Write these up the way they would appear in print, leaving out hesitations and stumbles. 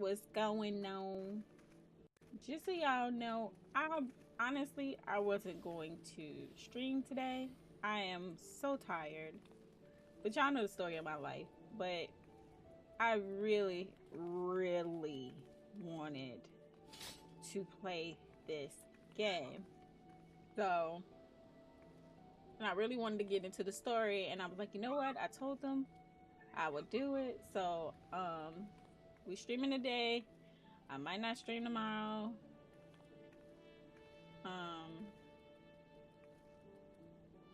what's going on? Just so y'all know, I wasn't going to stream today. I am so tired. But y'all know the story of my life. But I really, really wanted to play this game. So, and I really wanted to get into the story, and I was like, you know what? I told them I would do it. So, we streaming today. I might not stream tomorrow. Um,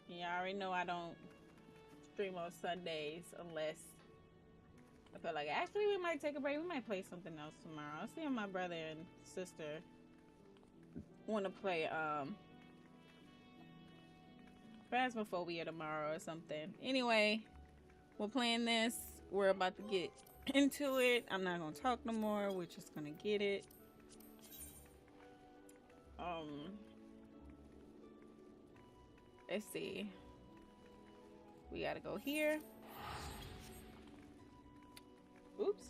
yeah, I already know I don't stream on Sundays unless I feel like it. Actually we might take a break. We might play something else tomorrow. I'll see if my brother and sister want to play Phasmophobia tomorrow or something. Anyway, we're playing this. We're about to get into it. I'm not gonna talk no more. We're just gonna get it. Let's see. We gotta go here. Oops.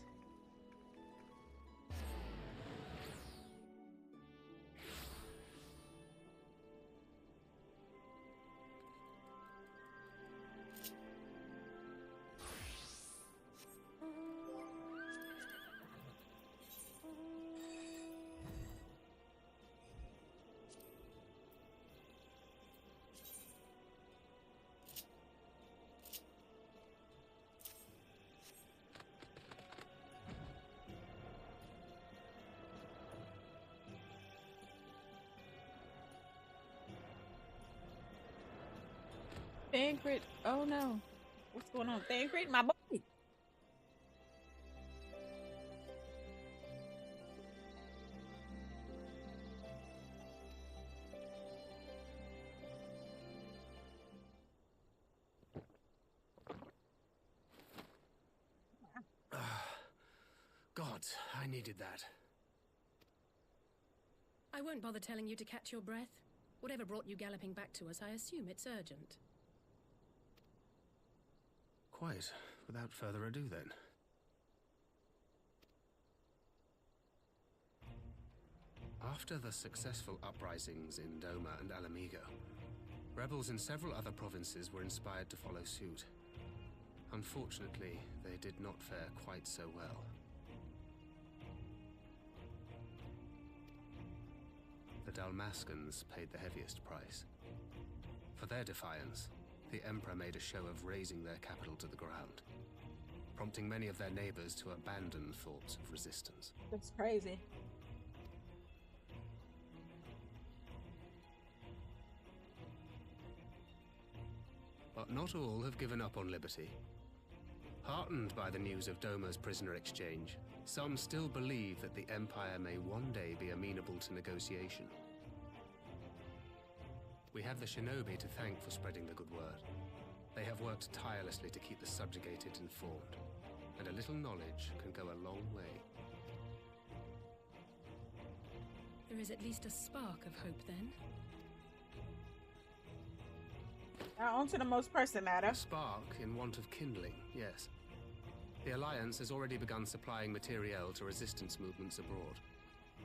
Thancred. Oh no. What's going on? Thancred, my boy. God, I needed that. I won't bother telling you to catch your breath. Whatever brought you galloping back to us, I assume it's urgent. Quite. Without further ado, then. After the successful uprisings in Doma and Alamigo, rebels in several other provinces were inspired to follow suit. Unfortunately, they did not fare quite so well. The Dalmascans paid the heaviest price. For their defiance, the Emperor made a show of razing their capital to the ground, prompting many of their neighbors to abandon thoughts of resistance. That's crazy. But not all have given up on liberty. Heartened by the news of Doma's prisoner exchange, some still believe that the Empire may one day be amenable to negotiation. We have the shinobi to thank for spreading the good word. They have worked tirelessly to keep the subjugated informed, and a little knowledge can go a long way. There is at least a spark of hope, then. Now on to the most pressing matter. A spark in want of kindling, yes. The Alliance has already begun supplying materiel to resistance movements abroad,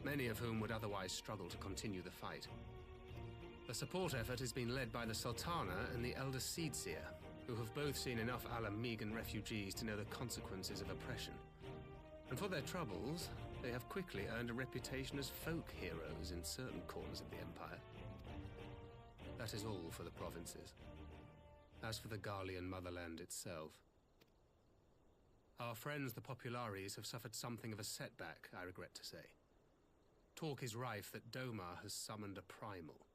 many of whom would otherwise struggle to continue the fight. The support effort has been led by the Sultana and the Elder Seedseer, who have both seen enough Alamegan refugees to know the consequences of oppression. And for their troubles, they have quickly earned a reputation as folk heroes in certain corners of the Empire. That is all for the provinces. As for the Garlean motherland itself, our friends the Populares have suffered something of a setback, I regret to say. Talk is rife that Doma has summoned a primal,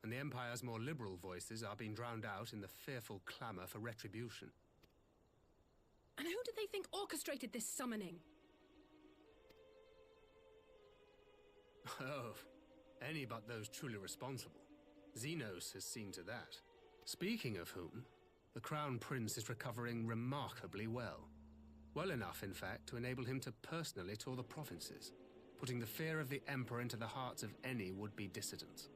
and the Empire's more liberal voices are being drowned out in the fearful clamor for retribution. And who do they think orchestrated this summoning? Oh, any but those truly responsible. Xenos has seen to that. Speaking of whom, the Crown Prince is recovering remarkably well. Well enough, in fact, to enable him to personally tour the provinces, putting the fear of the Emperor into the hearts of any would-be dissidents.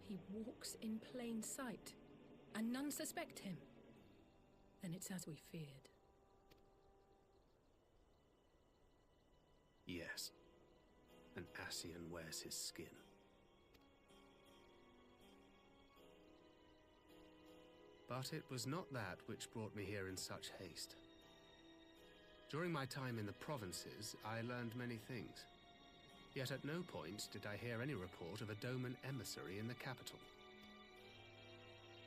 He walks in plain sight, and none suspect him. Then it's as we feared. Yes, an Ascian wears his skin. But it was not that which brought me here in such haste. During my time in the provinces, I learned many things. Yet at no point did I hear any report of a Doman emissary in the capital.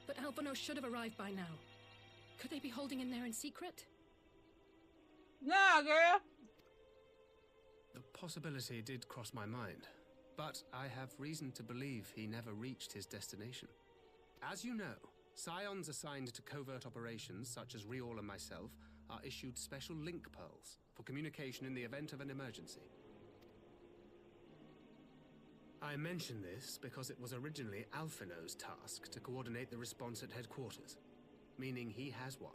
But Alphonse should have arrived by now. Could they be holding him there in secret? Nah, girl. The possibility did cross my mind, but I have reason to believe he never reached his destination. As you know, Scions assigned to covert operations, such as Riol and myself, are issued special link pearls for communication in the event of an emergency. I mention this because it was originally Alphino's task to coordinate the response at headquarters, meaning he has one.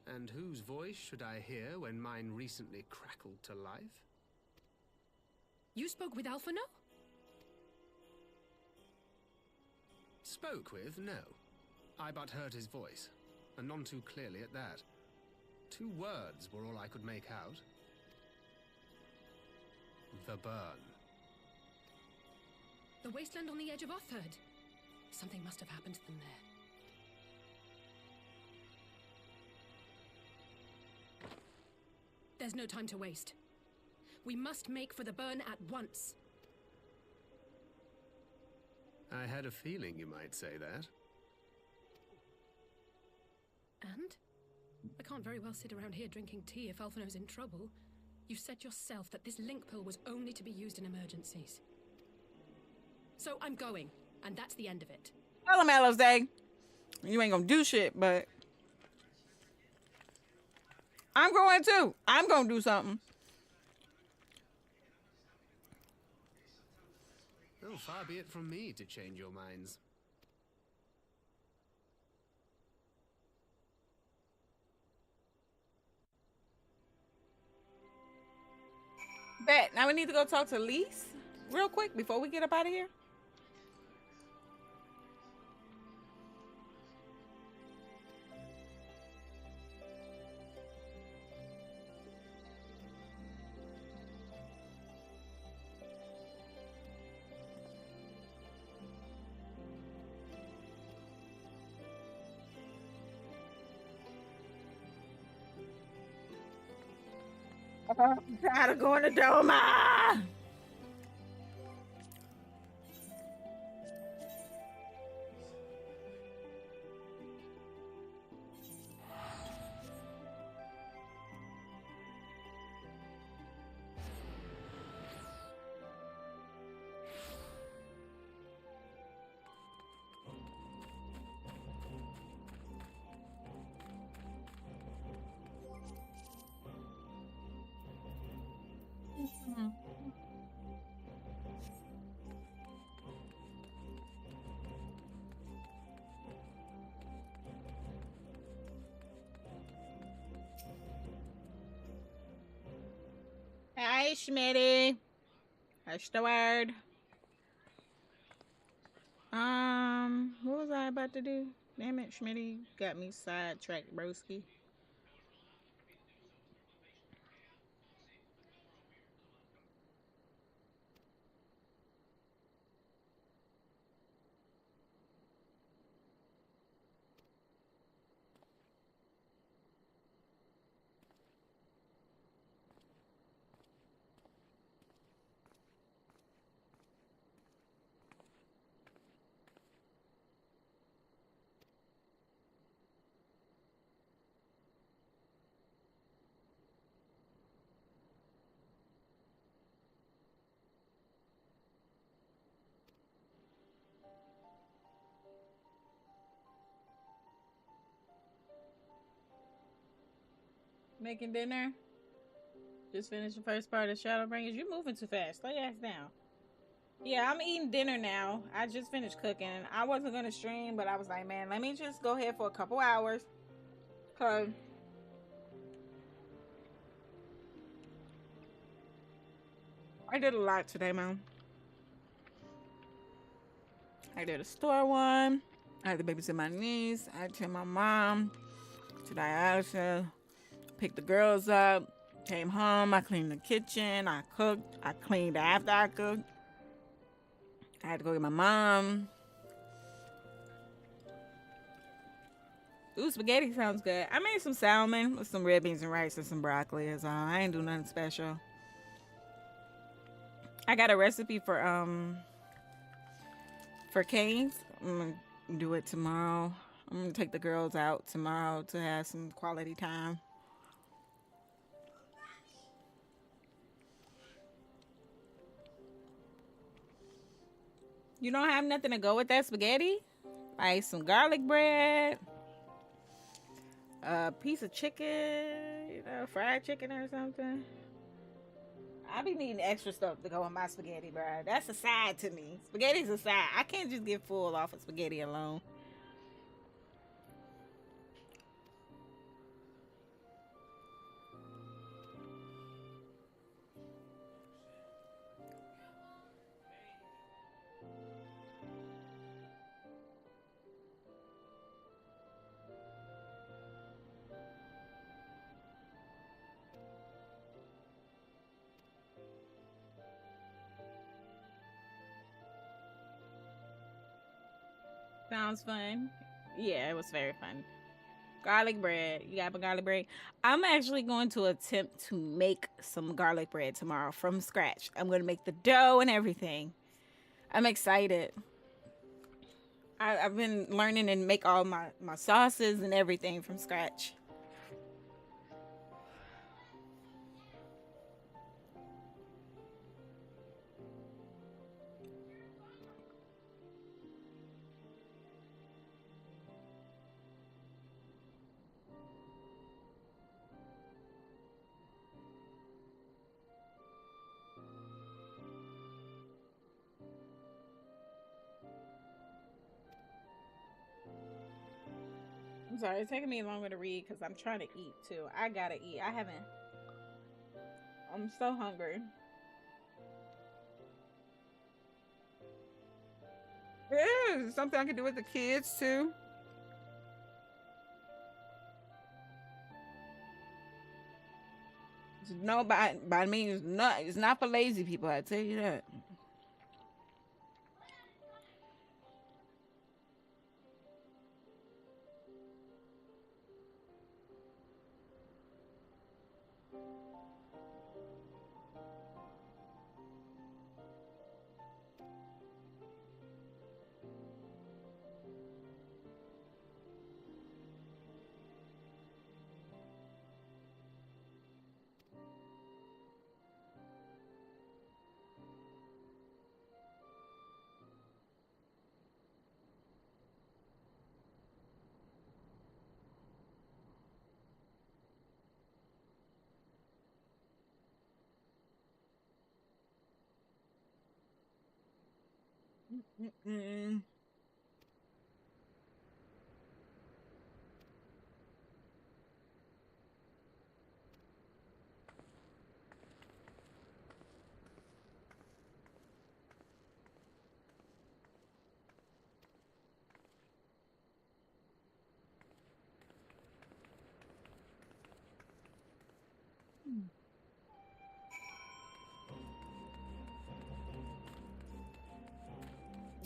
And whose voice should I hear when mine recently crackled to life? You spoke with Alphino? Spoke with? No. I but heard his voice, and none too clearly at that. 2 words were all I could make out. The burn. The wasteland on the edge of Otherd. Something must have happened to them there. There's no time to waste. We must make for the burn at once. I had a feeling you might say that. And? I can't very well sit around here drinking tea if Alphino's in trouble. You said yourself that this link pill was only to be used in emergencies. So I'm going, and that's the end of it. Tell him, LSD. You ain't gonna do shit, but I'm going too. I'm gonna do something. Oh, far be it from me to change your minds. Bet. Now we need to go talk to Lise real quick before we get up out of here. I'm tired of going to Doma. Hi, Schmitty. Hush the word. What was I about to do? Damn it, Schmitty got me sidetracked, broski. Making dinner. Just finished the first part of Shadowbringers. You moving too fast. Lay your ass down. Yeah, I'm eating dinner now. I just finished cooking. I wasn't going to stream, but I was like, man, let me just go ahead for a couple hours. Because I did a lot today, man. I did a store one. I had to babysit my niece. I had to take my mom to dialysis. Pick the girls up. Came home, I cleaned the kitchen, I cooked, I cleaned after I cooked. I had to go get my mom. Ooh, spaghetti sounds good. I made some salmon with some red beans and rice and some broccoli. That's all. I ain't do nothing special. I got a recipe for canes. I'm gonna do it tomorrow. I'm gonna take the girls out tomorrow to have some quality time. You don't have nothing to go with that spaghetti? Like some garlic bread, a piece of chicken, fried chicken or something. I be needing extra stuff to go with my spaghetti, bro. That's a side to me. Spaghetti's a side. I can't just get full off of spaghetti alone. Sounds fun. Yeah, it was very fun. Garlic bread. You got my garlic bread. I'm actually going to attempt to make some garlic bread tomorrow from scratch. I'm going to make the dough and everything. I'm excited. I've been learning and make all my sauces and everything from scratch. I'm sorry, it's taking me longer to read because I'm trying to eat too. I gotta eat. I haven't. I'm so hungry. Yeah, something I can do with the kids too. No, by me, it's not for lazy people. I tell you that. Mm-mm.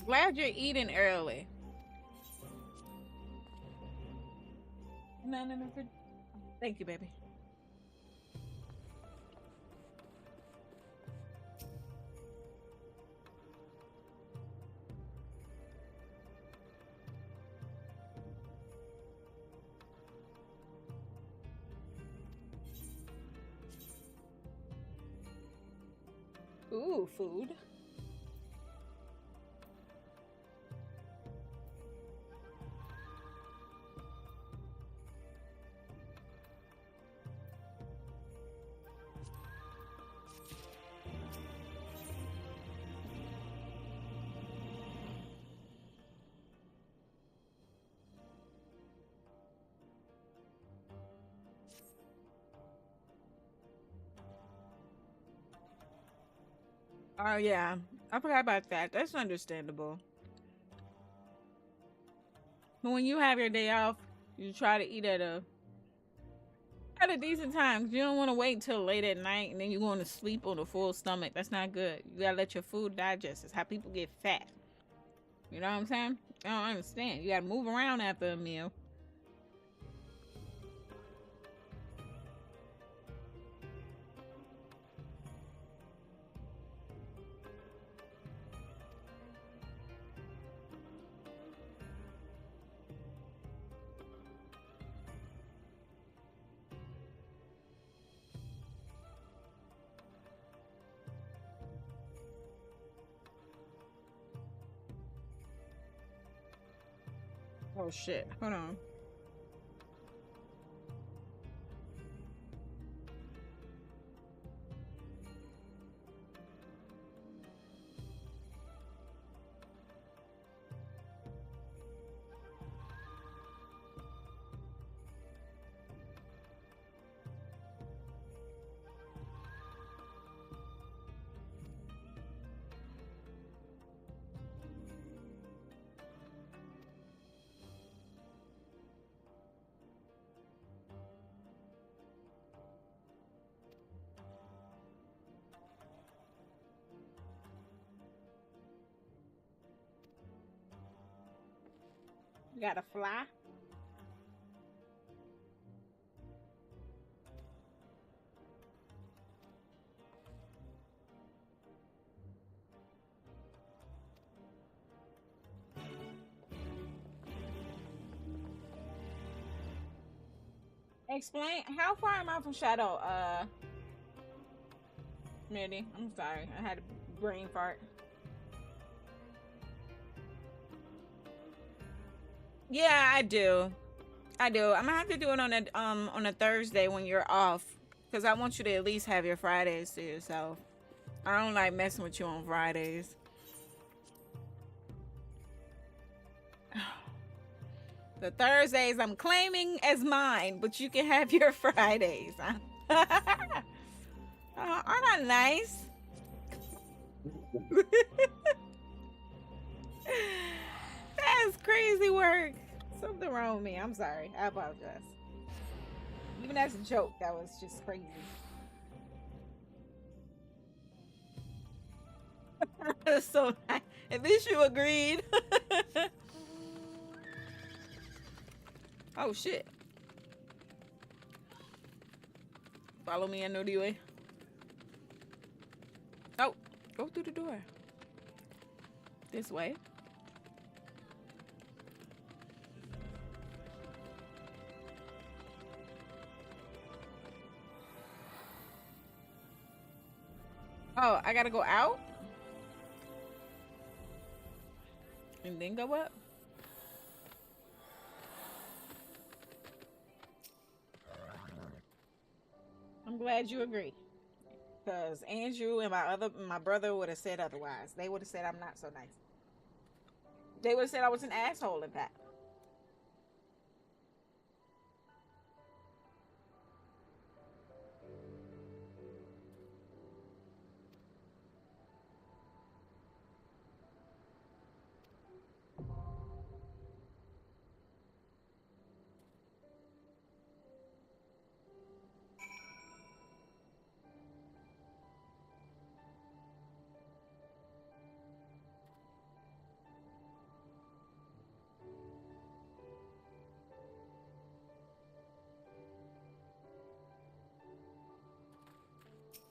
Glad you're eating early. No. Thank you, baby. Ooh, food. Oh yeah, I forgot about that. That's understandable. But when you have your day off, you try to eat at At a decent time. 'Cause you don't want to wait till late at night and then you're going to sleep on a full stomach. That's not good. You gotta let your food digest. It's how people get fat. You know what I'm saying? I don't understand. You gotta move around after a meal. Oh shit. Hold on. You gotta fly. Explain how far am I from Shadow? Mitty, I'm sorry. I had a brain fart. Yeah, I do. I do. I'm gonna have to do it on a Thursday when you're off, because I want you to at least have your Fridays to yourself. I don't like messing with you on Fridays. The Thursdays I'm claiming as mine, but you can have your Fridays. Aren't I nice? That's crazy work. Something wrong with me. I'm sorry. I apologize. Even as a joke, that was just crazy. So at least you agreed. Oh shit. Follow me, I know the way. Oh, go through the door. This way. Oh, I gotta go out? And then go up? I'm glad you agree. Because Andrew and my brother would have said otherwise. They would have said I'm not so nice. They would have said I was an asshole, in fact.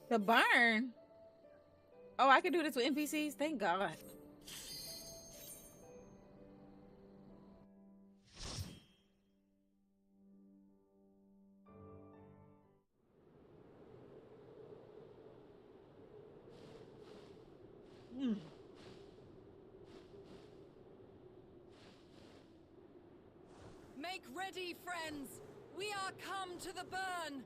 The burn? Oh, I can do this with NPCs? Thank God. Mm. Make ready, friends! We are come to the burn!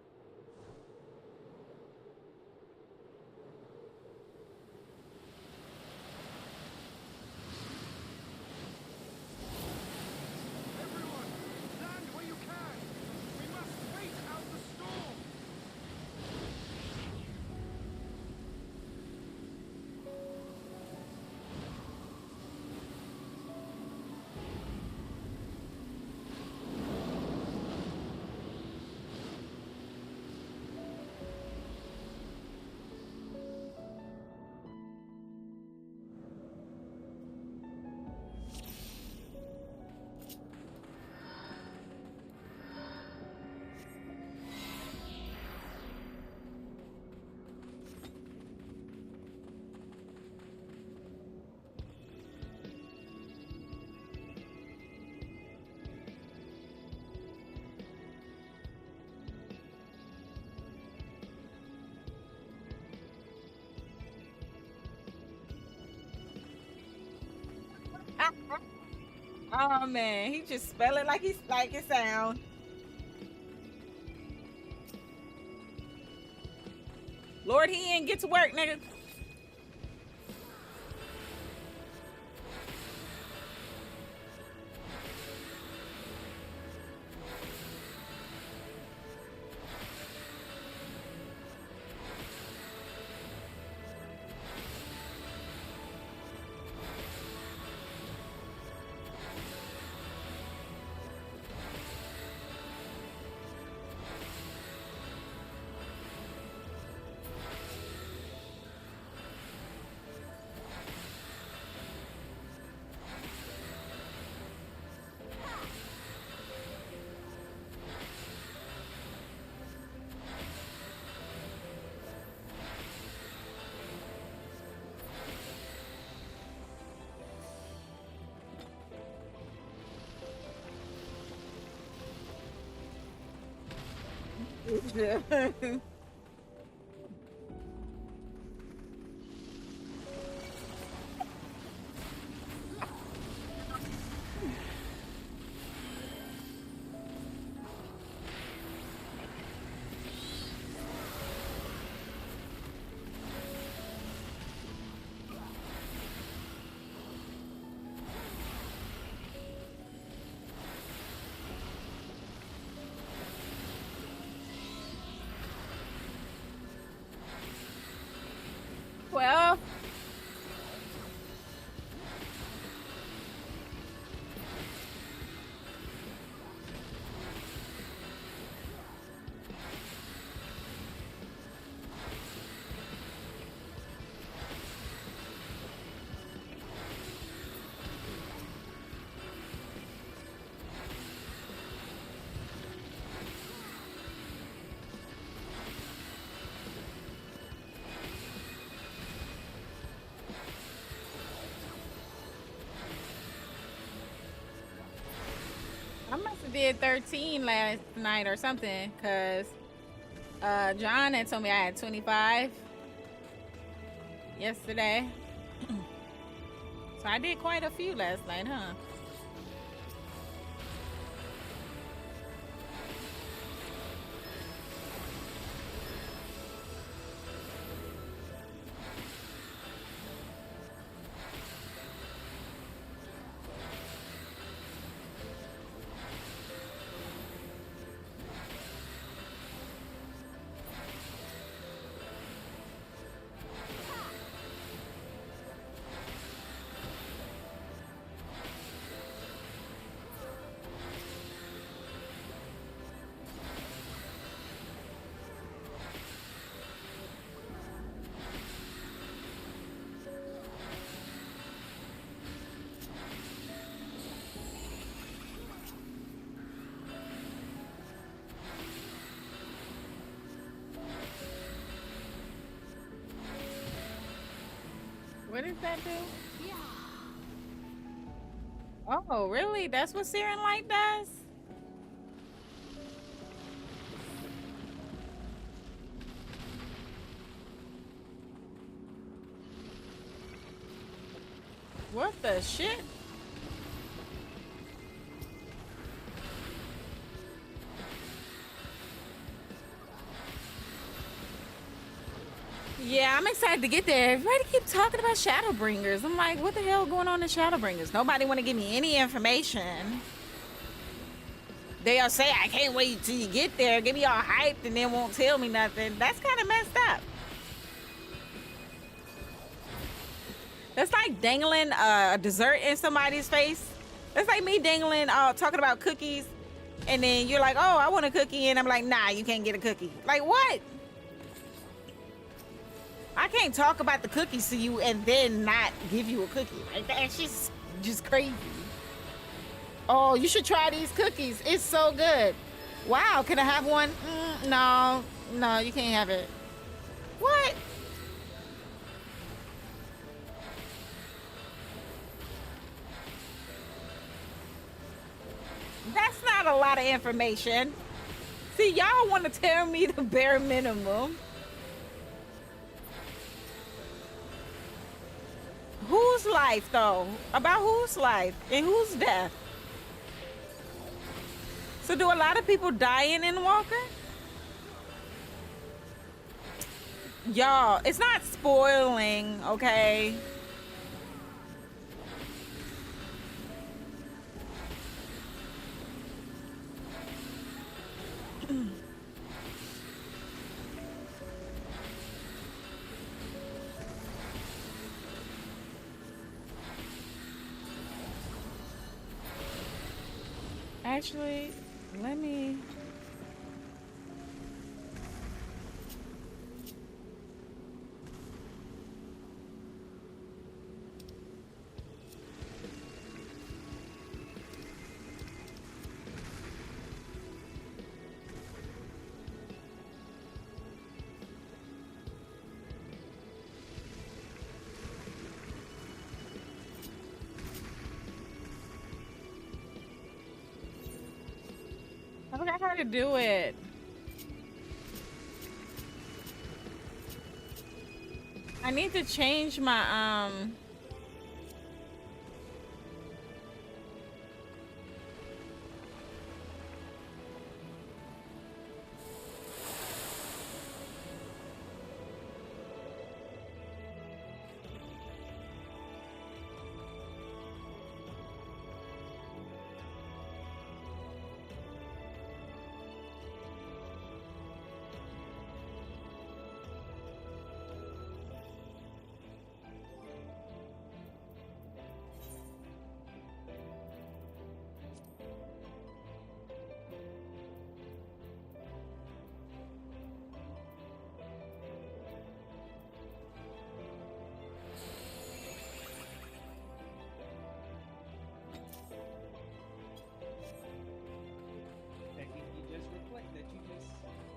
Everyone, land where you can! We must wait out the storm! Oh man, he just spell it like it sound. Lord, he ain't get to work, nigga. Well, I must have did 13 last night or something, cause John had told me I had 25 yesterday. So I did quite a few last night, huh? What does that do? Oh, really? That's what Searing Light does? What the shit? Yeah, I'm excited to get there. Everybody keep talking about Shadowbringers. I'm like, what the hell going on in Shadowbringers? Nobody want to give me any information. They all say, I can't wait till you get there. Get me all hyped and then won't tell me nothing. That's kind of messed up. That's like dangling a dessert in somebody's face. That's like me dangling, talking about cookies. And then you're like, oh, I want a cookie. And I'm like, nah, you can't get a cookie. Like, what? I can't talk about the cookies to you and then not give you a cookie. Like, that's just crazy. Oh, you should try these cookies. It's so good. Wow, can I have one? No, you can't have it. What? That's not a lot of information. See, y'all want to tell me the bare minimum. Who whose life though? About whose life and whose death? So do a lot of people die in Endwalker? Y'all, it's not spoiling, okay? Actually, let me... I forgot how to do it. I need to change my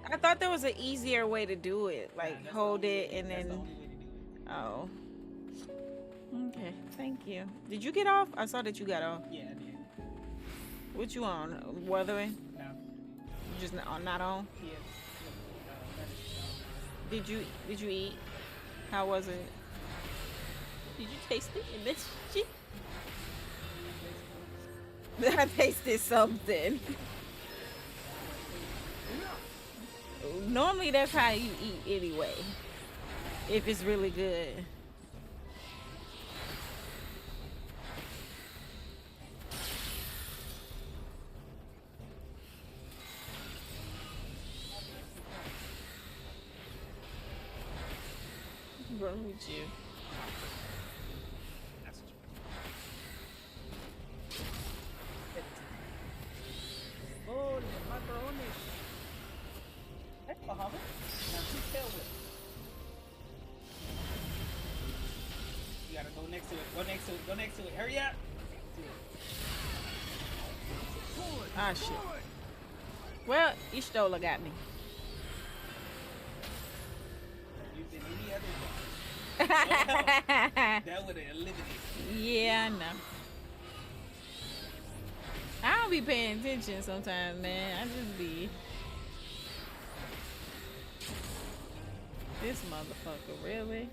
I thought there was an easier way to do it. Like hold it and then oh. Okay, thank you. Did you get off? I saw that you got off. Yeah, I did. What you on? Weathering? No. You just not on? Yeah. Did you eat? How was it? Did you taste it in this shit? I tasted something. Normally that's how you eat anyway. If it's really good. What's wrong with you? Oh, los macarrones. Esto, joven. Now, you tell it. You gotta go next to it. Go next to it. Go next to it. Hurry up. Ah, shit. Well, Ishtola got me. Using any other one. That would have eliminated. Yeah, I know. I don't be paying attention sometimes, man. I just be. This motherfucker, really?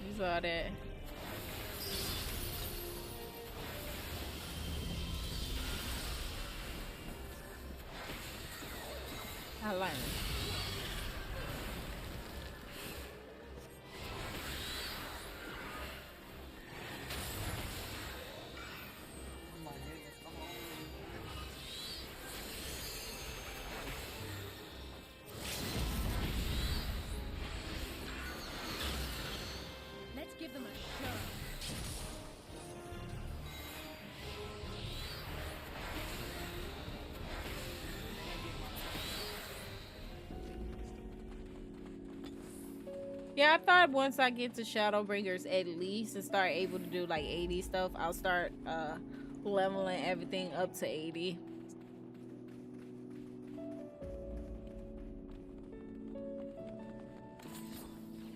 You saw that. I learned. Let's give them a show. Yeah, I thought once I get to Shadowbringers at least and start able to do like 80 stuff, I'll start leveling everything up to 80.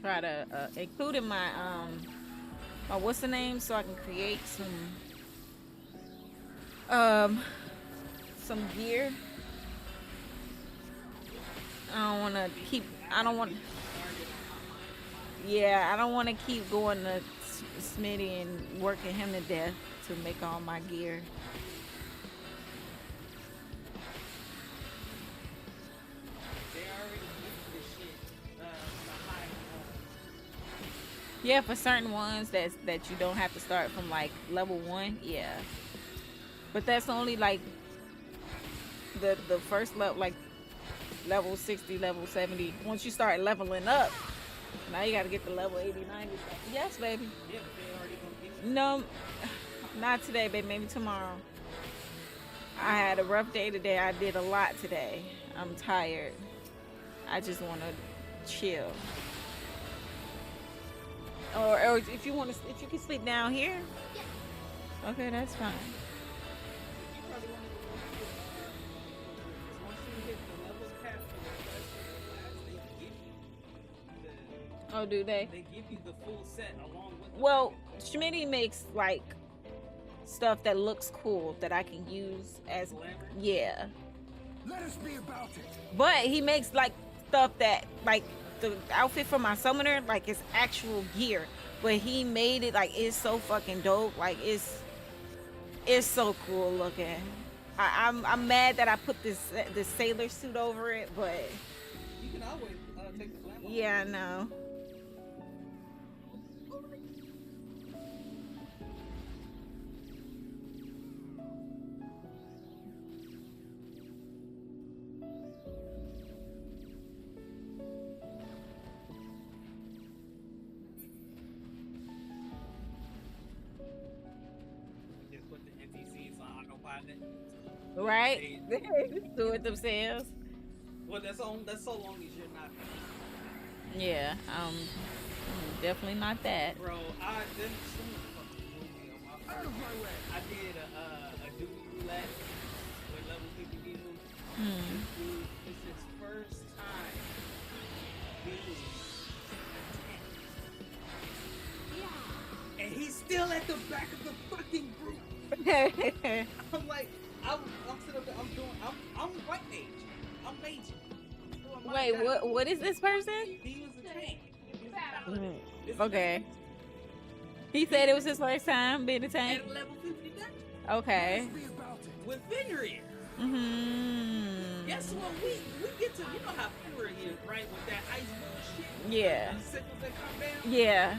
Try to include in my my what's the name so I can create some gear. I don't want yeah, I don't want to keep going to Smitty and working him to death to make all my gear. Yeah, for certain ones that you don't have to start from like level 1, yeah. But that's only like the first level, like level 60, level 70. Once you start leveling up, now you gotta get to level 80, 90. Yes, baby. Yeah, but they already gonna give you. No, not today, baby. Maybe tomorrow. I had a rough day today. I did a lot today. I'm tired. I just want to chill. Or if you can sleep down here. Okay, that's fine. You probably want to go because once you hit the level cap for the first and the last, they give you Oh, do they? They give you the full set along with. Well, Schmitty makes like stuff that looks cool that I can use as yeah. Let us be about it. But he makes like stuff that like the outfit for my summoner like it's actual gear, but he made it like it's so fucking dope. Like it's so cool looking. I'm mad that I put this sailor suit over it, but You can always take the glamour. yeah, I know. Just put the NPCs on autopilot. Right? Do it themselves. Well, that's so long as you're not. Yeah, I'm definitely not that. Bro, I didn't. Out of my way. I did a duty roulette with level 50 people. Hmm. Dude, it's his first time being and he's still at the back of the fucking group. I'm like, I'm sitting up there, I'm white mage. I'm mage. I'm doing my Wait, job. what is this person? He was a tank. He was a paladin. This is Okay. He said it was his first time being a tank. at level 50 dungeon Okay. Be about it. with Fenrir. Mm-hmm. Guess what? We get to, you know how Fenrir is, right? With that ice bullshit. Yeah. The sickles that come down. Yeah.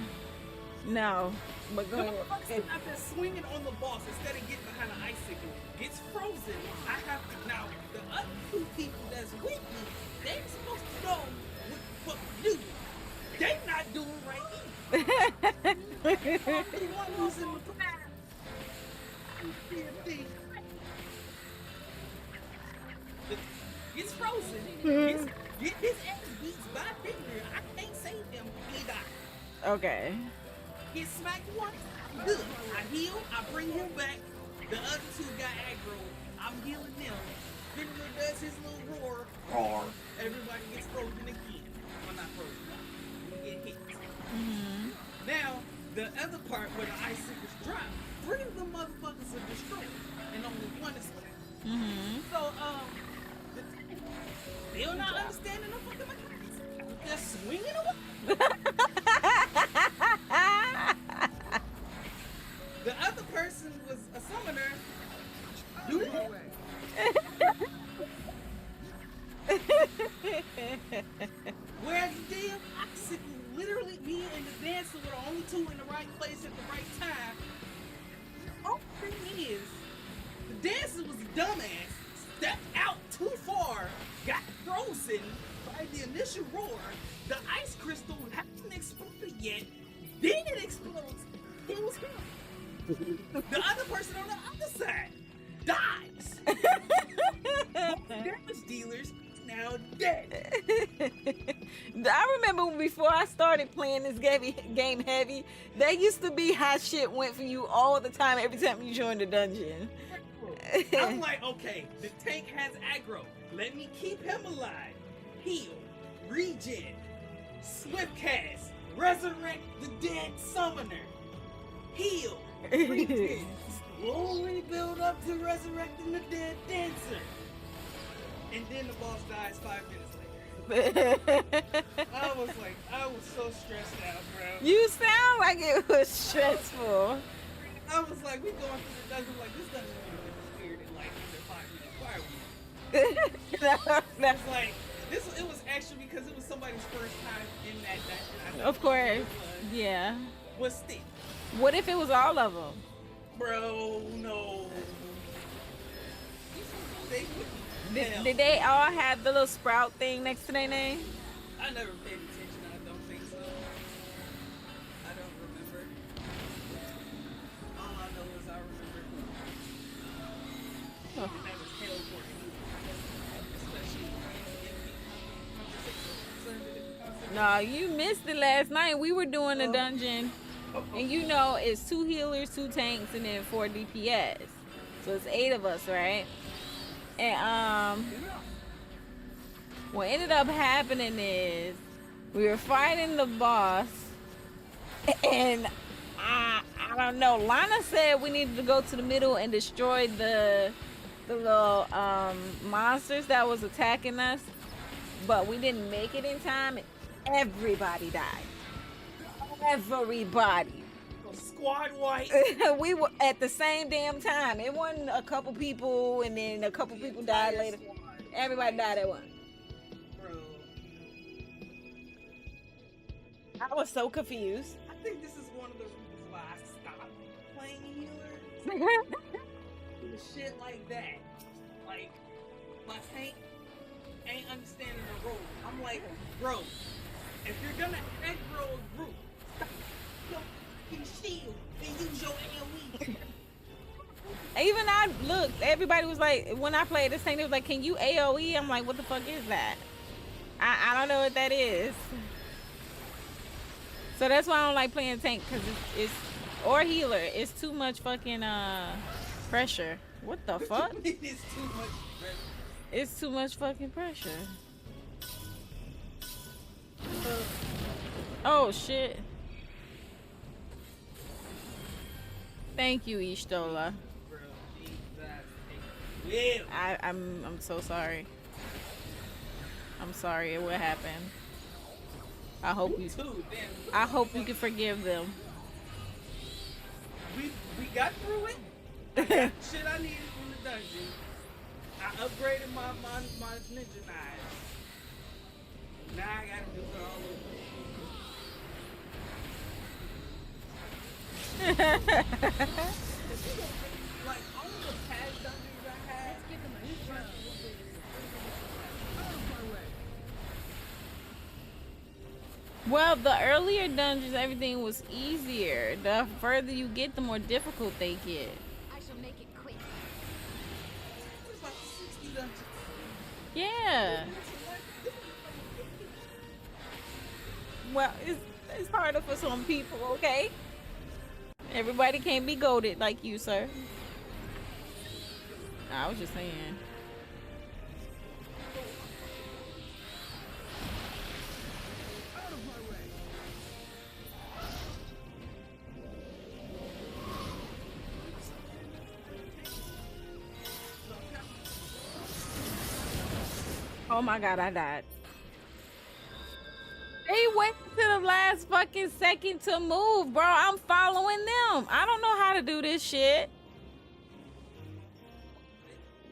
No. But go The ahead. motherfucker's out there swinging on the boss instead of getting behind an icicle. Gets frozen. I have to now. The other two people that's with me, they're supposed to know what the fuck to do. They not doing right either. The one who's in the back. Gets frozen. Get his ass beats by Fenrir. I can't save him. He died. Okay. Get smacked once, good. I heal, I bring him back. The other two got aggro. I'm healing them. Fenrir does his little roar. Roar. Everybody gets frozen again. Well, not frozen. We get hit. Mm-hmm. Now, the other part where the icicles drop, 3 of them motherfuckers are destroyed, and only 1 is left. Mm-hmm. So, still not understanding the fucking mechanics. They're swinging away. The other person was a summoner. Out of my way. Whereas damn icicle, literally me and the dancer were the only 2 in the right place at the right time. Only thing is, the dancer was a dumbass, stepped out too far, got frozen by the initial roar. The ice crystal hadn't exploded yet. Then it explodes. It was him. The other person on the other side dies. Both damage dealers now dead. I remember before I started playing this game heavy, that used to be how shit went for you all the time, every time you joined the dungeon. I'm like, okay, the tank has aggro. Let me keep him alive. Heal, regen, swift cast, resurrect the dead summoner. Heal, regen, slowly build up to resurrecting the dead dancer. And then the boss dies 5 minutes later. I was so stressed out, bro. You sound like it was stressful. I was like, we going through the dungeon, like, this dungeon is weird in like under 5 minutes. Why are we? It's like, it was actually because it was somebody's first time in that dungeon. Of course. Yeah. But still. What if it was all of them? Bro, no. Did they all have the little sprout thing next to their name? I never paid attention. I don't think so. I don't remember. All I know is I remember. Oh. And that was hell for me. Especially No, you missed it last night. We were doing a dungeon. And you know, it's 2 healers, 2 tanks, and then 4 DPS. So it's 8 of us, right? And what ended up happening is we were fighting the boss, and I don't know. Lana said we needed to go to the middle and destroy the little monsters that was attacking us, but we didn't make it in time. And everybody died. Everybody. Squad white. We were at the same damn time. It wasn't a couple people and then a couple people died later. Everybody died at once. Bro. I was so confused. I think this is one of the reasons why I stopped playing healers. Shit like that. Like, my tank ain't understanding the role. I'm like, bro, if you're gonna aggro a group, stop your fucking shield and use your AoE. Even I looked, everybody was like, when I played this thing, they was like, can you AoE? I'm like, what the fuck is that? I don't know what that is. So that's why I don't like playing tank, because it's or healer. It's too much fucking pressure. What the fuck? It is too much pressure. It's too much fucking pressure. Oh shit. Thank you, Ishtola. Bro, Jesus. I'm so sorry. I'm sorry what happened. I hope you can forgive them. We got through it. I got shit I needed from the dungeon. I upgraded my ninja knives. Now I gotta do it all over. Like all the past dungeons I had. Well, the earlier dungeons, everything was easier. The further you get, the more difficult they get. I shall make it quick. It's like 60 dungeons. Yeah. Well, it's harder for some people, okay? Everybody can't be goated like you, sir. I was just saying. Oh my god, I died. They wait to the last fucking second to move, bro. I'm following them. I don't know how to do this shit.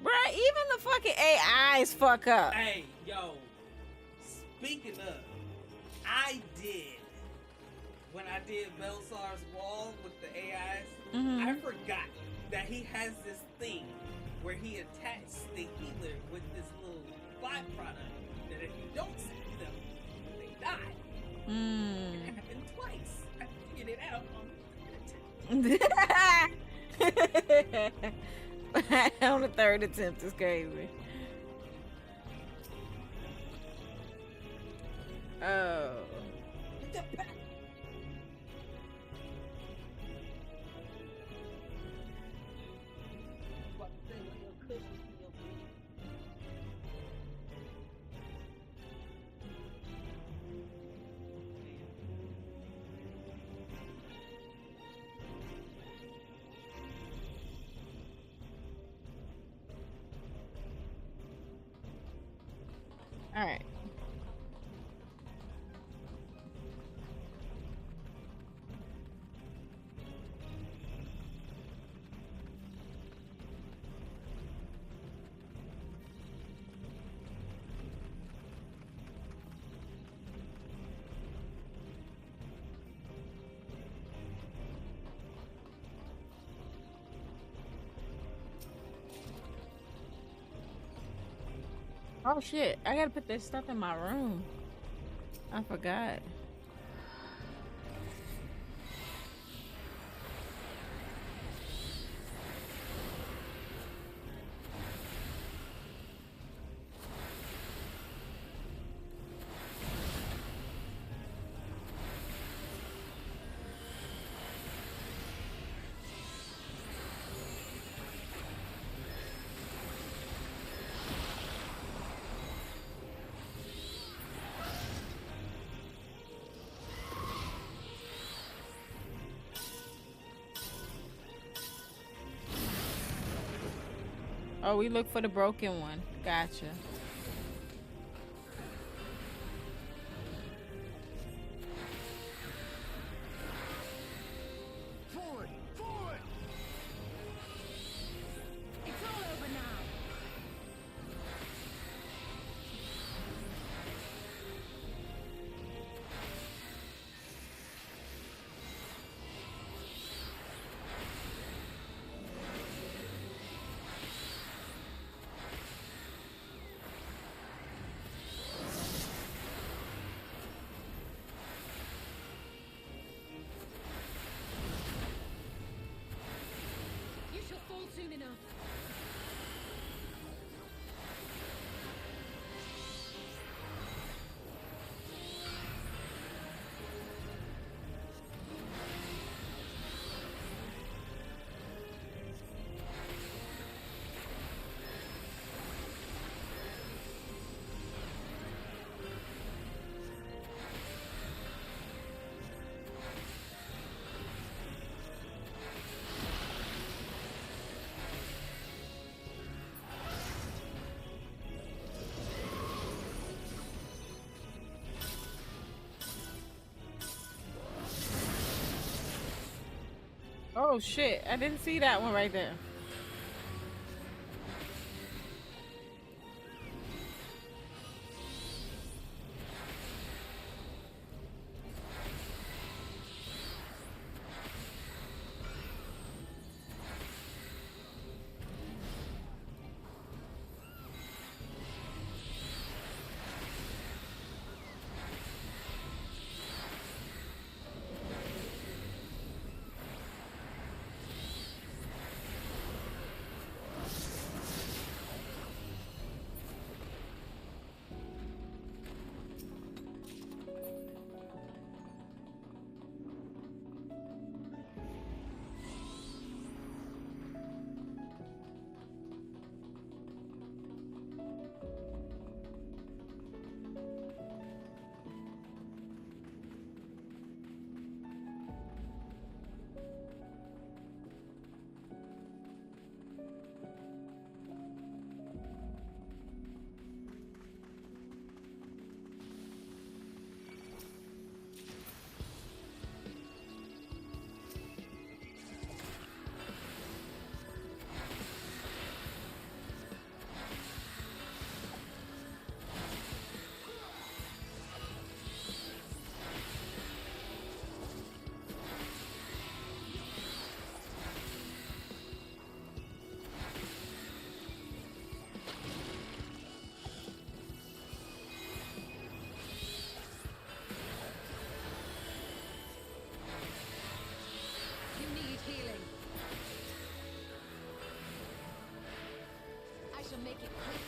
Bro, even the fucking AIs fuck up. Hey, yo. Speaking of, I did. When I did Belsar's wall with the AIs, I forgot that he has this thing where he attached the healer with this little byproduct that if you don't see them, they die. It happened twice. I figured it out on the third attempt is crazy. Oh. The All right. Oh shit! I gotta put this stuff in my room. I forgot. Oh, we look for the broken one. Gotcha. Forward! Forward! It's all over now. You shall fall soon enough. Oh shit! I didn't see that one right there. You need healing. I shall make it quick.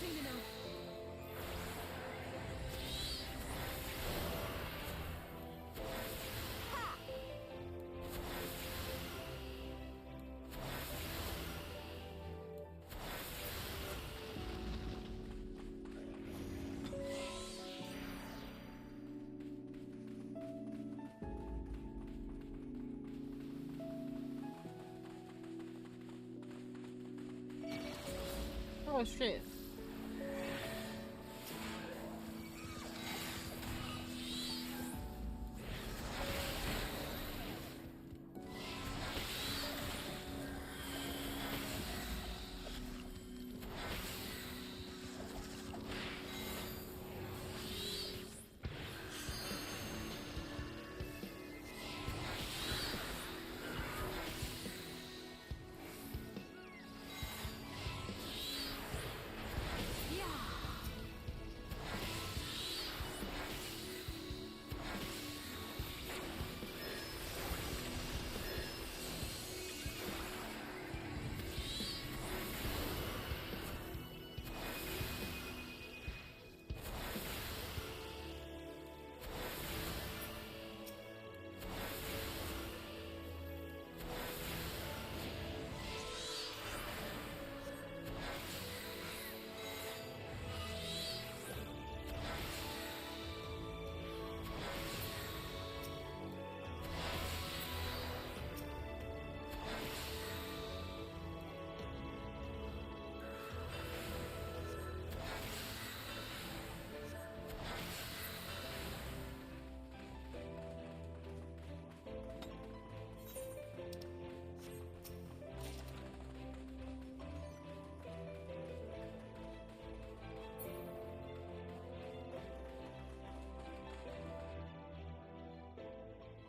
seen enough. Oh shit.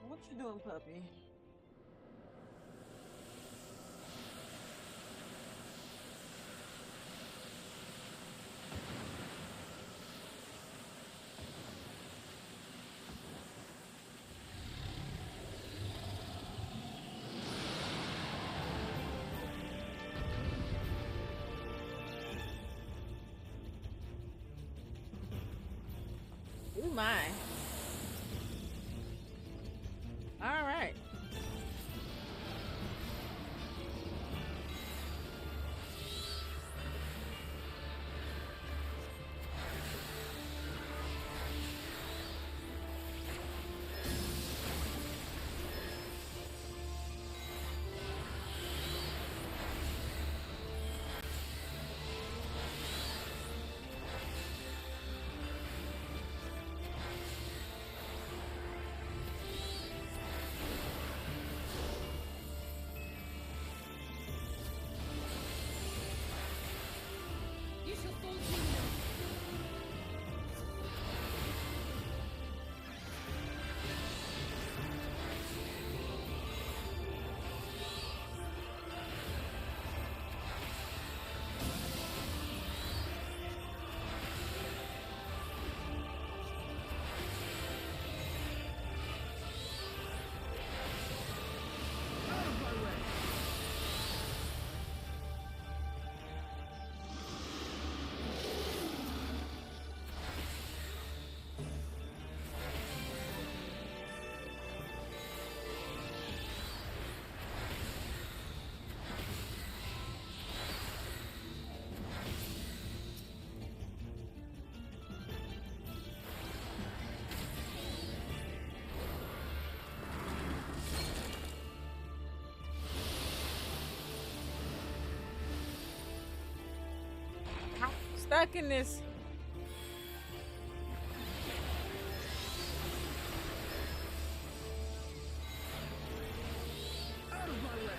What you doing, puppy? Ooh, my. All right. You shall fall soon enough. Out of my way! Stuck in this. Out of my way!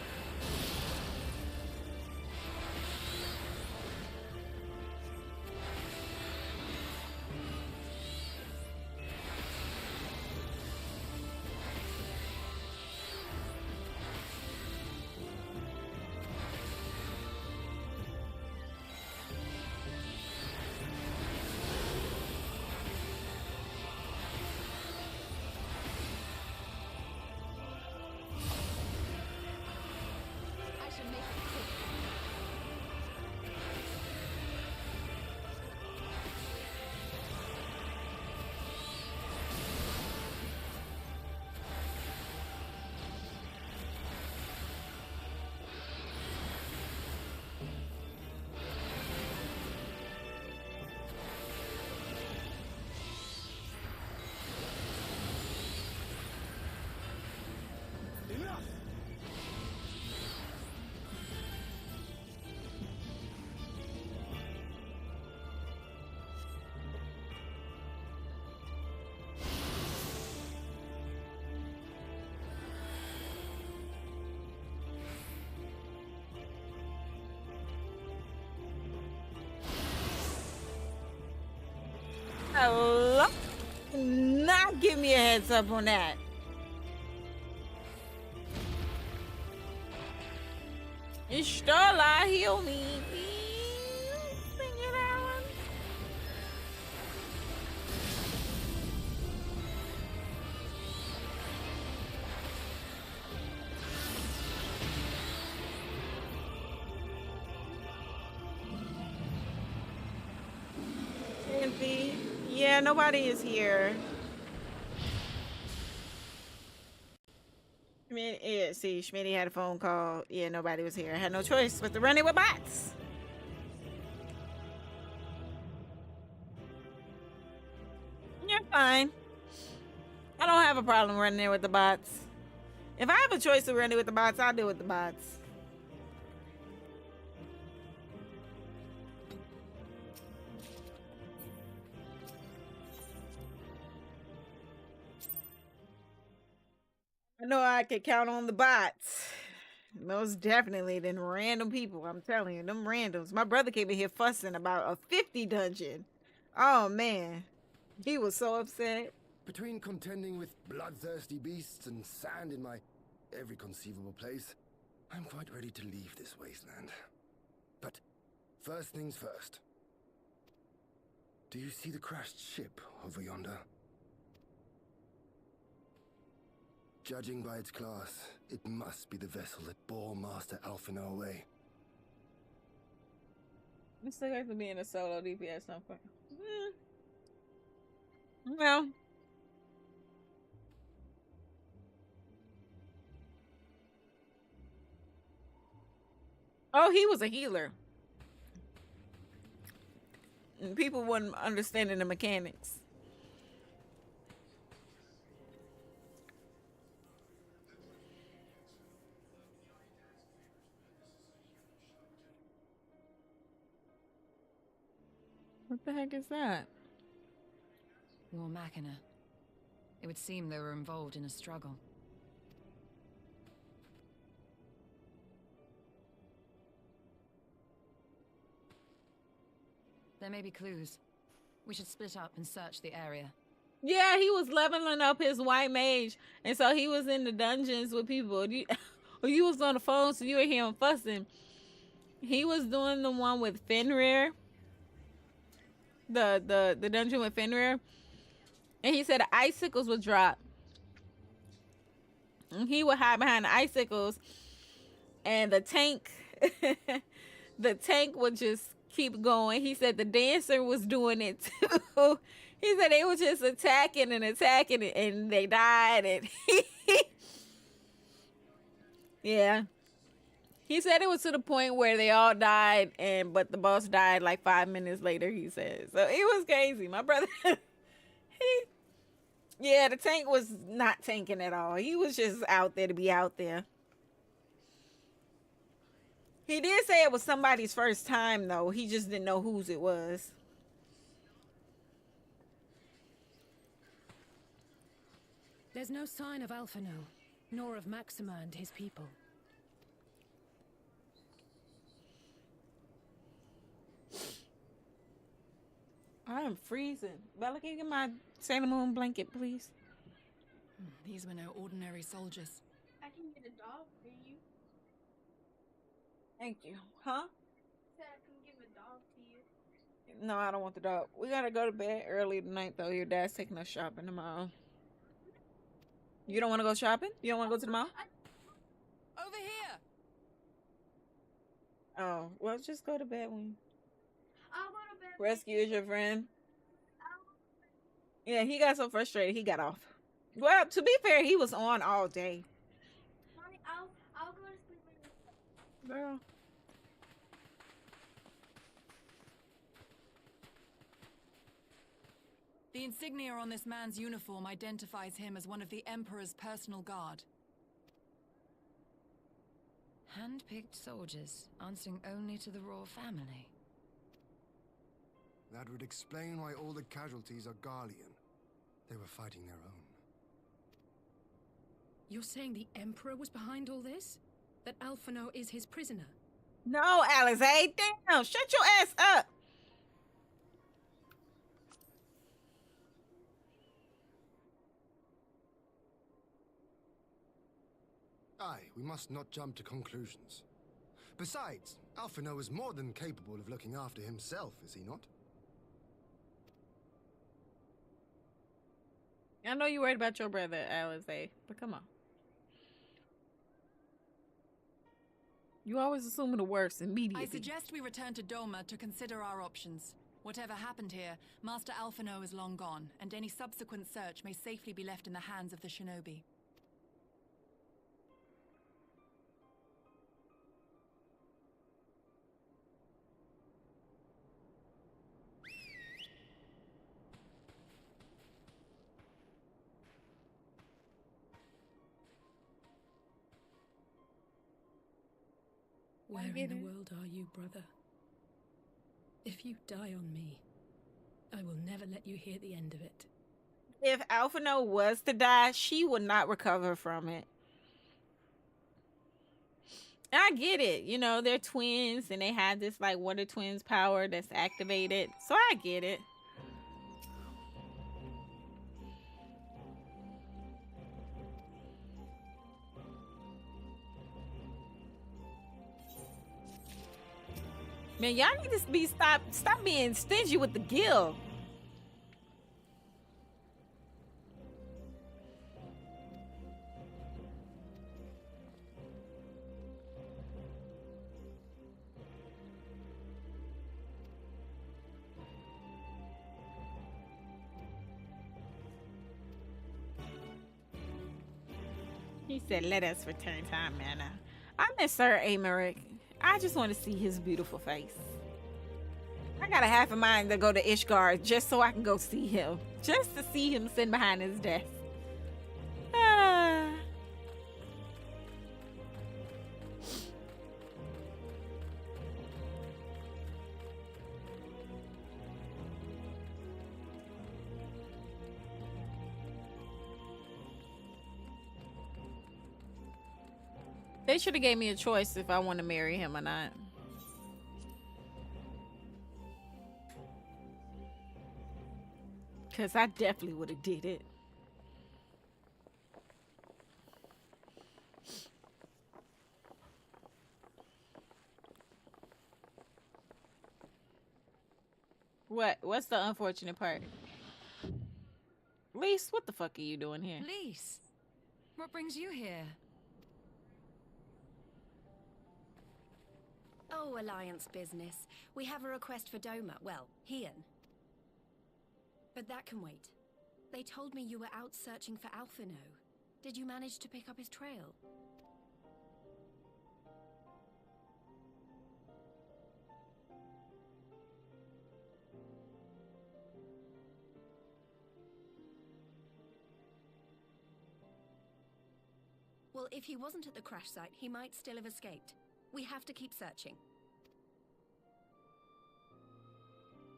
Hello? Not give me a heads up on that. Ishtola, heal me, please. Sing it out. Cynthia. Yeah, nobody is here. Yeah, see, Schmitty had a phone call. Yeah, nobody was here. I had no choice but to run it with bots. You're fine. I don't have a problem running it with the bots. If I have a choice to run it with the bots, I'll do it with the bots. I know I could count on the bots. Most definitely than random people. I'm telling you, them randoms. My brother came in here fussing about a 50 dungeon. Oh man, he was so upset. Between contending with bloodthirsty beasts and sand in my every conceivable place, I'm quite ready to leave this wasteland. But first things first. Do you see the crashed ship over yonder? Judging by its class, it must be the vessel that bore Master Alphino away. It's still got to be in a solo DPS something. Well. Oh, he was a healer. And people weren't understanding the mechanics. What the heck is that? War Machina. It would seem they were involved in a struggle. There may be clues. We should split up and search the area. Yeah, he was leveling up his white mage, and so he was in the dungeons with people. You was on the phone, so you were hearing fussing. He was doing the one with Fenrir. The dungeon with Fenrir. And he said the icicles would drop. And he would hide behind the icicles. And the tank the tank would just keep going. He said the dancer was doing it too. He said they were just attacking and they died and yeah. He said it was to the point where they all died, but the boss died like 5 minutes later, he said. So it was crazy. My brother, yeah, the tank was not tanking at all. He was just out there to be out there. He did say it was somebody's first time, though. He just didn't know whose it was. There's no sign of Alphino, nor of Maxima and his people. I am freezing. Bella, can you get my Sailor Moon blanket, please? These were no ordinary soldiers. I can get a dog for you. Thank you. Huh? Said I can give a dog to you. No, I don't want the dog. We gotta go to bed early tonight, though. Your dad's taking us shopping tomorrow. You don't want to go shopping? You don't want to go to the mall? Over here! Oh, well, just go to bed when I'll go to bed. Rescue is your friend. Yeah, he got so frustrated, he got off. Well, to be fair, he was on all day. Mommy, I'll go to sleep with you. Girl. The insignia on this man's uniform identifies him as one of the Emperor's personal guard. Hand-picked soldiers, answering only to the royal family. That would explain why all the casualties are Garlean. They were fighting their own. You're saying the Emperor was behind all this? That Alphino is his prisoner? No, Alice, hey, damn, shut your ass up. Aye, we must not jump to conclusions. Besides, Alphino is more than capable of looking after himself, is he not? I know you're worried about your brother, Alize, but come on. You always assuming the worst immediately. I suggest we return to Doma to consider our options. Whatever happened here, Master Alphino is long gone, and any subsequent search may safely be left in the hands of the shinobi. Where in the world are you, brother? If you die on me, I will never let you hear the end of it. If Alphino was to die, she would not recover from it. And I get it. You know, they're twins and they have this like Wonder Twins power that's activated. So I get it. Man, y'all need to stop being stingy with the guild. He said, let us return to our manor. I miss Sir Americ. I just want to see his beautiful face. I got a half a mind to go to Ishgard just so I can go see him. Just to see him sitting behind his desk. Ah. They should have gave me a choice if I want to marry him or not. Because I definitely would have did it. What's the unfortunate part? Lise, what the fuck are you doing here? Lise, what brings you here? Oh, Alliance business. We have a request for Doma. Well, Hien. But that can wait. They told me you were out searching for Alphino. Did you manage to pick up his trail? Well, if he wasn't at the crash site, he might still have escaped. We have to keep searching.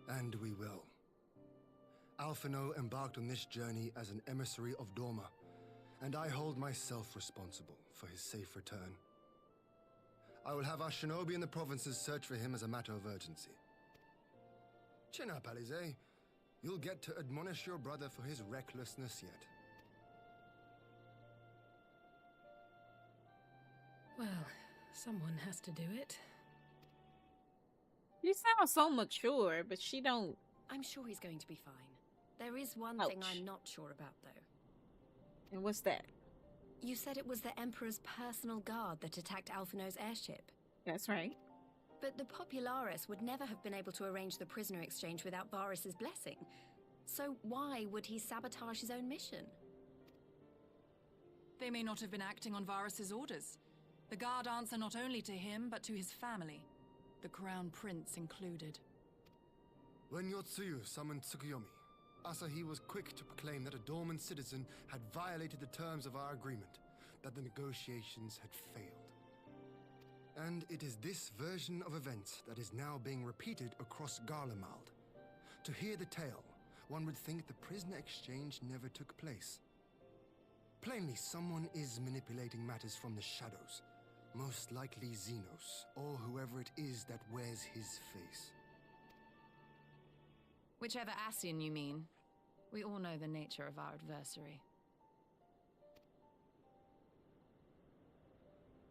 And we will. Alphino embarked on this journey as an emissary of Doma, and I hold myself responsible for his safe return. I will have our shinobi in the provinces search for him as a matter of urgency. Chin up, Alize. You'll get to admonish your brother for his recklessness yet. Well, someone has to do it. You sound so mature, but she don't. I'm sure he's going to be fine. There is one thing I'm not sure about, though. And what's that? You said it was the Emperor's personal guard that attacked Alphino's airship. That's right. But the Popularis would never have been able to arrange the prisoner exchange without Varys' blessing. So why would he sabotage his own mission? They may not have been acting on Varys' orders. The guard answer not only to him, but to his family. The Crown Prince included. When Yotsuyu summoned Tsukuyomi, Asahi was quick to proclaim that a dormant citizen had violated the terms of our agreement, that the negotiations had failed. And it is this version of events that is now being repeated across Garlemald. To hear the tale, one would think the prisoner exchange never took place. Plainly, someone is manipulating matters from the shadows. Most likely Xenos, or whoever it is that wears his face. Whichever Ascian you mean. We all know the nature of our adversary.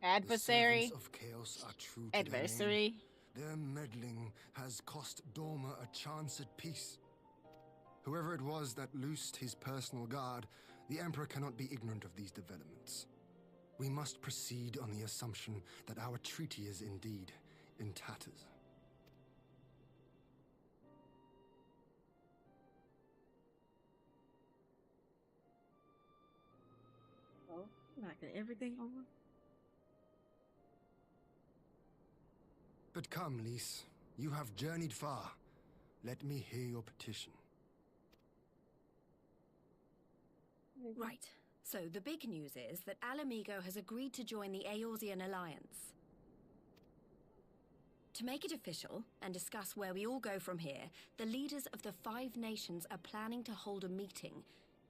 Adversary. The servants of chaos are true to Adversary. their name. Their meddling has cost Dorma a chance at peace. Whoever it was that loosed his personal guard, the Emperor cannot be ignorant of these developments. We must proceed on the assumption that our treaty is indeed in tatters. Oh, knocking everything over. But come, Lys, you have journeyed far. Let me hear your petition. Right. So the big news is that Alamigo has agreed to join the Eorzean Alliance. To make it official and discuss where we all go from here, the leaders of the 5 nations are planning to hold a meeting,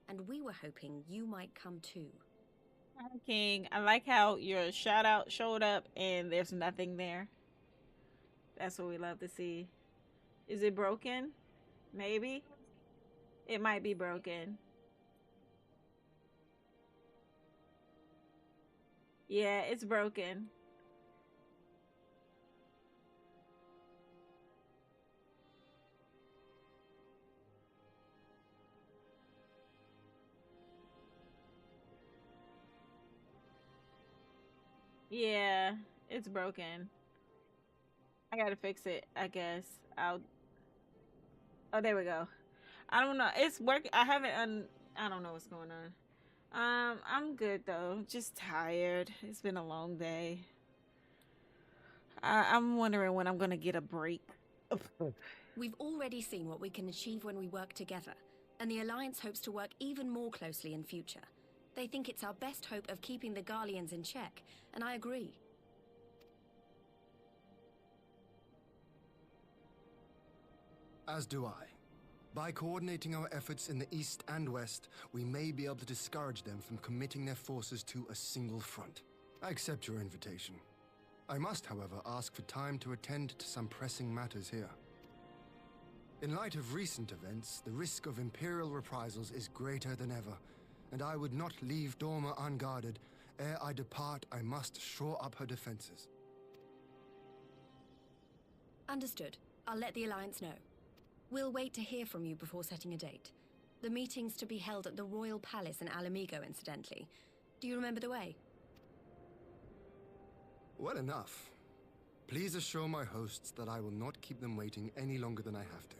and we were hoping you might come too. King, I like how your shout out showed up and there's nothing there. That's what we love to see. Is it broken? Maybe. It might be broken. Yeah, it's broken. Yeah, it's broken. I gotta fix it, I guess. Oh, there we go. I don't know. It's work. I haven't. I don't know what's going on. I'm good though. Just tired. It's been a long day. I'm wondering when I'm gonna get a break. We've already seen what we can achieve when we work together, and the Alliance hopes to work even more closely in future. They think it's our best hope of keeping the Garleans in check, and I agree. As do I. By coordinating our efforts in the east and west, we may be able to discourage them from committing their forces to a single front. I accept your invitation. I must, however, ask for time to attend to some pressing matters here. In light of recent events, the risk of Imperial reprisals is greater than ever, and I would not leave Dorma unguarded. Ere I depart, I must shore up her defenses. Understood. I'll let the Alliance know. We'll wait to hear from you before setting a date. The meeting's to be held at the Royal Palace in Alamigo, incidentally. Do you remember the way? Well enough. Please assure my hosts that I will not keep them waiting any longer than I have to.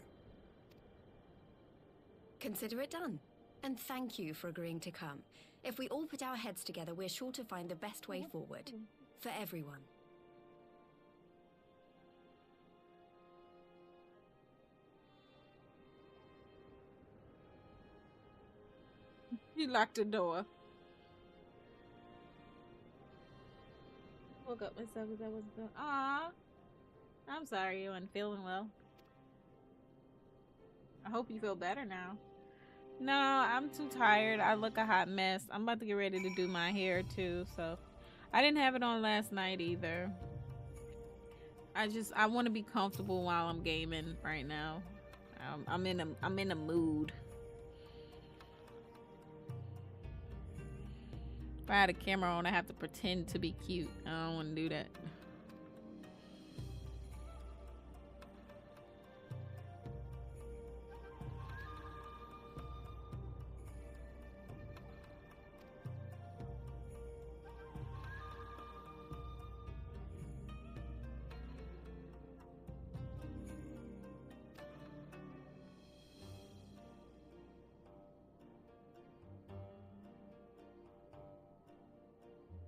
Consider it done. And thank you for agreeing to come. If we all put our heads together, we're sure to find the best way forward. For everyone. You locked the door. Woke up myself because I wasn't feeling. Aw. I'm sorry you weren't feeling well. I hope you feel better now. No, I'm too tired. I look a hot mess. I'm about to get ready to do my hair too, so I didn't have it on last night either. I want to be comfortable while I'm gaming right now. I'm in a mood. If I had a camera on, I have to pretend to be cute. I don't want to do that.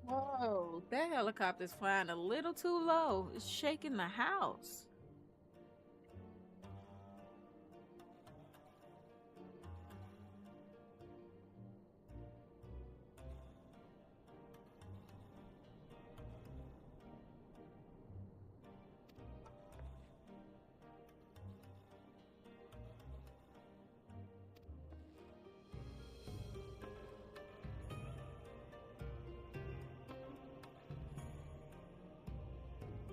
Whoa, that helicopter's flying a little too low. It's shaking the house.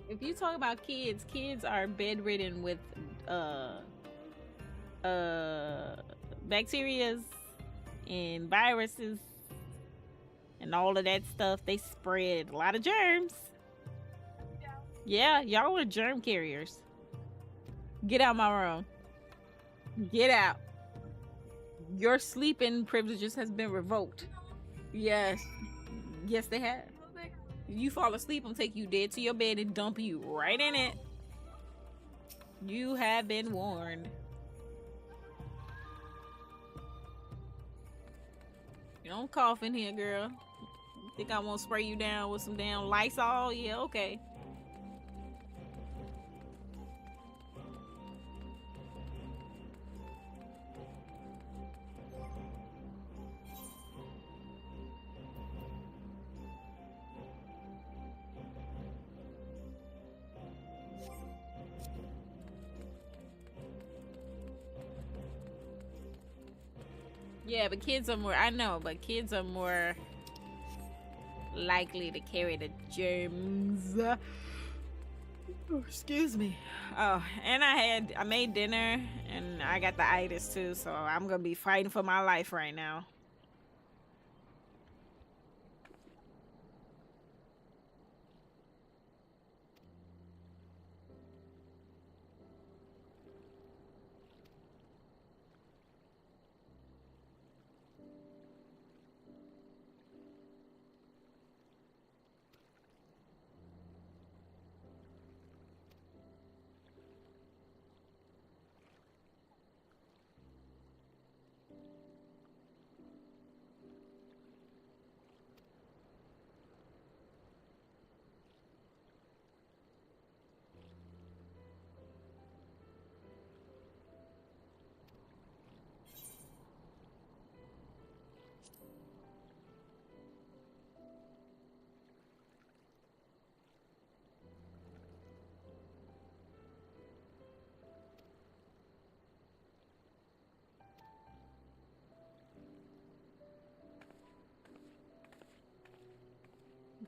If you talk about kids, kids are bedridden with bacterias and viruses and all of that stuff, they spread a lot of germs. Yeah, y'all were germ carriers. Get out my room. Get out. Your sleeping privileges has been revoked. Yes. Yes, they have. You fall asleep, I'm take you dead to your bed and dump you right in it. You have been warned. You don't cough in here, girl. Think I won't spray you down with some damn Lysol? Yeah, okay. Yeah, but kids are more, I know, but kids are more likely to carry the germs. Oh, excuse me. Oh, and I made dinner and I got the itis too, so I'm gonna be fighting for my life right now.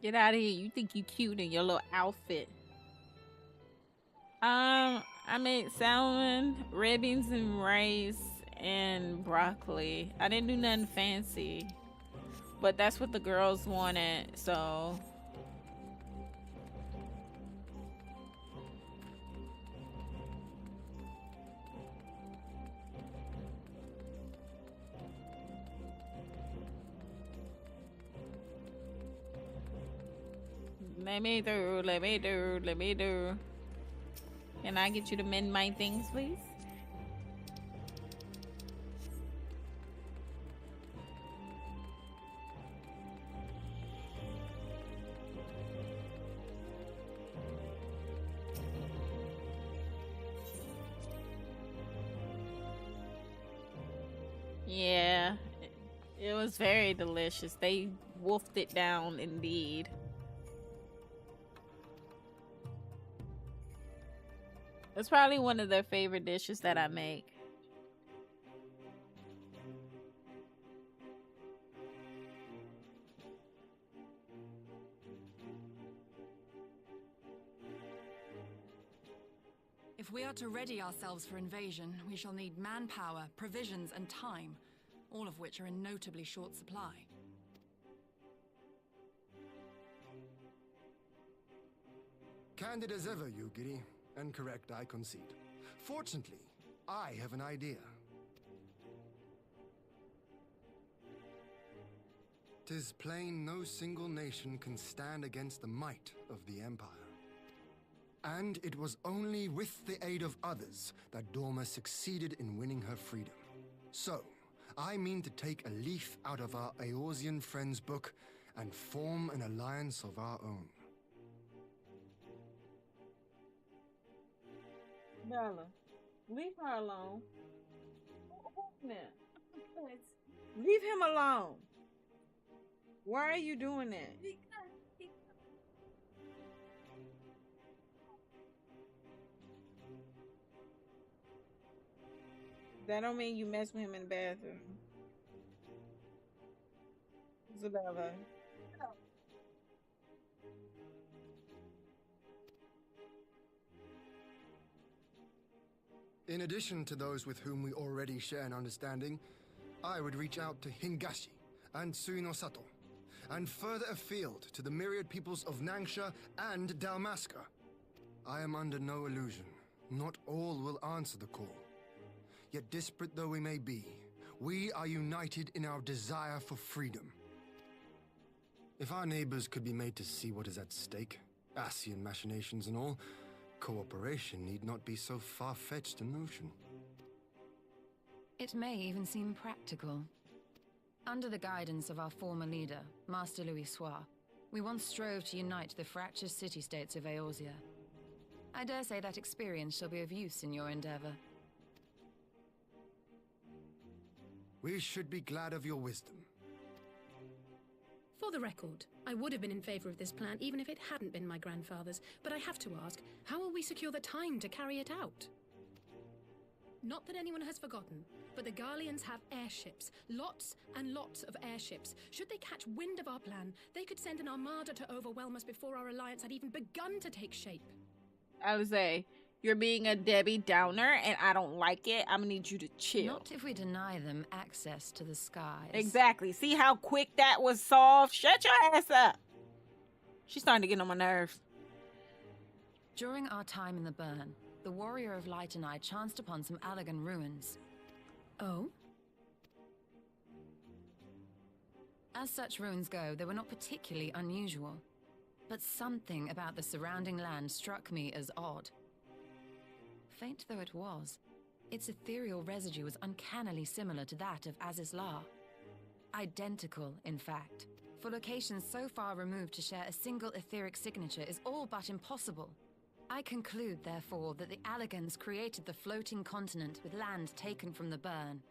Get out of here. You think you cute in your little outfit. I made salmon, red beans and rice, and broccoli. I didn't do nothing fancy. But that's what the girls wanted, so... Let me do. Can I get you to mend my things, please? Yeah, it was very delicious. They wolfed it down indeed. It's probably one of their favorite dishes that I make. If we are to ready ourselves for invasion, we shall need manpower, provisions, and time, all of which are in notably short supply. Candid as ever, you giddy. And correct, I concede. Fortunately, I have an idea. 'Tis plain no single nation can stand against the might of the Empire. And it was only with the aid of others that Dorma succeeded in winning her freedom. So, I mean to take a leaf out of our Eorzean friend's book and form an alliance of our own. Bella, leave her alone. Leave him alone. Why are you doing that? That don't mean you mess with him in the bathroom. Isabella. In addition to those with whom we already share an understanding, I would reach out to Hingashi and Suinosato, and further afield to the myriad peoples of Nangsha and Dalmasca. I am under no illusion. Not all will answer the call. Yet disparate though we may be, we are united in our desire for freedom. If our neighbors could be made to see what is at stake, Asian machinations and all, cooperation need not be so far-fetched a notion. It may even seem practical. Under the guidance of our former leader, Master Louis Soir, we once strove to unite the fractious city-states of Eorzea. I dare say that experience shall be of use in your endeavor. We should be glad of your wisdom. For the record, I would have been in favor of this plan even if it hadn't been my grandfather's, but I have to ask, how will we secure the time to carry it out? Not that anyone has forgotten, but the Garleans have airships. Lots and lots of airships. Should they catch wind of our plan, they could send an armada to overwhelm us before our alliance had even begun to take shape. I would say, you're being a Debbie Downer, and I don't like it. I'm gonna need you to chill. Not if we deny them access to the skies. Exactly. See how quick that was solved? Shut your ass up. She's starting to get on my nerves. During our time in the burn, the Warrior of Light and I chanced upon some Allagan ruins. Oh? As such ruins go, they were not particularly unusual. But something about the surrounding land struck me as odd. Faint though it was, its ethereal residue was uncannily similar to that of Azizlar. Identical, in fact. For locations so far removed to share a single etheric signature is all but impossible. I conclude, therefore, that the Allagans created the floating continent with land taken from the burn.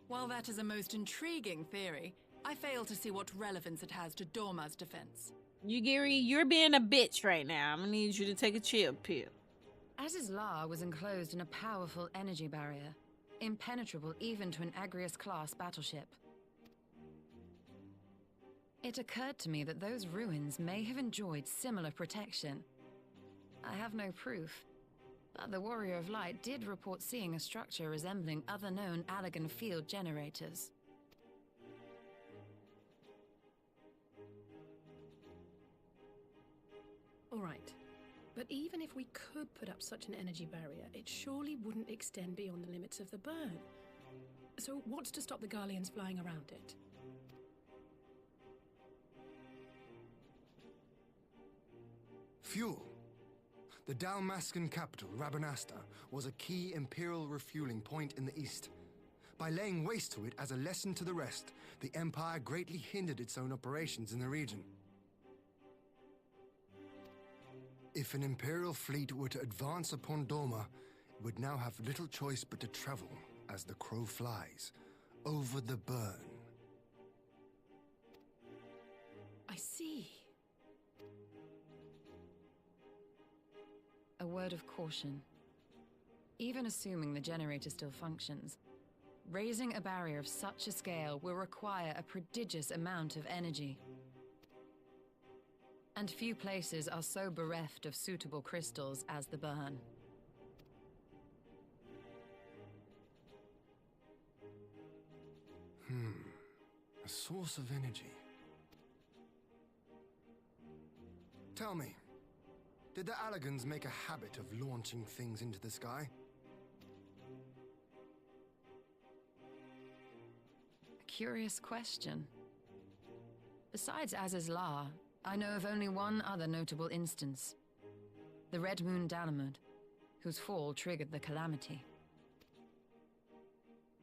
While that is a most intriguing theory, I fail to see what relevance it has to Dorma's defense. Yugiri, you're being a bitch right now. I'm gonna need you to take a chill pill. Azizlar was enclosed in a powerful energy barrier, impenetrable even to an Agrius-class battleship. It occurred to me that those ruins may have enjoyed similar protection. I have no proof, but the Warrior of Light did report seeing a structure resembling other known Allagan field generators. All right. But even if we could put up such an energy barrier, it surely wouldn't extend beyond the limits of the burn. So what's to stop the Garleans flying around it? Fuel. The Dalmascan capital, Rabanasta, was a key Imperial refueling point in the east. By laying waste to it as a lesson to the rest, the Empire greatly hindered its own operations in the region. If an Imperial fleet were to advance upon Dorma, it would now have little choice but to travel, as the crow flies, over the burn. I see. A word of caution. Even assuming the generator still functions, raising a barrier of such a scale will require a prodigious amount of energy. And few places are so bereft of suitable crystals as the burn. A source of energy. Tell me, did the Allagans make a habit of launching things into the sky? A curious question. Besides Azizlar, I know of only one other notable instance. The Red Moon Dalamud, whose fall triggered the calamity.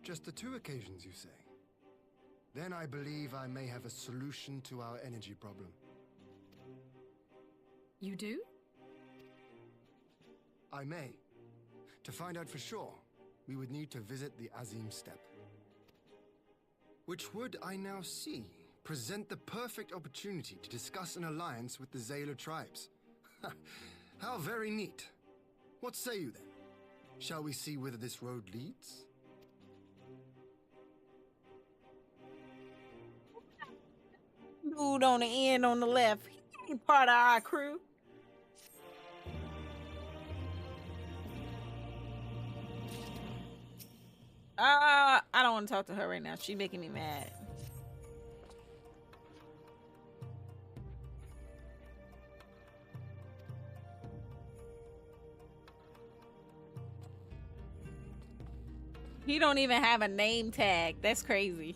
Just the 2 occasions, you say? Then I believe I may have a solution to our energy problem. You do? I may. To find out for sure, we would need to visit the Azim Steppe. Which would, I now see, present the perfect opportunity to discuss an alliance with the Zayla tribes. How very neat. What say you then? Shall we see whither this road leads? Dude on the end on the left, he ain't part of our crew. I don't want to talk to her right now. She's making me mad. He don't even have a name tag. That's crazy.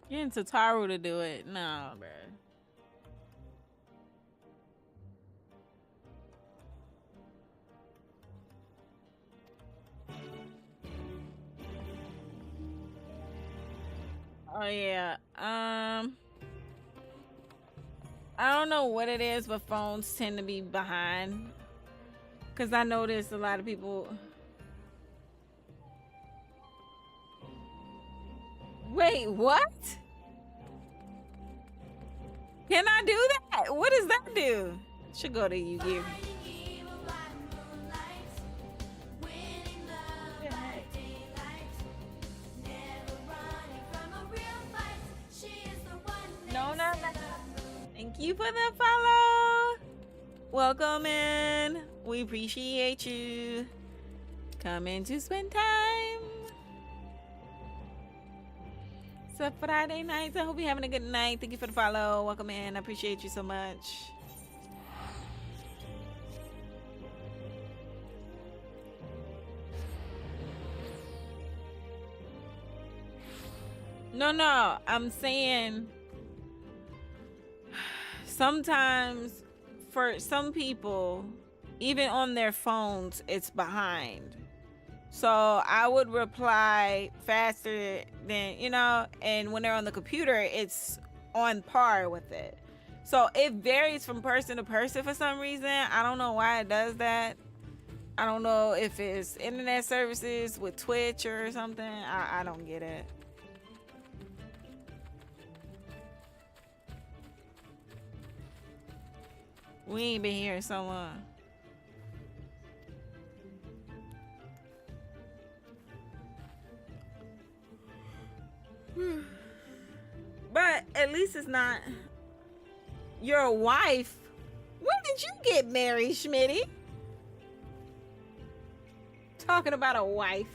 Getting Tataru to do it. No, bro. Oh yeah. I don't know what it is, but phones tend to be behind. Cause I noticed a lot of people. Wait, what? Can I do that? What does that do? Should go to Yu-Gi-Oh. No, no, no. Thank you for the follow. Welcome in. We appreciate you coming to spend time. It's a Friday night. I hope you're having a good night. Thank you for the follow. Welcome in. I appreciate you so much. No, I'm saying sometimes for some people, even on their phones, it's behind. So I would reply faster than, and when they're on the computer, it's on par with it. So it varies from person to person for some reason. I don't know why it does that. I don't know if it's internet services with Twitch or something. I don't get it. We ain't been here so long. But at least it's not your wife. When did you get married, Schmitty? Talking about a wife.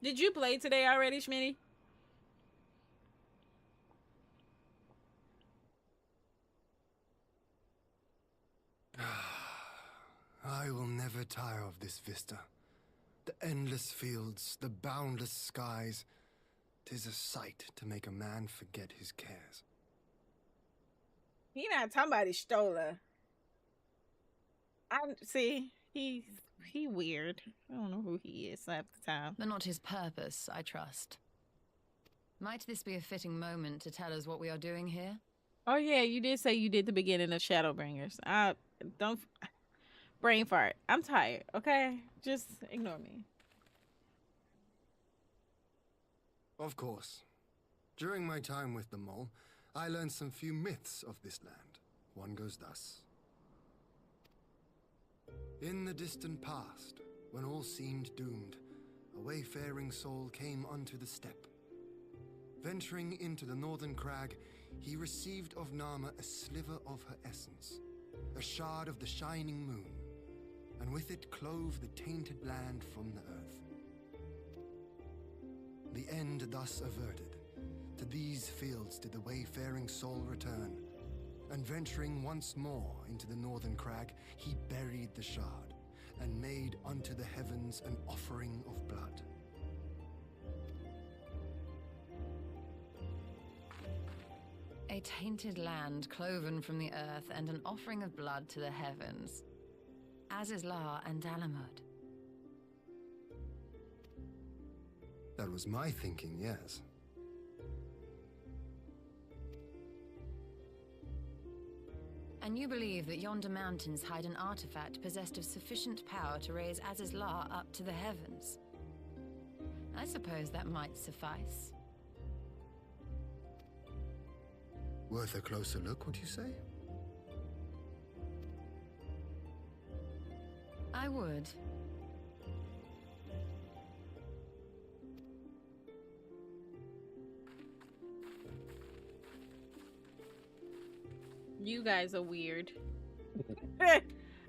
Did you play today already, Schmitty? I will never tire of this vista. The endless fields, the boundless skies. 'Tis a sight to make a man forget his cares. He not talking about his Stola. I see. He weird. I don't know who he is half the time. But not his purpose, I trust. Might this be a fitting moment to tell us what we are doing here? Oh yeah, you did say you did the beginning of Shadowbringers. Don't brain fart. I'm tired. Okay, just ignore me. Of course. During my time with the mole, I learned some few myths of this land. One goes thus. In the distant past, when all seemed doomed, a wayfaring soul came unto the steppe. Venturing into the northern crag, he received of Nama a sliver of her essence, a shard of the shining moon, and with it clove the tainted land from the earth. The end thus averted, to these fields did the wayfaring soul return, and venturing once more into the northern crag, he buried the shard, and made unto the heavens an offering of blood. A tainted land cloven from the earth and an offering of blood to the heavens. Azizlar and Dalamud. That was my thinking, yes. And you believe that yonder mountains hide an artifact possessed of sufficient power to raise Azizlar up to the heavens. I suppose that might suffice. Worth a closer look, would you say? I would. You guys are weird.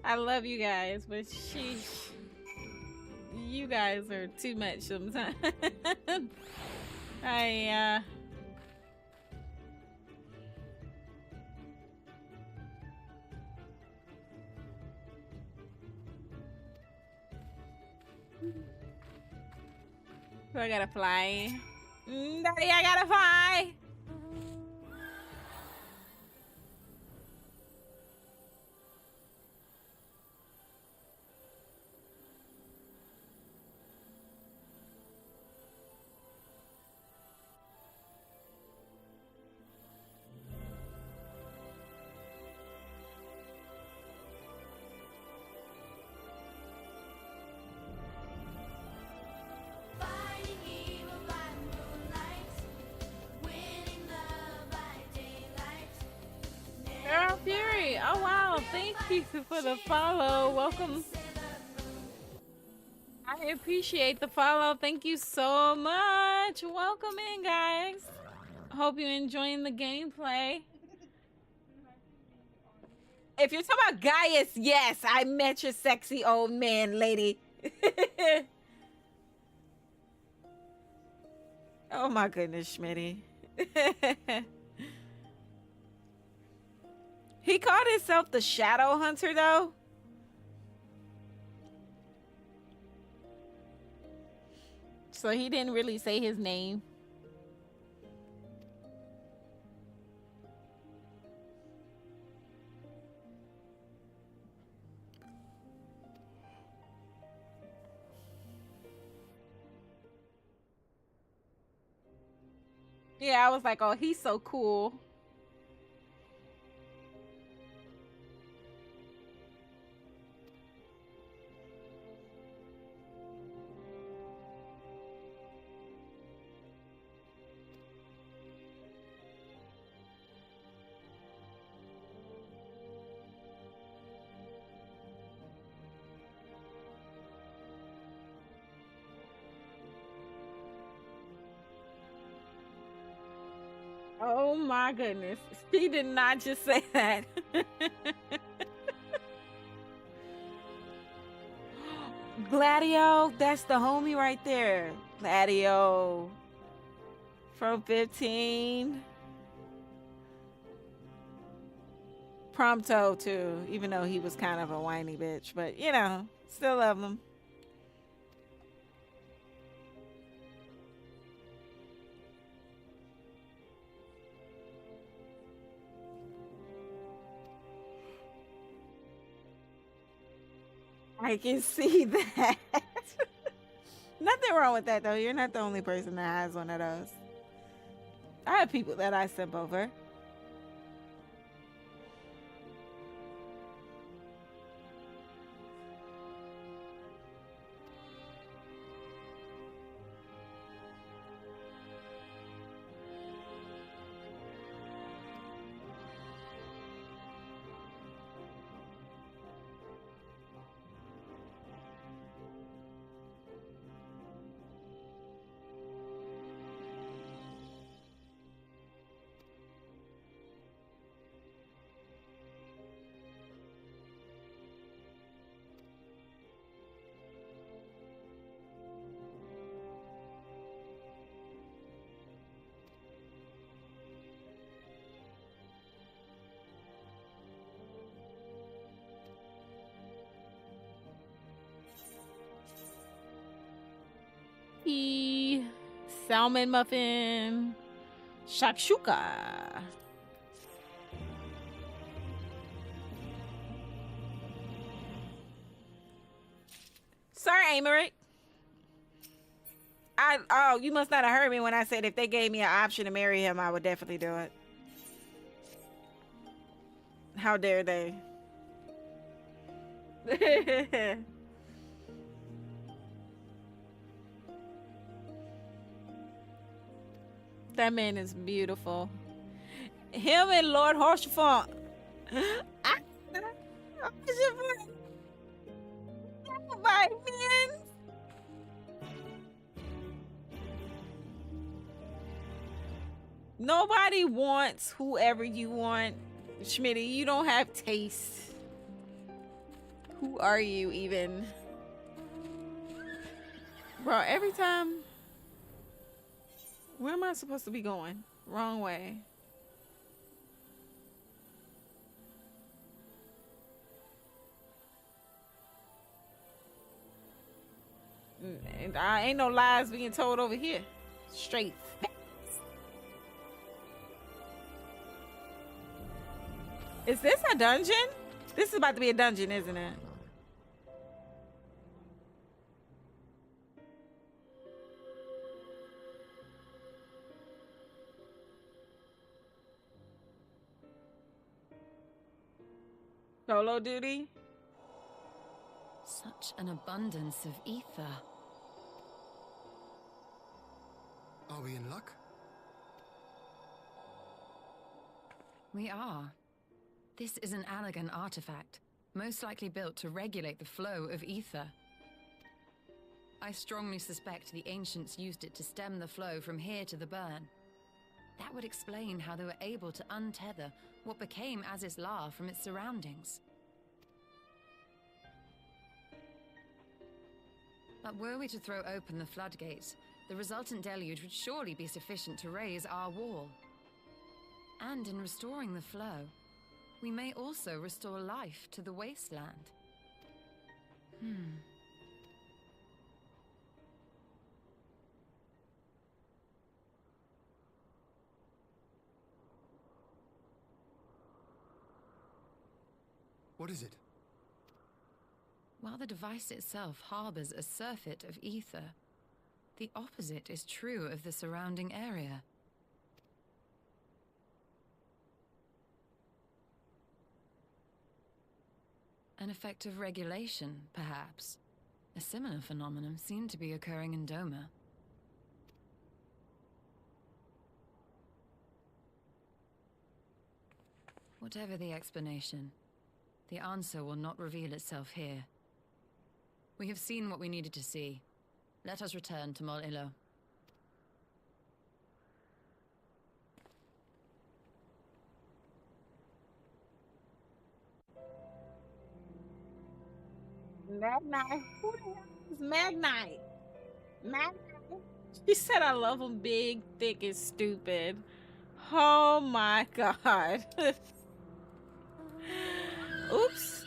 I love you guys, but sheesh. You guys are too much sometimes. I So I gotta fly. Daddy, I gotta fly. Girl Fury, oh wow, thank you for the follow. Welcome. I appreciate the follow. Thank you so much. Welcome in, guys. Hope you're enjoying the gameplay. If you're talking about Gaius, yes, I met your sexy old man, lady. Oh my goodness, Schmitty. He called himself the Shadow Hunter, though. So he didn't really say his name. Yeah, I was like, oh, he's so cool. Oh my goodness. She did not just say that. Gladio, that's the homie right there. Gladio from 15. Prompto too, even though he was kind of a whiny bitch, but you know, still love him. I can see that. Nothing wrong with that though. You're not the only person that has one of those. I have people that I simp over. Salmon muffin, shakshuka. Sir Americ. Oh, you must not have heard me when I said if they gave me an option to marry him, I would definitely do it. How dare they? That man is beautiful. Him and Lord Horsefont. My man. Nobody wants whoever you want. Schmitty, you don't have taste. Who are you even? Bro, every time. Where am I supposed to be going? Wrong way. And I ain't no lies being told over here. Straight facts. Is this a dungeon? This is about to be a dungeon, isn't it? Solo duty? Such an abundance of ether. Are we in luck? We are. This is an Allagan artifact, most likely built to regulate the flow of ether. I strongly suspect the ancients used it to stem the flow from here to the burn. That would explain how they were able to untether what became Azys La from its surroundings. But were we to throw open the floodgates, the resultant deluge would surely be sufficient to raise our wall. And in restoring the flow, we may also restore life to the wasteland. What is it? While the device itself harbors a surfeit of ether, the opposite is true of the surrounding area. An effect of regulation, perhaps. A similar phenomenon seemed to be occurring in Doma. Whatever the explanation, the answer will not reveal itself here. We have seen what we needed to see. Let us return to Mol Ilo. Magnite. Who the hell is Magnite? Magnite. She said I love him big, thick, and stupid. Oh my god. Oops.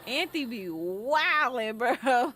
Auntie be wildin', bro.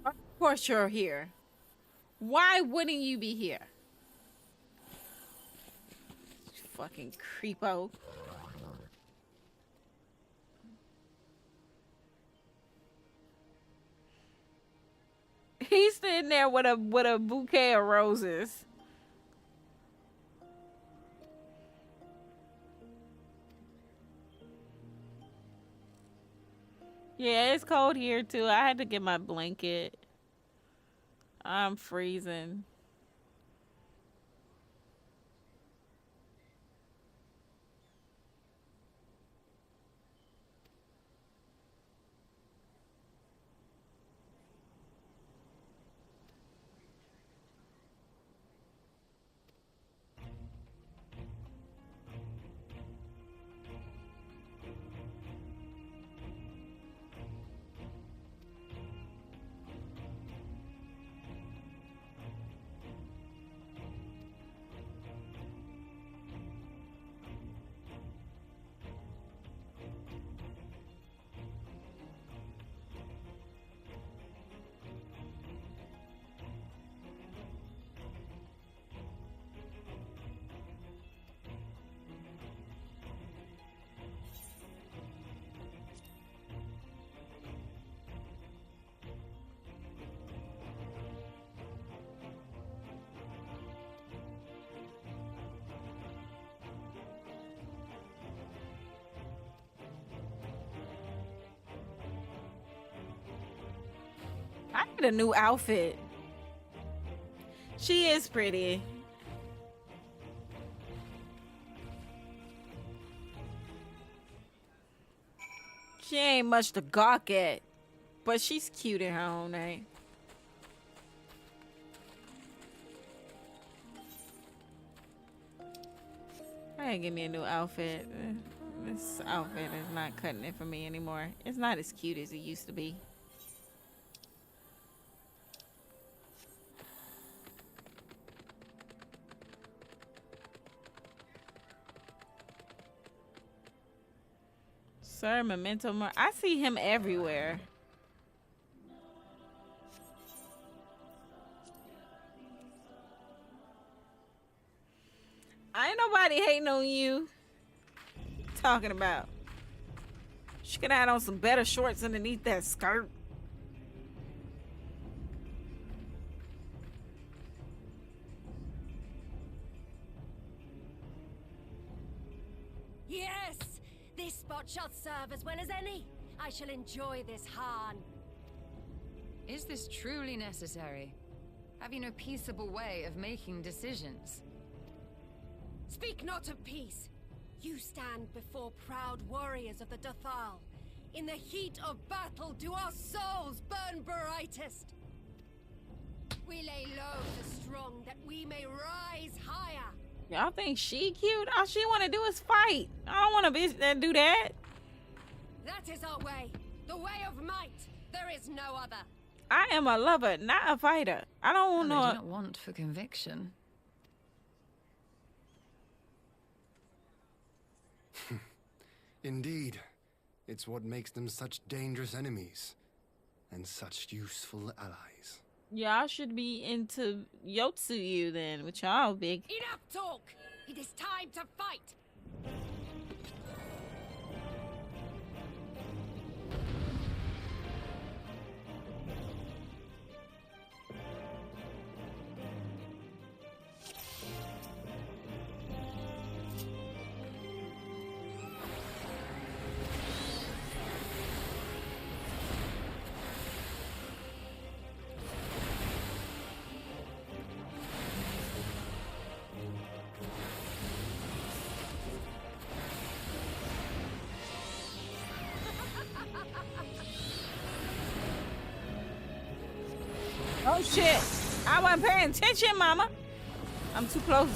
Of course you're here. Why wouldn't you be here? Fucking creepo. He's sitting there with a bouquet of roses. Yeah, it's cold here too. I had to get my blanket. I'm freezing. I need a new outfit. She is pretty. She ain't much to gawk at, but she's cute in her own right. I gotta give me a new outfit. This outfit is not cutting it for me anymore. It's not as cute as it used to be. Sir, Memento Mori. I see him everywhere. Ain't nobody hating on you. Talking about. She could add on some better shorts underneath that skirt. Yes! This spot shall serve as well as any. I shall enjoy this Hahn. Is this truly necessary? Have you no peaceable way of making decisions? Speak not of peace. You stand before proud warriors of the Dathal. In the heat of battle do our souls burn brightest. We lay low the strong that we may rise higher. Y'all think she cute? All she want to do is fight. I don't want to bitch that do that. That is our way. The way of might. There is no other. I am a lover, not a fighter. I don't know. I do not want for conviction. Indeed. It's what makes them such dangerous enemies. And such useful allies. Y'all should be into Yotsuyu then, with y'all big. Enough talk! It is time to fight! Oh shit! I wasn't paying attention, mama. I'm too close.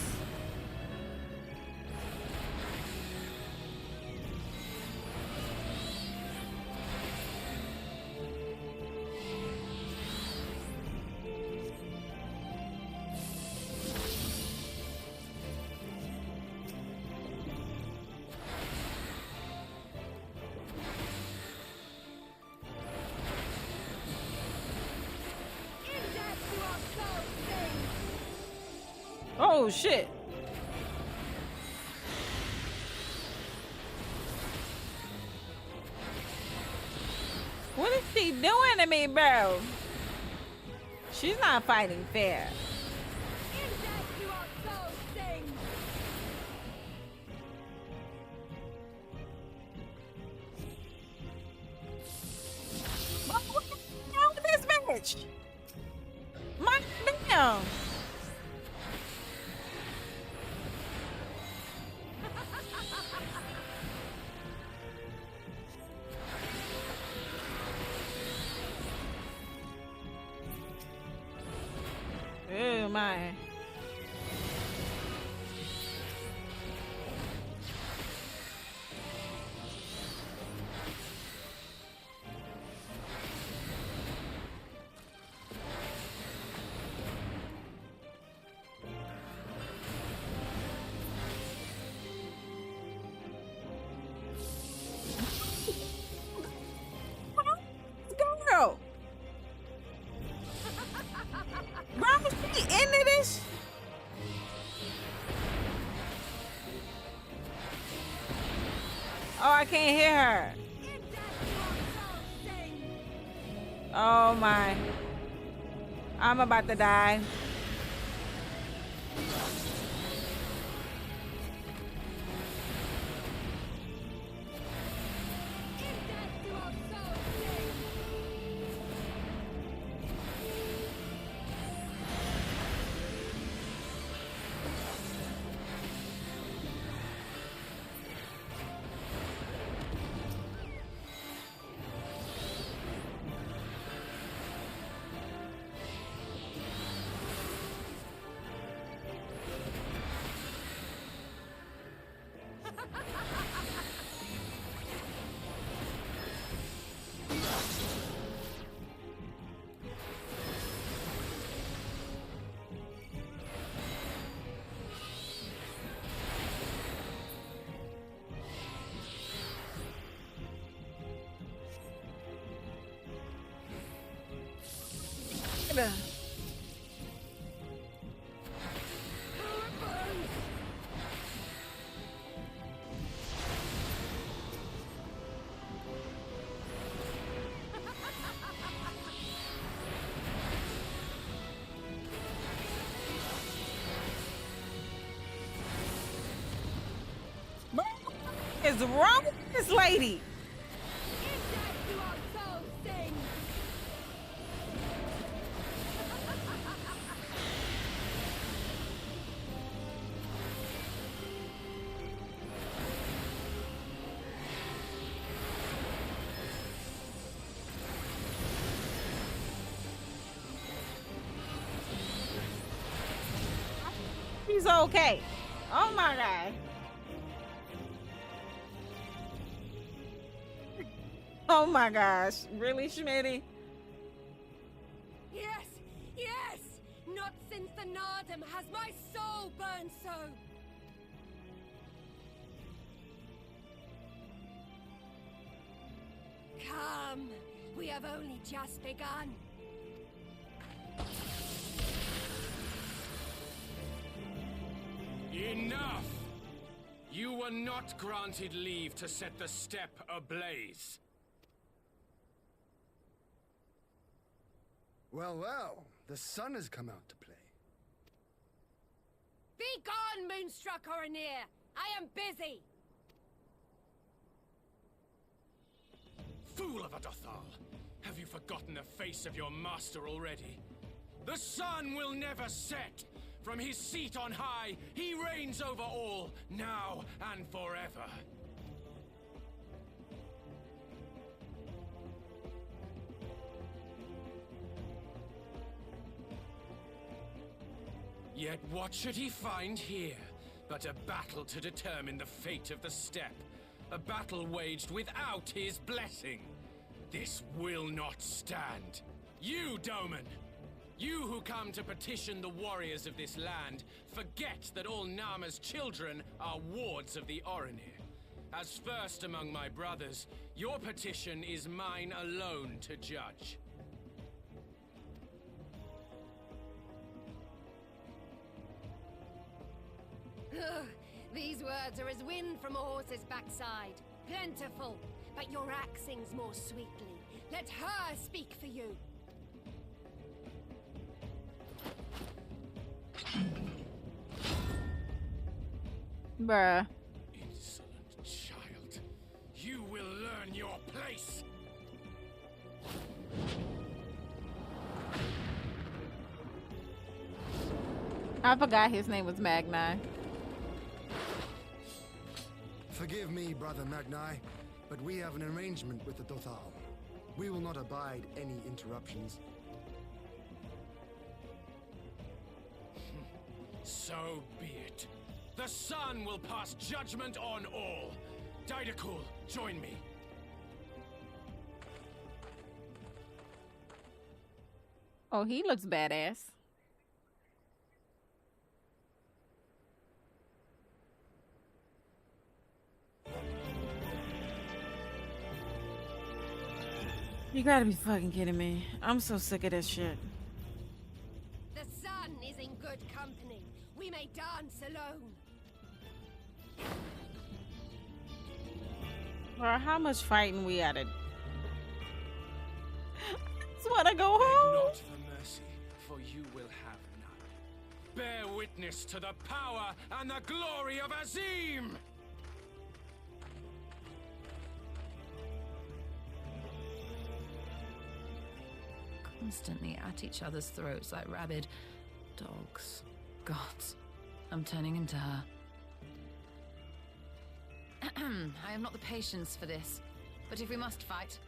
Oh shit. What is she doing to me, bro? She's not fighting fair. What's wrong with this bitch? My damn. Oh my. Girl. Bro, she into this? Oh, I can't hear her. Oh my. I'm about to die. What is wrong with this lady? She's okay. Oh my god. Oh my gosh. Really, Schmitty? Yes, yes! Not since the Nardum has my soul burned so! Come, we have only just begun. Enough! You were not granted leave to set the steppe ablaze. Well, well, the sun has come out to play. Be gone, Moonstruck Oranir! I am busy! Fool of a Dothal! Have you forgotten the face of your master already? The sun will never set! From his seat on high, he reigns over all, now and forever. Yet what should he find here but a battle to determine the fate of the steppe? A battle waged without his blessing. This will not stand. You, Doman! You who come to petition the warriors of this land, forget that all Nama's children are wards of the Oranir. As first among my brothers, your petition is mine alone to judge. Ugh, these words are as wind from a horse's backside. Plentiful, but your axe sings more sweetly. Let her speak for you. Bruh. Insolent child. You will learn your place. I forgot his name was Magni. Forgive me, Brother Magni, but we have an arrangement with the Dothal. We will not abide any interruptions. So be it. The sun will pass judgment on all. Didakul, join me. Oh, he looks badass. You gotta be fucking kidding me. I'm so sick of this shit. The sun is in good company. We may dance alone. Bro, how much fighting we gotta... I just wanna go Beg home. not for mercy, for you will have none. Bear witness to the power and the glory of Azim! Constantly at each other's throats like rabid dogs. Gods, I'm turning into her. I have not the patience for this, but if we must fight,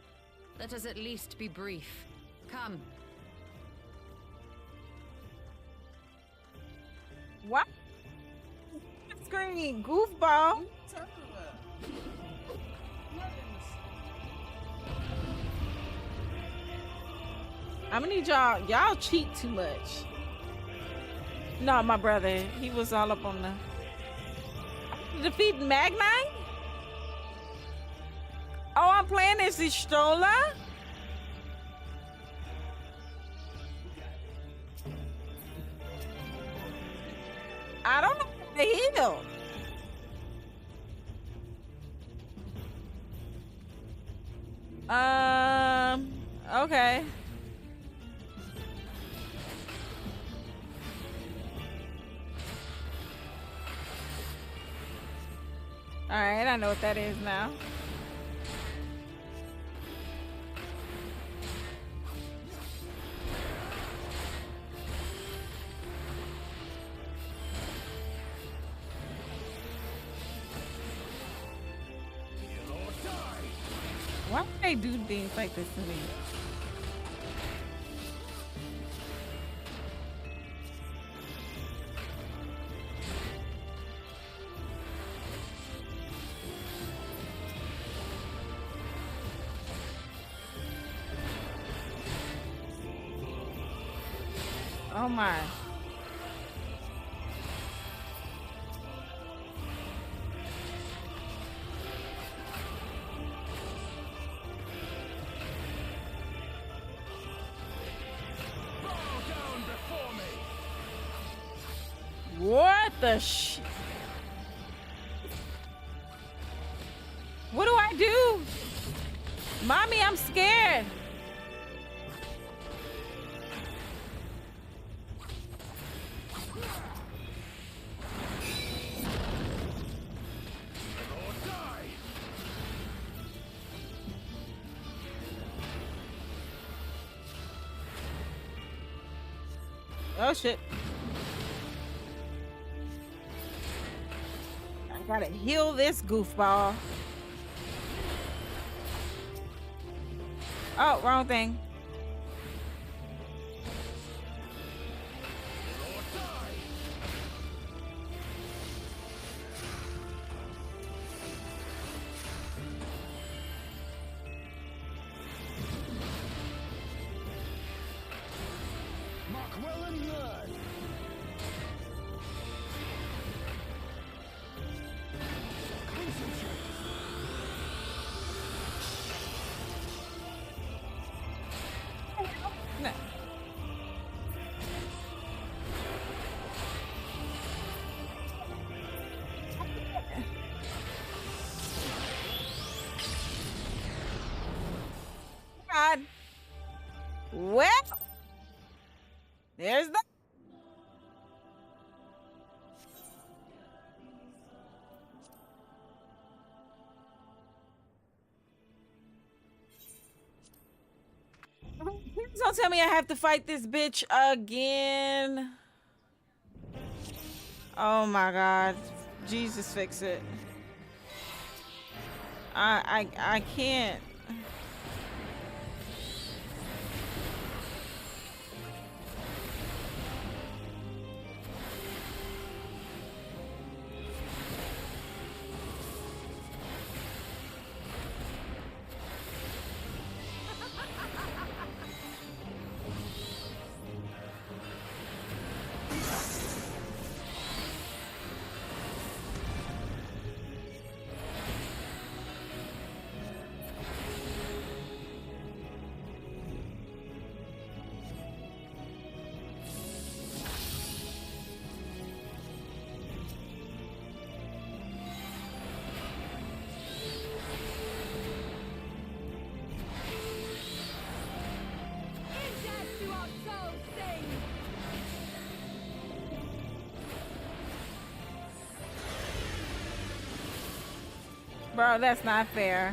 let us at least be brief. Come. What? Screen, goofball. I'm gonna need y'all cheat too much. No, my brother, he was all up on the defeat Magni? Oh, I'm playing as the stroller? I don't know how to heal. Okay. All right, I know what that is now. Why would they do things like this to me? Oh my. What the sh... What do I do? Mommy, I'm scared. Oh shit. I gotta heal this goofball. Oh, wrong thing. Well, there's the. Please don't tell me I have to fight this bitch again. Oh my God. Jesus, fix it. I can't. Bro, that's not fair.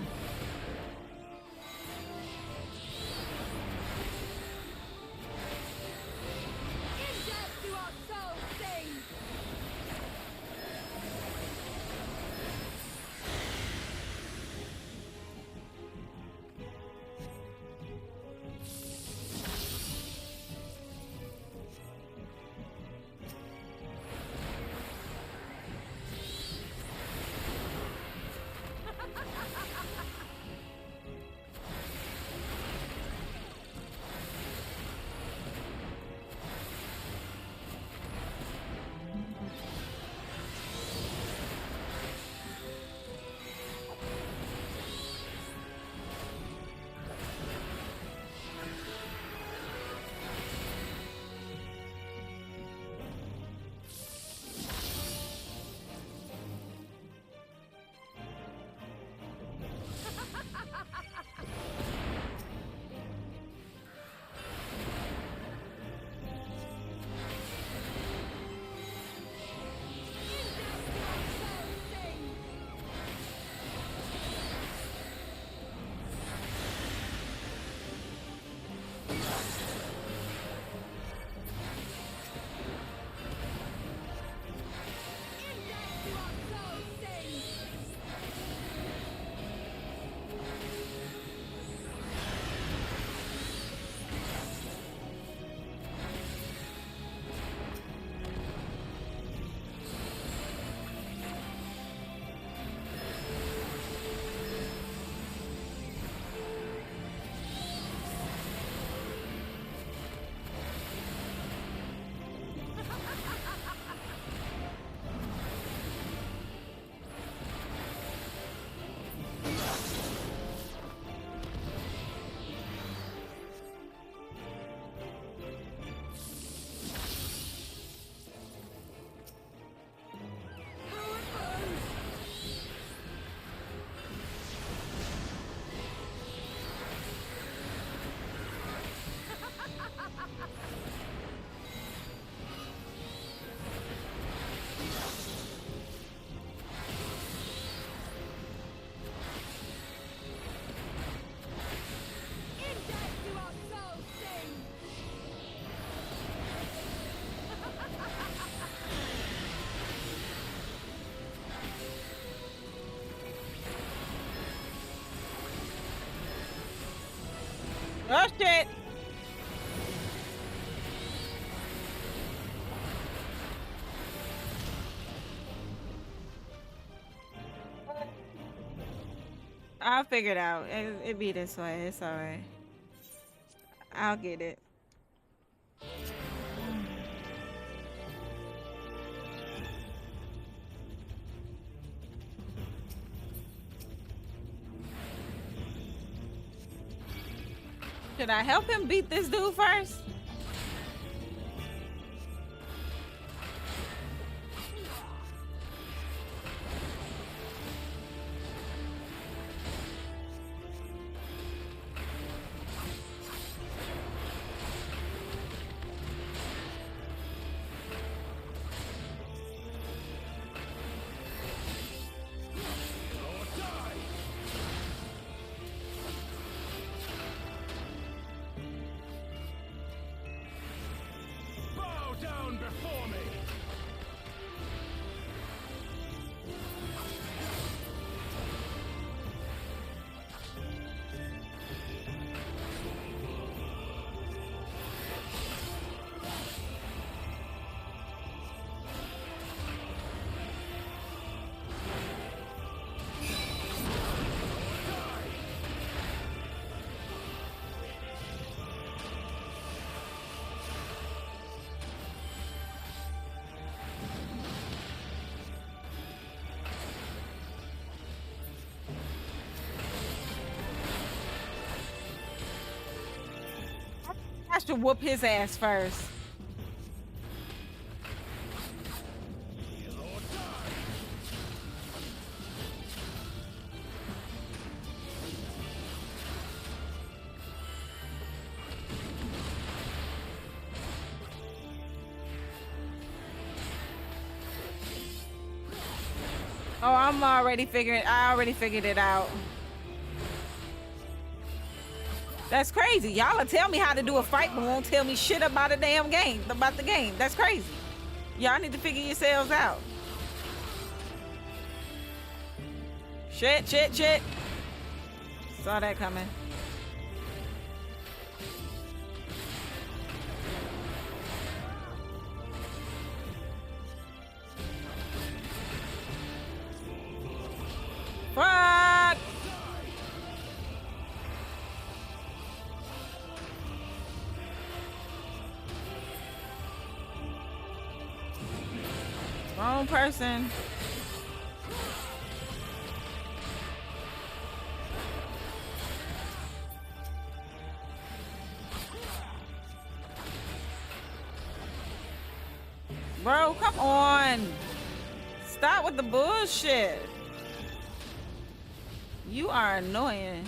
Oh shit! I'll figure it out. It be this way. It's alright. I'll get it. Should I help him beat this dude first? I should whoop his ass first. Oh, I already figured it out. That's crazy. Y'all will tell me how to do a fight, but won't tell me shit about a damn game, about the game. That's crazy. Y'all need to figure yourselves out. Shit. Saw that coming. Fuck! Wrong person. Bro, come on. Stop with the bullshit. You are annoying.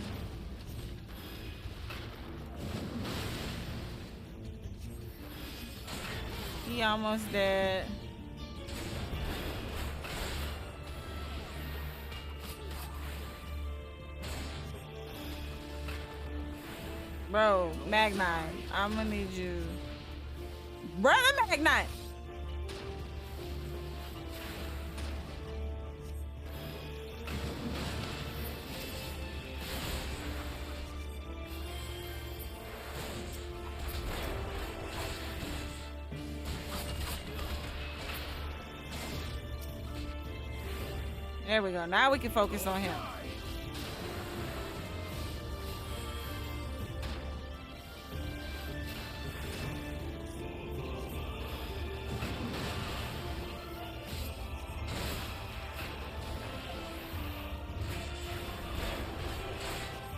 He almost dead. Bro, Magnite, I'm gonna need you. Brother Magnite! There we go. Now we can focus on him.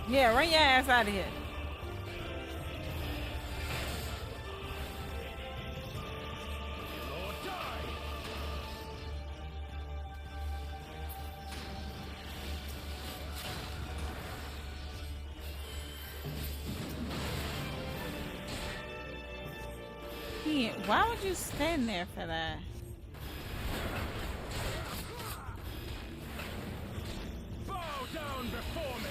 Yeah, run your ass out of here. Why would you stand there for that? Bow down before me.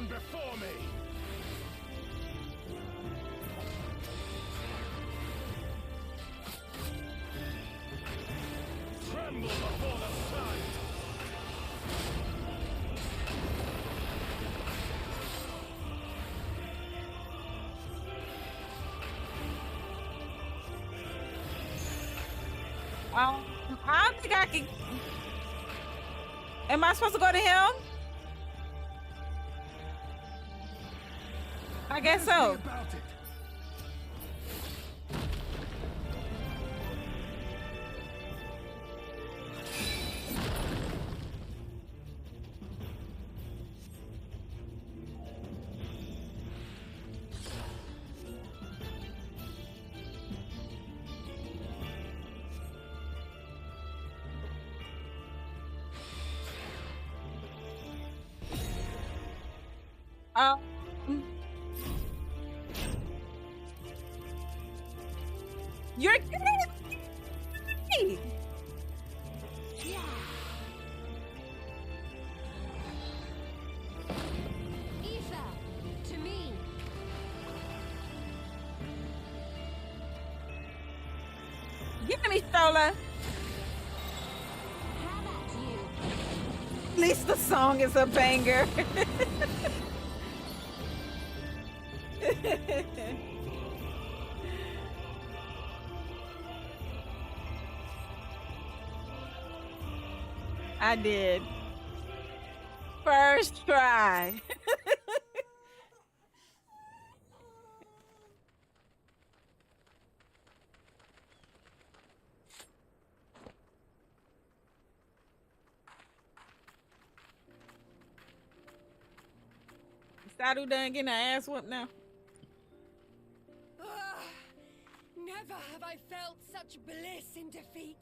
Before me. Tremble before the sun. I don't think I can. Am I supposed to go to him? I guess so. You're kidding me! Yeah. Aoife, to me. Give me, Stola. How about you? At least the song is a banger. I did. First try. Sadu done getting her ass whooped now. Never have I felt such bliss in defeat.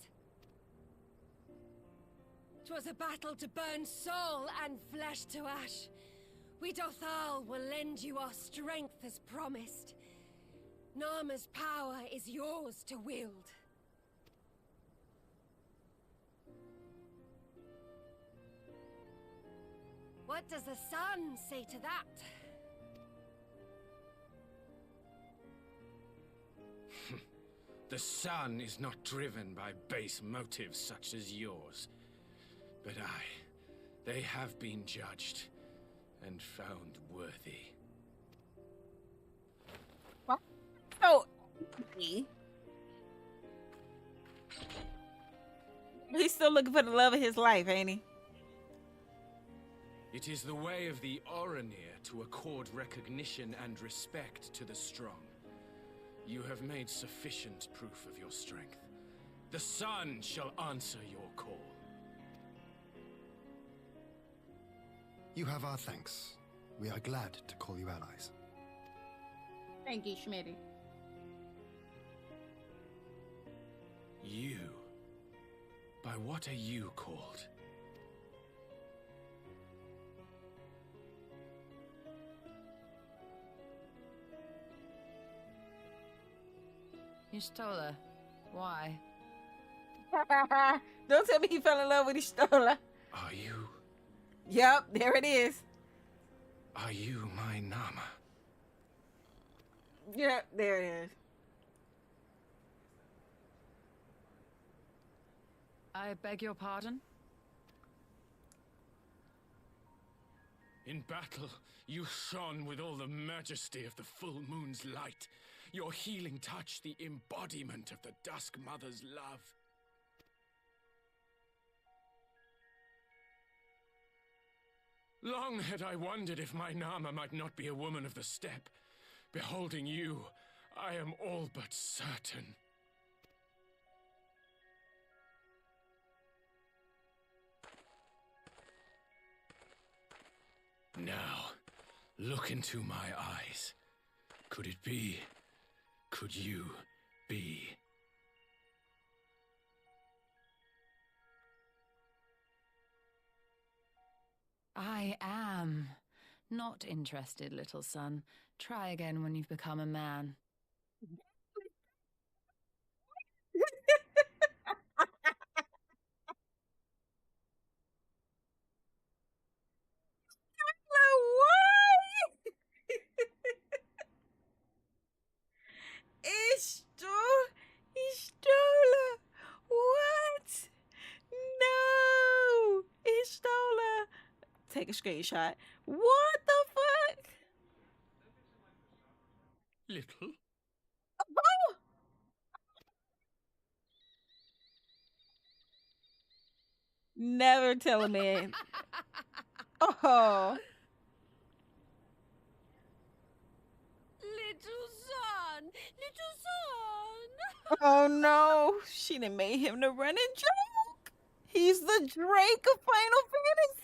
'Twas a battle to burn soul and flesh to ash. We Dothal will lend you our strength as promised. Narma's power is yours to wield. What does the sun say to that? The sun is not driven by base motives such as yours. But they have been judged and found worthy. What? So, he's still looking for the love of his life, ain't he? It is the way of the Oranir to accord recognition and respect to the strong. You have made sufficient proof of your strength. The sun shall answer your call. You have our thanks. We are glad to call you allies. Thank you, Schmitty. You? By what are you called? Y'shtola. Why? Don't tell me he fell in love with Y'shtola. Are you? Yep, there it is. Are you my Nama? Yep, there it is. I beg your pardon? In battle, you shone with all the majesty of the full moon's light. Your healing touch, the embodiment of the Dusk Mother's love. Long had I wondered if my Nama might not be a woman of the steppe. Beholding you, I am all but certain. Now, look into my eyes. Could it be? Could you be? I am. Not interested, little son. Try again when you've become a man. Y'shtola. What? No. Y'shtola. Take a screenshot. What the fuck? Little? Oh. Never tell a man. Oh. Little son! Little son! Oh no. She done made him the running joke. He's the Drake of Final Fantasy.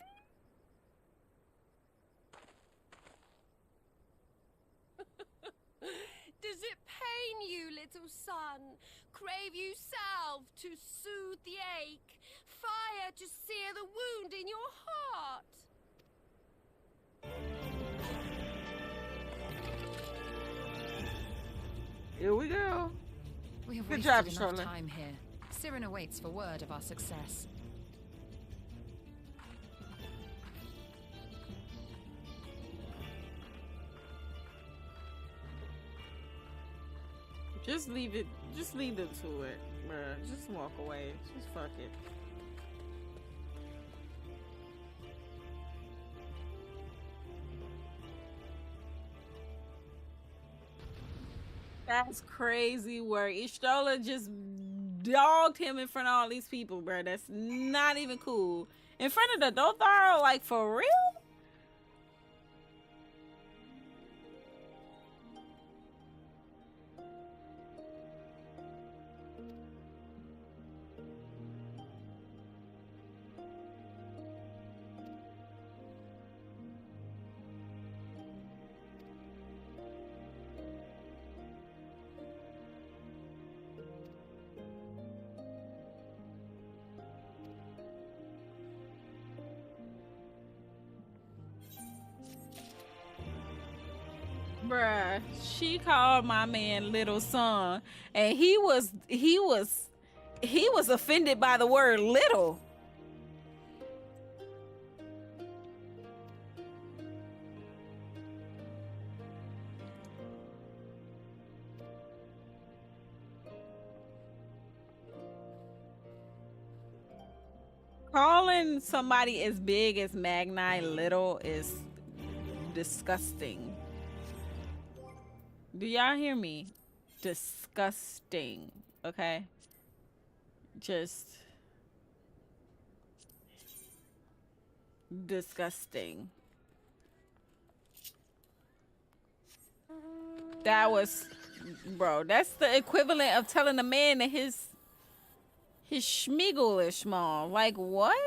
Does it pain you, little son? Crave you salve to soothe the ache? Fire to sear the wound in your heart? Here we go. We have Good wasted job, enough Charlotte. time here. Sirin awaits for word of our success. Just leave it. Just leave them to it, bruh. Just walk away. Just fuck it. That's crazy work. Ishtola just dogged him in front of all these people, bro. That's not even cool. In front of the Dothar, like for real? Bruh, she called my man little son, and he was offended by the word little. Calling somebody as big as Magni little is disgusting. Do y'all hear me? Disgusting. Okay? Just disgusting. That was, bro, that's the equivalent of telling a man that his schmeagle is small. Like, what?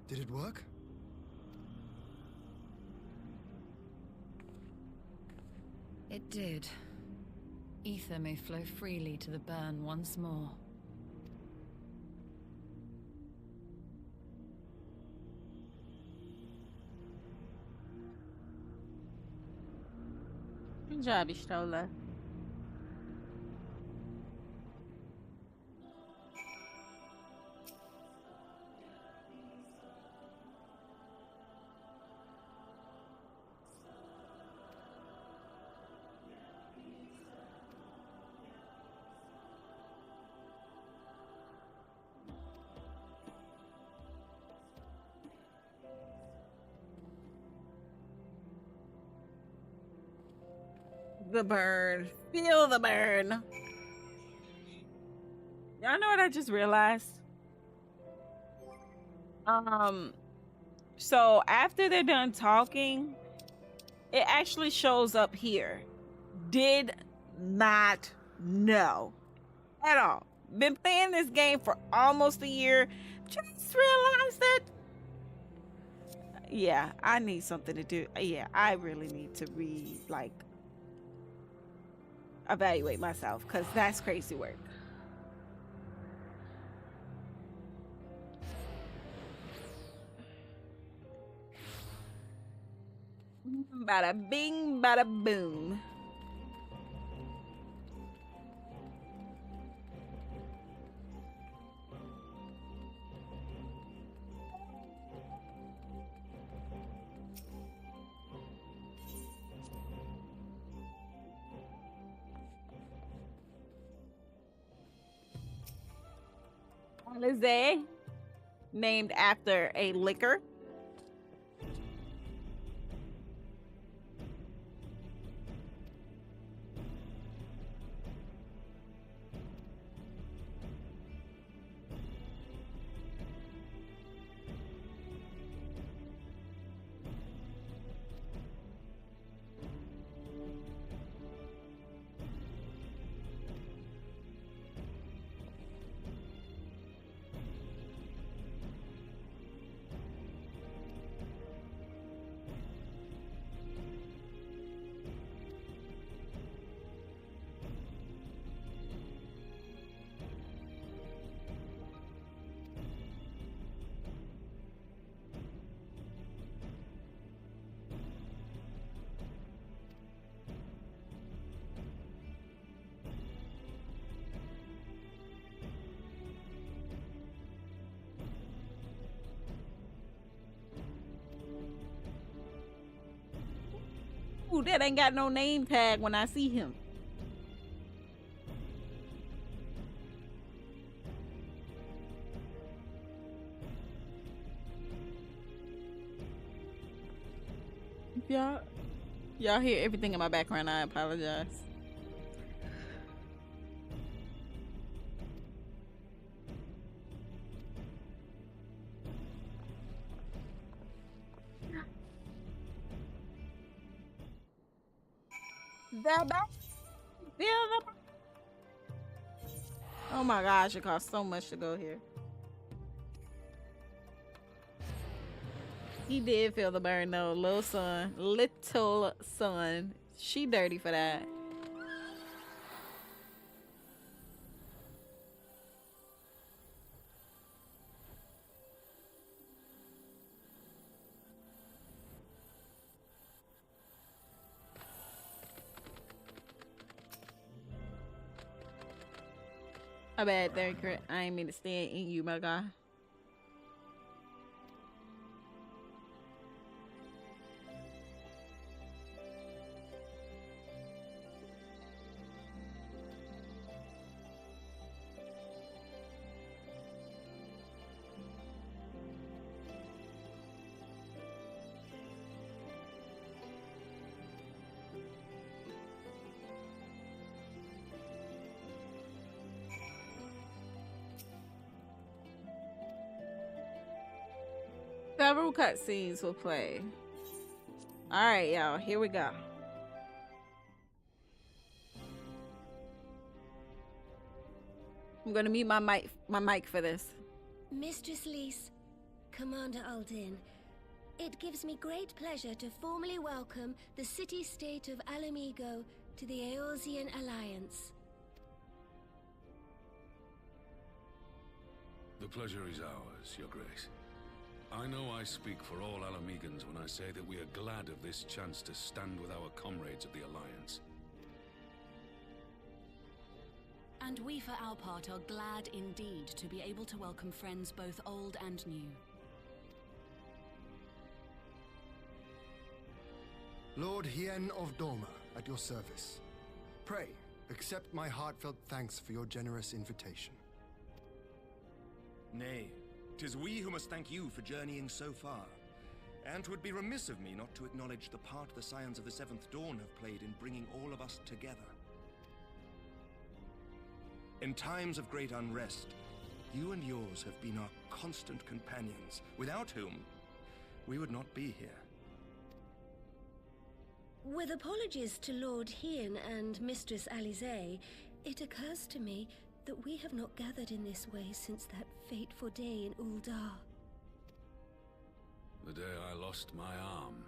Did it work? It did. Ether may flow freely to the burn once more. Good job, Ishtola. The burn. Feel the burn. Y'all know what I just realized? So after they're done talking, it actually shows up here. Did not know at all. Been playing this game for almost a year. Just realized that, yeah, I need something to do. Yeah, I really need to evaluate myself, because that's crazy work. Bada bing, bada boom. Alize, named after a liquor. Ooh, that ain't got no name tag when I see him. If y'all hear everything in my background, I apologize. Oh my gosh, it costs so much to go here. He did feel the burn though, little son. Little son. She dirty for that. My bad, there, Crit. I ain't mean to stand in you, my guy. Several cutscenes will play. Alright, y'all, here we go. I'm gonna mute my mic for this. Mistress Lys, Commander Aldin, it gives me great pleasure to formally welcome the city-state of Alamigo to the Eorzean Alliance. The pleasure is ours, Your Grace. I know I speak for all Alamegans when I say that we are glad of this chance to stand with our comrades of the Alliance. And we for our part are glad indeed to be able to welcome friends both old and new. Lord Hien of Doma, at your service. Pray, accept my heartfelt thanks for your generous invitation. Nay, 'tis we who must thank you for journeying so far. And 'twould be remiss of me not to acknowledge the part the Scions of the Seventh Dawn have played in bringing all of us together. In times of great unrest, you and yours have been our constant companions, without whom we would not be here. With apologies to Lord Hien and Mistress Alize, it occurs to me that we have not gathered in this way since that fateful day in Uldar. The day I lost my arm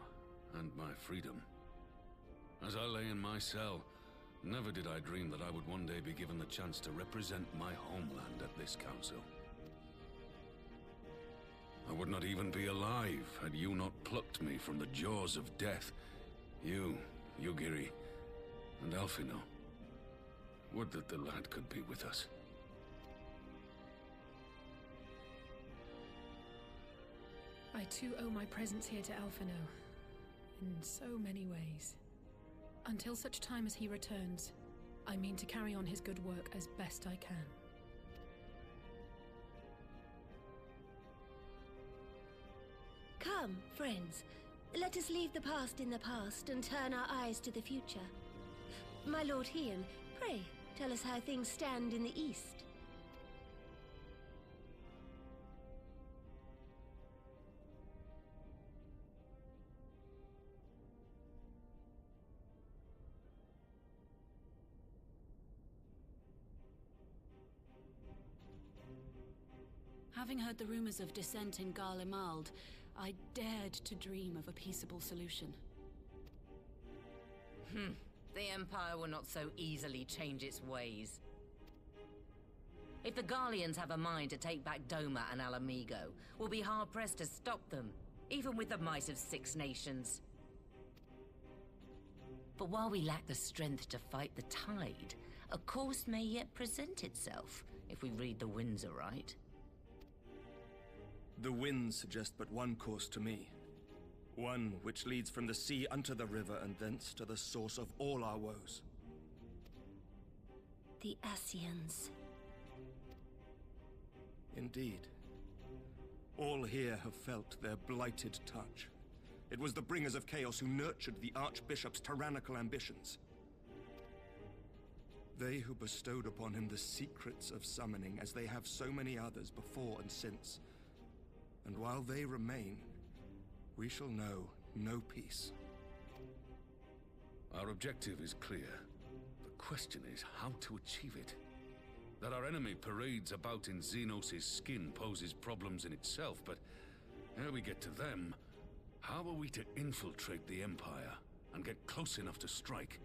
and my freedom. As I lay in my cell, never did I dream that I would one day be given the chance to represent my homeland at this council. I would not even be alive had you not plucked me from the jaws of death. You, Yugiri, and Alphino. Would that the lad could be with us. I too owe my presence here to Alphino, in so many ways. Until such time as he returns, I mean to carry on his good work as best I can. Come, friends. Let us leave the past in the past and turn our eyes to the future. My Lord Hien, pray, tell us how things stand in the east. Having heard the rumors of dissent in Garlemald, I dared to dream of a peaceable solution. The Empire will not so easily change its ways. If the Garleans have a mind to take back Doma and Alamigo, we'll be hard-pressed to stop them, even with the might of 6 nations. But while we lack the strength to fight the tide, a course may yet present itself, if we read the winds aright. The winds suggest but one course to me. One which leads from the sea unto the river and thence to the source of all our woes. The Ascians. Indeed. All here have felt their blighted touch. It was the bringers of chaos who nurtured the Archbishop's tyrannical ambitions. They who bestowed upon him the secrets of summoning, as they have so many others before and since. And while they remain, we shall know no peace. Our objective is clear. The question is how to achieve it. That our enemy parades about in Xenos' skin poses problems in itself, but ere we get to them, how are we to infiltrate the Empire and get close enough to strike?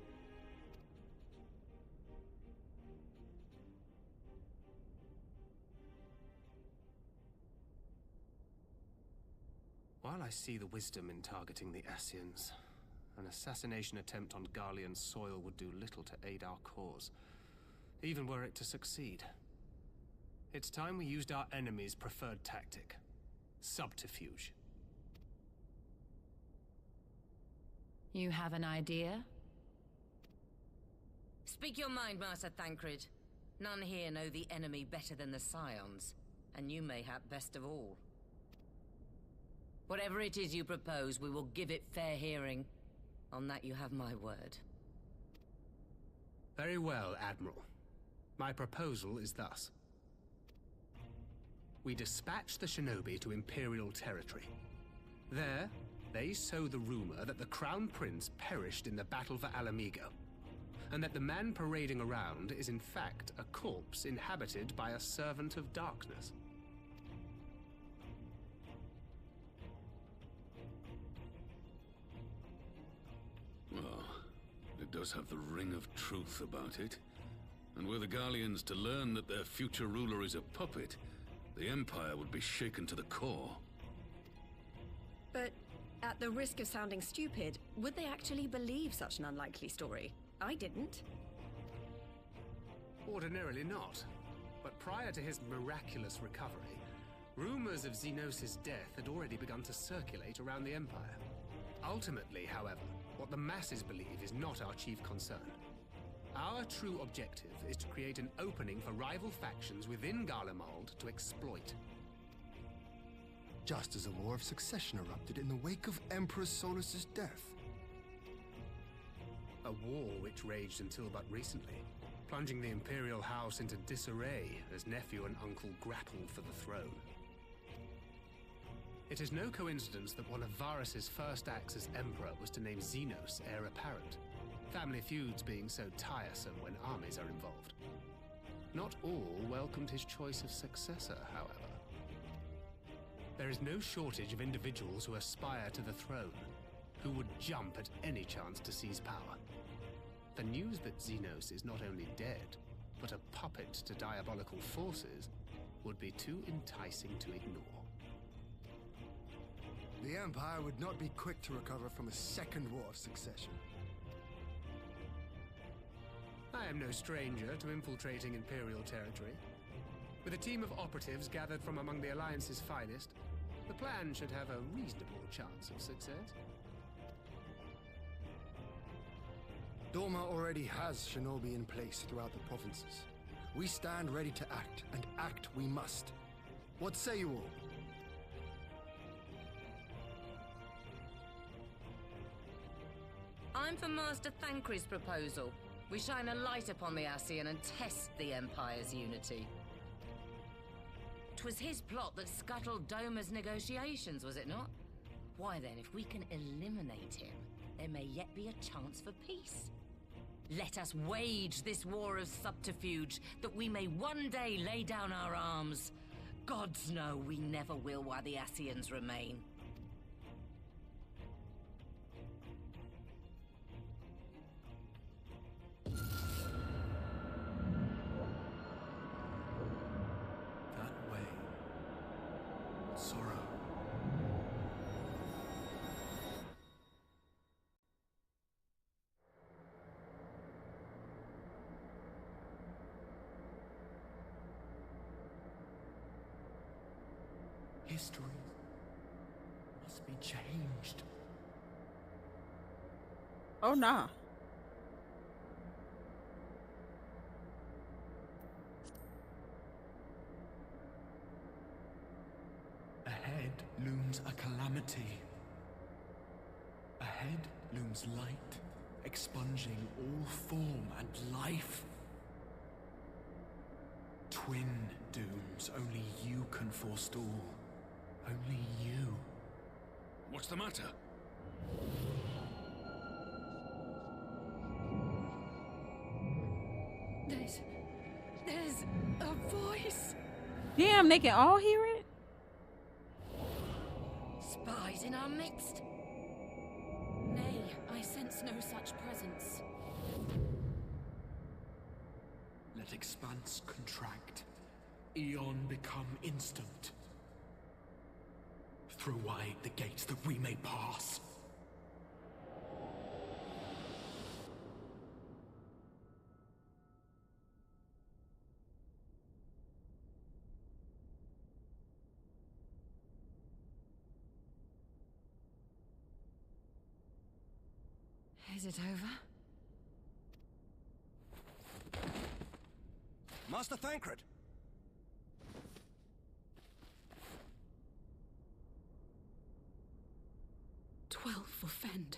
While I see the wisdom in targeting the Ascians, an assassination attempt on Garlean soil would do little to aid our cause, even were it to succeed. It's time we used our enemy's preferred tactic: subterfuge. You have an idea? Speak your mind, Master Thancred. None here know the enemy better than the Scions, and you mayhap best of all. Whatever it is you propose, we will give it fair hearing. On that you have my word. Very well, Admiral. My proposal is thus. We dispatch the shinobi to Imperial territory. There, they sow the rumor that the Crown Prince perished in the battle for Alamigo, and that the man parading around is in fact a corpse inhabited by a servant of darkness. Well, it does have the ring of truth about it. And were the Garleans to learn that their future ruler is a puppet, the Empire would be shaken to the core. But at the risk of sounding stupid, would they actually believe such an unlikely story? I didn't. Ordinarily not. But prior to his miraculous recovery, rumors of Xenos' death had already begun to circulate around the Empire. Ultimately, however, what the masses believe is not our chief concern. Our true objective is to create an opening for rival factions within Garlemald to exploit. Just as a war of succession erupted in the wake of Emperor Solus's death. A war which raged until but recently, plunging the Imperial House into disarray as nephew and uncle grappled for the throne. It is no coincidence that one of Varus's first acts as Emperor was to name Xenos heir apparent, family feuds being so tiresome when armies are involved. Not all welcomed his choice of successor, however. There is no shortage of individuals who aspire to the throne, who would jump at any chance to seize power. The news that Xenos is not only dead, but a puppet to diabolical forces, would be too enticing to ignore. The Empire would not be quick to recover from a second war of succession. I am no stranger to infiltrating Imperial territory. With a team of operatives gathered from among the Alliance's finest, the plan should have a reasonable chance of success. Doma already has shinobi in place throughout the provinces. We stand ready to act, and act we must. What say you all? time for Master Thancred's proposal. We shine a light upon the Ascian and test the Empire's unity. 'Twas his plot that scuttled Doma's negotiations, was it not? Why then, if we can eliminate him, there may yet be a chance for peace. Let us wage this war of subterfuge, that we may one day lay down our arms. Gods know we never will while the Ascians remain. That way. Sorrow. History must be changed. Oh, nah. Ahead looms a calamity. Ahead looms light, expunging all form and life. Twin dooms only you can forestall. Only you. What's the matter? There's a voice. Damn, they can all hear it? Spies in our midst? Nay, I sense no such presence. Let expanse contract. Eon become instant. Throw wide the gates that we may pass. Is it over? Master Thancred! 12 for Fend.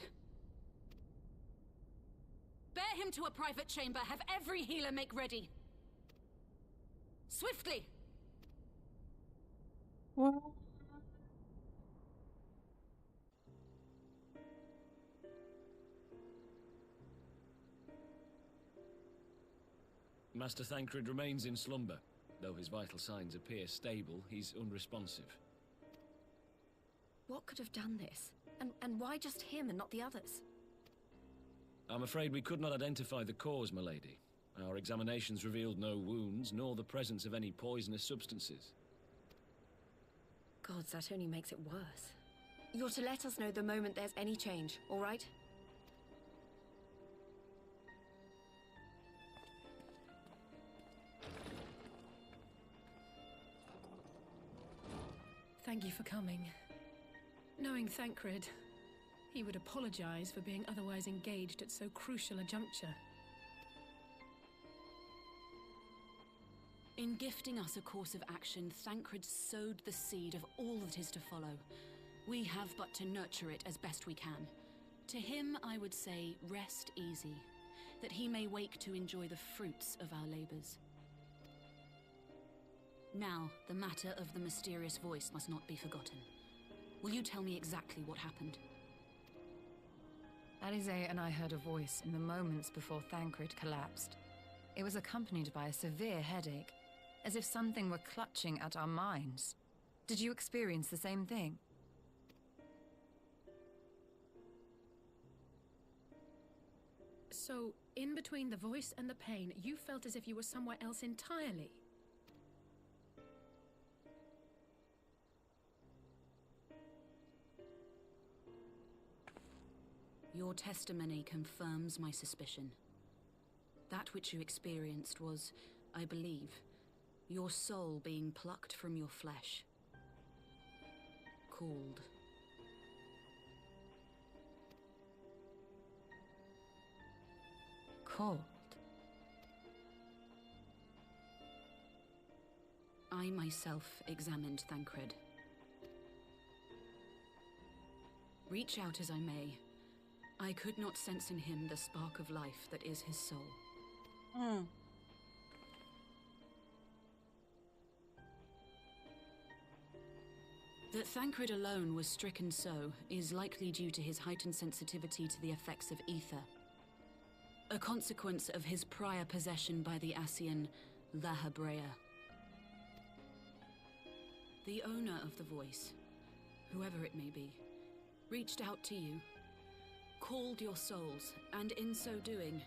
Bear him to a private chamber. Have every healer make ready. Swiftly! What? Master Thancred remains in slumber. Though his vital signs appear stable, he's unresponsive. What could have done this? And why just him and not the others? I'm afraid we could not identify the cause, my lady. Our examinations revealed no wounds, nor the presence of any poisonous substances. Gods, that only makes it worse. You're to let us know the moment there's any change, all right? Thank you for coming. Knowing Thancred, he would apologize for being otherwise engaged at so crucial a juncture. In gifting us a course of action, Thancred sowed the seed of all that is to follow. We have but to nurture it as best we can. To him, I would say, rest easy, that he may wake to enjoy the fruits of our labors. Now, the matter of the mysterious voice must not be forgotten. Will you tell me exactly what happened? Alisaie and I heard a voice in the moments before Thancred collapsed. It was accompanied by a severe headache, as if something were clutching at our minds. Did you experience the same thing? So, in between the voice and the pain, you felt as if you were somewhere else entirely. Your testimony confirms my suspicion. That which you experienced was, I believe, your soul being plucked from your flesh. Called. Called? I myself examined Thancred. Reach out as I may, I could not sense in him the spark of life that is his soul. Mm. That Thancred alone was stricken so is likely due to his heightened sensitivity to the effects of ether. A consequence of his prior possession by the Ascian La Habrea. The owner of the voice, whoever it may be, reached out to you, called your souls, and in so doing,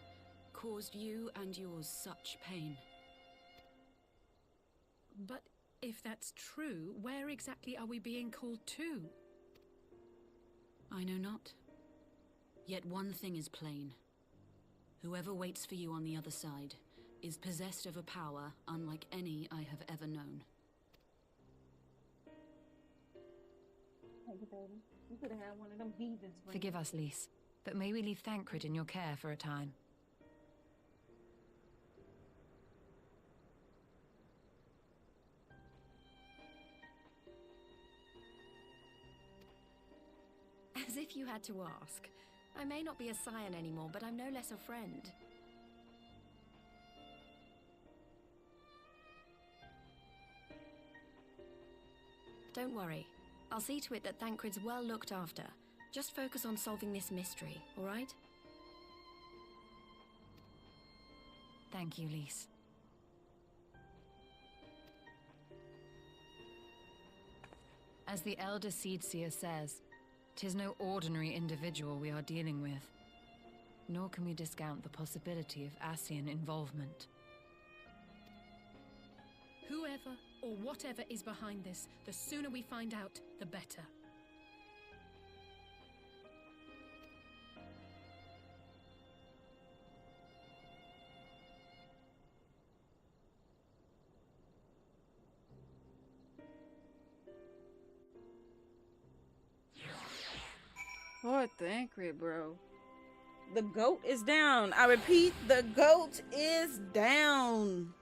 caused you and yours such pain. But if that's true, where exactly are we being called to? I know not. Yet one thing is plain. Whoever waits for you on the other side is possessed of a power unlike any I have ever known. You could have had one of them heathens. Forgive us, Lys, but may we leave Thancred in your care for a time? As if you had to ask. I may not be a scion anymore, but I'm no less a friend. Don't worry. I'll see to it that Thancred's well looked after. Just focus on solving this mystery, all right? Thank you, Lys. As the Elder Seedseer says, 'tis no ordinary individual we are dealing with. Nor can we discount the possibility of Ascian involvement. Whoever or whatever is behind this, the sooner we find out, the better. Poor Thancred, bro. The goat is down. I repeat, the goat is down.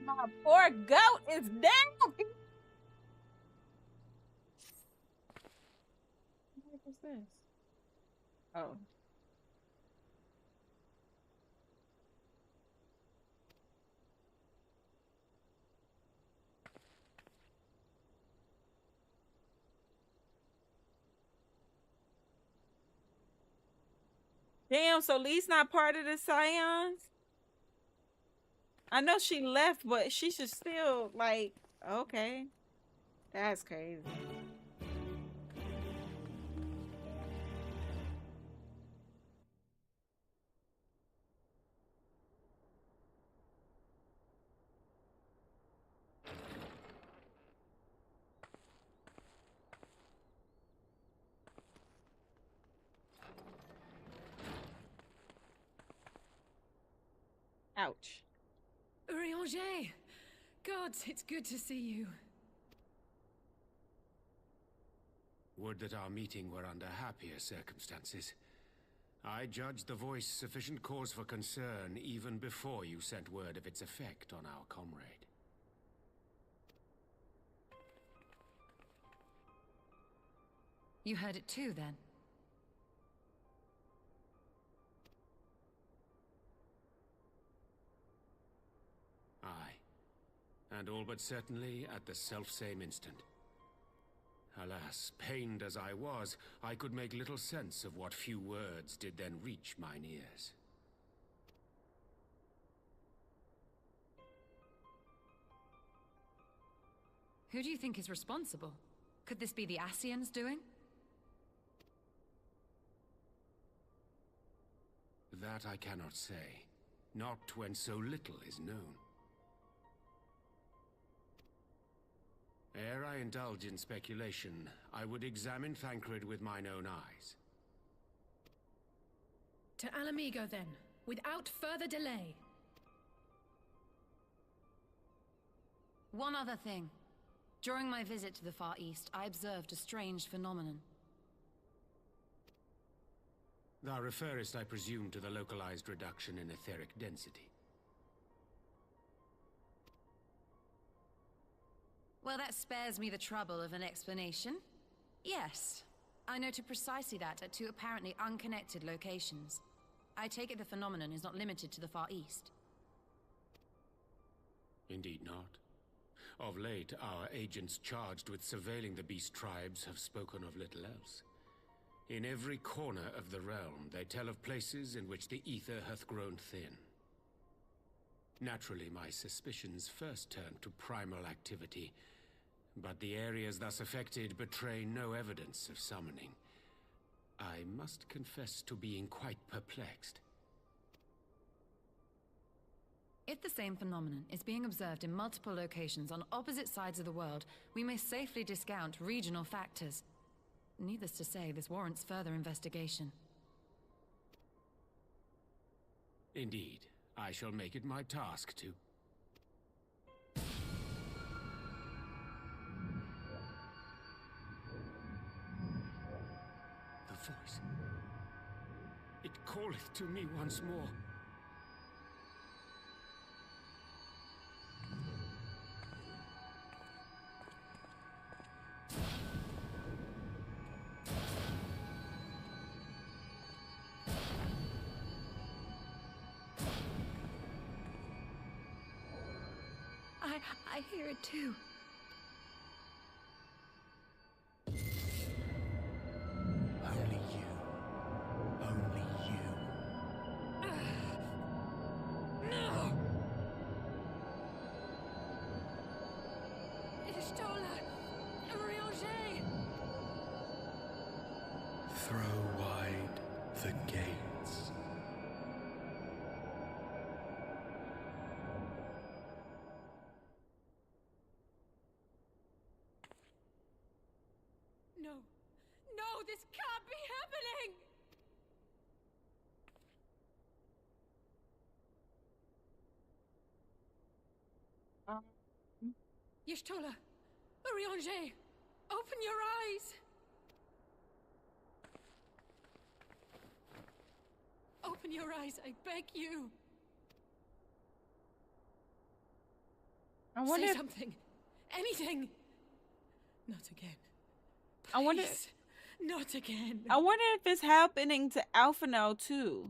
My poor goat is down. What is this? Oh. Damn, so Lee's not part of the Scions? I know she left, but she should still, like, okay. That's crazy. Ouch. Urianger! Gods, it's good to see you. Would that our meeting were under happier circumstances. I judged the voice sufficient cause for concern even before you sent word of its effect on our comrade. You heard it too, then? Aye. And all but certainly at the selfsame instant. Alas, pained as I was, I could make little sense of what few words did then reach mine ears. Who do you think is responsible? Could this be the Ascians doing? That I cannot say. Not when so little is known. Ere I indulge in speculation, I would examine Thancred with mine own eyes. To Alamigo, then, without further delay. One other thing. During my visit to the Far East, I observed a strange phenomenon. Thou referrest, I presume, to the localized reduction in etheric density. Well, that spares me the trouble of an explanation. Yes, I noted precisely that at two apparently unconnected locations. I take it the phenomenon is not limited to the Far East. Indeed not. Of late, our agents charged with surveilling the beast tribes have spoken of little else. In every corner of the realm, they tell of places in which the ether hath grown thin. Naturally, my suspicions first turned to primal activity, but the areas thus affected betray no evidence of summoning. I must confess to being quite perplexed. If the same phenomenon is being observed in multiple locations on opposite sides of the world, we may safely discount regional factors. Needless to say, this warrants further investigation. Indeed, I shall make it my task to. The voice. It calleth to me once more. I hear it too. Only you. Only you. No! Ishtola! Urianger! Throw wide the gates. No! No, this can't be happening! Y'shtola! Urianger! Open your eyes! Open your eyes, I beg you! I wonder Say if, something! Anything! Not again. I wonder Please, not again. I wonder if it's happening to Alphino too.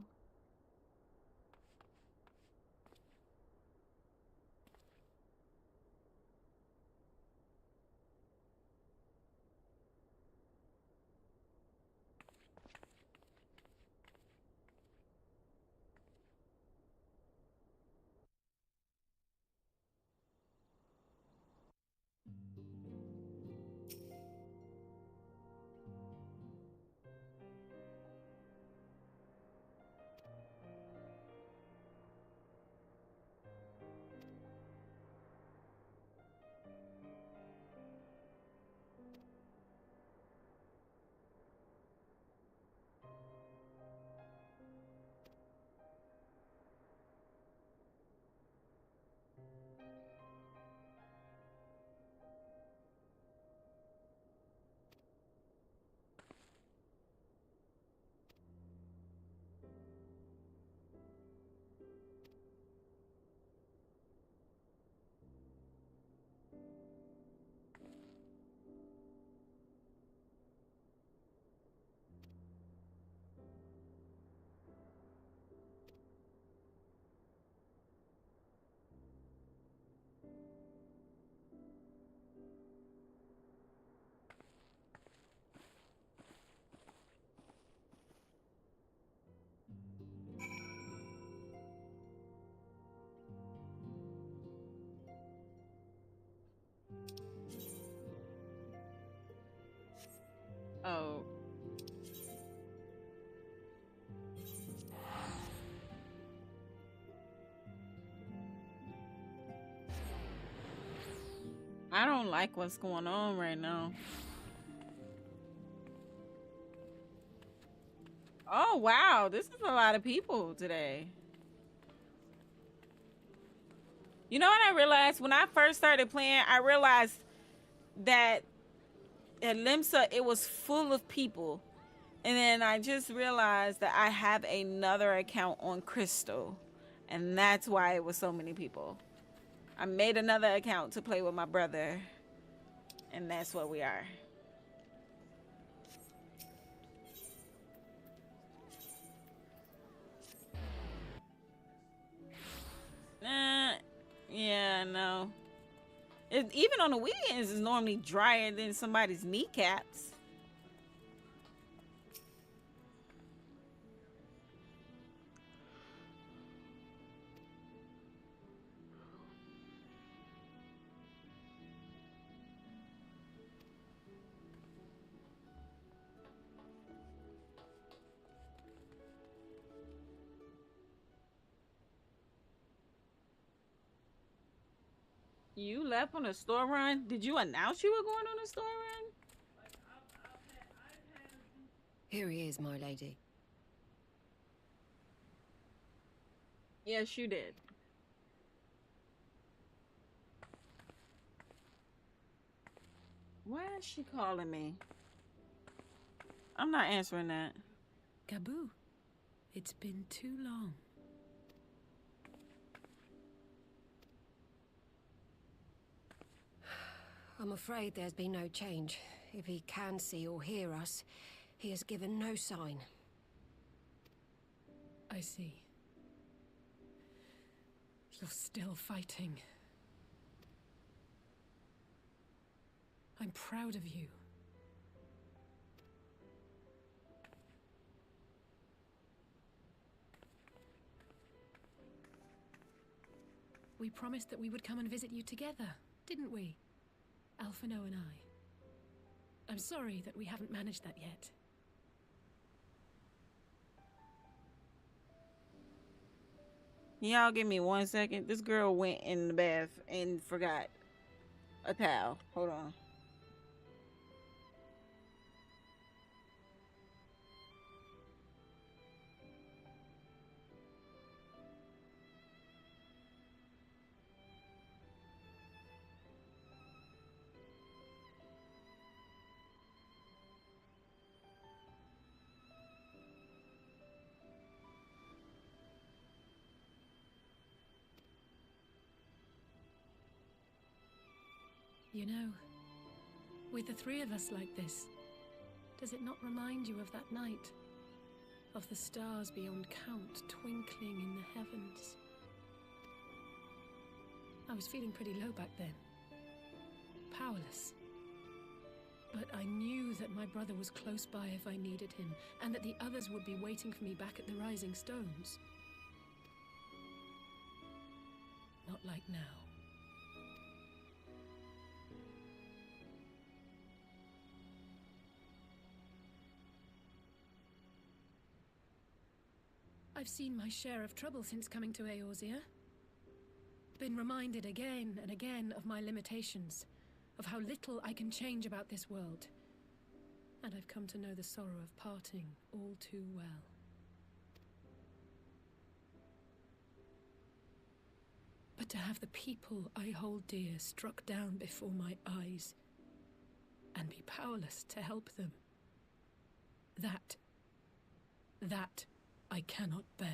I don't like what's going on right now. Oh, wow. This is a lot of people today. You know what I realized? When I first started playing, I realized that at Limsa, it was full of people. And then I just realized that I have another account on Crystal. And that's why it was so many people. I made another account to play with my brother. And that's what we are. Yeah, no. Even on the weekends, it's normally drier than somebody's kneecaps. You left on a store run? Did you announce you were going on a store run? Here he is, my lady. Yes, you did. Why is she calling me? I'm not answering that. Peekaboo, it's been too long. I'm afraid there's been no change. If he can see or hear us, he has given no sign. I see. You're still fighting. I'm proud of you. We promised that we would come and visit you together, didn't we? Alphino and I. I'm sorry that we haven't managed that yet. Y'all give me 1 second. This girl went in the bath and forgot a towel. Hold on. You know, with the three of us like this, does it not remind you of that night? Of the stars beyond count twinkling in the heavens? I was feeling pretty low back then. Powerless. But I knew that my brother was close by if I needed him, and that the others would be waiting for me back at the Rising Stones. Not like now. I've seen my share of trouble since coming to Eorzea. Been reminded again and again of my limitations, of how little I can change about this world. And I've come to know the sorrow of parting all too well. But to have the people I hold dear struck down before my eyes, and be powerless to help them, that I cannot bear.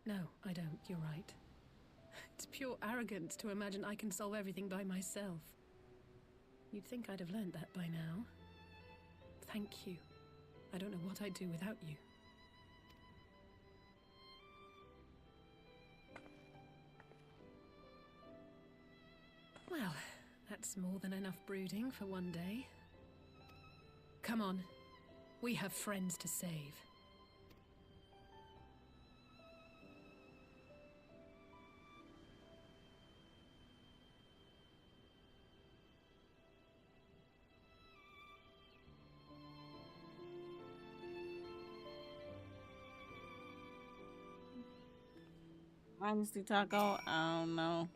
No, I don't, you're right. It's pure arrogance to imagine I can solve everything by myself. You'd think I'd have learned that by now. Thank you. I don't know what I'd do without you. Well, that's more than enough brooding for one day. Come on. We have friends to save. Honesty taco? I don't know.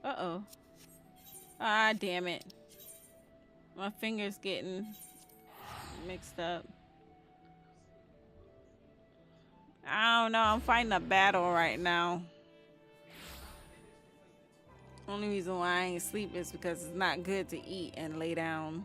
Uh-oh. Ah, damn it. My finger's getting mixed up. I don't know. I'm fighting a battle right now. Only reason why I ain't sleep is because it's not good to eat and lay down.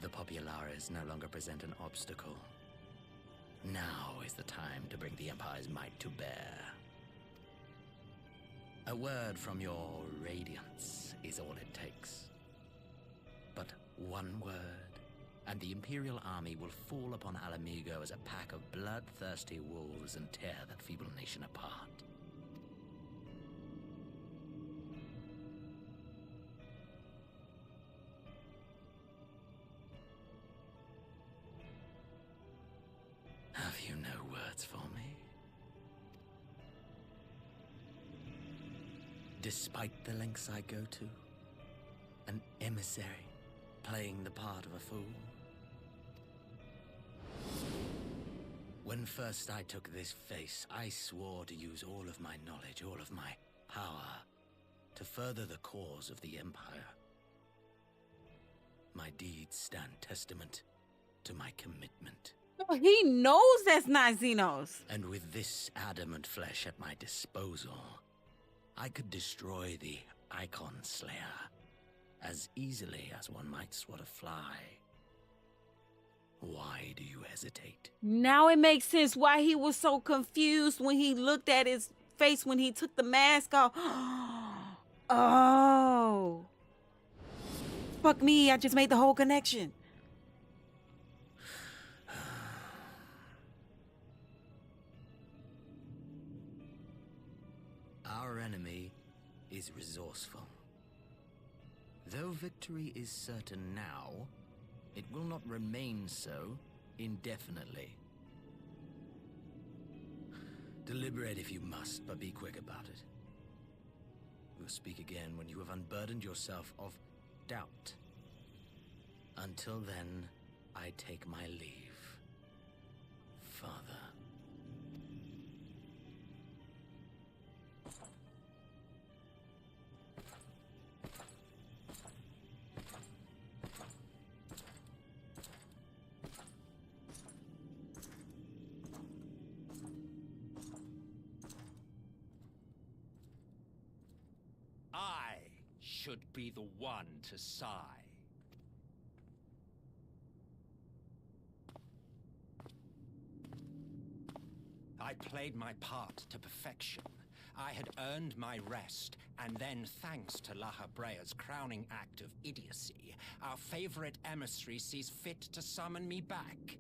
The Populares no longer present an obstacle. Now is the time to bring the Empire's might to bear. A word from your Radiance is all it takes. But one word, and the Imperial army will fall upon Alamigo as a pack of bloodthirsty wolves and tear that feeble nation apart. Have you no words for me? Despite the lengths I go to, an emissary playing the part of a fool. When first I took this face, I swore to use all of my knowledge, all of my power, to further the cause of the Empire. My deeds stand testament to my commitment. Oh, he knows that's not Xenos. And with this adamant flesh at my disposal, I could destroy the Icon Slayer as easily as one might swat a fly. Why do you hesitate? Now it makes sense why he was so confused when he looked at his face when he took the mask off. Oh. Fuck me, I just made the whole connection. Our enemy is resourceful. Though victory is certain now, it will not remain so indefinitely. Deliberate if you must, but be quick about it. We'll speak again when you have unburdened yourself of doubt. Until then, I take my leave, Father. I should be the one to sigh. I played my part to perfection. I had earned my rest, and then thanks to La Habrea's crowning act of idiocy, our favorite emissary sees fit to summon me back.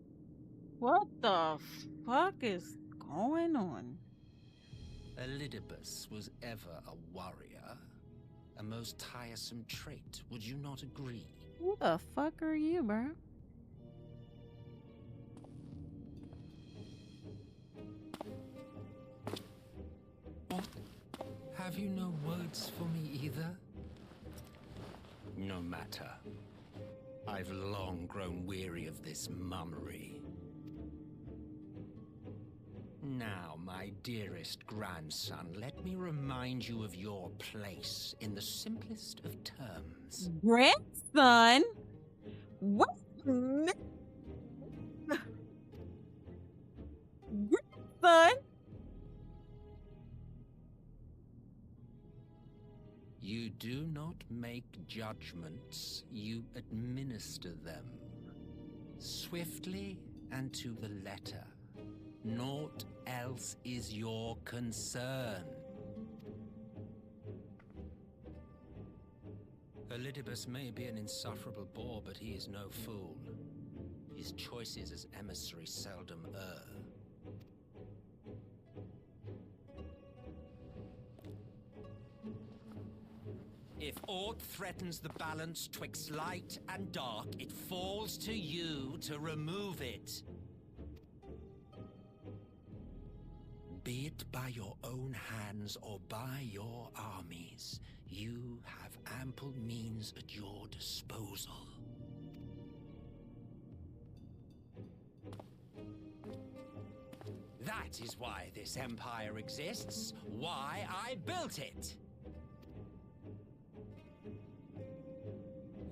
What the fuck is going on? Elidibus was ever a warrior. A most tiresome trait, would you not agree? Who the fuck are you, bro? What? Have you no words for me either? No matter. I've long grown weary of this mummery. Now, my dearest grandson, let me remind you of your place in the simplest of terms. Grandson? What? Grandson? You do not make judgments, you administer them. Swiftly and to the letter. Naught else is your concern. Elidibus may be an insufferable bore, but he is no fool. His choices as emissary seldom err. If aught threatens the balance twixt light and dark, it falls to you to remove it. Be it by your own hands or by your armies, you have ample means at your disposal. That is why this empire exists, why I built it.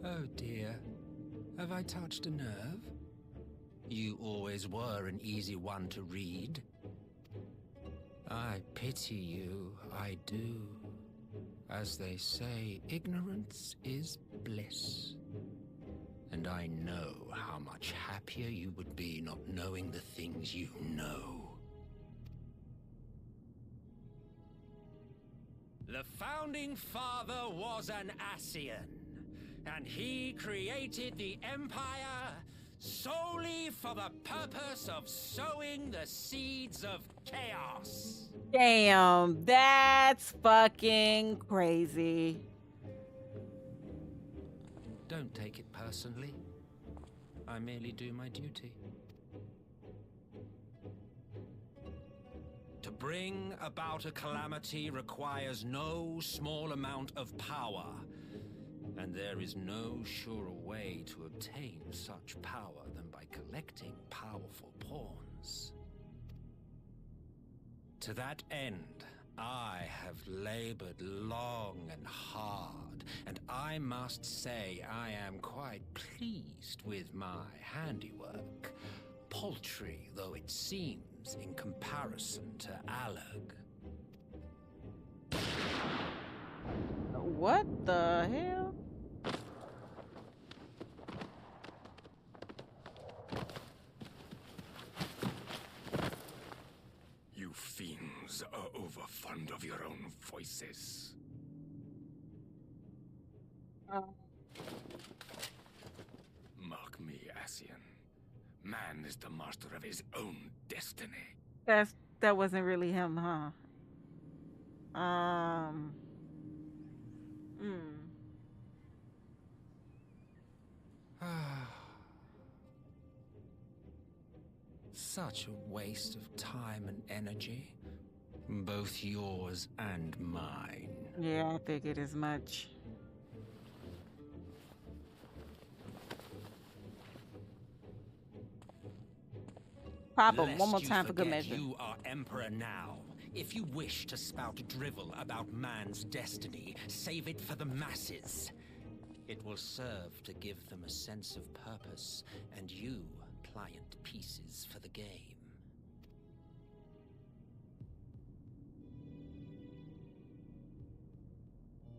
Oh dear, have I touched a nerve? You always were an easy one to read. I pity you, I do. As they say, ignorance is bliss. And I know how much happier you would be not knowing the things you know. The founding father was an Ascian, and he created the Empire solely for the purpose of sowing the seeds of chaos. Damn, that's fucking crazy. Don't take it personally. I merely do my duty. To bring about a calamity requires no small amount of power. And there is no surer way to obtain such power than by collecting powerful pawns. To that end, I have labored long and hard, and I must say I am quite pleased with my handiwork, paltry though it seems in comparison to Alag. What the hell? You fiends are overfond of your own voices. Mark me, Ascian. Man is the master of his own destiny. That wasn't really him, huh? Such a waste of time and energy. Both yours and mine. Yeah, I figured as much. Pop him one more time for good measure. You are emperor now. If you wish to spout drivel about man's destiny, save it for the masses. It will serve to give them a sense of purpose, and you pliant pieces for the game.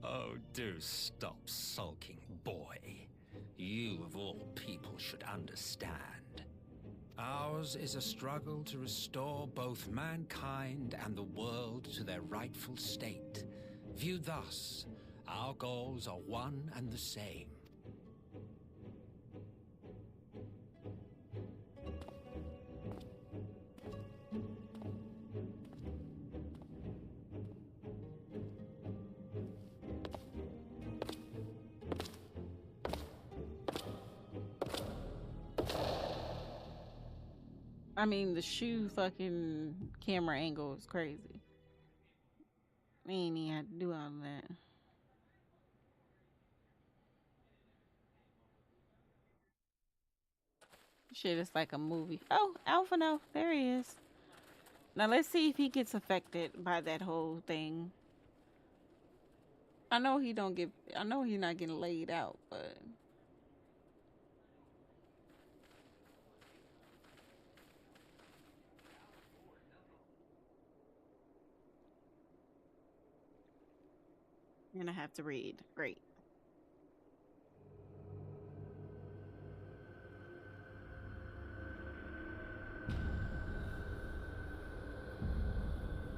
Oh, do stop sulking, boy. You, of all people, should understand. Ours is a struggle to restore both mankind and the world to their rightful state. Viewed thus, our goals are one and the same. I mean, the shoe fucking camera angle is crazy. We ain't even had to do all of that. Shit, it's like a movie. Oh, Alphino, there he is. Now let's see if he gets affected by that whole thing. I know he don't get. I know he's not getting laid out, but you're gonna have to read. Great.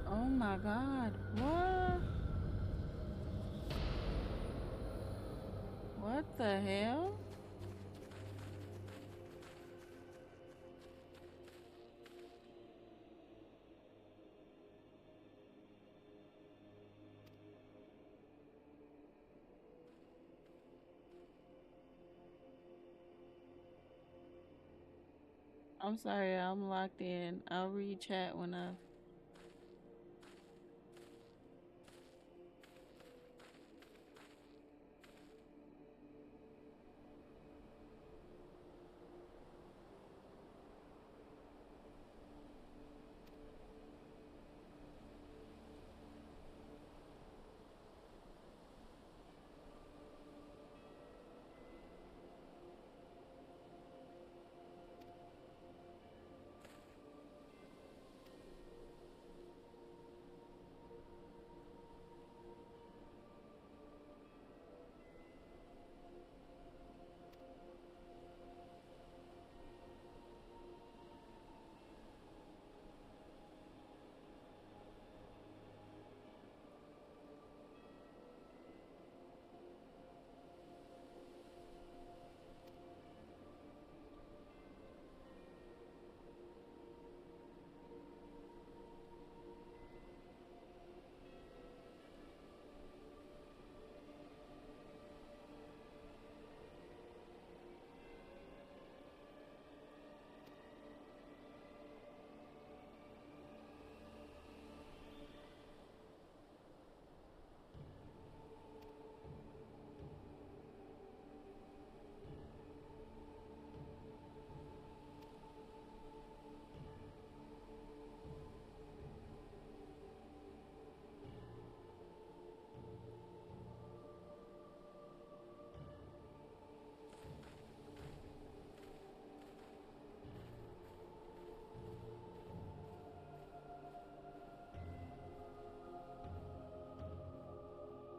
Oh my God! What? What the hell? I'm sorry, I'm locked in. I'll read chat when I.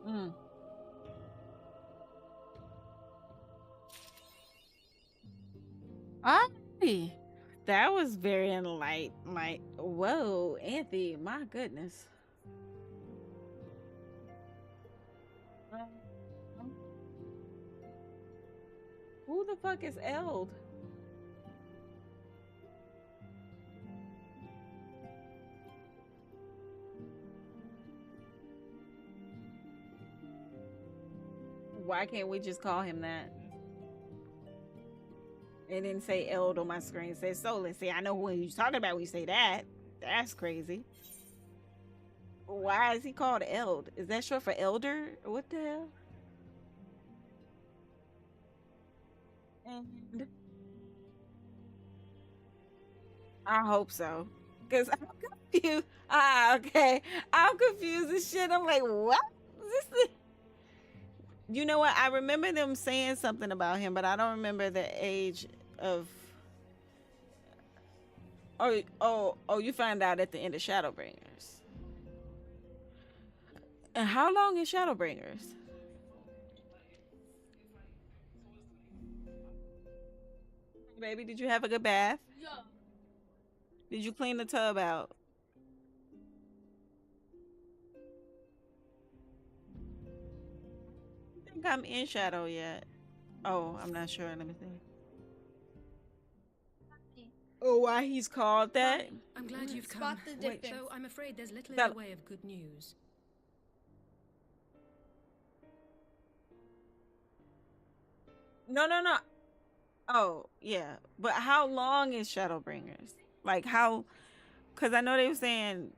Mm. Alrighty. That was very enlightened. Like, whoa, Anthony, my goodness. Who the fuck is Eld? Why can't we just call him that? It didn't say Eld on my screen. It says Solus. See, I know who you're talking about when you say that. That's crazy. Why is he called Eld? Is that short for elder? What the hell? And I hope so. Because I'm confused. Ah, okay. I'm confused as shit. I'm like, what? Is this the... You know what? I remember them saying something about him, but I don't remember the age of... Oh, you find out at the end of Shadowbringers. And how long is Shadowbringers? Baby, did you have a good bath? Yeah. Did you clean the tub out? I think I'm in Shadow yet. Oh, I'm not sure. Let me see. Oh, why he's called that? I'm glad you've come. Spot the Wait, difference. though I'm afraid there's little in That- the way of good news. No. Oh, yeah. But how long is Shadowbringers? Like how, because I know they were saying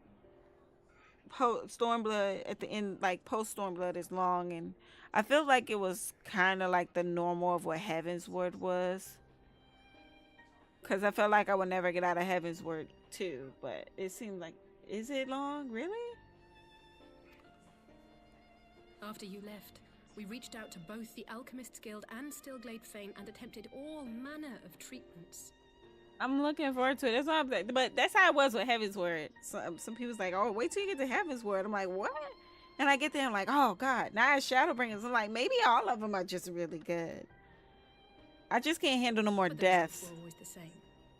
Stormblood at the end, like post Stormblood is long, and I feel like it was kind of like the normal of what Heavensward was. Because I felt like I would never get out of Heavensward too, but it seemed like, is it long? Really? After you left, we reached out to both the Alchemists Guild and Stillglade Fane and attempted all manner of treatments. I'm looking forward to it. That's why but that's how it was with Heavensward. Some people's like, oh, wait till you get to Heavensward. I'm like, what? And I get there, I'm like, oh God. Now as Shadowbringers, I'm like, maybe all of them are just really good. I just can't handle no more But those deaths. answers were always the same.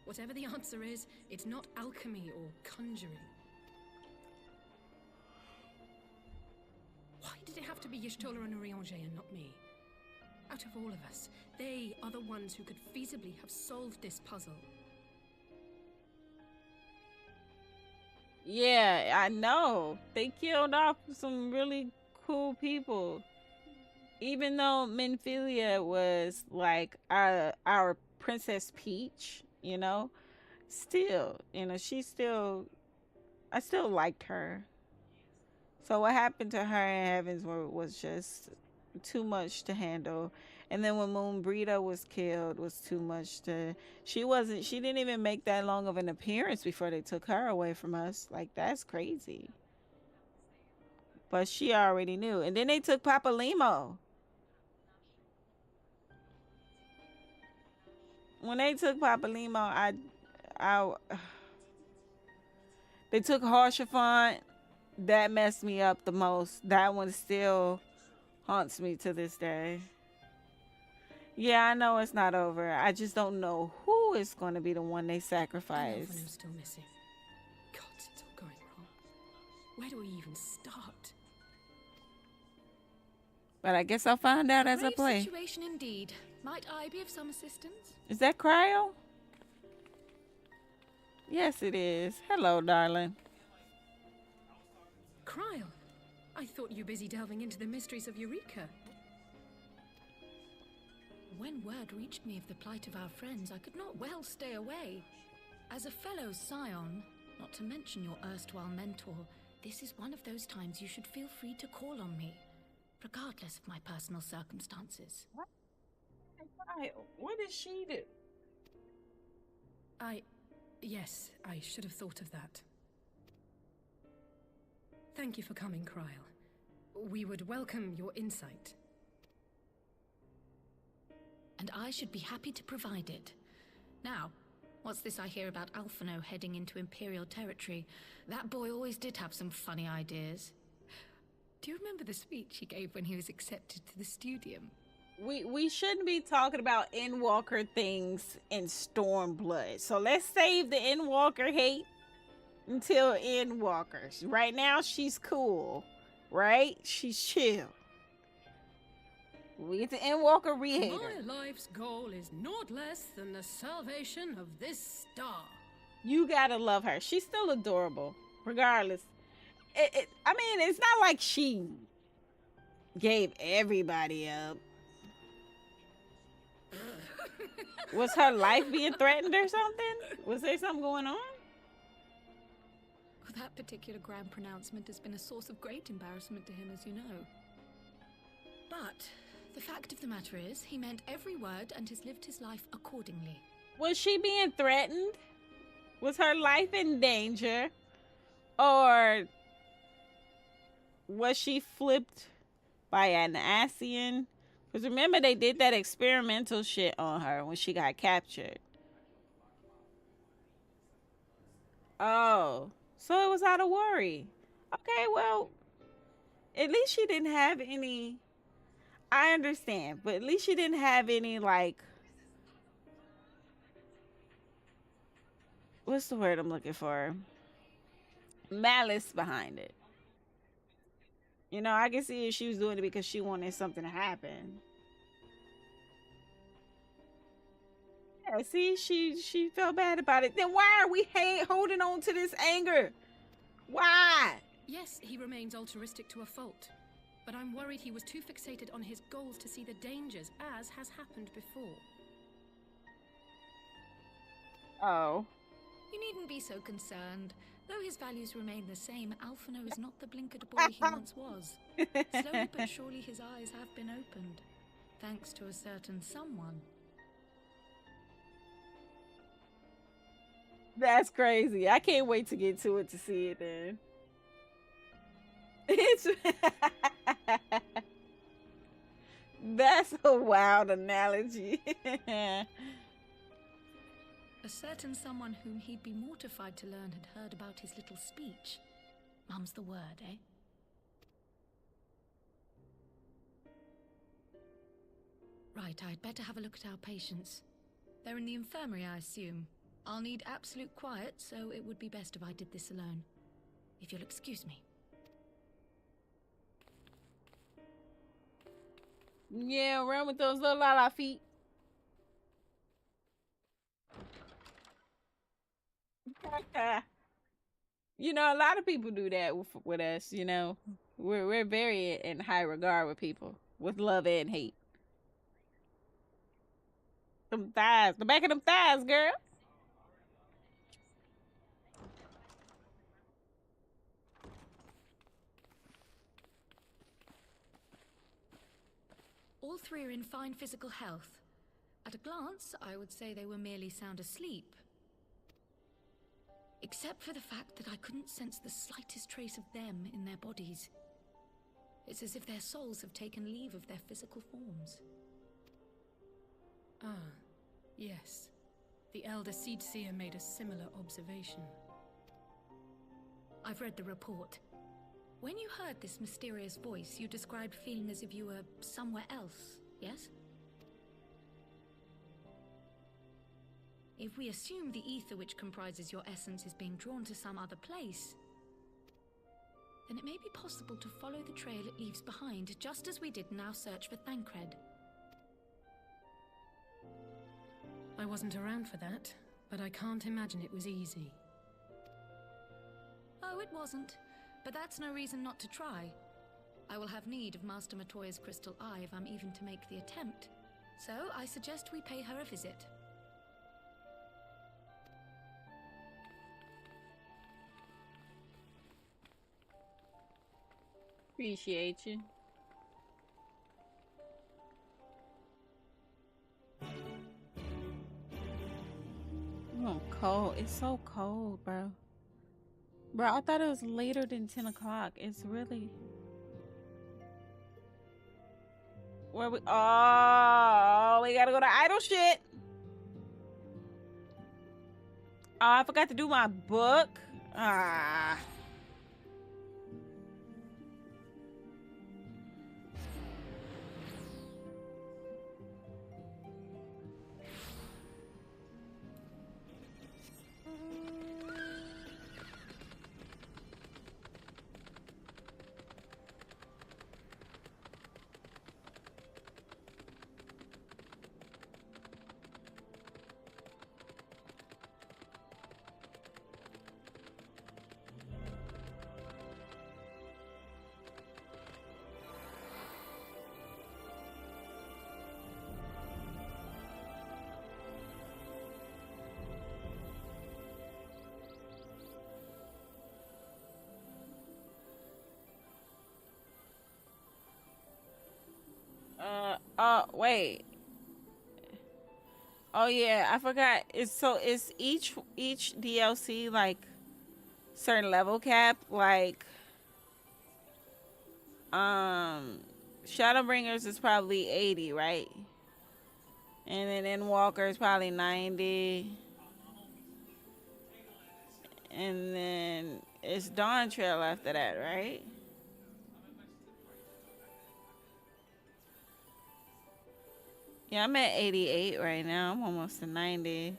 Whatever the answer is, it's not alchemy or conjuring. Why did it have to be Y'shtola and Urianger and not me? Out of all of us, they are the ones who could feasibly have solved this puzzle. Yeah, I know. They killed off some really cool people. Even though Minfilia was like our Princess Peach, you know, still, you know, I still liked her. So what happened to her in Heavens was just too much to handle. And then when Moonbreeda was killed was too much to, she didn't even make that long of an appearance before they took her away from us. Like, that's crazy. But she already knew. And then they took Papa Limo. When they took Papa Limo, they took Harshafont. That messed me up the most. That one still haunts me to this day. Yeah, I know it's not over. I just don't know who is going to be the one they sacrifice. Alphinaud's still missing. God, it's all going wrong. Where do we even start? But I guess I'll find out as I Grave play. situation indeed. Might I be of some assistance? Is that Cryo? Yes, it is. Hello, darling. Cryle, I thought you busy delving into the mysteries of Eureka. When word reached me of the plight of our friends, I could not well stay away. As a fellow scion, not to mention your erstwhile mentor, this is one of those times you should feel free to call on me, regardless of my personal circumstances. What did she do? Yes, I should have thought of that. Thank you for coming, Cryle. We would welcome your insight. And I should be happy to provide it. Now, what's this I hear about Alphinaud heading into Imperial territory? That boy always did have some funny ideas. Do you remember the speech he gave when he was accepted to the Studium? We shouldn't be talking about Endwalker things in Stormblood. So let's save the Endwalker hate until Endwalker. Right now, she's cool. Right? She's chill. We get the Endwalker re-hater. My life's goal is naught less than the salvation of this star. You gotta love her. She's still adorable, regardless. I mean, it's not like she gave everybody up. Was her life being threatened or something? Was there something going on? Well, that particular grand pronouncement has been a source of great embarrassment to him, as you know. But the fact of the matter is, he meant every word and has lived his life accordingly. Was she being threatened? Was her life in danger? Or was she flipped by an Asian? Because remember, they did that experimental shit on her when she got captured. Oh, so it was out of worry. Okay, well, at least she didn't have any... I understand, but at least she didn't have any, like... What's the word I'm looking for? Malice behind it. You know, I can see if she was doing it because she wanted something to happen. Yeah, see, she felt bad about it. Then why are we holding on to this anger? Why? Yes, he remains altruistic to a fault. But I'm worried he was too fixated on his goals to see the dangers, as has happened before. Oh. You needn't be so concerned. Though his values remain the same, Alphino is not the blinkered boy he once was. Slowly but surely his eyes have been opened, thanks to a certain someone. That's crazy. I can't wait to get to it to see it then. It's that's a wild analogy. A certain someone whom he'd be mortified to learn had heard about his little speech. Mum's the word, eh? Right, I'd better have a look at our patients. They're in the infirmary, I assume. I'll need absolute quiet, so it would be best if I did this alone. If you'll excuse me. Yeah, run with those little la feet. You know, a lot of people do that with us. You know, we're very in high regard with people, with love and hate. Them thighs, the back of them thighs, girl. All three are in fine physical health. At a glance, I would say they were merely sound asleep. Except for the fact that I couldn't sense the slightest trace of them in their bodies. It's as if their souls have taken leave of their physical forms. Ah, yes. The Elder Seedseer made a similar observation. I've read the report. When you heard this mysterious voice, you described feeling as if you were somewhere else, yes? If we assume the ether which comprises your essence is being drawn to some other place, then it may be possible to follow the trail it leaves behind, just as we did in our search for Thancred. I wasn't around for that, but I can't imagine it was easy. Oh, it wasn't. But that's no reason not to try. I will have need of Master Matoya's crystal eye if I'm even to make the attempt. So I suggest we pay her a visit. Appreciate you. I'm cold. It's so cold, bro. Bro, I thought it was later than 10 o'clock. It's really... Where we... Oh, we gotta go to idle shit. Oh, I forgot to do my book. Ah. Oh, wait. Oh yeah, I forgot. It's each DLC like certain level cap, like Shadowbringers is probably 80, right? And then Endwalker is probably 90. And then it's Dawn Trail after that, right? Yeah, I'm at 88 right now. I'm almost to 90.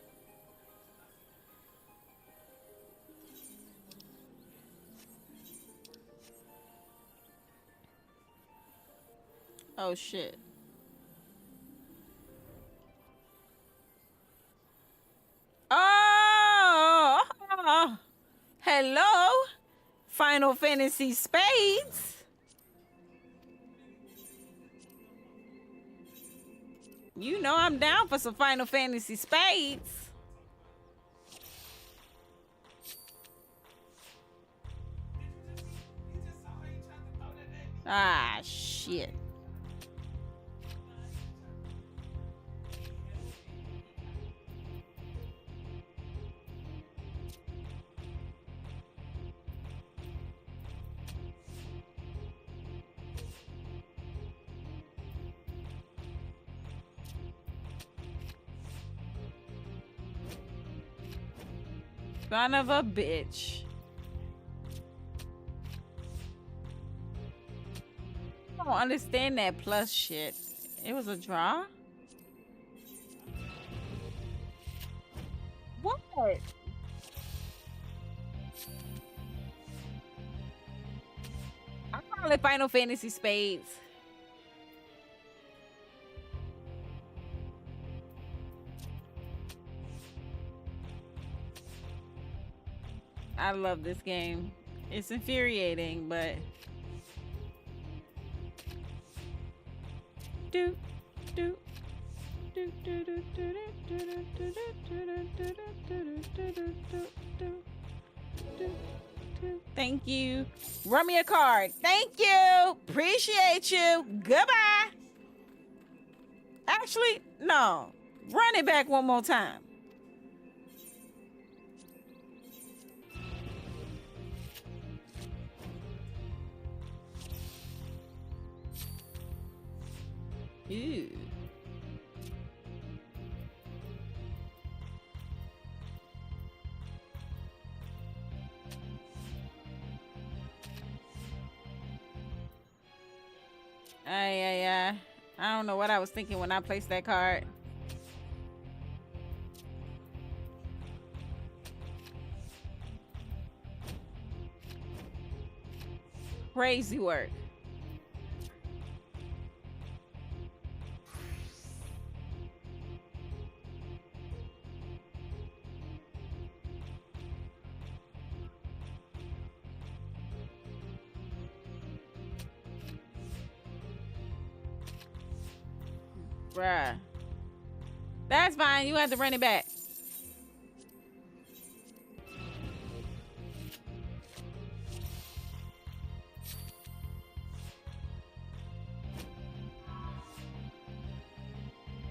Oh, shit. Oh! Hello? Final Fantasy Spades? You know I'm down for some Final Fantasy Spades. Ah, shit. Son of a bitch. I don't understand that plus shit. It was a draw? What? I call it Final Fantasy Spades. I love this game. It's infuriating, but do do do do do do do do do. Thank you. Run me a card. Thank you. Appreciate you. Goodbye. Actually, no. Run it back one more time. Ew. I don't know what I was thinking when I placed that card. Crazy work. Bruh. That's fine. You have to run it back.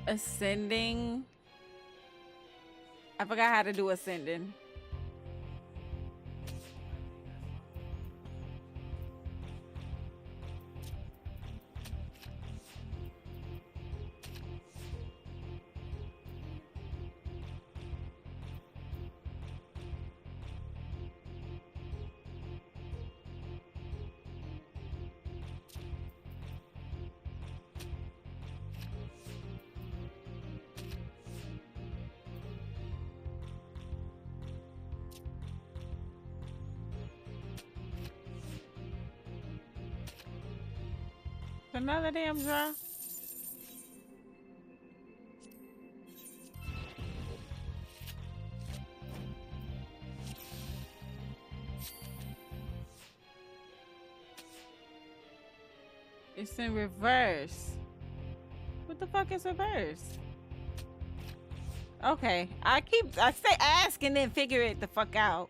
Ascending. I forgot how to do ascending. Another damn draw. It's in reverse. What the fuck is reverse? Okay, I say ask and then figure it the fuck out.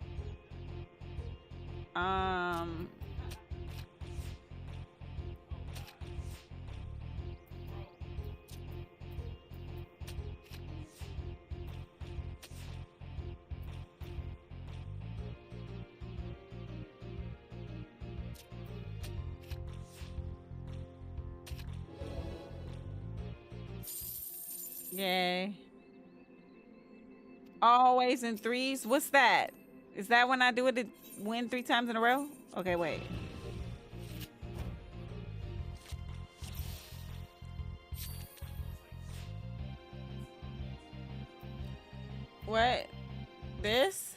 Yay. Always in threes. What's that? Is that when I do it to win 3 times in a row? Okay, wait. What? This?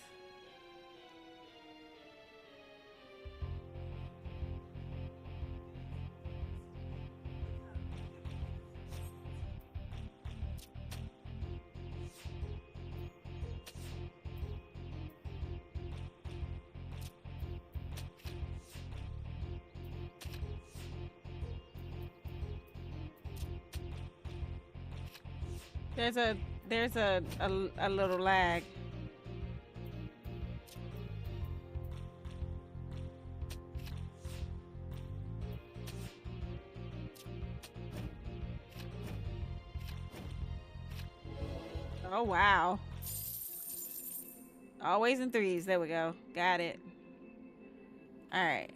There's a little lag. Oh, wow. Always in threes. There we go. Got it. All right.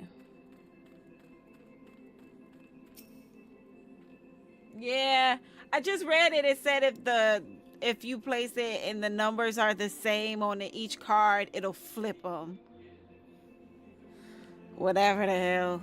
Yeah, I just read it. It said if you place it and the numbers are the same on each card, it'll flip them. Whatever the hell.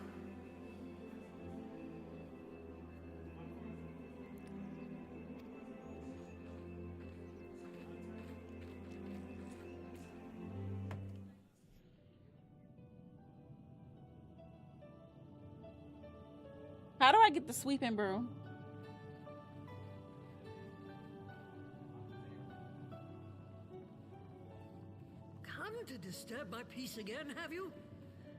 How do I get the sweeping broom? Come to disturb my peace again, have you?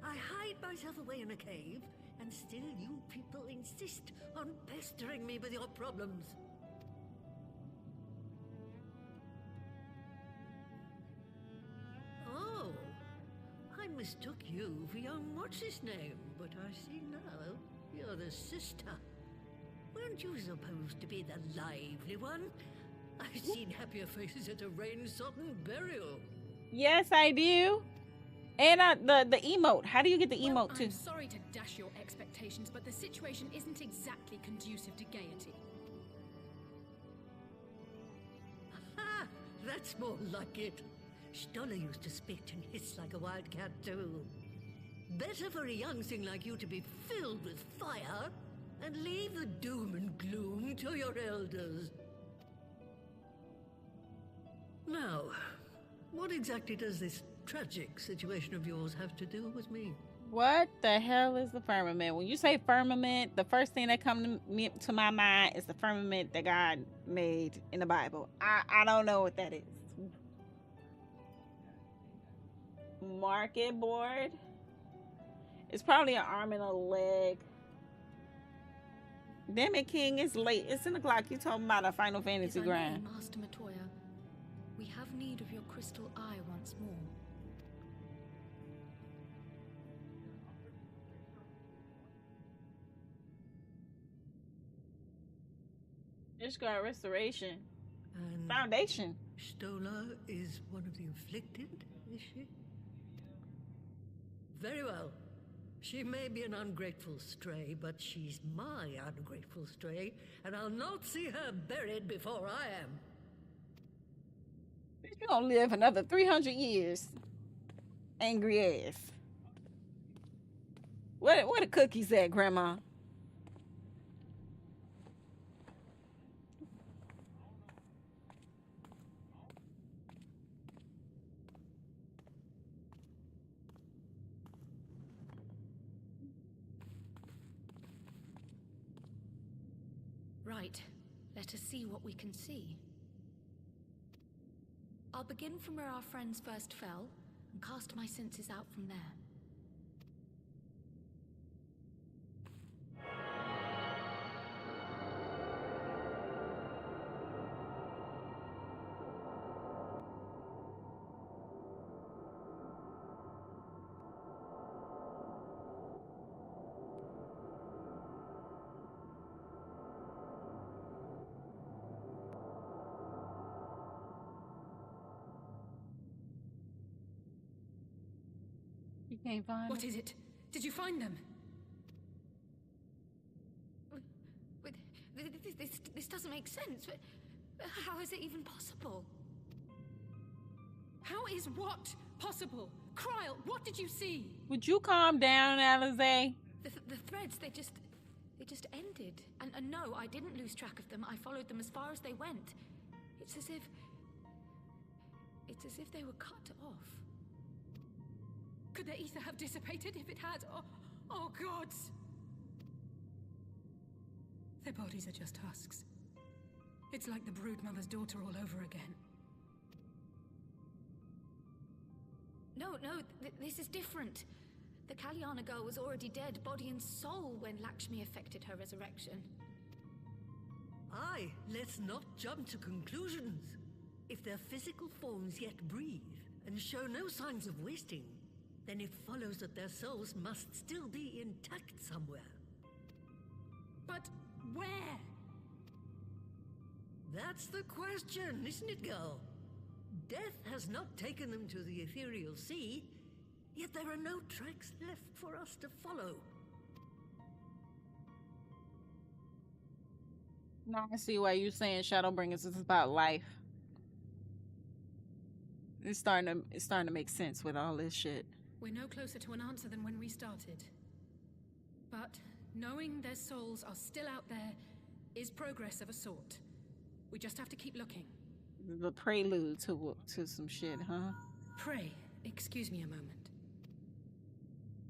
I hide myself away in a cave, and still you people insist on pestering me with your problems. Oh, I mistook you for young what's-his-name, but I see now you're the sister. Weren't you supposed to be the lively one? I've seen happier faces at a rain-sodden burial. Yes, I do. And the emote. How do you get the emote too? I'm sorry to dash your expectations, but the situation isn't exactly conducive to gaiety. Ha! That's more like it. Stoller used to spit and hiss like a wildcat too. Better for a young thing like you to be filled with fire and leave the doom and gloom to your elders. Now, what exactly does this tragic situation of yours have to do with me? What the hell is the firmament? When you say firmament, the first thing that comes to my mind is the firmament that God made in the Bible. I don't know what that is. Market board. It's probably an arm and a leg. Damn it, King, it's late. It's 10 o'clock. You talking about a Final Fantasy grind. Master Matoya, we have need of your crystal eye once more. It's got restoration. And Foundation. Stoller is one of the afflicted, is she? Very well. She may be an ungrateful stray, but she's my ungrateful stray, and I'll not see her buried before I am. You're gonna live another 300 years. Angry ass. Where the cookies at, Grandma? Right. Let us see what we can see. I'll begin from where our friends first fell, and cast my senses out from there. You can't find What them? is it? Did you find them? This doesn't make sense. How is it even possible? How is what possible? Kryl, what did you see? Would you calm down, Alize? The threads, they just ended. And no, I didn't lose track of them. I followed them as far as they went. It's as if they were cut off. Could their ether have dissipated if it had? Oh gods! Their bodies are just husks. It's like the broodmother's daughter all over again. No, this is different. The Kalyana girl was already dead, body and soul, when Lakshmi effected her resurrection. Aye, let's not jump to conclusions. If their physical forms yet breathe and show no signs of wasting, then it follows that their souls must still be intact somewhere. But where? That's the question, isn't it, girl? Death has not taken them to the ethereal sea, yet there are no tracks left for us to follow. Now I see why you're saying Shadowbringers is about life. It's starting to make sense with all this shit. We're no closer to an answer than when we started. But knowing their souls are still out there is progress of a sort. We just have to keep looking. The prelude to some shit, huh? Pray, excuse me a moment.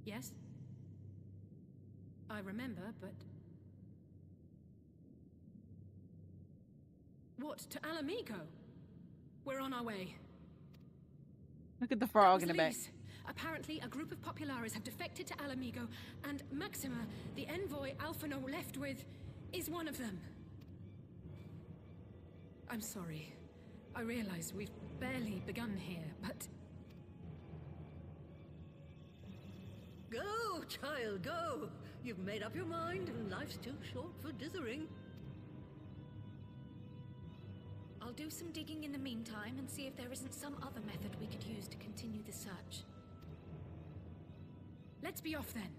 Yes? I remember, but... What, to Alamigo? We're on our way. Look at the frog in the back. Elise. Apparently, a group of Populares have defected to Alamigo, and Maxima, the envoy Alphino left with, is one of them. I'm sorry. I realize we've barely begun here, but... Go, child, go! You've made up your mind, and life's too short for dithering. I'll do some digging in the meantime and see if there isn't some other method we could use to continue the search. Let's be off then.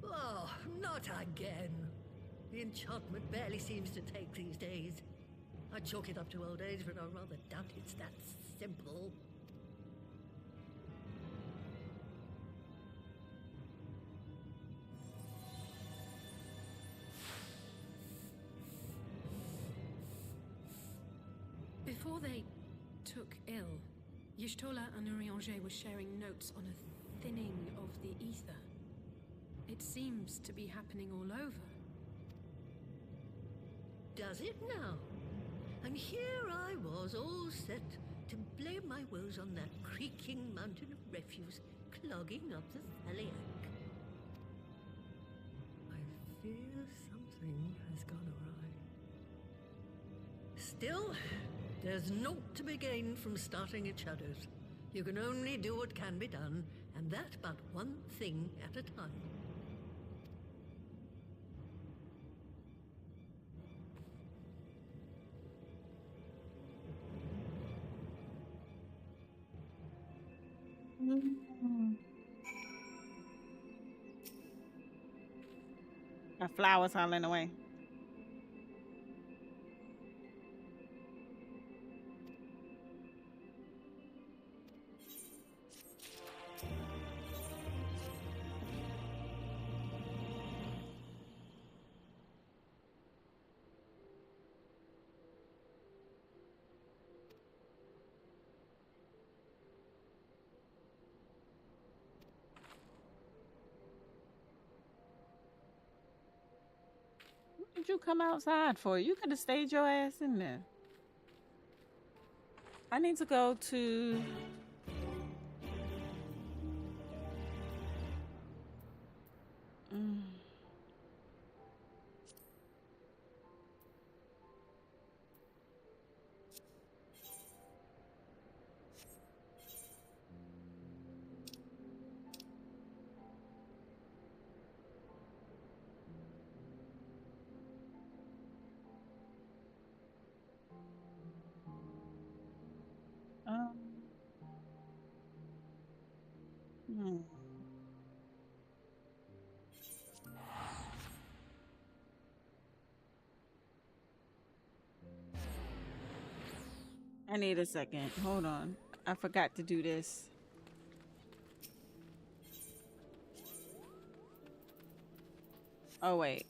Oh, not again. The enchantment barely seems to take these days. I chalk it up to old age, but I rather doubt it's that simple. Before they took ill, Y'shtola and Urianger were sharing notes on a thinning of the ether. It seems to be happening all over. Does it now? And here I was, all set to blame my woes on that creaking mountain of refuse clogging up the Thaliac. I fear something has gone awry. Still, there's naught to be gained from starting at shadows. You can only do what can be done, and that but one thing at a time. My flowers hollering away. What did you come outside for? You could have stayed your ass in there. I need to go to... I need a second. Hold on. I forgot to do this. Oh, wait.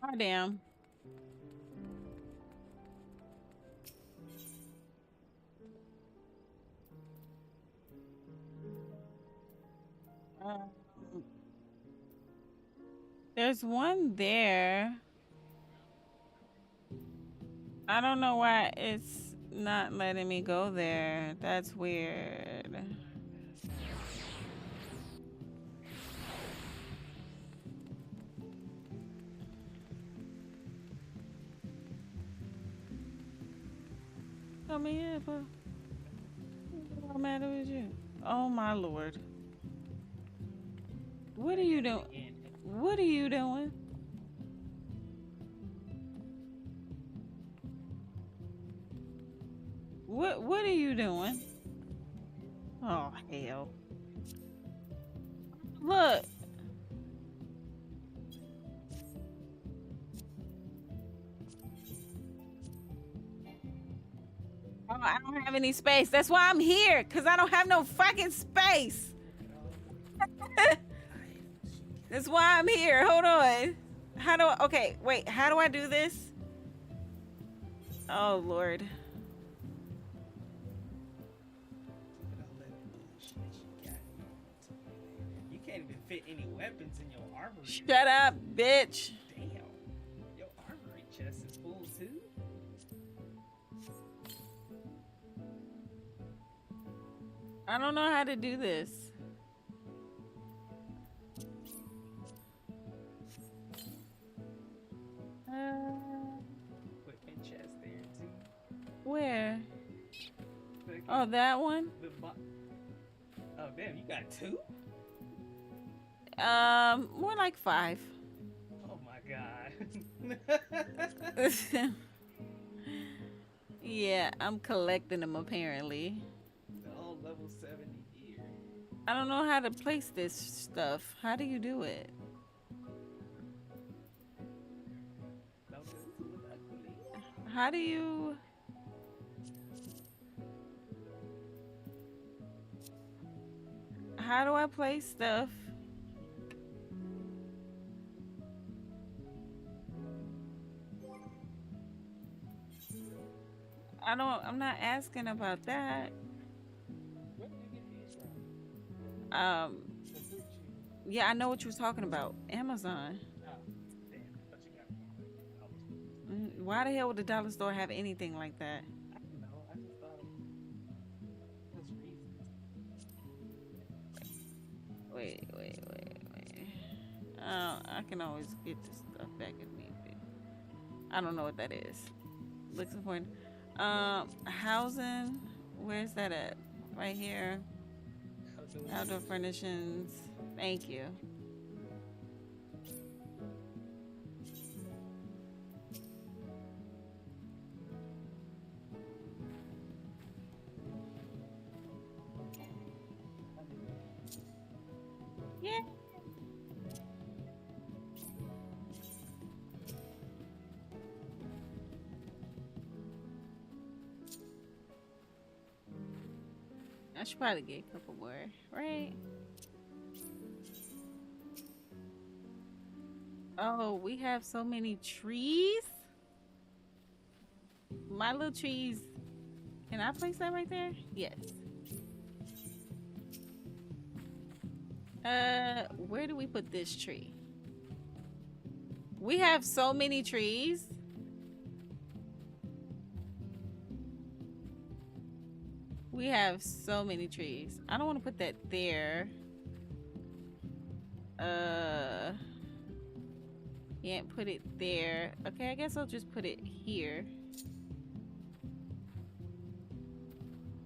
Oh, damn. There's one there. I don't know why it's not letting me go there. That's weird. Come in, but what's the matter with you? Oh my lord. What are you doing? What are you doing? What are you doing? Oh hell. Look. Oh, I don't have any space. That's why I'm here, because I don't have no fucking space. That's why I'm here. Hold on. How do I, okay, wait, how do I do this? Oh, Lord. You can't even fit any weapons in your armory. Shut up, bitch. Damn. Your armory chest is full too? I don't know how to do this. Equipment chest there too. Where? Oh, that one? Oh, damn, you got 2? More like 5. Oh my god. Yeah, I'm collecting them apparently. All level 70 gear. I don't know how to place this stuff. How do you do it? How do you... How do I place stuff? I'm not asking about that. Where did you get these from? Yeah, I know what you was talking about. Amazon. Oh, damn. I thought you got them from Why the hell would the dollar store have anything like that? I don't know. I just thought it was reasons. Wait. I can always get this stuff back if need be. I don't know what that is. Looks important. Housing. Where's that at? Right here. Outdoor furnishings. Thank you. Yeah. I should probably get a couple more, right? Oh, we have so many trees. My little trees. Can I place that right there? Yes. Where do we put this tree? We have so many trees. We have so many trees. I don't want to put that there. Can't put it there. Okay, I guess I'll just put it here.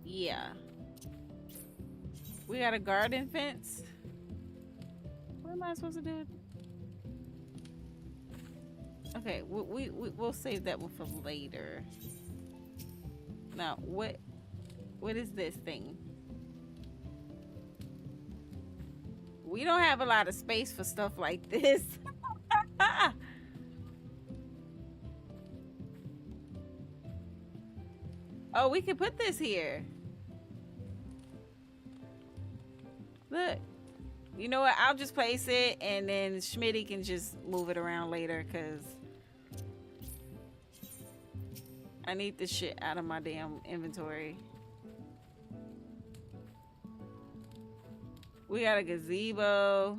Yeah. We got a garden fence. What am I supposed to do? Okay, we'll save that one for later. Now, what is this thing? We don't have a lot of space for stuff like this. Oh, we can put this here. Look. You know what? I'll just place it and then Schmitty can just move it around later because I need this shit out of my damn inventory. We got a gazebo.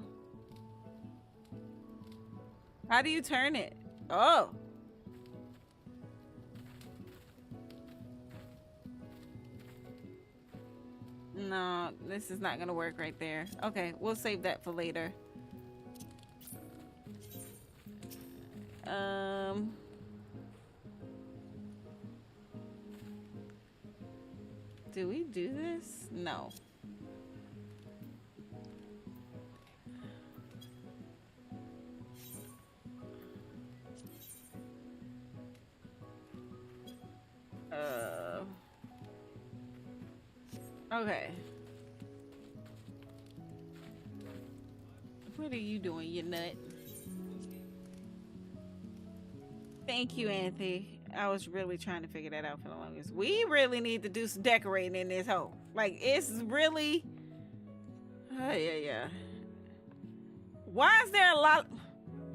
How do you turn it? Oh. No, this is not gonna work right there. Okay, we'll save that for later. Do we do this? No. Okay. What are you doing, you nut? Thank you, Anthony. I was really trying to figure that out for the longest. We really need to do some decorating in this hole. Like, it's really... yeah. Why is there a lot...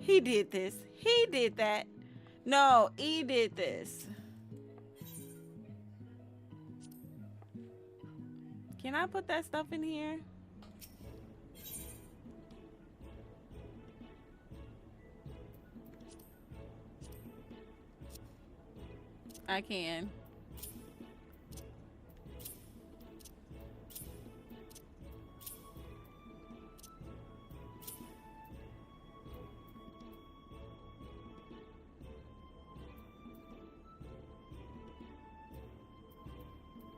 He did this. He did that. No, he did this. Can I put that stuff in here? I can.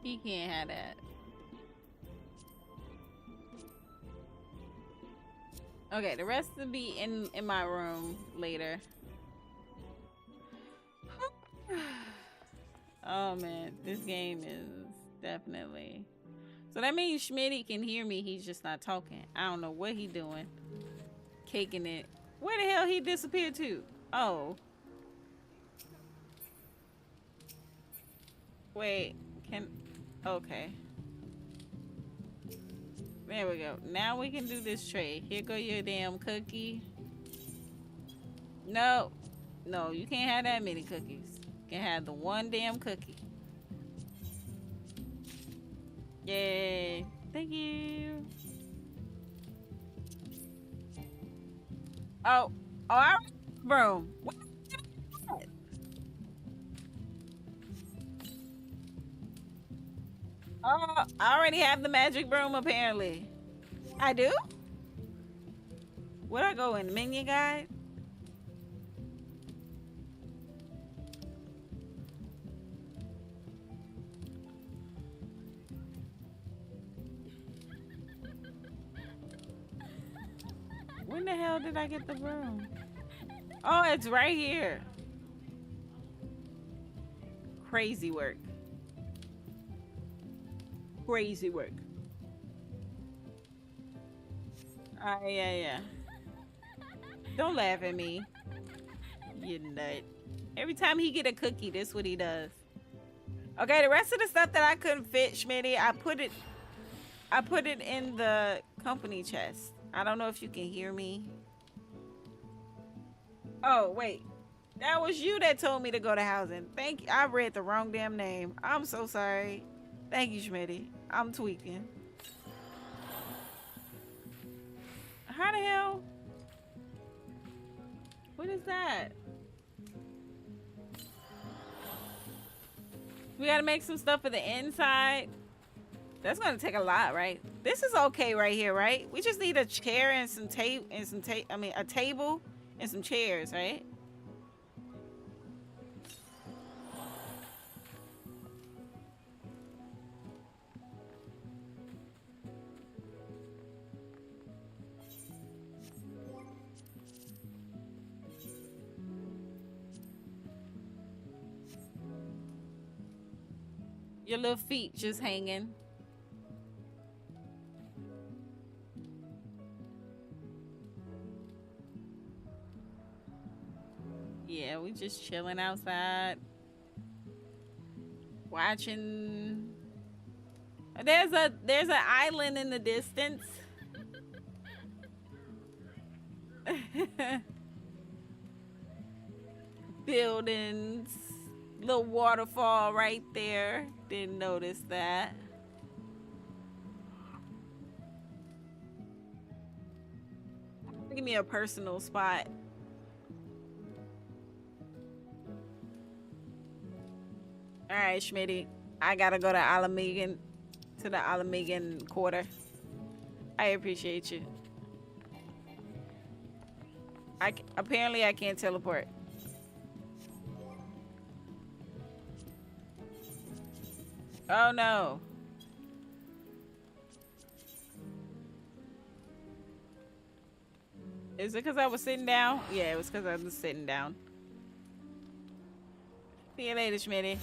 He can't have that. Okay, the rest will be in my room later. Oh man, this game is definitely... So that means Schmitty can hear me, he's just not talking. I don't know what he doing. Caking it. Where the hell he disappeared to? Oh. Wait, okay. There we go. Now we can do this tray. Here go your damn cookie. No. No, you can't have that many cookies. You can have the one damn cookie. Yay. Thank you. Oh, I broom. What is that? Oh, I already have the magic broom apparently. I do? Would I go in the menu guide? When the hell did I get the broom? Oh, it's right here. Crazy work. Crazy work. Yeah. Don't laugh at me. You nut. Every time he get a cookie, this is what he does. Okay, the rest of the stuff that I couldn't fit, Schmitty, I put it in the company chest. I don't know if you can hear me. Oh, wait. That was you that told me to go to housing. Thank you. I read the wrong damn name. I'm so sorry. Thank you, Schmitty. I'm tweaking. How the hell? What is that? We gotta make some stuff for the inside. That's gonna take a lot, right? This is okay right here, right? We just need a chair and some tape and a table and some chairs, right? Your little feet just hanging. Yeah, we just chilling outside. Watching. There's an island in the distance. Buildings. Little waterfall right there. Didn't notice that. Give me a personal spot. All right, Schmitty. I gotta go to the Alamegan quarter. I appreciate you. Apparently I can't teleport. Oh no. Is it because I was sitting down? Yeah, it was because I was sitting down. See you later, Schmitty.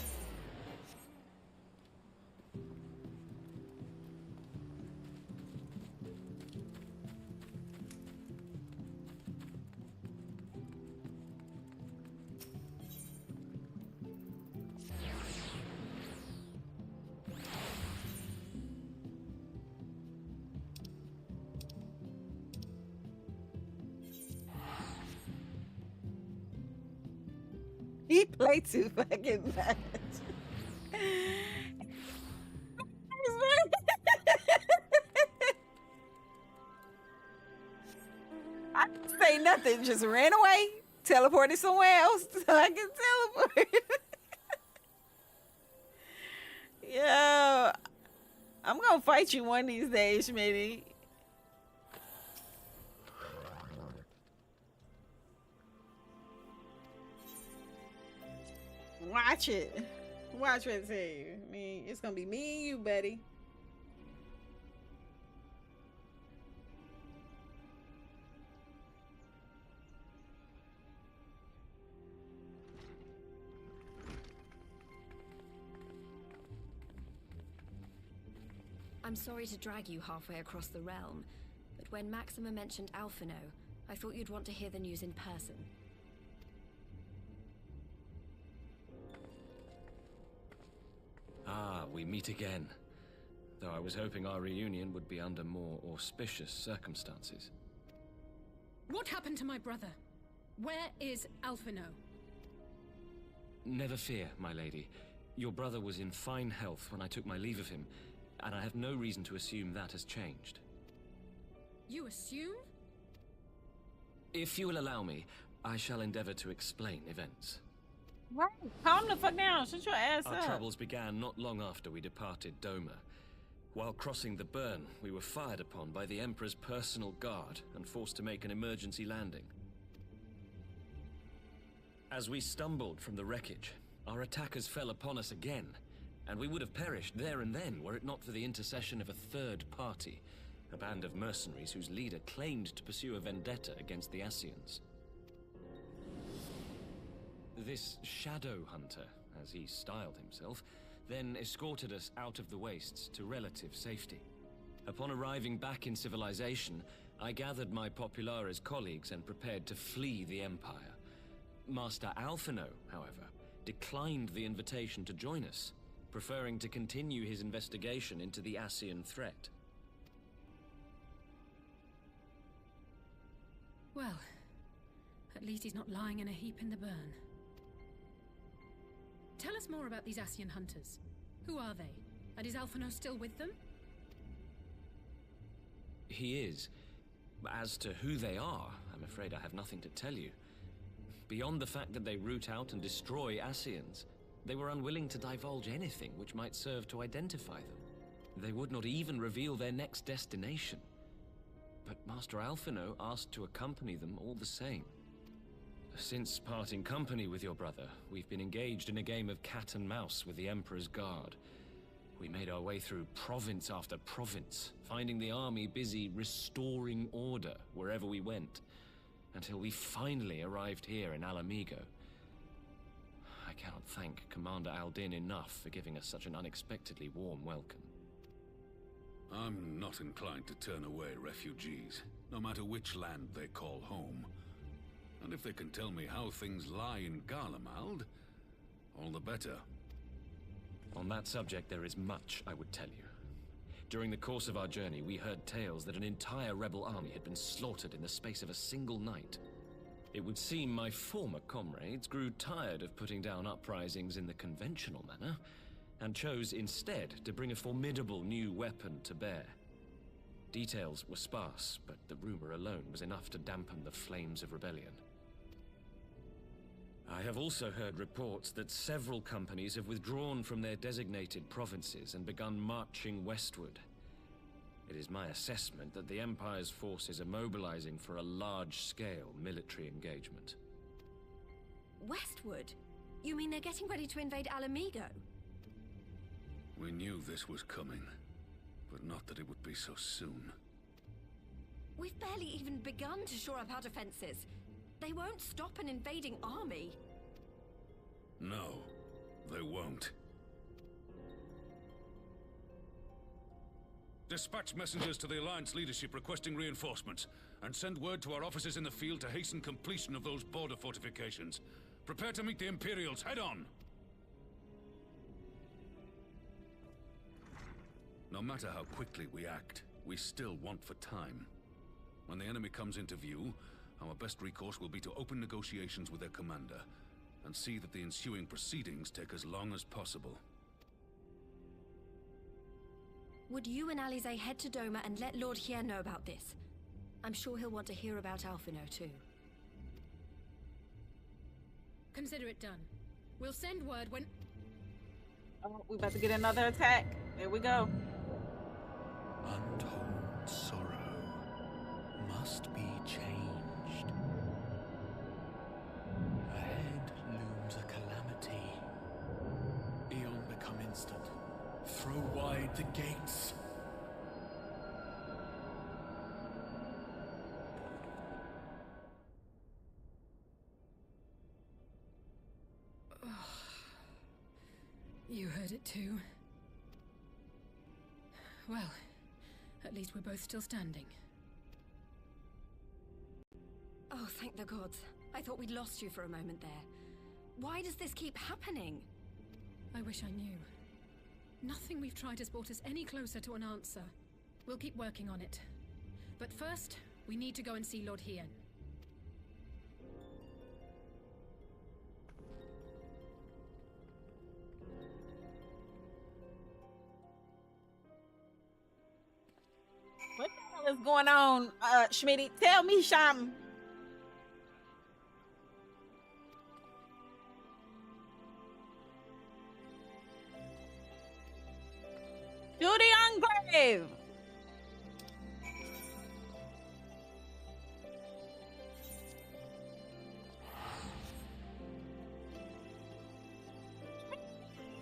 He played too fucking much. I didn't say nothing, just ran away, teleported somewhere else so I can teleport. Yo, I'm gonna fight you one of these days, Schmitty. Watch it. Watch what I tell you. I mean, it's gonna be me and you, buddy. I'm sorry to drag you halfway across the realm, but when Maxima mentioned Alphino, I thought you'd want to hear the news in person. Ah, we meet again. Though I was hoping our reunion would be under more auspicious circumstances. What happened to my brother? Where is Alphino? Never fear, my lady. Your brother was in fine health when I took my leave of him, and I have no reason to assume that has changed. You assume? If you will allow me, I shall endeavor to explain events. Right. Calm the fuck down. Shut your ass Our up. troubles began not long after we departed Doma. While crossing the burn, we were fired upon by the Emperor's personal guard and forced to make an emergency landing. As we stumbled from the wreckage, our attackers fell upon us again, and we would have perished there and then were it not for the intercession of a third party, a band of mercenaries whose leader claimed to pursue a vendetta against the Ascians. This Shadow Hunter, as he styled himself, then escorted us out of the wastes to relative safety. Upon arriving back in civilization, I gathered my Populares colleagues and prepared to flee the Empire. Master Alphino, however, declined the invitation to join us, preferring to continue his investigation into the Ascian threat. Well, at least he's not lying in a heap in the burn. Tell us more about these Ascian hunters. Who are they? And is Alphino still with them? He is. As to who they are, I'm afraid I have nothing to tell you. Beyond the fact that they root out and destroy Ascians, they were unwilling to divulge anything which might serve to identify them. They would not even reveal their next destination. But Master Alphino asked to accompany them all the same. Since parting company with your brother, we've been engaged in a game of cat and mouse with the Emperor's guard. We made our way through province after province, finding the army busy restoring order wherever we went, until we finally arrived here in Alamigo. I cannot thank Commander Aldin enough for giving us such an unexpectedly warm welcome. I'm not inclined to turn away refugees, no matter which land they call home. And if they can tell me how things lie in Garlemald, all the better. On that subject, there is much I would tell you. During the course of our journey, we heard tales that an entire rebel army had been slaughtered in the space of a single night. It would seem my former comrades grew tired of putting down uprisings in the conventional manner, and chose instead to bring a formidable new weapon to bear. Details were sparse, but the rumor alone was enough to dampen the flames of rebellion. I have also heard reports that several companies have withdrawn from their designated provinces and begun marching westward. It is my assessment that the Empire's forces are mobilizing for a large-scale military engagement. Westward? You mean they're getting ready to invade Alamigo? We knew this was coming, but not that it would be so soon. We've barely even begun to shore up our defenses. They won't stop an invading army. No, they won't. Dispatch messengers to the Alliance leadership requesting reinforcements, and send word to our officers in the field to hasten completion of those border fortifications. Prepare to meet the Imperials head-on! No matter how quickly we act, we still want for time. When the enemy comes into view, our best recourse will be to open negotiations with their commander, and see that the ensuing proceedings take as long as possible. Would you and Alize head to Doma and let Lord Hien know about this? I'm sure he'll want to hear about Alphino too. Consider it done. We'll send word when... Oh, we about to get another attack. There we go. Untold sorrow must be changed. Ahead looms a calamity. Eon become instant. Throw wide the gates. You heard it too. Well, at least we're both still standing. Oh, thank the gods. I thought we'd lost you for a moment there. Why does this keep happening? I wish I knew. Nothing we've tried has brought us any closer to an answer. We'll keep working on it. But first, we need to go and see Lord Hien. What the hell is going on, Schmitty? Tell me, Sham. Do the enclave.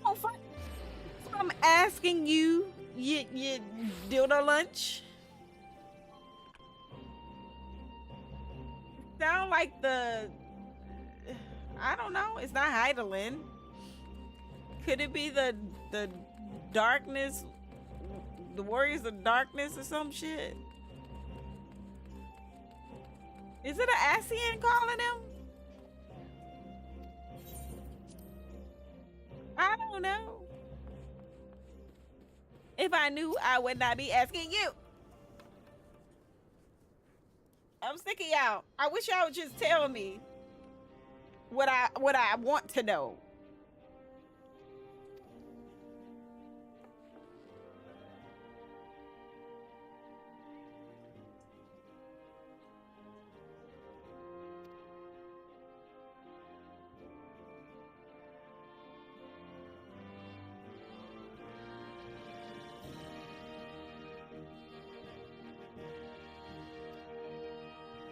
Oh, fuck. I'm asking you, you dildo lunch. Sound like the, I don't know. It's not Heidelin. Could it be the darkness? The Warriors of Darkness or some shit? Is it an Ascian calling them? I don't know. If I knew, I would not be asking you. I'm sick of y'all. I wish y'all would just tell me what I want to know.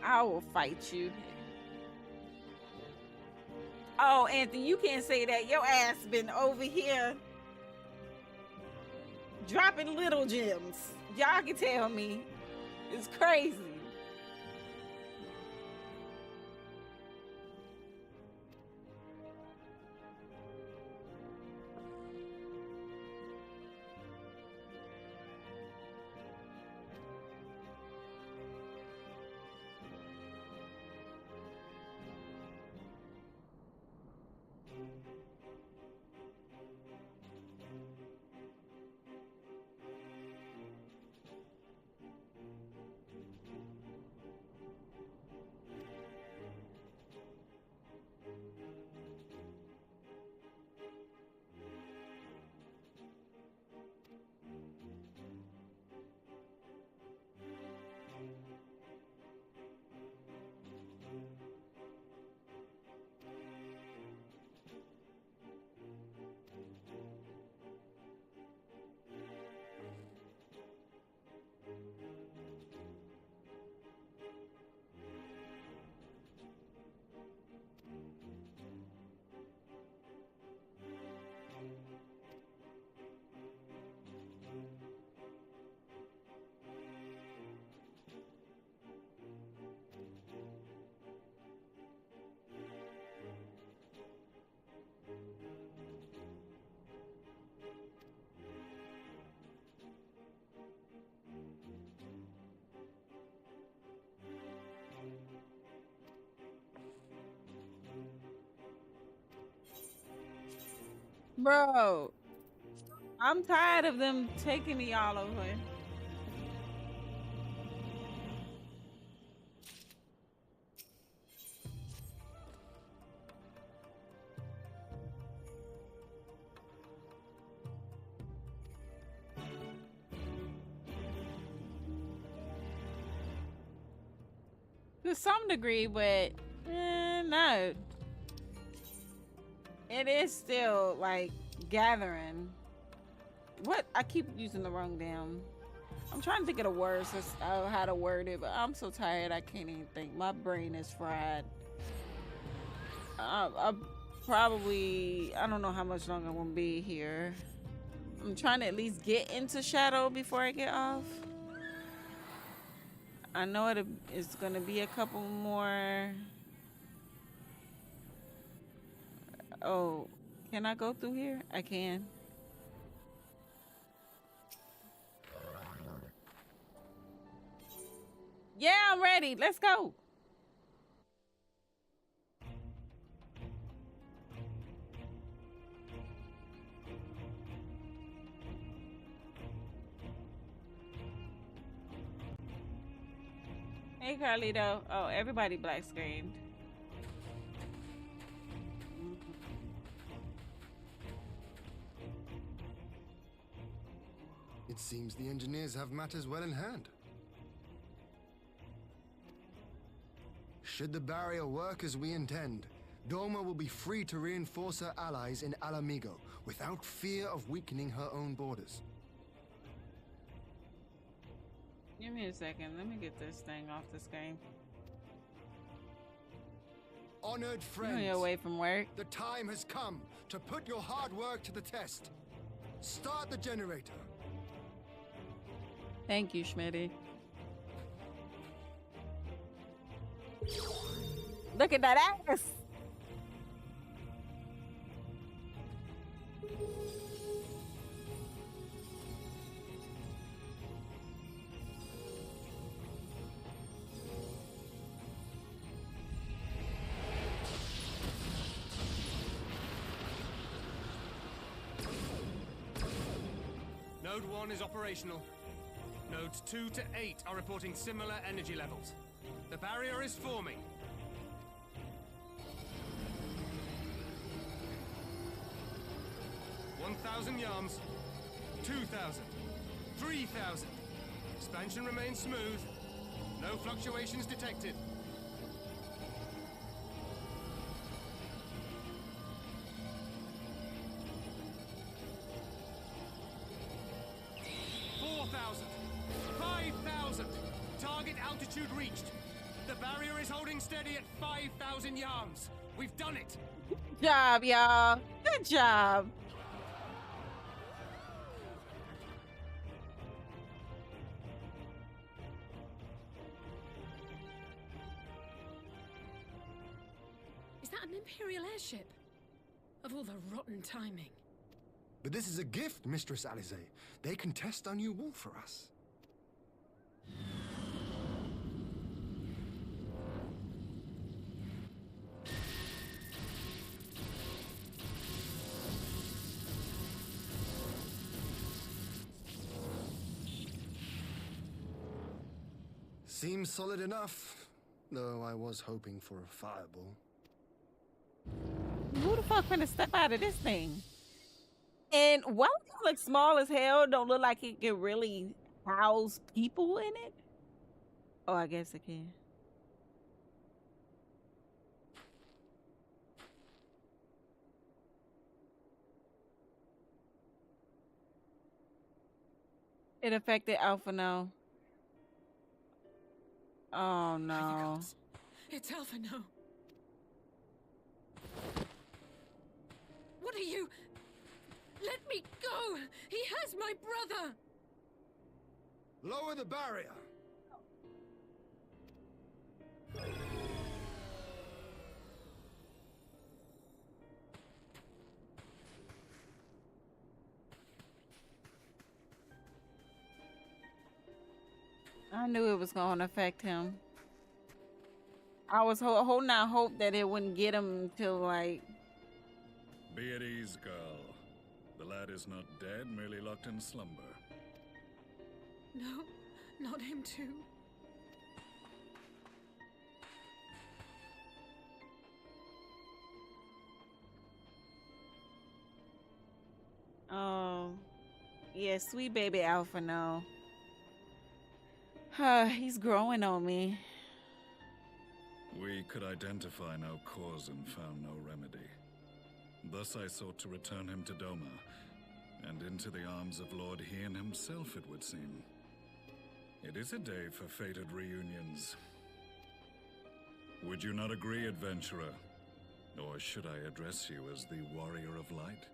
I will fight you. Oh, Anthony, you can't say that. Your ass been over here dropping little gems. Y'all can tell me. It's crazy. Bro, I'm tired of them taking me all over. To some degree, but no. It is still like gathering. What? I keep using the wrong damn. I'm trying to think of the words of how to word it, but I'm so tired I can't even think. My brain is fried. I probably, I don't know how much longer I'm gonna be here. I'm trying to at least get into Shadow before I get off. I know it's gonna be a couple more. Oh, can I go through here? I can. Yeah, I'm ready. Let's go. Hey, Carlito. Oh, everybody black screened. It seems the engineers have matters well in hand. Should the barrier work as we intend, Doma will be free to reinforce her allies in Alamigo without fear of weakening her own borders. Give me a second. Let me get this thing off the screen. Honored friends, you're away from work. The time has come to put your hard work to the test. Start the generator. Thank you, Schmitty. Look at that ass. Node 1 is operational. Nodes 2 to 8 are reporting similar energy levels. The barrier is forming. $1,000 yards, 2,000, 3,000. Expansion remains smooth. No fluctuations detected. Altitude reached. The barrier is holding steady at 5,000 yards. We've done it. Good job, y'all. Good job. Is that an Imperial airship? Of all the rotten timing. But this is a gift, Mistress Alize. They can test our new wall for us. Seems solid enough, though I was hoping for a fireball. Who the fuck finna step out of this thing? And while it looks small as hell, don't look like it can really house people in it. Oh, I guess it can. It affected Alpha now. Oh no. It's Alpha now. What are you? Let me go! He has my brother! Lower the barrier! I knew it was going to affect him. I was holding out hope that it wouldn't get him until like... Be at ease, girl. lad is not dead, merely locked in slumber. No, not him too. Oh, yeah, sweet baby Alpha, no. He's growing on me. We could identify no cause and found no remedy. Thus I sought to return him to Doma, and into the arms of Lord Hien himself, it would seem. It is a day for fated reunions. Would you not agree, adventurer? Or should I address you as the Warrior of Light?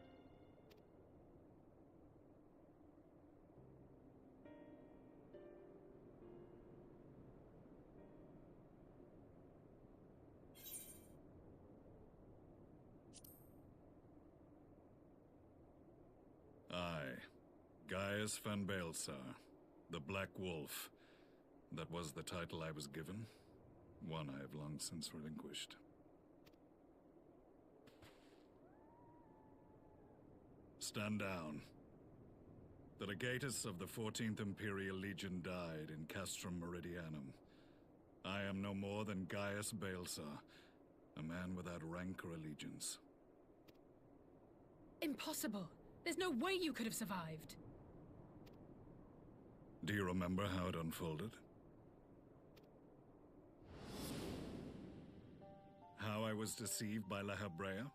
Gaius van Baelsar, the Black Wolf. That was the title I was given, one I have long since relinquished. Stand down. The legatus of the 14th Imperial Legion died in Castrum Meridianum. I am no more than Gaius Baelsar, a man without rank or allegiance. Impossible! There's no way you could have survived! Do you remember how it unfolded? How I was deceived by La Habrea?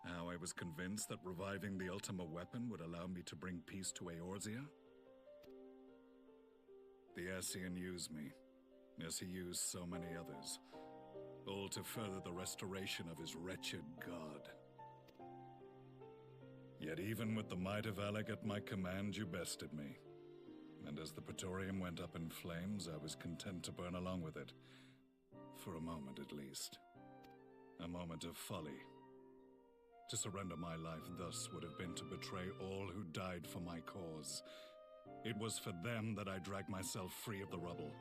How I was convinced that reviving the Ultima weapon would allow me to bring peace to Eorzea? The Ascian used me, as he used so many others, all to further the restoration of his wretched god. Yet even with the might of Alec at my command, you bested me. And as the Praetorium went up in flames, I was content to burn along with it. For a moment at least. A moment of folly. To surrender my life thus would have been to betray all who died for my cause. It was for them that I dragged myself free of the rubble,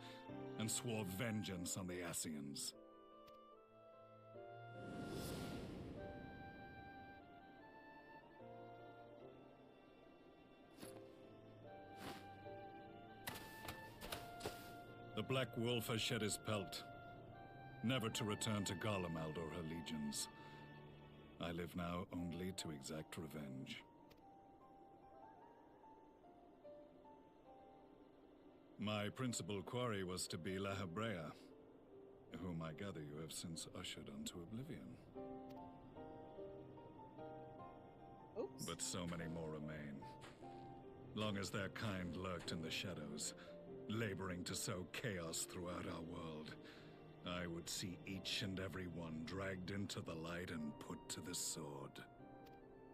and swore vengeance on the Ascians. The Black Wolf has shed his pelt, never to return to Garlemald or her legions. I live now only to exact revenge. My principal quarry was to be La Habrea, whom I gather you have since ushered onto oblivion. Oops. But so many more remain. Long as their kind lurked in the shadows, laboring to sow chaos throughout our world, I would see each and every one dragged into the light and put to the sword.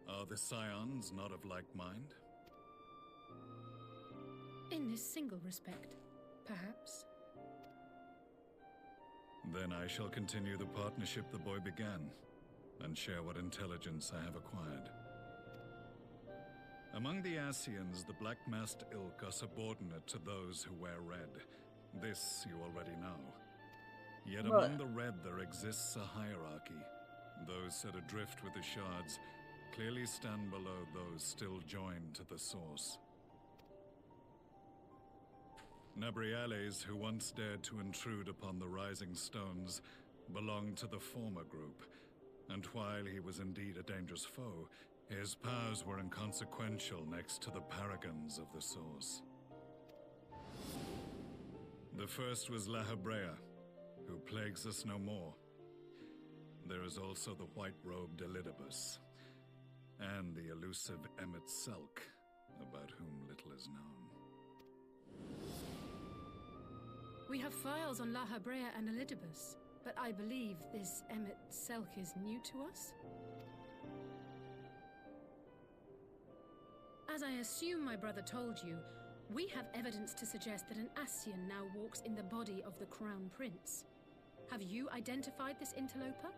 Are the Scions not of like mind? In this single respect, perhaps. Then I shall continue the partnership the boy began, and share what intelligence I have acquired. Among the Ascians, the Black-Masked Ilk are subordinate to those who wear red. This you already know. Yet among the red there exists a hierarchy. Those set adrift with the shards clearly stand below those still joined to the source. Nabriales, who once dared to intrude upon the Rising Stones, belonged to the former group, and while he was indeed a dangerous foe, his powers were inconsequential next to the paragons of the source. The first was La Habrea, who plagues us no more. There is also the white-robed Elidibus, and the elusive Emmett Selk, about whom little is known. We have files on La Habrea and Elidibus, but I believe this Emmett Selk is new to us? As I assume my brother told you, we have evidence to suggest that an Ascian now walks in the body of the Crown Prince. Have you identified this interloper?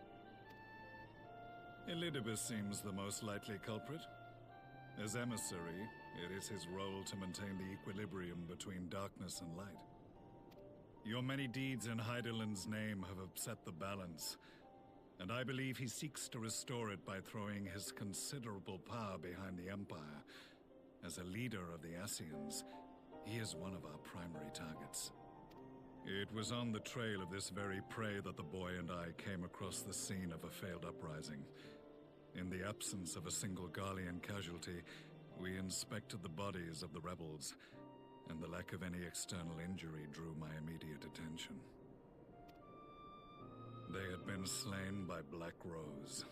Elidibus seems the most likely culprit. As emissary, it is his role to maintain the equilibrium between darkness and light. Your many deeds in Hydaelyn's name have upset the balance, and I believe he seeks to restore it by throwing his considerable power behind the Empire As a leader of the Ascians, he is one of our primary targets. It was on the trail of this very prey that the boy and I came across the scene of a failed uprising. In the absence of a single Garlean casualty, we inspected the bodies of the rebels, and the lack of any external injury drew my immediate attention. They had been slain by Black Rose,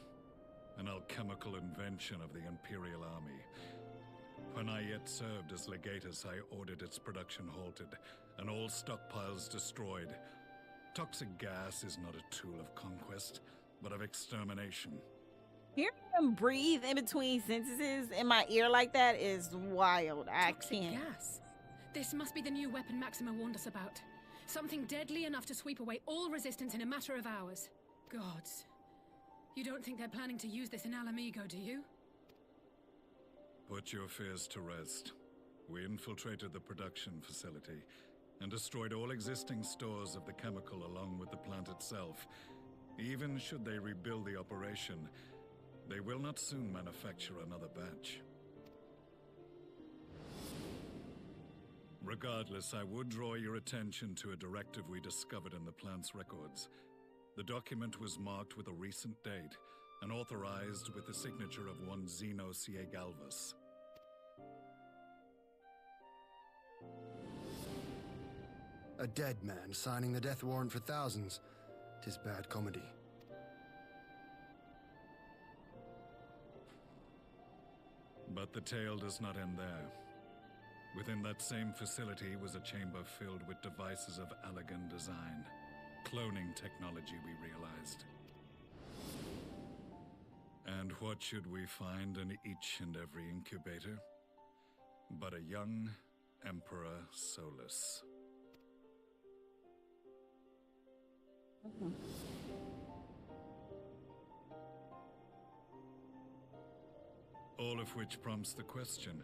an alchemical invention of the Imperial Army. When I yet served as legatus, I ordered its production halted, and all stockpiles destroyed. Toxic gas is not a tool of conquest, but of extermination. Hearing him breathe in between sentences in my ear like that is wild. I can't. Gas. This must be the new weapon Maxima warned us about. Something deadly enough to sweep away all resistance in a matter of hours. Gods. You don't think they're planning to use this in Alamigo, do you? Put your fears to rest. We infiltrated the production facility and destroyed all existing stores of the chemical along with the plant itself. Even should they rebuild the operation, they will not soon manufacture another batch. Regardless, I would draw your attention to a directive we discovered in the plant's records. The document was marked with a recent date and authorized with the signature of one Zeno Galvas. A dead man signing the death warrant for thousands. 'Tis bad comedy. But the tale does not end there. Within that same facility was a chamber filled with devices of elegant design. Cloning technology, we realized. And what should we find in each and every incubator? But a young Emperor Solus. All of which prompts the question,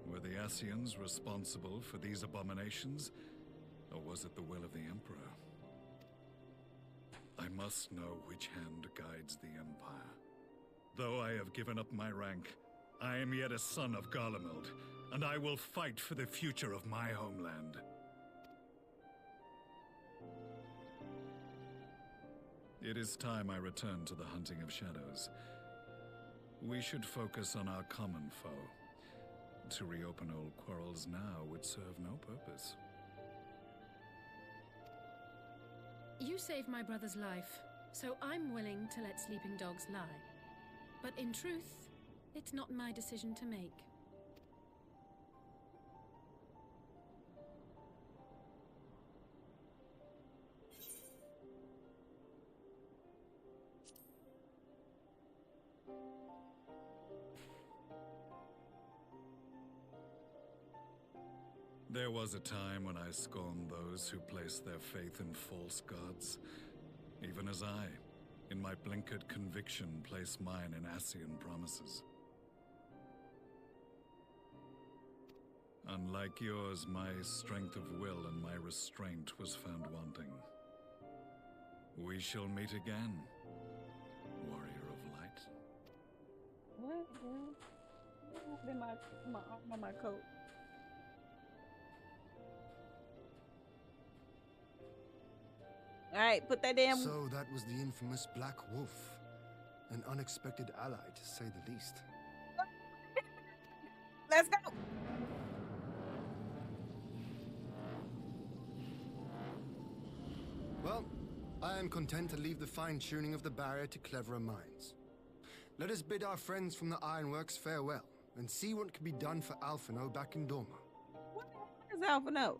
were the Ascians responsible for these abominations, or was it the will of the Emperor? I must know which hand guides the Empire. Though I have given up my rank, I am yet a son of Garlemald, and I will fight for the future of my homeland. It is time I return to the hunting of shadows. We should focus on our common foe. To reopen old quarrels now would serve no purpose. You saved my brother's life, so I'm willing to let sleeping dogs lie. But in truth, it's not my decision to make. There was a time when I scorned those who placed their faith in false gods, even as I, in my blinkered conviction, place mine in Ascian promises. Unlike yours, my strength of will and my restraint was found wanting. We shall meet again, warrior of light. What, bro? In my coat. All right, put that in. So that was the infamous Black Wolf. An unexpected ally, to say the least. Let's go. Well, I am content to leave the fine-tuning of the barrier to cleverer minds. Let us bid our friends from the Ironworks farewell, and see what can be done for Alphino back in Dorma. What is Alphino?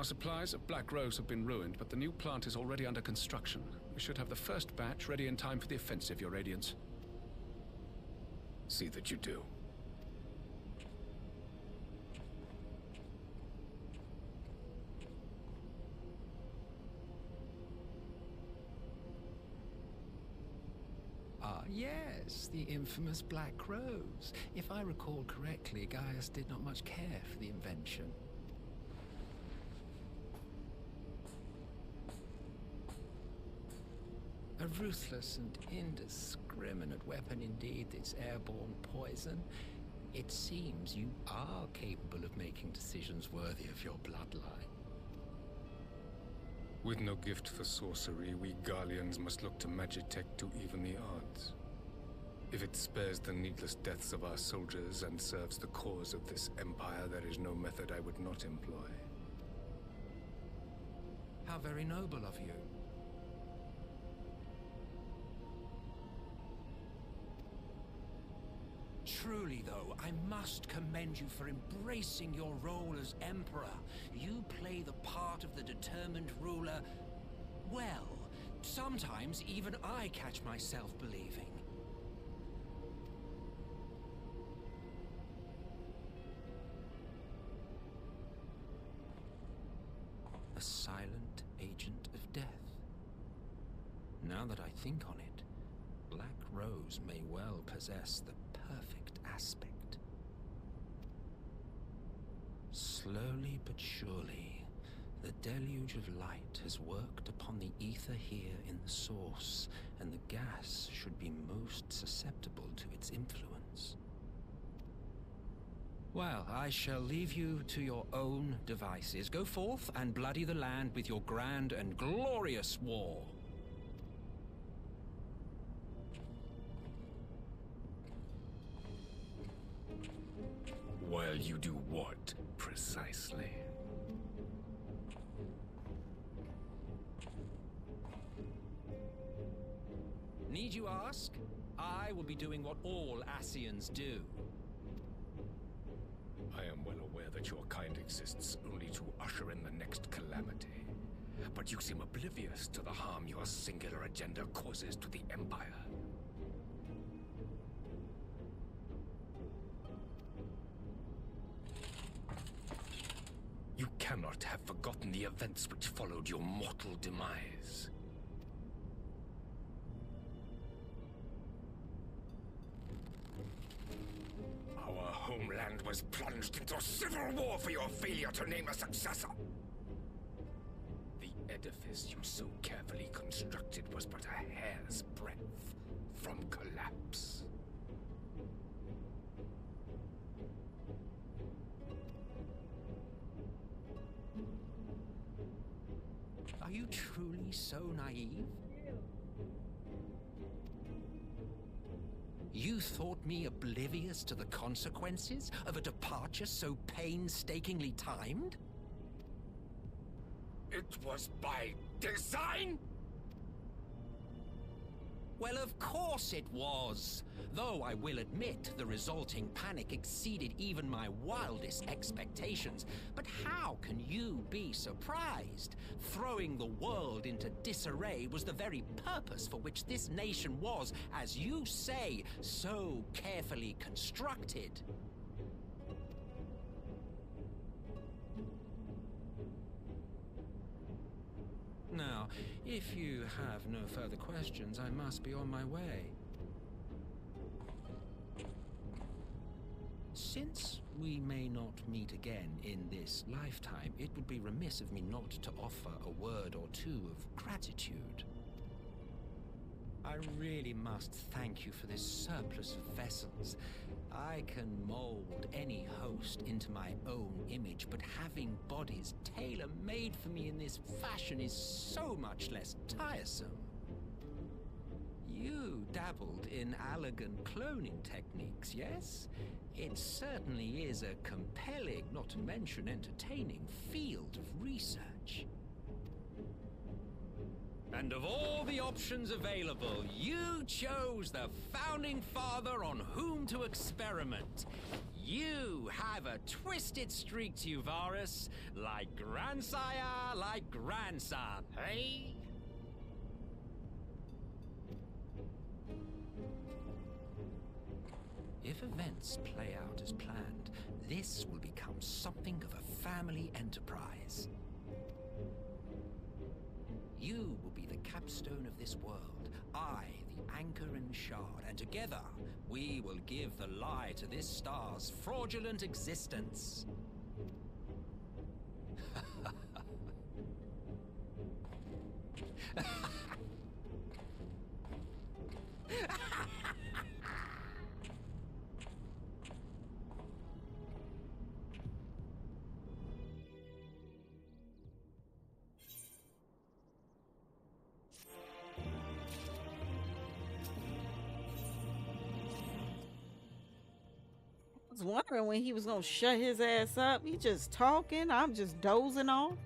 Our supplies of Black Rose have been ruined, but the new plant is already under construction. We should have the first batch ready in time for the offensive, Your Radiance. See that you do. Ah, yes, the infamous Black Rose. If I recall correctly, Gaius did not much care for the invention. A ruthless and indiscriminate weapon indeed, this airborne poison. It seems you are capable of making decisions worthy of your bloodline. With no gift for sorcery, we Garleans must look to Magitech to even the odds. If it spares the needless deaths of our soldiers and serves the cause of this empire, there is no method I would not employ. How very noble of you. Truly, though, I must commend you for embracing your role as Emperor. You play the part of the determined ruler well. Sometimes even I catch myself believing. A silent agent of death. Now that I think on it, Black Rose may well possess the perfect aspect. Slowly but surely, the deluge of light has worked upon the ether here in the source, and the gas should be most susceptible to its influence. Well, I shall leave you to your own devices. Go forth and bloody the land with your grand and glorious war. While you do what, precisely? Need you ask? I will be doing what all Ascians do. I am well aware that your kind exists only to usher in the next calamity. But you seem oblivious to the harm your singular agenda causes to the Empire. You cannot have forgotten the events which followed your mortal demise. Our homeland was plunged into civil war for your failure to name a successor. The edifice you so carefully constructed was but a hair's breadth from collapse. Are you truly so naive? You thought me oblivious to the consequences of a departure so painstakingly timed? It was by design? Well, of course it was. Though I will admit the resulting panic exceeded even my wildest expectations. But how can you be surprised? Throwing the world into disarray was the very purpose for which this nation was, as you say, so carefully constructed. Now, if you have no further questions, I must be on my way. Since we may not meet again in this lifetime, it would be remiss of me not to offer a word or two of gratitude. I really must thank you for this surplus of vessels. I can mold any host into my own image, but having bodies tailor-made for me in this fashion is so much less tiresome. You dabbled in Allagan cloning techniques, yes? It certainly is a compelling, not to mention entertaining, field of research. And of all the options available, you chose the founding father on whom to experiment. You have a twisted streak to you, Varus, like grandsire, like grandson, hey? If events play out as planned, this will become something of a family enterprise. You will be the capstone of this world, I, the anchor and shard, and together we will give the lie to this star's fraudulent existence. I was wondering when he was gonna shut his ass up. He just talking. I'm just dozing off.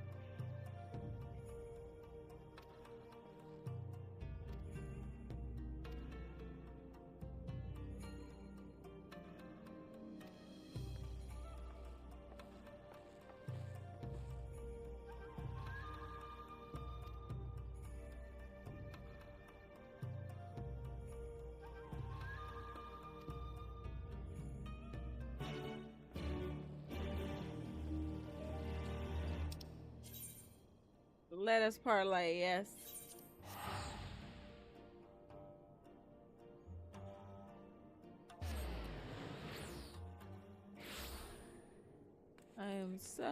Let us parlay, yes. I am so...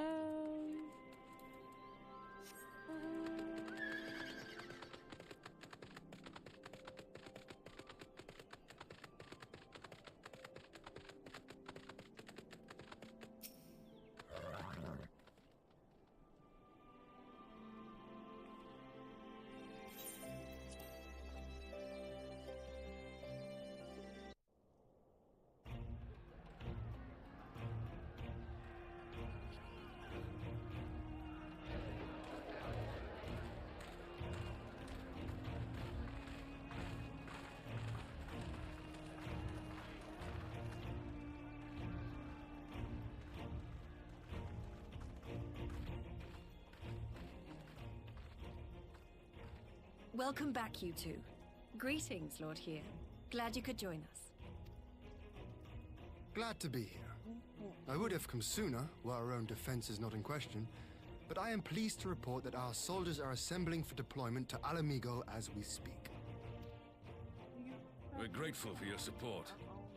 Welcome back, you two. Greetings, Lord Here. Glad you could join us. Glad to be here. I would have come sooner, while our own defense is not in question, but I am pleased to report that our soldiers are assembling for deployment to Alamigo as we speak. We're grateful for your support.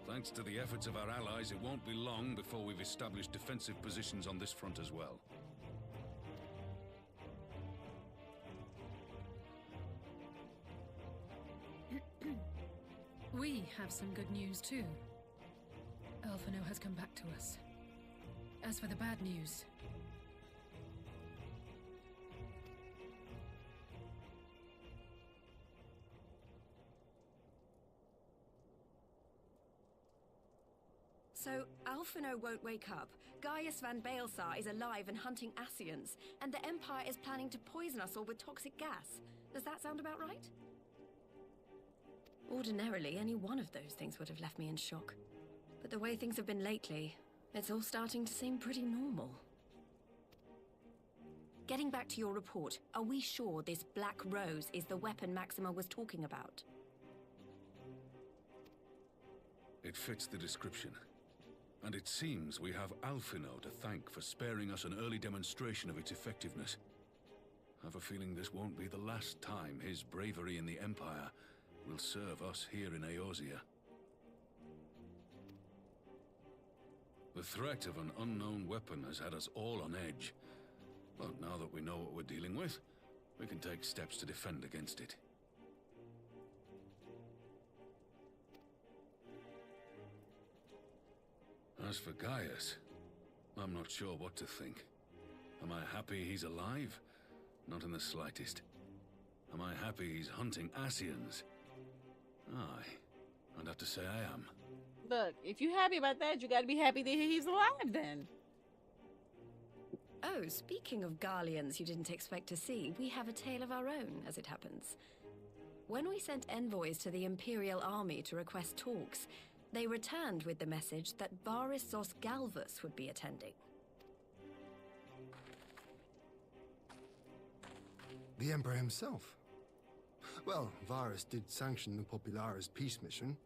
Thanks to the efforts of our allies, it won't be long before we've established defensive positions on this front as well. We have some good news too. Alphino has come back to us. As for the bad news... So, Alphino won't wake up, Gaius van Baelsar is alive and hunting Ascians, and the Empire is planning to poison us all with toxic gas. Does that sound about right? Ordinarily, any one of those things would have left me in shock. But the way things have been lately, it's all starting to seem pretty normal. Getting back to your report, are we sure this Black Rose is the weapon Maxima was talking about? It fits the description. And it seems we have Alphino to thank for sparing us an early demonstration of its effectiveness. I have a feeling this won't be the last time his bravery in the Empire will serve us here in Eorzea. The threat of an unknown weapon has had us all on edge. But now that we know what we're dealing with, we can take steps to defend against it. As for Gaius, I'm not sure what to think. Am I happy he's alive? Not in the slightest. Am I happy he's hunting Ascians? Aye, I'd have to say I am. Look, if you're happy about that, you gotta be happy that he's alive then. Oh, speaking of Garleans you didn't expect to see, we have a tale of our own, as it happens. When we sent envoys to the Imperial Army to request talks, they returned with the message that Varys Zos Galvus would be attending. The Emperor himself. Well, Varys did sanction the Popularis peace mission.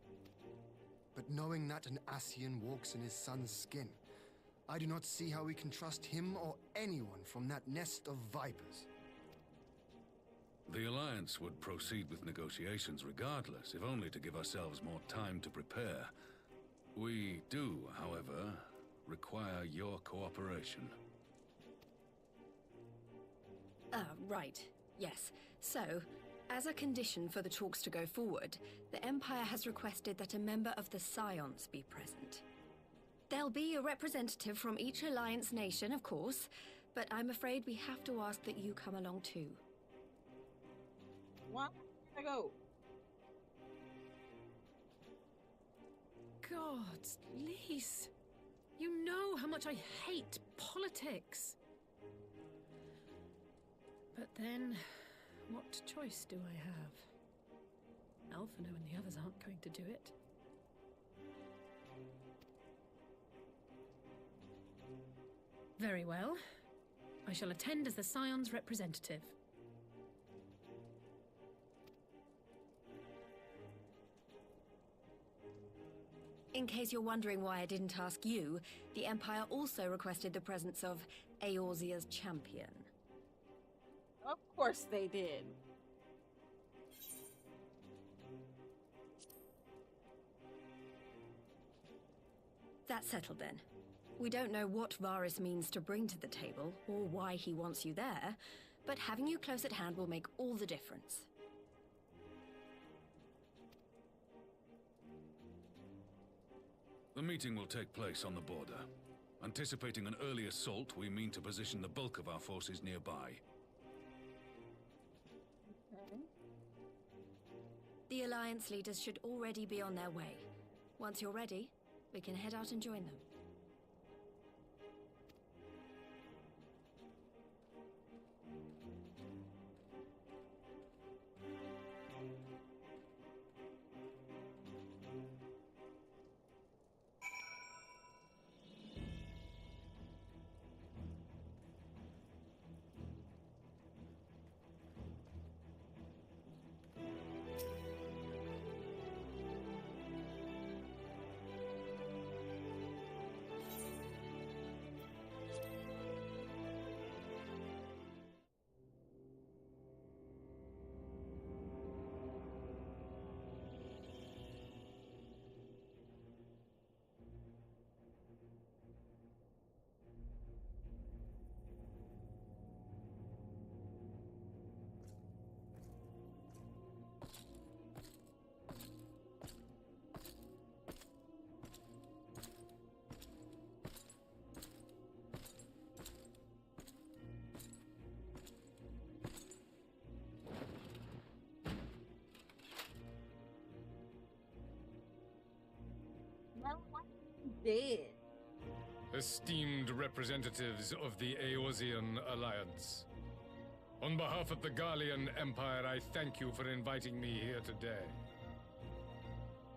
But knowing that an Ascian walks in his son's skin, I do not see how we can trust him or anyone from that nest of vipers. The Alliance would proceed with negotiations regardless, if only to give ourselves more time to prepare. We do, however, require your cooperation. Right. Yes. So, as a condition for the talks to go forward, the Empire has requested that a member of the Scions be present. There'll be a representative from each Alliance nation, of course, but I'm afraid we have to ask that you come along too. What? I go. God, Lise, you know how much I hate politics. But then, what choice do I have? Alphino and the others aren't going to do it. Very well. I shall attend as the Scion's representative. In case you're wondering why I didn't ask you, the Empire also requested the presence of Eorzea's champion. Of course they did. That's settled then. We don't know what Varys means to bring to the table, or why he wants you there, but having you close at hand will make all the difference. The meeting will take place on the border. Anticipating an early assault, we mean to position the bulk of our forces nearby. Okay. The Alliance leaders should already be on their way. Once you're ready, we can head out and join them. Dead. Esteemed representatives of the Eorzean Alliance. On behalf of the Garlean Empire, I thank you for inviting me here today.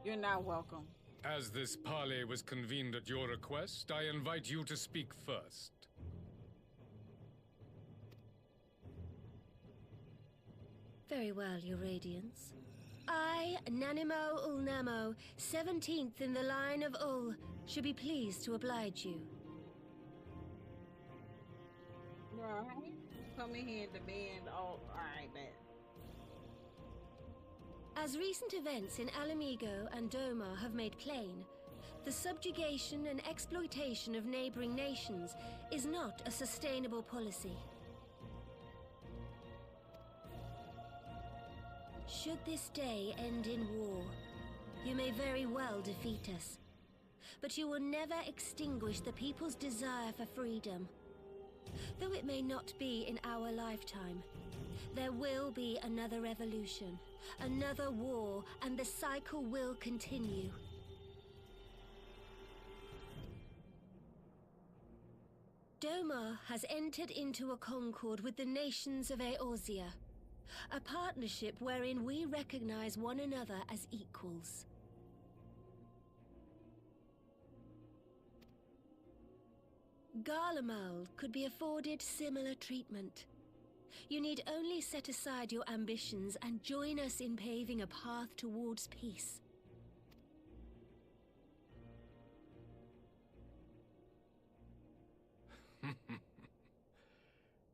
You're not welcome. As this parley was convened at your request, I invite you to speak first. Very well, Your Radiance. I, Nanimo Ulnamo, 17th in the line of Ul, should be pleased to oblige you. Right. Come in here and demand all right, bet. As recent events in Alamigo and Doma have made plain, the subjugation and exploitation of neighboring nations is not a sustainable policy. Should this day end in war, you may very well defeat us. But you will never extinguish the people's desire for freedom. Though it may not be in our lifetime, there will be another revolution, another war, and the cycle will continue. Doma has entered into a concord with the nations of Eorzea, a partnership wherein we recognize one another as equals. Garlemald could be afforded similar treatment. You need only set aside your ambitions and join us in paving a path towards peace.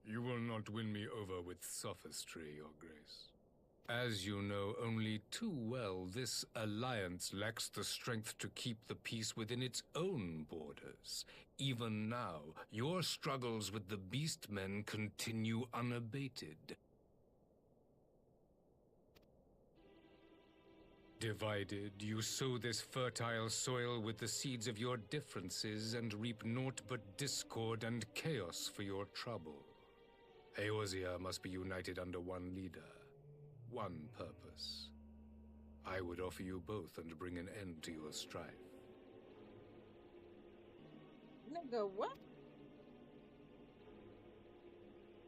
You will not win me over with sophistry, Your Grace. As you know only too well, this alliance lacks the strength to keep the peace within its own borders. Even now, your struggles with the Beastmen continue unabated. Divided, you sow this fertile soil with the seeds of your differences and reap naught but discord and chaos for your trouble. Eorzea must be united under one leader, one purpose. I would offer you both and bring an end to your strife. Nigga, what?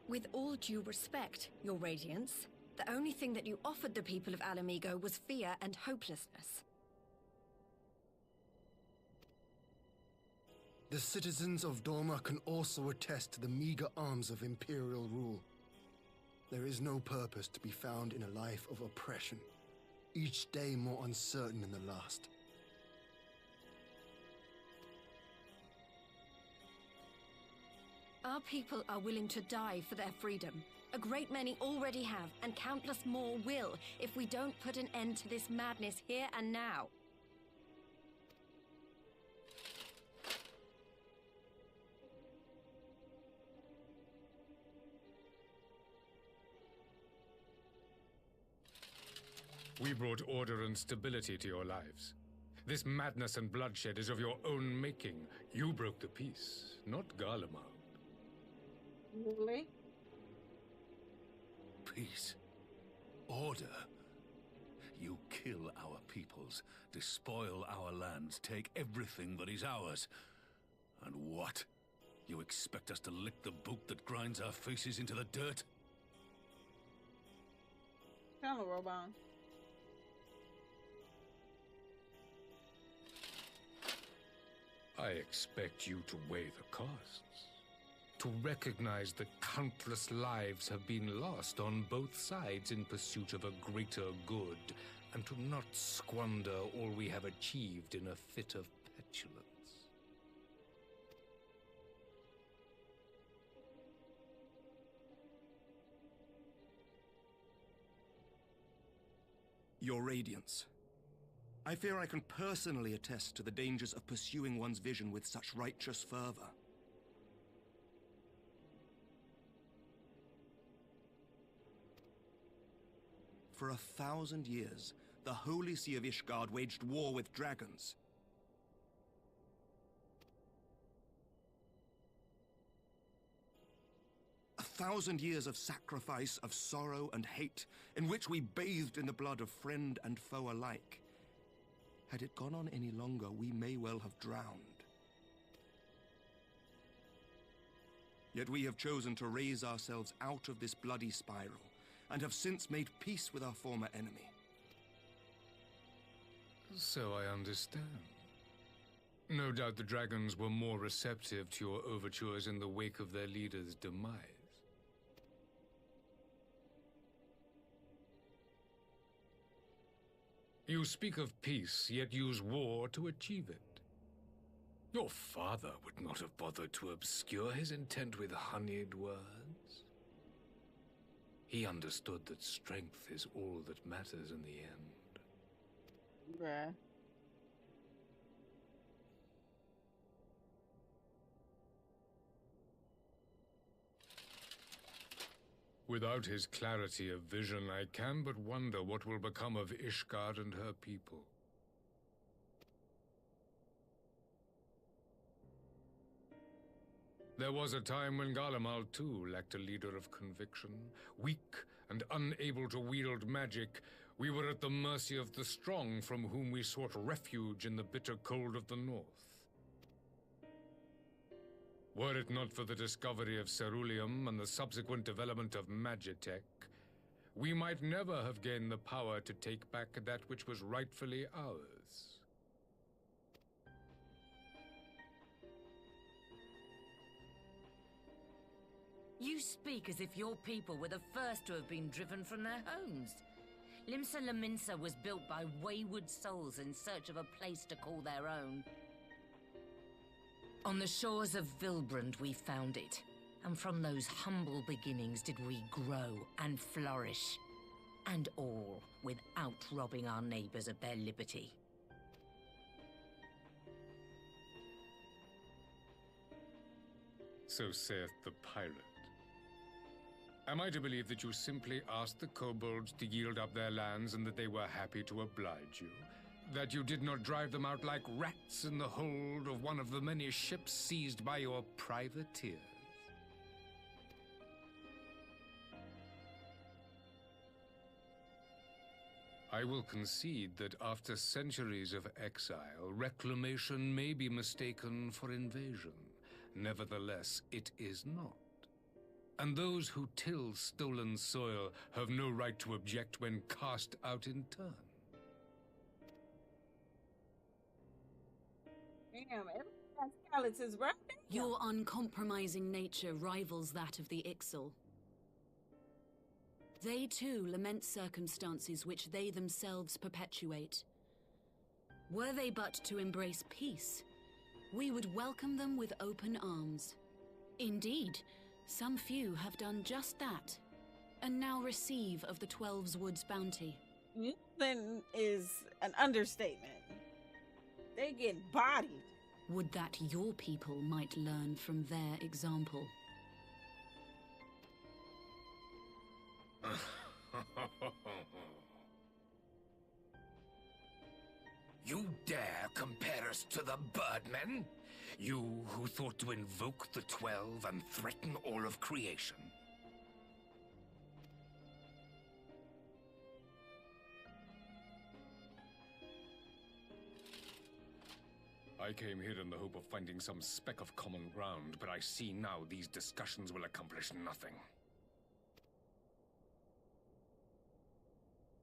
With all due respect, Your Radiance, the only thing that you offered the people of Alamigo was fear and hopelessness. The citizens of Doma can also attest to the meager arms of Imperial rule. There is no purpose to be found in a life of oppression, each day more uncertain than the last. Our people are willing to die for their freedom. A great many already have, and countless more will, if we don't put an end to this madness here and now. We brought order and stability to your lives. This madness and bloodshed is of your own making. You broke the peace, not Garlemald. Really? Peace. Order. You kill our peoples, despoil our lands, take everything that is ours. And what? You expect us to lick the boot that grinds our faces into the dirt? Tell him, Robon. I expect you to weigh the costs. To recognize that countless lives have been lost on both sides in pursuit of a greater good, and to not squander all we have achieved in a fit of petulance. Your Radiance. I fear I can personally attest to the dangers of pursuing one's vision with such righteous fervor. For 1,000 years, the Holy See of Ishgard waged war with dragons. A 1,000 years of sacrifice, of sorrow and hate, in which we bathed in the blood of friend and foe alike. Had it gone on any longer, we may well have drowned. Yet we have chosen to raise ourselves out of this bloody spiral, and have since made peace with our former enemy. So I understand. No doubt the dragons were more receptive to your overtures in the wake of their leader's demise. You speak of peace, yet use war to achieve it. Your father would not have bothered to obscure his intent with honeyed words. He understood that strength is all that matters in the end. Bruh. Without his clarity of vision, I can but wonder what will become of Ishgard and her people. There was a time when Garlemald too lacked a leader of conviction. Weak and unable to wield magic, we were at the mercy of the strong from whom we sought refuge in the bitter cold of the north. Were it not for the discovery of ceruleum and the subsequent development of magitech, we might never have gained the power to take back that which was rightfully ours. You speak as if your people were the first to have been driven from their homes. Limsa Lominsa was built by wayward souls in search of a place to call their own. On the shores of Vilbrand we found it, and from those humble beginnings did we grow and flourish. And all without robbing our neighbors of their liberty. So saith the pirate. Am I to believe that you simply asked the kobolds to yield up their lands and that they were happy to oblige you? That you did not drive them out like rats in the hold of one of the many ships seized by your privateers? I will concede that after centuries of exile, reclamation may be mistaken for invasion. Nevertheless, it is not. And those who till stolen soil have no right to object when cast out in turn. Damn, everyone has skeletons, bro. Your uncompromising nature rivals that of the Ixal. They too lament circumstances which they themselves perpetuate. Were they but to embrace peace, we would welcome them with open arms. Indeed, some few have done just that, and now receive of the Twelve's Wood's bounty. Then is an understatement. They get bodied. Would that your people might learn from their example. You dare compare us to the Birdmen? You who thought to invoke the 12 and threaten all of creation? I came here in the hope of finding some speck of common ground, but I see now these discussions will accomplish nothing.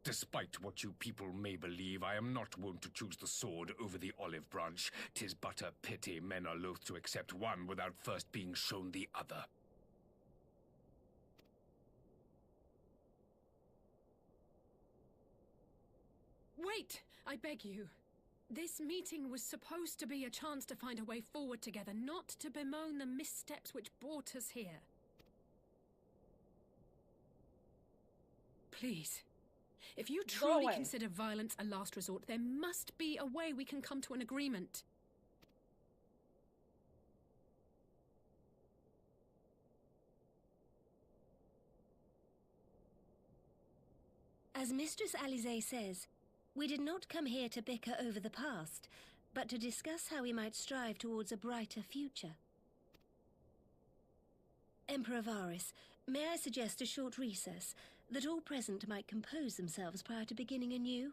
Despite what you people may believe, I am not wont to choose the sword over the olive branch. 'Tis but a pity men are loath to accept one without first being shown the other. Wait, I beg you. This meeting was supposed to be a chance to find a way forward together, not to bemoan the missteps which brought us here. Please. If you truly consider violence a last resort, there must be a way we can come to an agreement. As Mistress Alisaie says, we did not come here to bicker over the past, but to discuss how we might strive towards a brighter future. Emperor Varys, may I suggest a short recess, that all present might compose themselves prior to beginning anew?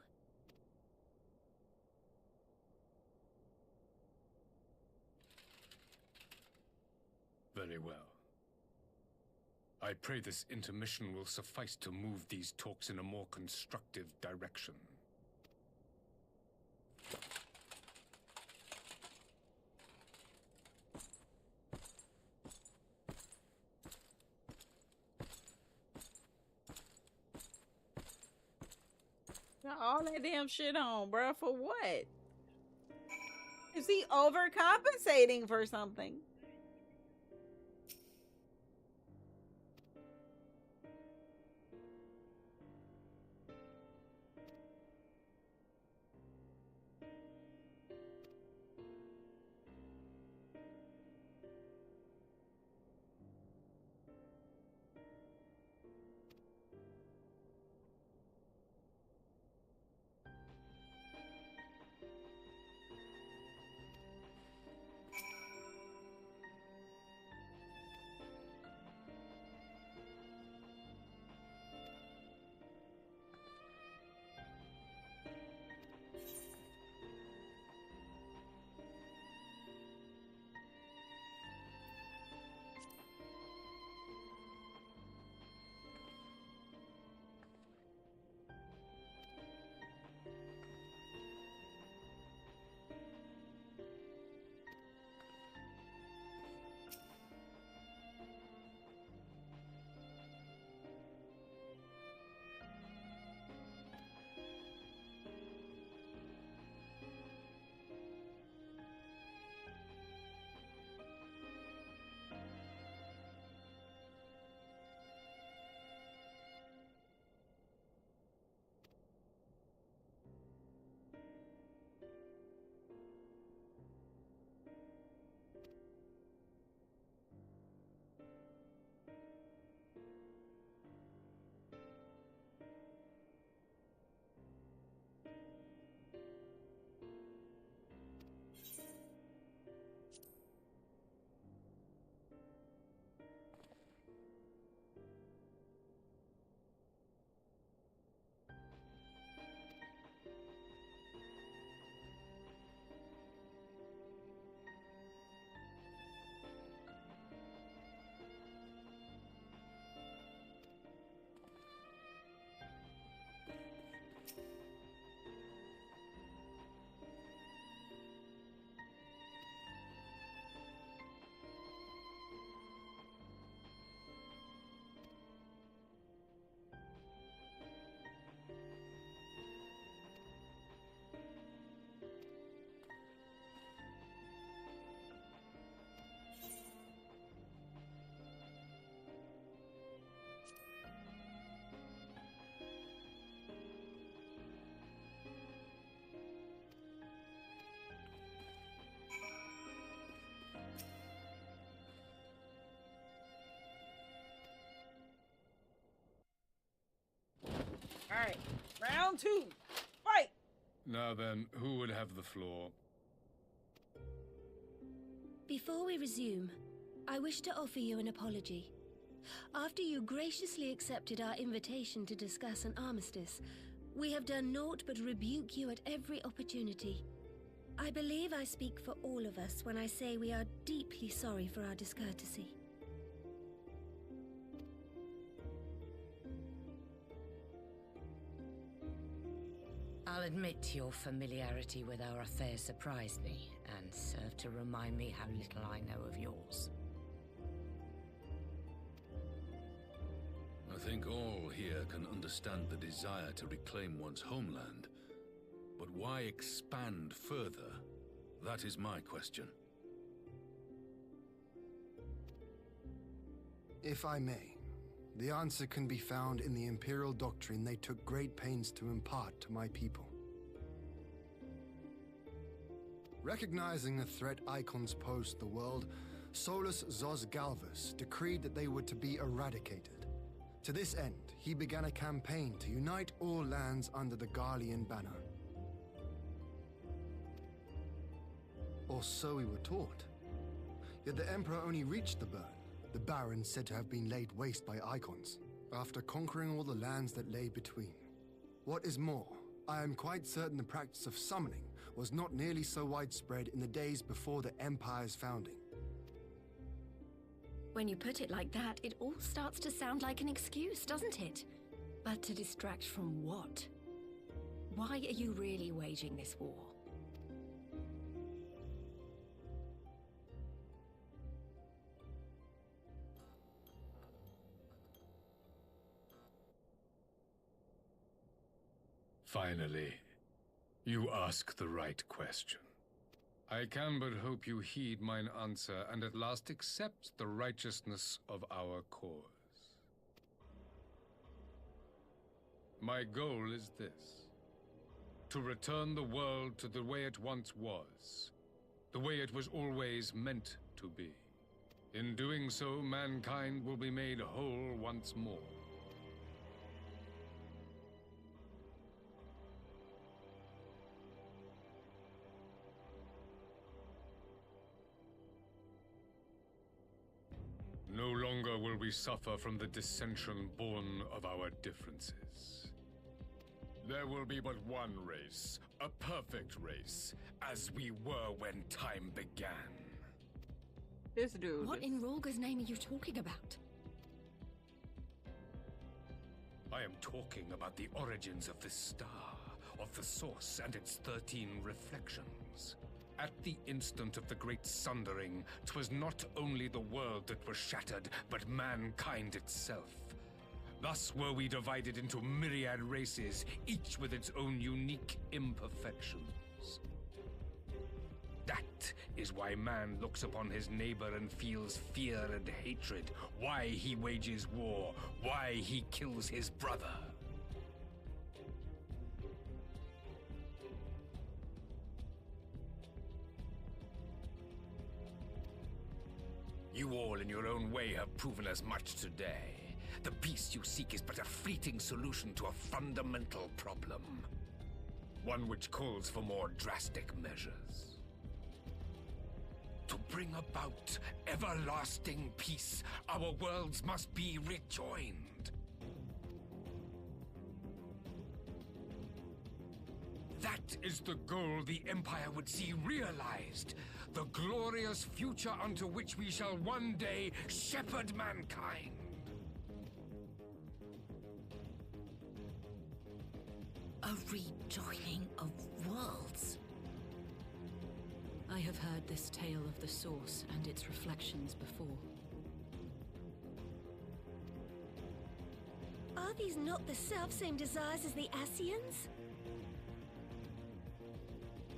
Very well. I pray this intermission will suffice to move these talks in a more constructive direction. Got all that damn shit on, bro. For what? Is he overcompensating for something? Alright, round 2. Fight! Now then, who would have the floor? Before we resume, I wish to offer you an apology. After you graciously accepted our invitation to discuss an armistice, we have done naught but rebuke you at every opportunity. I believe I speak for all of us when I say we are deeply sorry for our discourtesy. I'll admit your familiarity with our affair surprised me, and served to remind me how little I know of yours. I think all here can understand the desire to reclaim one's homeland. But why expand further? That is my question. If I may, the answer can be found in the Imperial doctrine they took great pains to impart to my people. Recognizing the threat icons posed to the world, Solus Zos Galvus decreed that they were to be eradicated. To this end, he began a campaign to unite all lands under the Garlean banner. Or so we were taught. Yet the Emperor only reached the burn, the Baron said to have been laid waste by icons, after conquering all the lands that lay between. What is more, I am quite certain the practice of summoning was not nearly so widespread in the days before the Empire's founding. When you put it like that, it all starts to sound like an excuse, doesn't it? But to distract from what? Why are you really waging this war? Finally, you ask the right question. I can but hope you heed mine answer and at last accept the righteousness of our cause. My goal is this: to return the world to the way it once was, the way it was always meant to be. In doing so, mankind will be made whole once more. No longer will we suffer from the dissension born of our differences. There will be but one race, a perfect race, as we were when time began. This dude. What in Rolga's name are you talking about? I am talking about the origins of this star, of the source and its 13 reflections. At the instant of the great sundering, 'twas not only the world that was shattered, but mankind itself. Thus were we divided into myriad races, each with its own unique imperfections. That is why man looks upon his neighbor and feels fear and hatred, why he wages war, why he kills his brother. You all in your own way have proven as much today. The peace you seek is but a fleeting solution to a fundamental problem. One which calls for more drastic measures. To bring about everlasting peace, our worlds must be rejoined. That is the goal the Empire would see realized. The glorious future unto which we shall one day shepherd mankind. A rejoining of worlds. I have heard this tale of the Source and its reflections before. Are these not the self-same desires as the Ascians?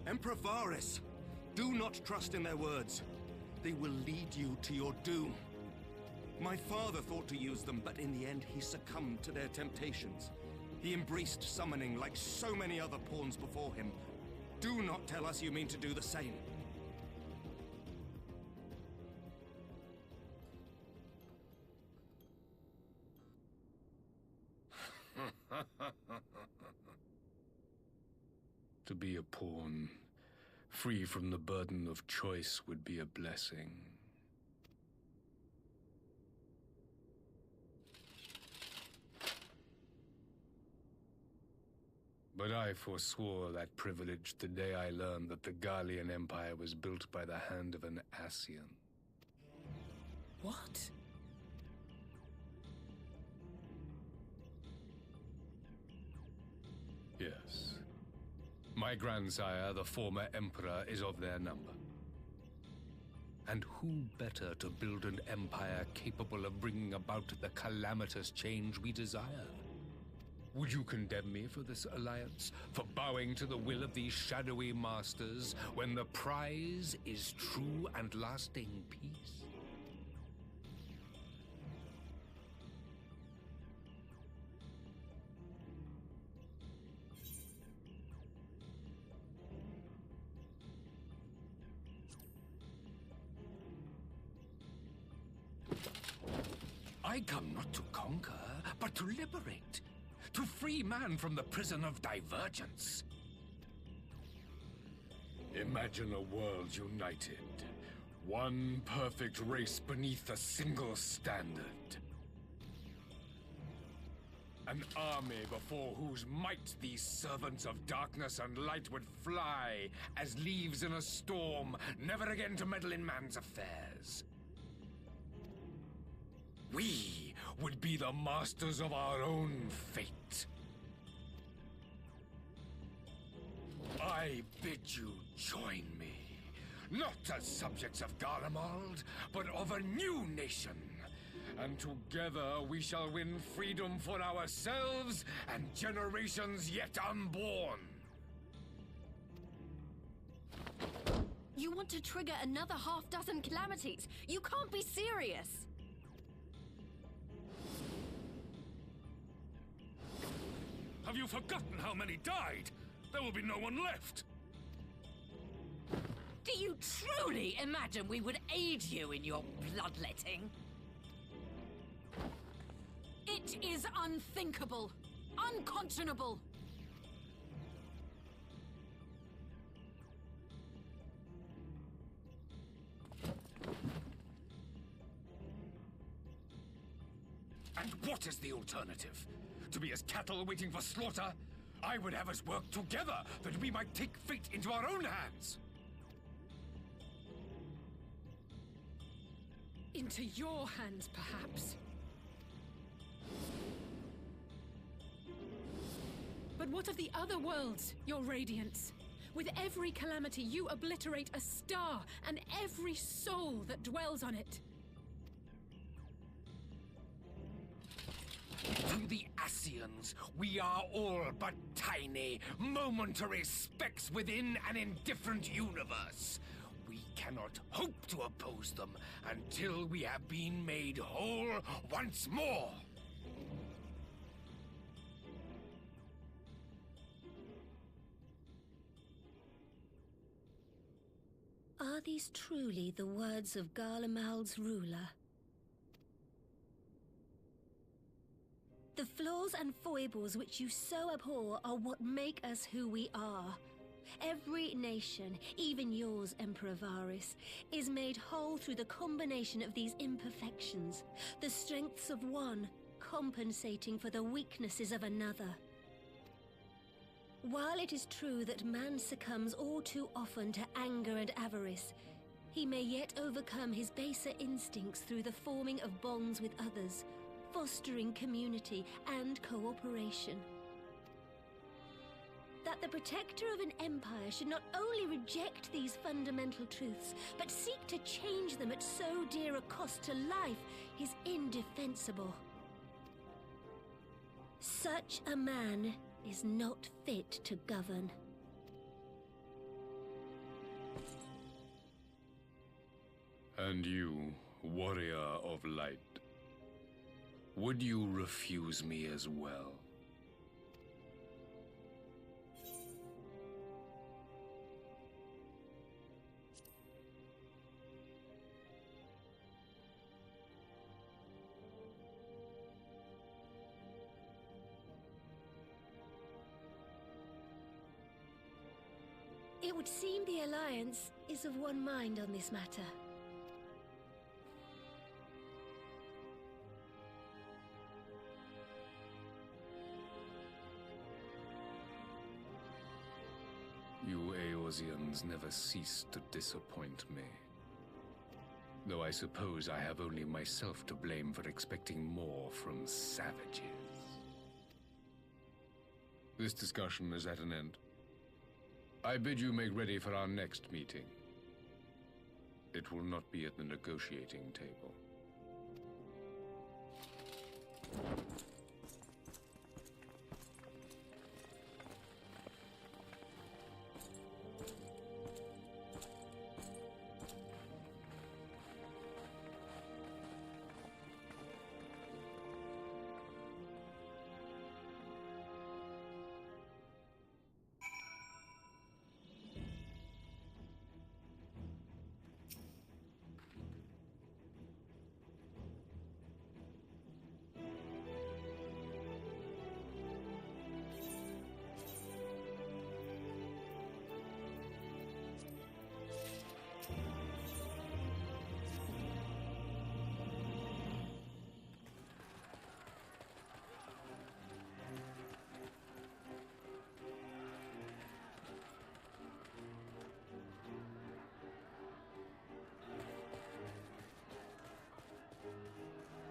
Emperor Varus, do not trust in their words. They will lead you to your doom. My father thought to use them, but in the end he succumbed to their temptations. He embraced summoning like so many other pawns before him. Do not tell us you mean to do the same. be a pawn. Free from the burden of choice would be a blessing. But I forswore that privilege the day I learned that the Garlean Empire was built by the hand of an Ascian. What? Yes. My grandsire, the former Emperor, is of their number. And who better to build an empire capable of bringing about the calamitous change we desire? Would you condemn me for this alliance? For bowing to the will of these shadowy masters, when the prize is true and lasting peace? I come not to conquer, but to liberate. To free man from the prison of divergence. Imagine a world united. One perfect race beneath a single standard. An army before whose might these servants of darkness and light would fly as leaves in a storm, never again to meddle in man's affairs. We would be the masters of our own fate. I bid you join me, not as subjects of Garlemald, but of a new nation. And together we shall win freedom for ourselves and generations yet unborn. You want to trigger another half-dozen calamities? You can't be serious! Have you forgotten how many died? There will be no one left. Do you truly imagine we would aid you in your bloodletting? It is unthinkable. Unconscionable. And what is the alternative? To be as cattle waiting for slaughter? I would have us work together, that we might take fate into our own hands. Into your hands, perhaps. But what of the other worlds, your radiance? With every calamity, you obliterate a star and every soul that dwells on it. To the Ascians, we are all but tiny, momentary specks within an indifferent universe. We cannot hope to oppose them until we have been made whole once more. Are these truly the words of Garlemald's ruler? The flaws and foibles which you so abhor are what make us who we are. Every nation, even yours, Emperor Varys, is made whole through the combination of these imperfections, the strengths of one compensating for the weaknesses of another. While it is true that man succumbs all too often to anger and avarice, he may yet overcome his baser instincts through the forming of bonds with others, fostering community and cooperation. That the protector of an empire should not only reject these fundamental truths, but seek to change them at so dear a cost to life is indefensible. Such a man is not fit to govern. And you, warrior of light, would you refuse me as well? would seem the Alliance is of one mind on this matter. You Eorzeans never cease to disappoint me. Though I suppose I have only myself to blame for expecting more from savages. This discussion is at an end. I bid you make ready for our next meeting. It will not be at the negotiating table.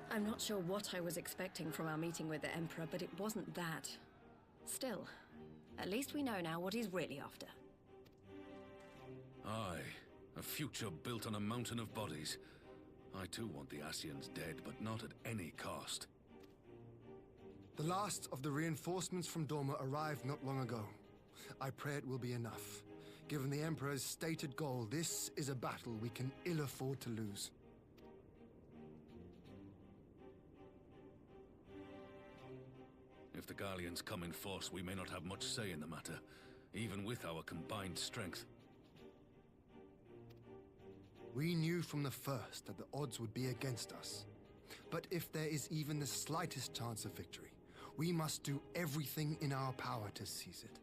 I'm not sure what I was expecting from our meeting with the Emperor, but it wasn't that. Still, at least we know now what he's really after. Aye, a future built on a mountain of bodies. I too want the Ascians dead, but not at any cost. The last of the reinforcements from Dorma arrived not long ago. I pray it will be enough. Given the Emperor's stated goal, this is a battle we can ill afford to lose. If the Garleans come in force, we may not have much say in the matter, even with our combined strength. We knew from the first that the odds would be against us. But if there is even the slightest chance of victory, we must do everything in our power to seize it.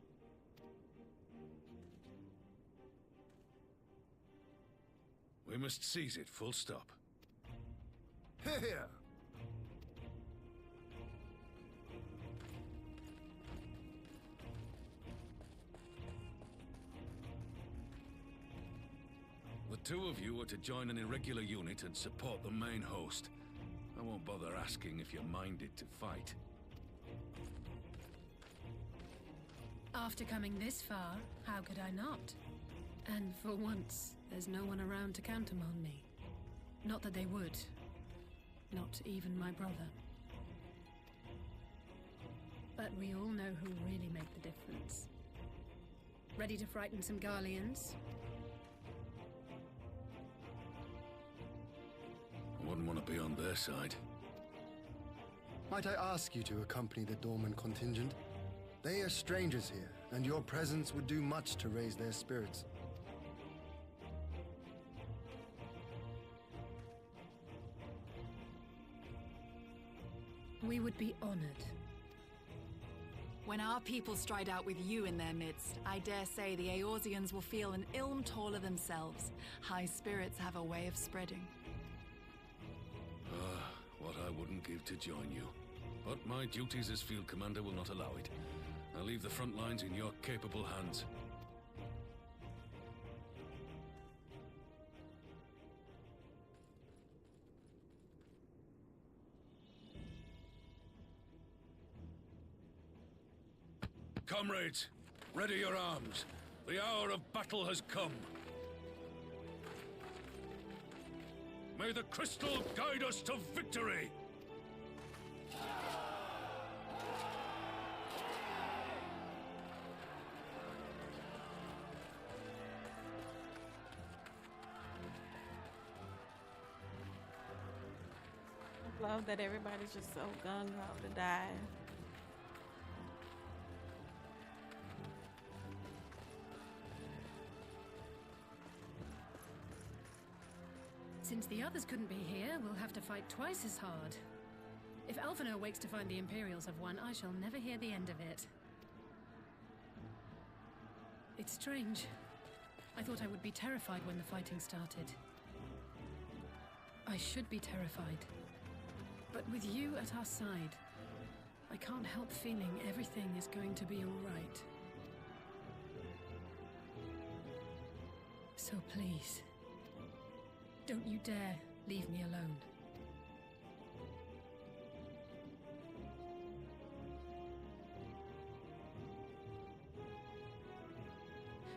We must seize it, full stop. Here! The two of you are to join an irregular unit and support the main host. I won't bother asking if you're minded to fight. After coming this far, how could I not? And for once, there's no one around to countermand me. Not that they would. Not even my brother. But we all know who really make the difference. Ready to frighten some Garleans? I wouldn't want to be on their side. Might I ask you to accompany the Dorman contingent? They are strangers here, and your presence would do much to raise their spirits. We would be honored. When our people stride out with you in their midst, I dare say the Eorzeans will feel an ilm taller themselves. High spirits have a way of spreading. What I wouldn't give to join you. But my duties as field commander will not allow it. I'll leave the front lines in your capable hands. Comrades, ready your arms. The hour of battle has come. May the crystal guide us to victory! I love that everybody's just so gung-ho to die. Since the others couldn't be here, we'll have to fight twice as hard. If Alphinaud wakes to find the Imperials have won, I shall never hear the end of it. It's strange. I thought I would be terrified when the fighting started. I should be terrified. But with you at our side, I can't help feeling everything is going to be all right. So please, don't you dare leave me alone.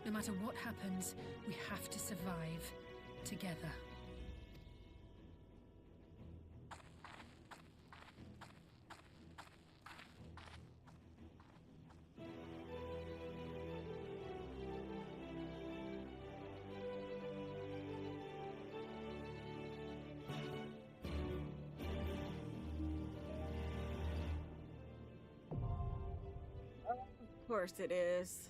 No matter what happens, we have to survive together. Of course it is.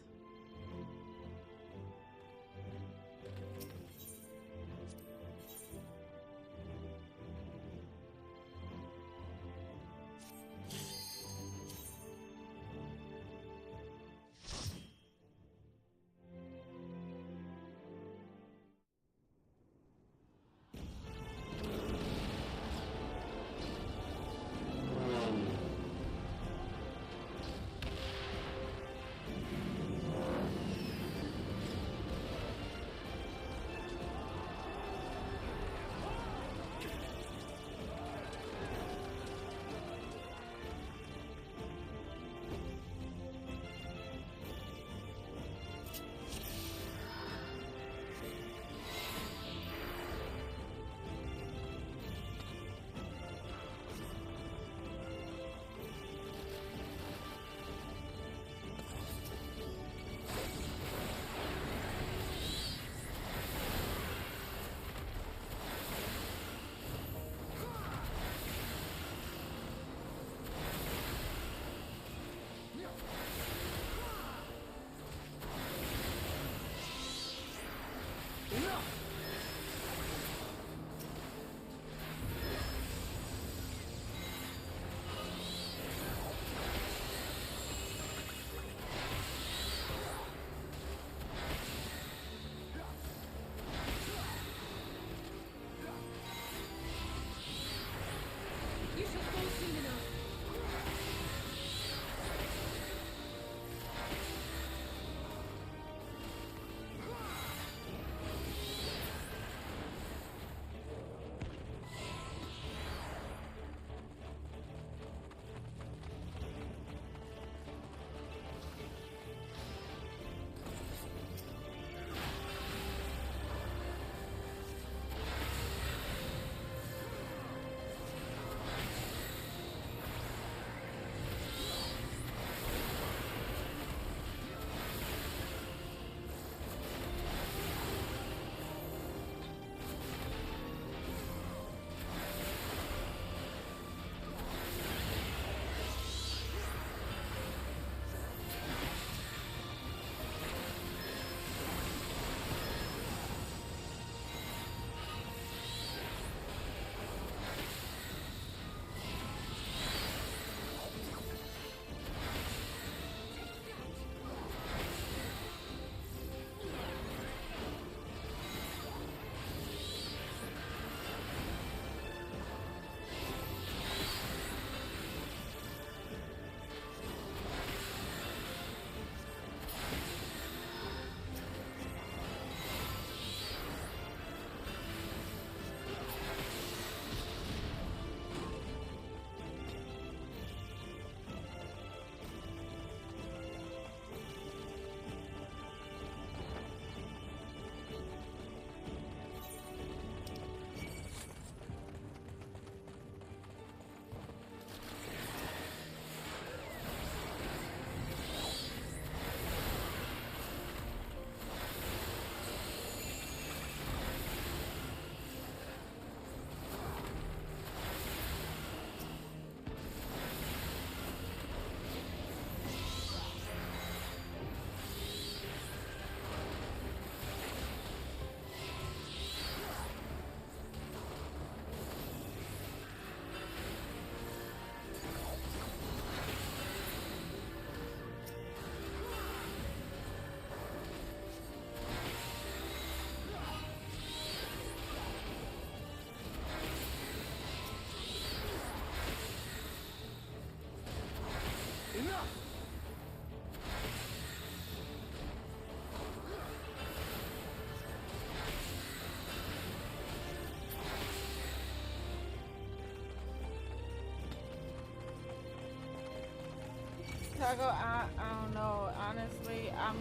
Taco, I don't know. Honestly, I'm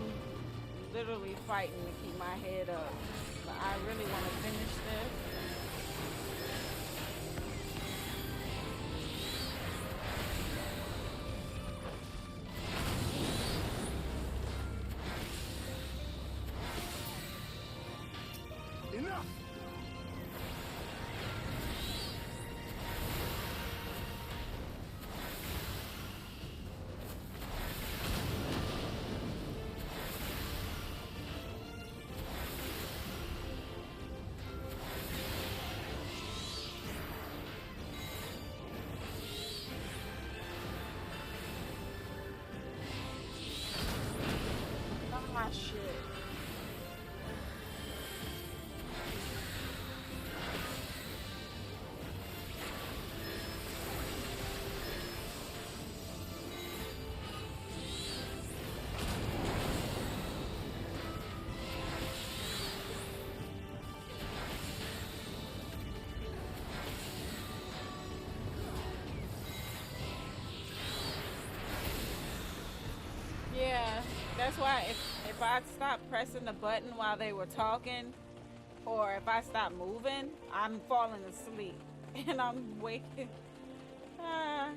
literally fighting to keep my head up. But I really want to finish this. Enough! Ah, shit. Yeah, that's why if I stop pressing the button while they were talking, or if I stop moving, I'm falling asleep and I'm waking. Ah.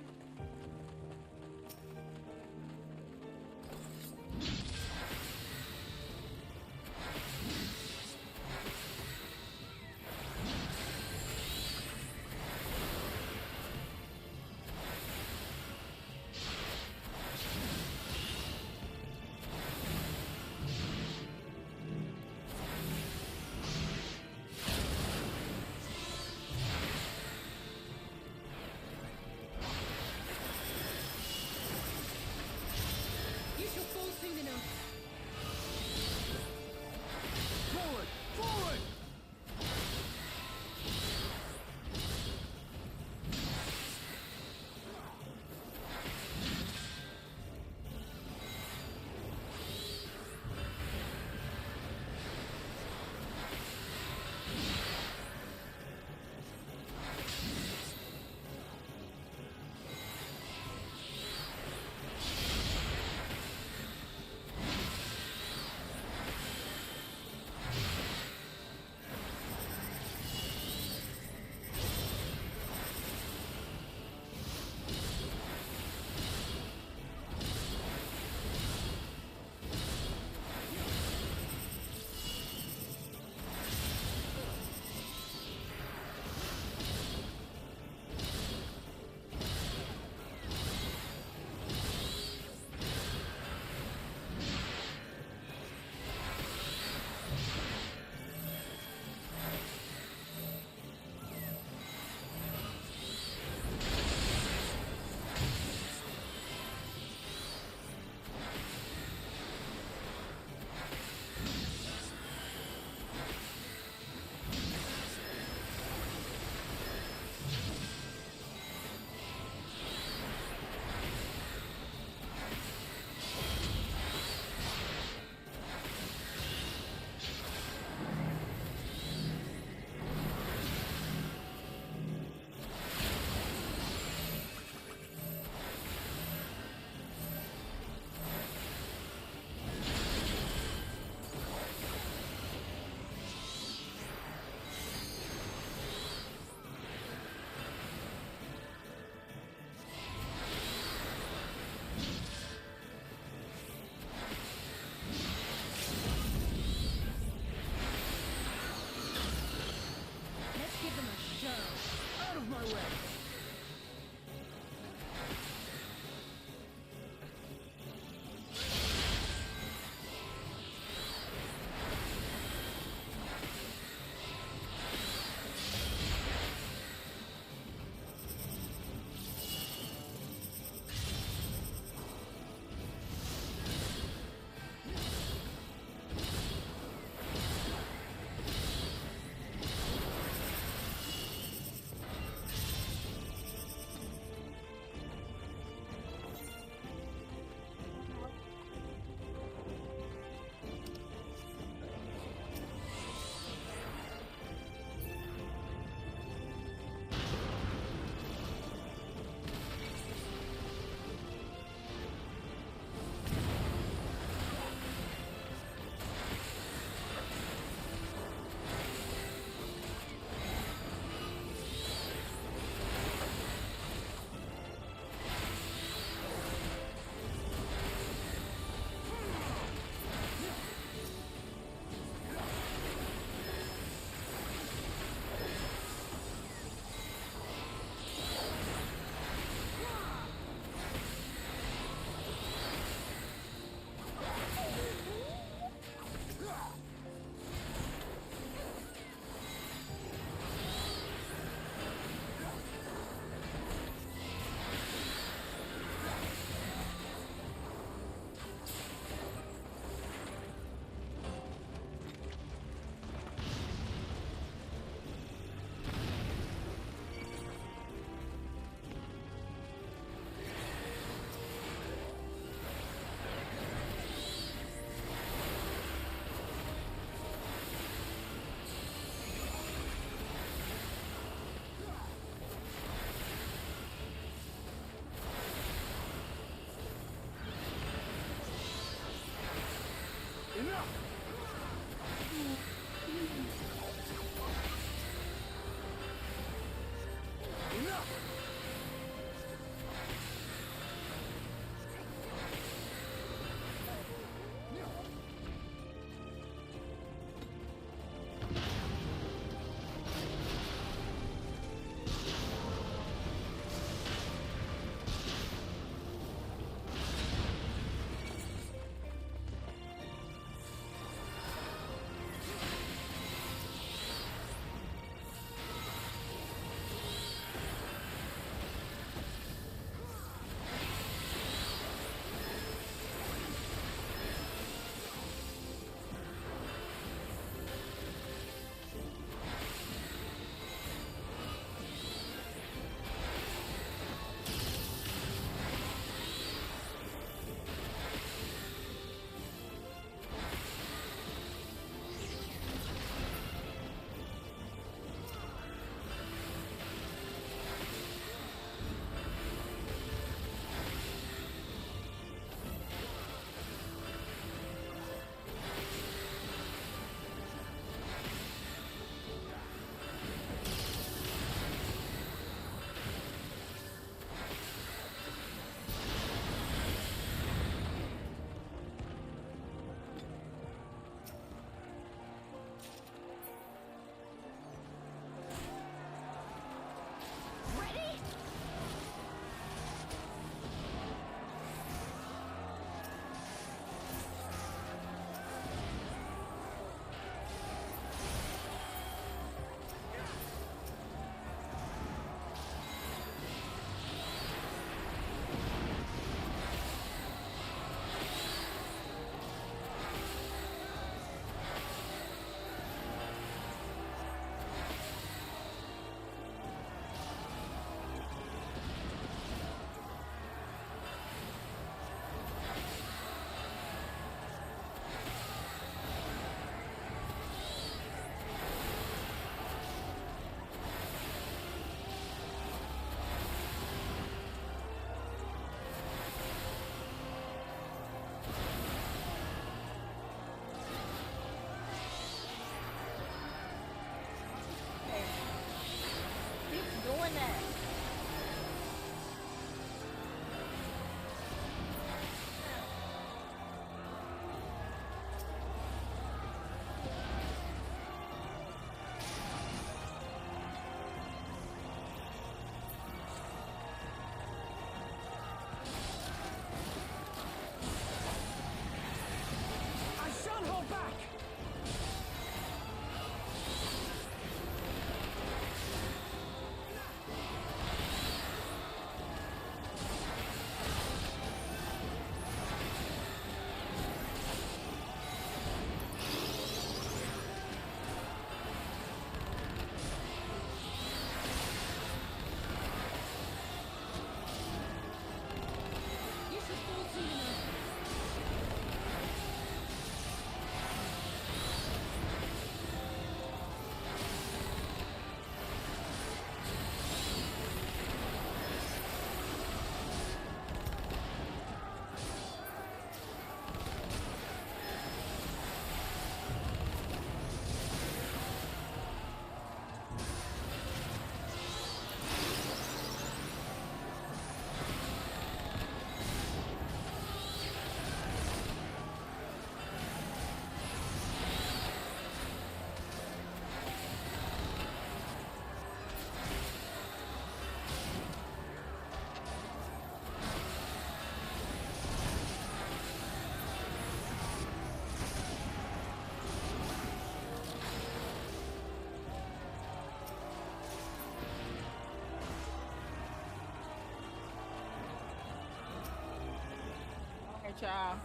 with y'all.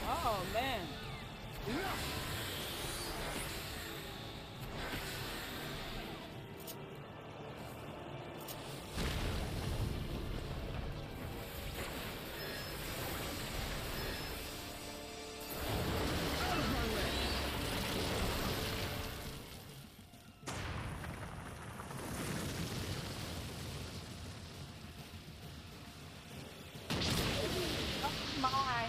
Oh man. My.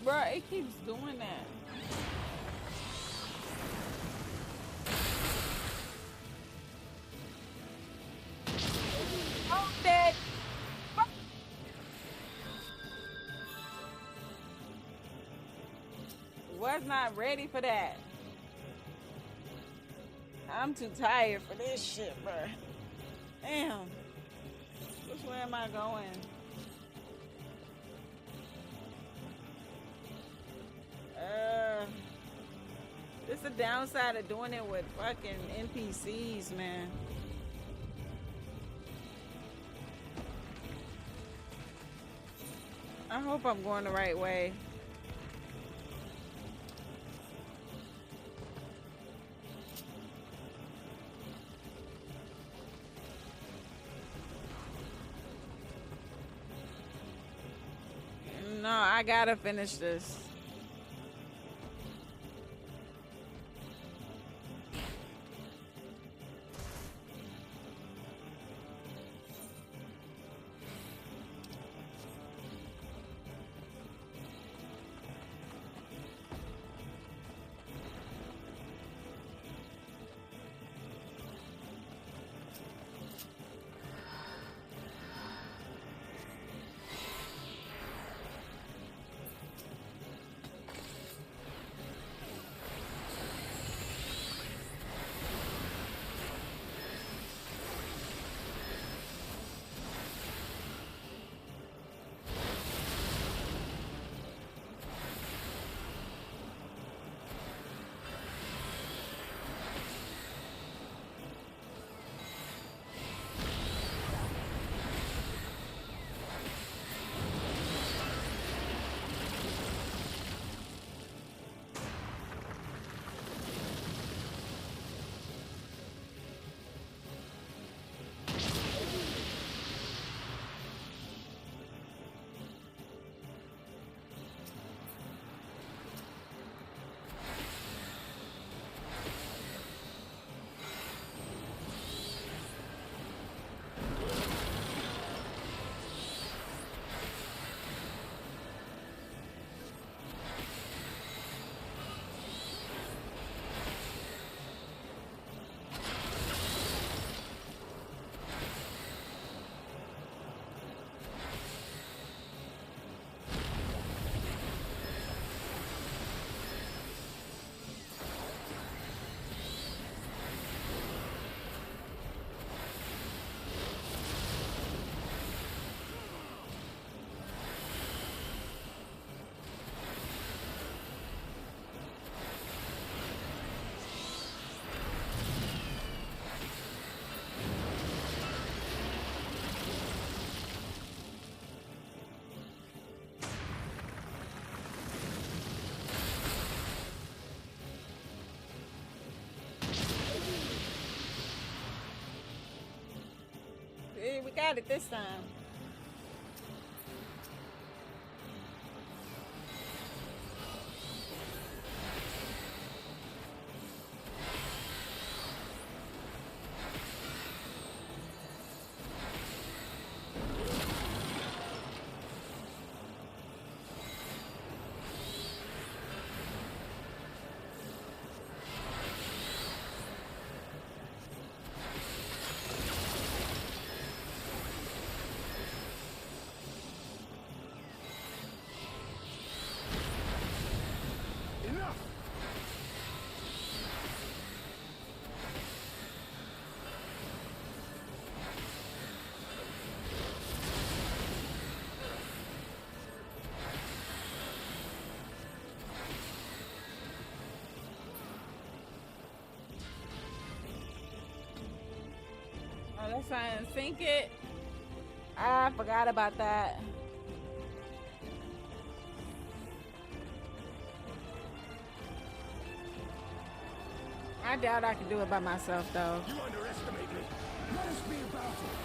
Bruh, it keeps doing that. Oh, dead. Was not ready for that. I'm too tired for this shit, bruh. Damn. Which way am I going? It's the downside of doing it with fucking NPCs, man. I hope I'm going the right way. No, I gotta finish this. we got it this time. Oh, that's fine. Sink it. I forgot about that. I doubt I can do it by myself, though. You underestimate me. Let us be about it.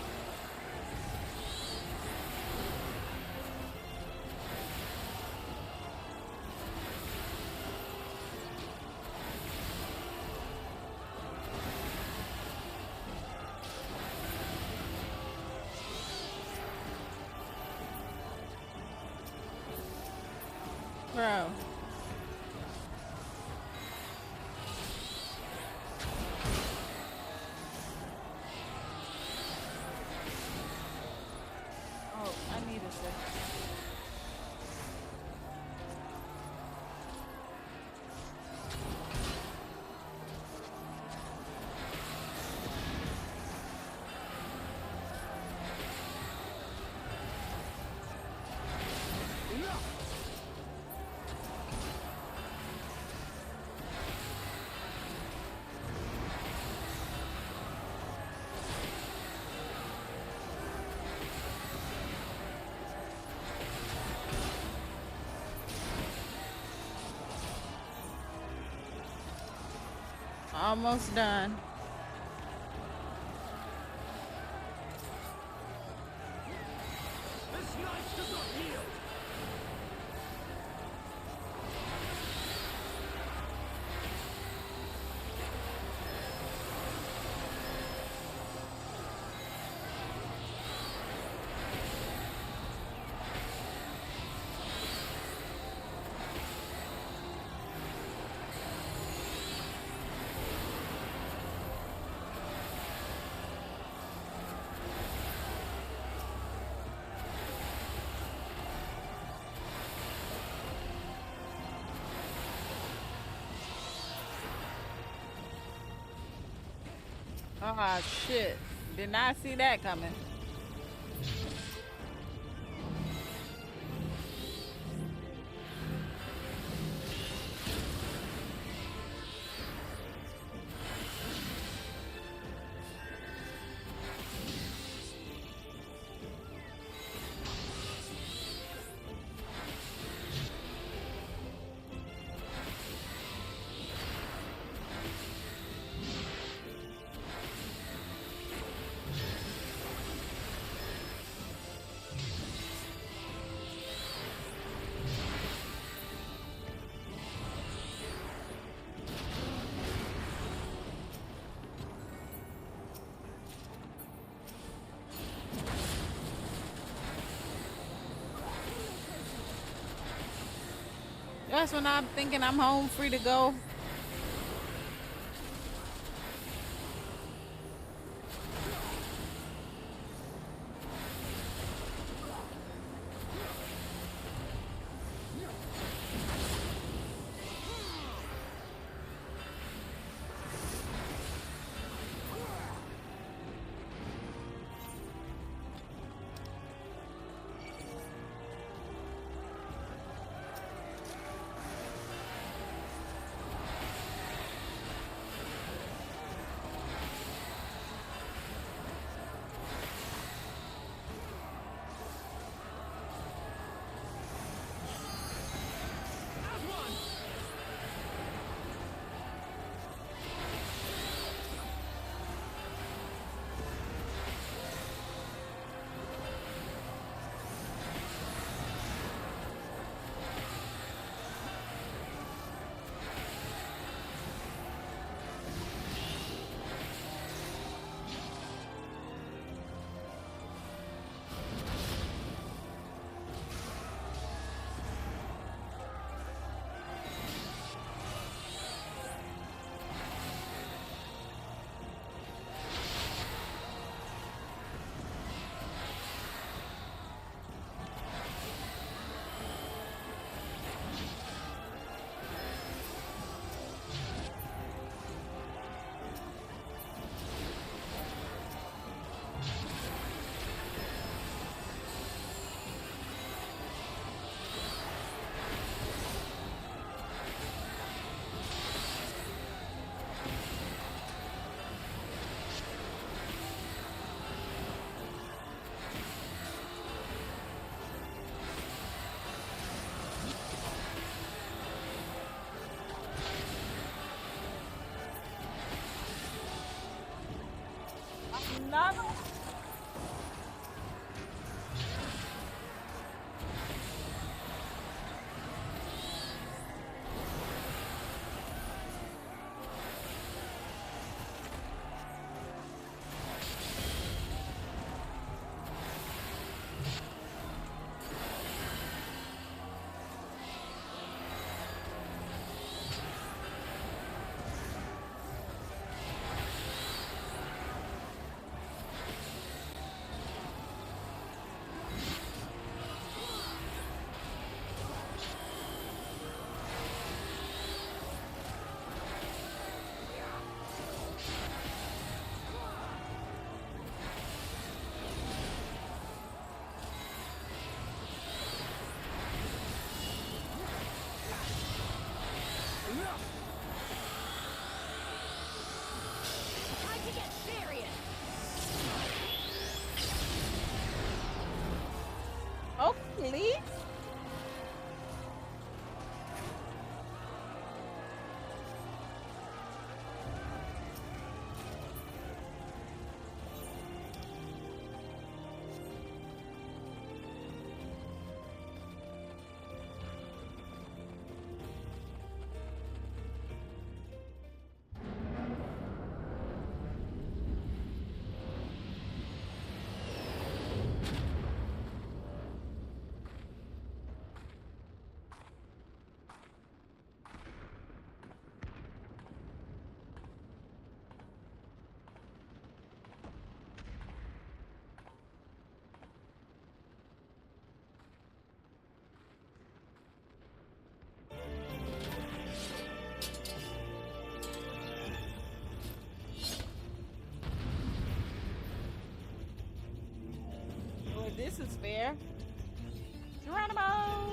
Bro. Oh, I need a second. Almost done. This knight does not yield. Oh shit. Did not see that coming. That's when I'm thinking I'm home free to go. Lava. Time to get serious. Oh, please. Well, this is fair. Geronimo!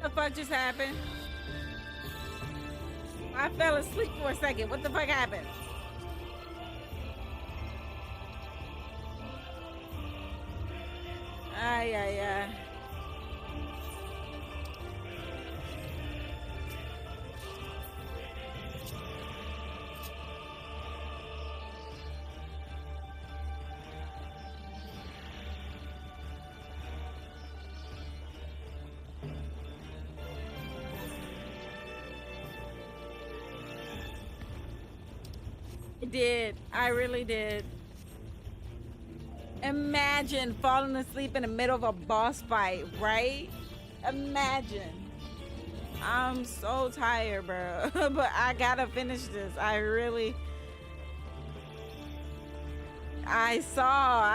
What the fuck just happened? I fell asleep for a second. What the fuck happened? Ay, ay, ay. I did. I really did. Imagine falling asleep in the middle of a boss fight, right? Imagine. I'm so tired, bro. But I gotta finish this. I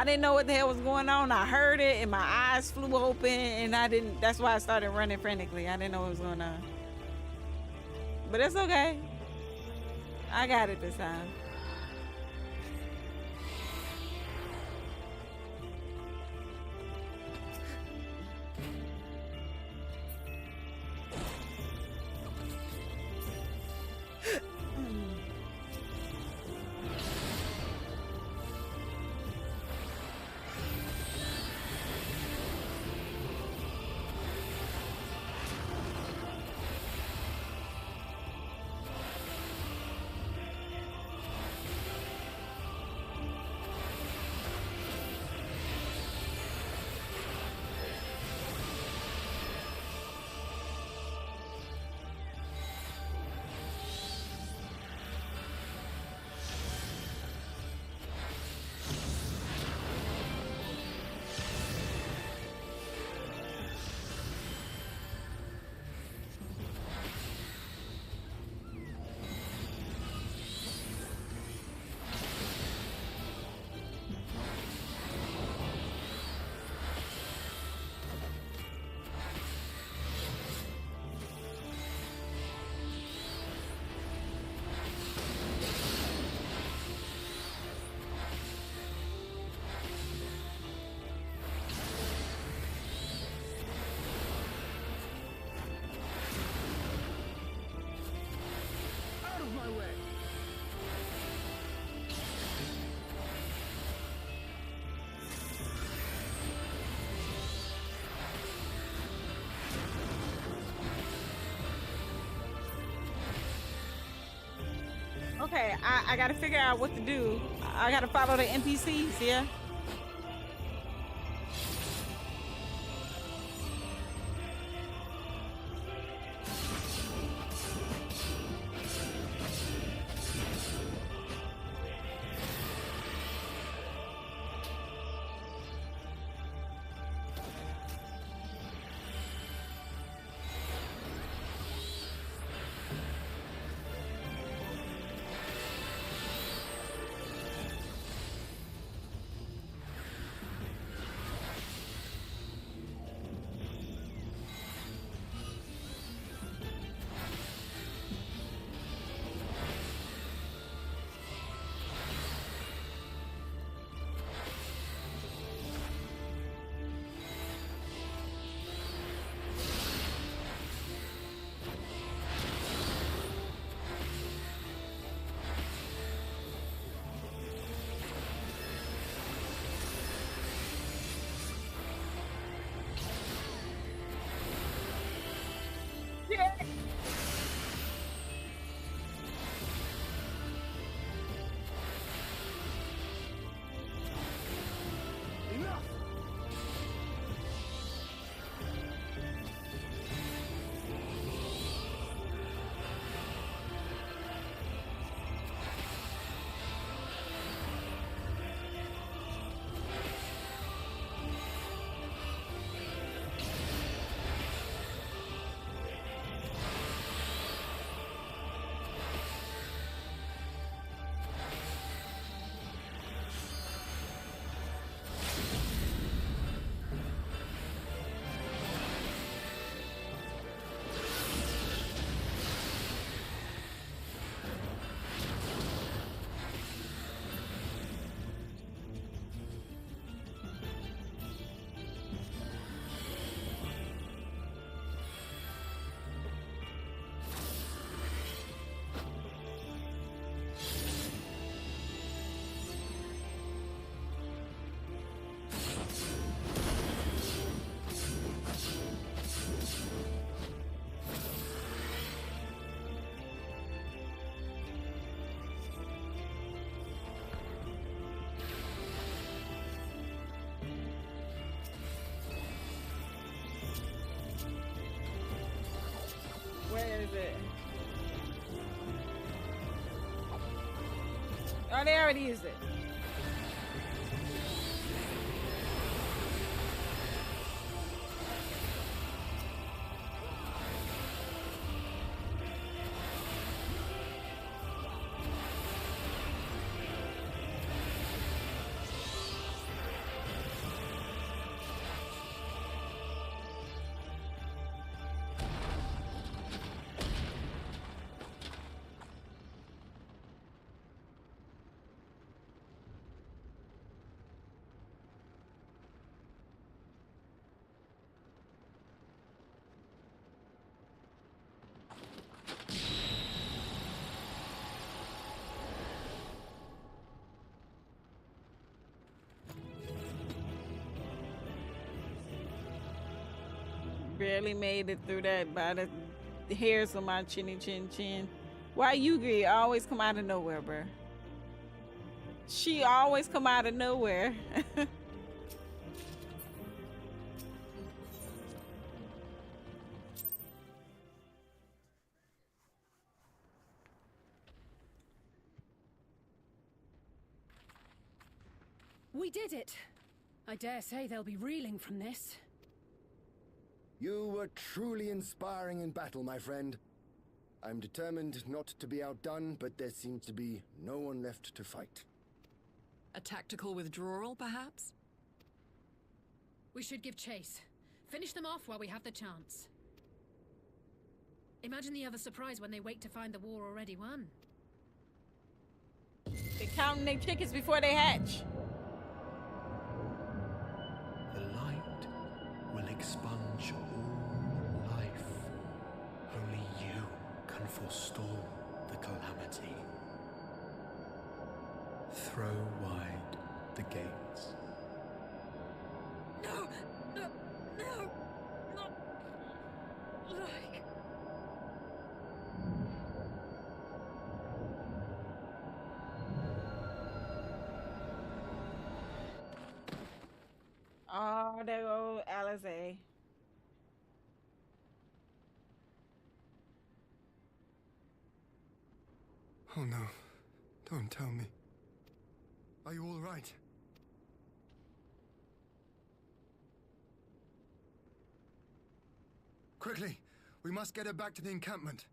didn't know what the hell was going on. I heard it and my eyes flew open and that's why I started running frantically. I didn't know what was going on. But it's okay. I got it this time. Okay, I gotta figure out what to do. I gotta follow the NPCs, yeah? Where is it? Oh, they already used it. barely made it through that by the hairs on my chinny chin chin. Why you Gree always come out of nowhere, bruh? She always come out of nowhere. We did it! I dare say they'll be reeling from this. You were truly inspiring in battle, my friend. I'm determined not to be outdone, but there seems to be no one left to fight. A tactical withdrawal, perhaps? We should give chase. Finish them off while we have the chance. Imagine the other surprise when they wait to find the war already won. They're counting their chickens before they hatch. The light will expunge all life. Only you can forestall the calamity. Throw wide the gates. No! No! No! Not like... Oh, there go Alizé. Oh no. Don't tell me. Are you all right? Quickly! We must get her back to the encampment.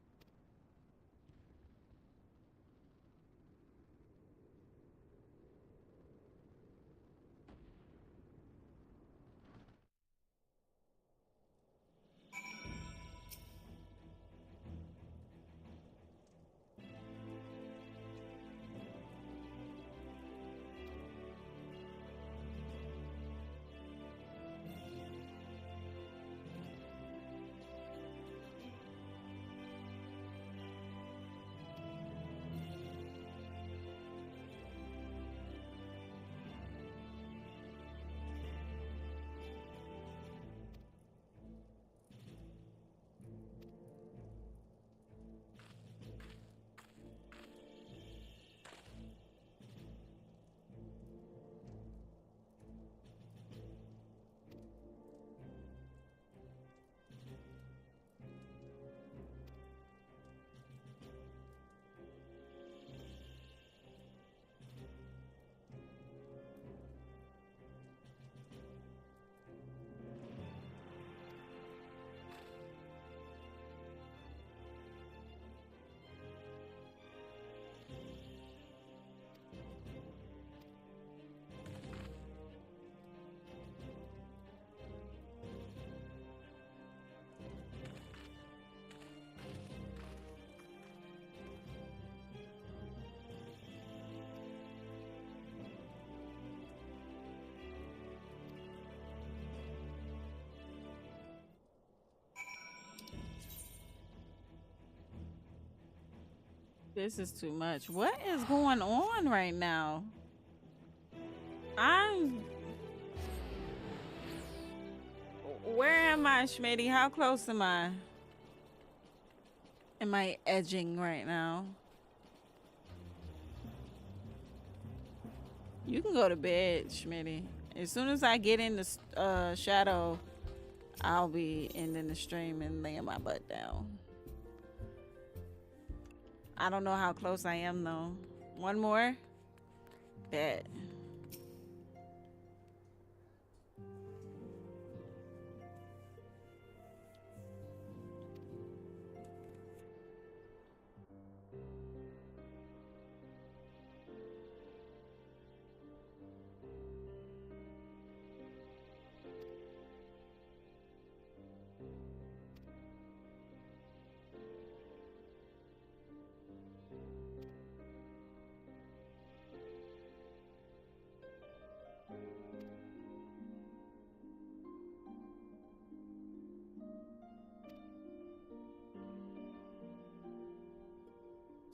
This is too much. What is going on right now? Where am I, Schmitty? How close am I? Am I edging right now? You can go to bed, Schmitty. As soon as I get in the shadow, I'll be ending the stream and laying my butt down. I don't know how close I am though. One more? Bet.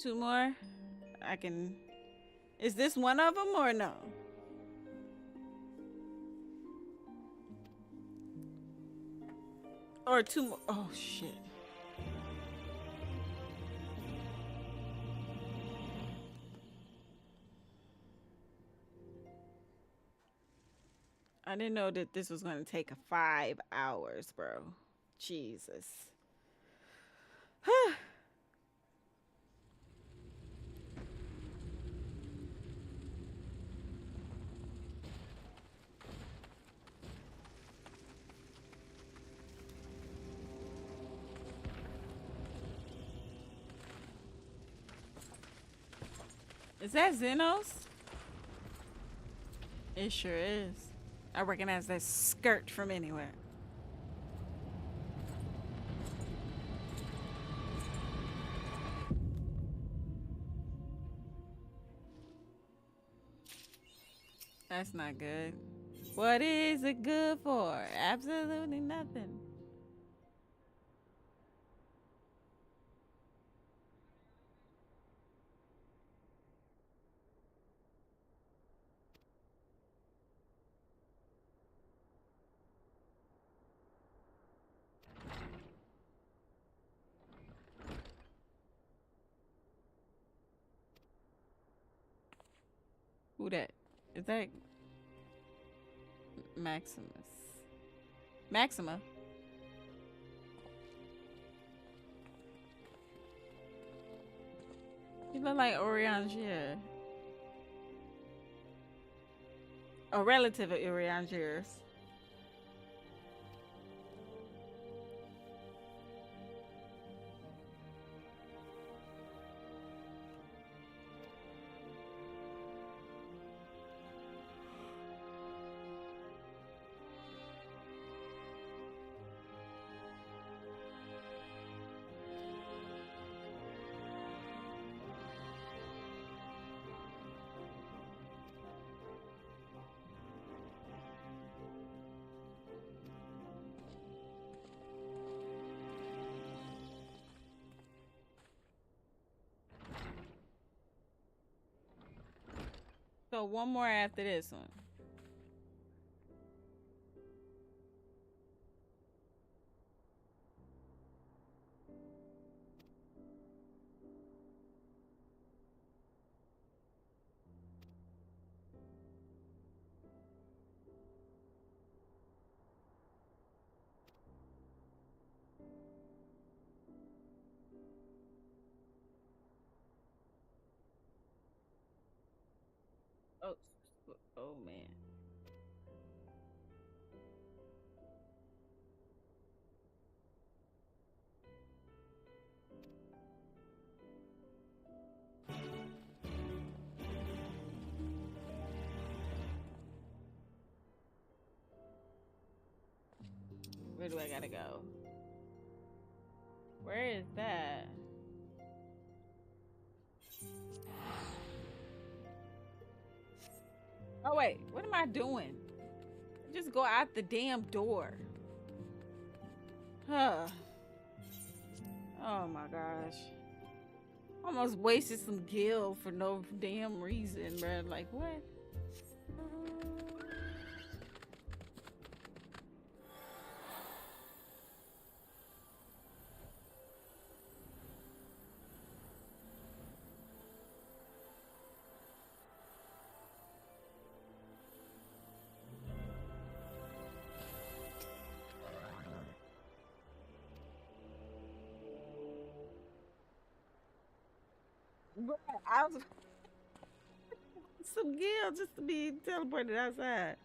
Two more? I can... Is this one of them or no? Or two more. Oh, shit. I didn't know that this was going to take 5 hours, bro. Jesus. Is that Xenos? It sure is. I recognize that skirt from anywhere. That's not good. What is it good for? Absolutely nothing. Who that? Is that Maximus? Maxima? You look like Oriangier. A relative of Oriangier's. So one more after this one. Oh, oh man. Where do I gotta go? Where is that? Oh wait, what am I doing? Just go out the damn door. Huh. Oh my gosh. Almost wasted some gil for no damn reason, bro. Like what? Bruh, I was some gil just to be teleported outside.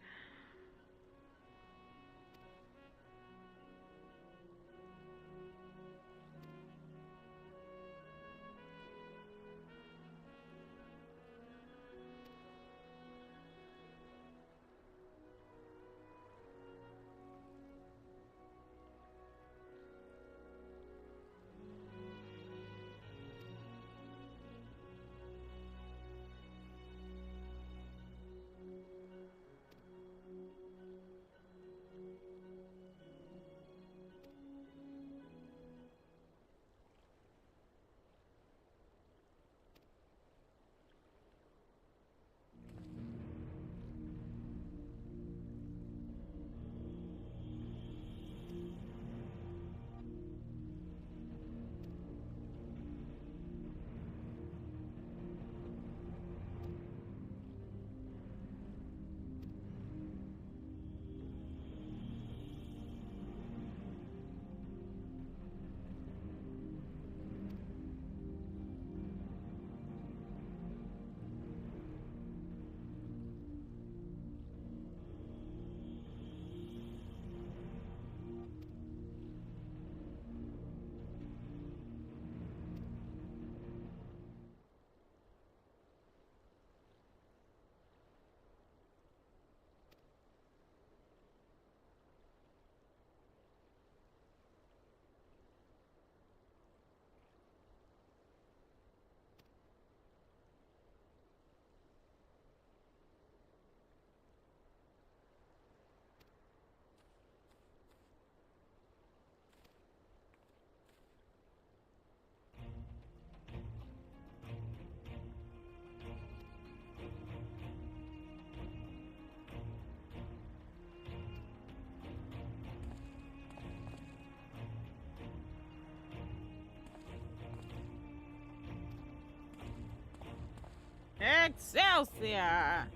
Excelsior!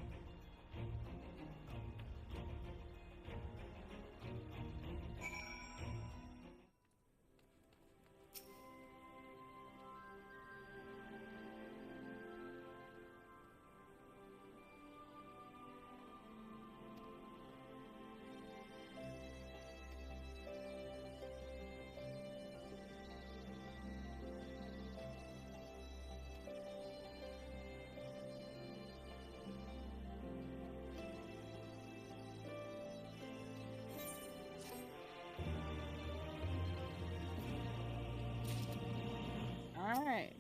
All right.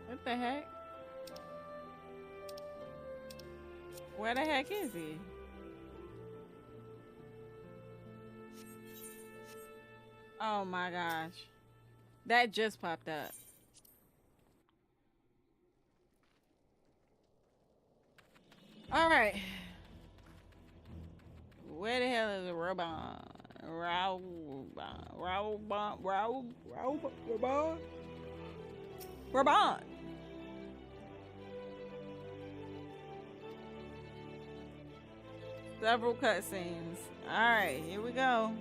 What the heck? Where the heck is he? Oh my gosh. That just popped up. All right. Where the hell is the robot? Robot. Several cutscenes. All right, here we go.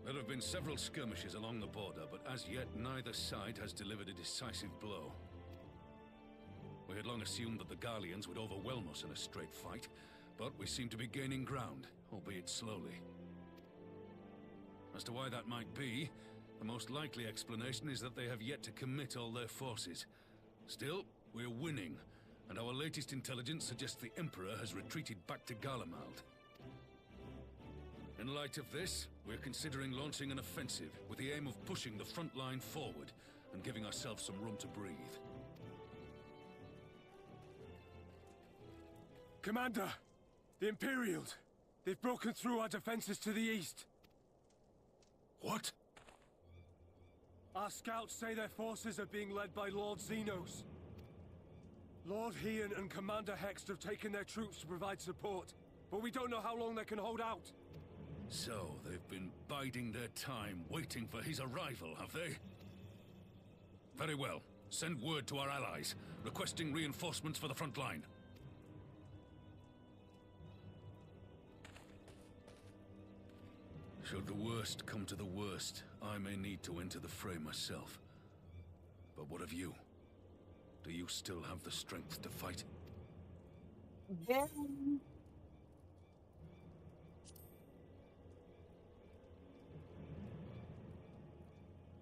There have been several skirmishes along the border, but as yet neither side has delivered a decisive blow. We had long assumed that the Garleans would overwhelm us in a straight fight, but we seem to be gaining ground, albeit slowly. As to why that might be, the most likely explanation is that they have yet to commit all their forces. Still, we're winning, and our latest intelligence suggests the Emperor has retreated back to Garlemald. In light of this, we're considering launching an offensive with the aim of pushing the front line forward and giving ourselves some room to breathe. Commander, the Imperials, they've broken through our defenses to the east. What? Our scouts say their forces are being led by Lord Xenos. Lord Hien and Commander Hext have taken their troops to provide support, but we don't know how long they can hold out. So, they've been biding their time, waiting for his arrival, have they? Very well. Send word to our allies, requesting reinforcements for the front line. Should the worst come to the worst, I may need to enter the fray myself. But what of you? Do you still have the strength to fight? Yeah.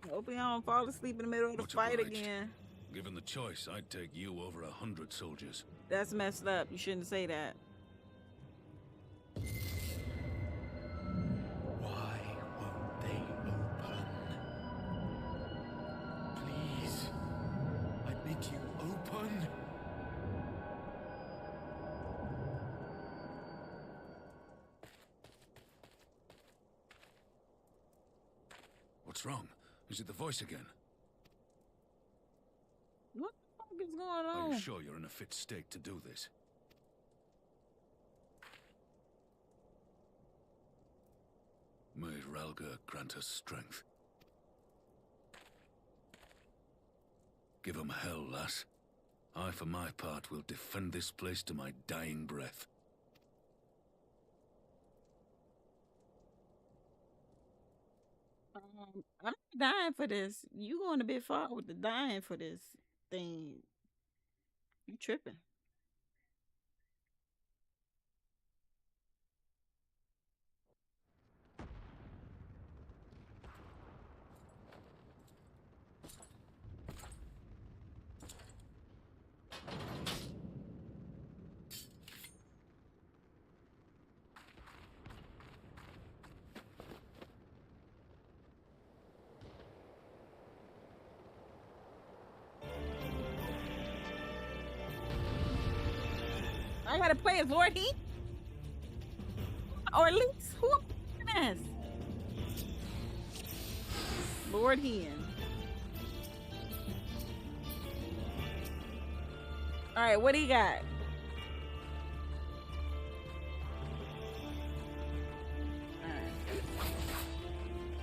Hope you don't fall asleep in the middle of the fight again. Given the choice, I'd take you over 100 soldiers. That's messed up. You shouldn't say that. Why won't they open? Please, I bid you open. What's wrong? Is it the voice again? What the fuck is going on? Are you sure you're in a fit state to do this? May Ralga grant us strength. Give 'em hell, lass. I, for my part, will defend this place to my dying breath. I'm not dying for this. You going a bit far with the dying for this thing. You tripping. I gotta play as Lord Heath? Or at least who is? Lord Hen. All right, what do you got?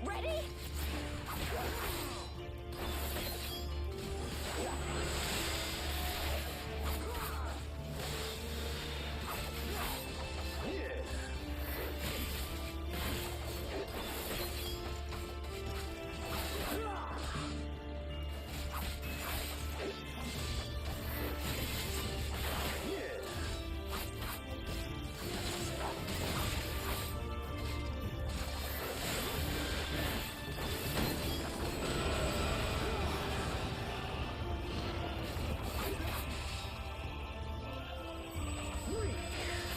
Ready?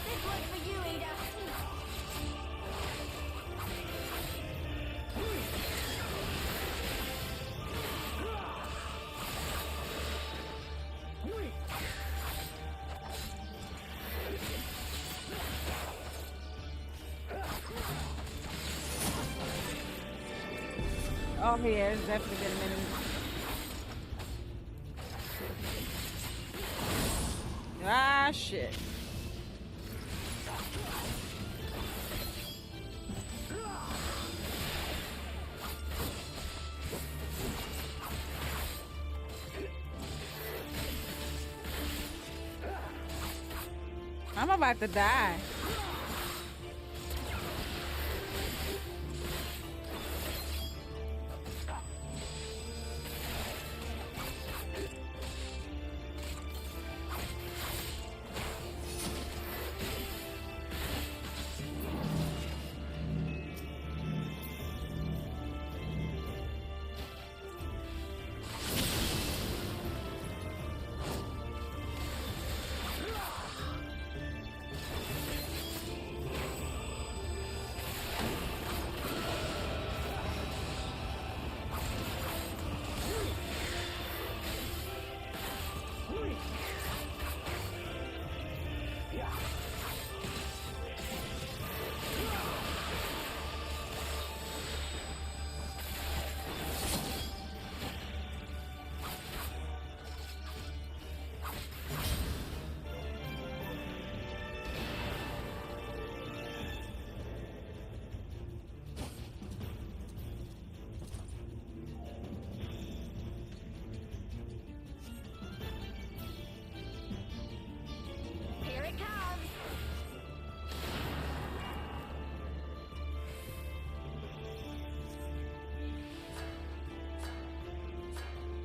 This one's for you, Ada. Oh yeah, it's definitely been a minute. Ah shit. I'm about to die. Here it comes.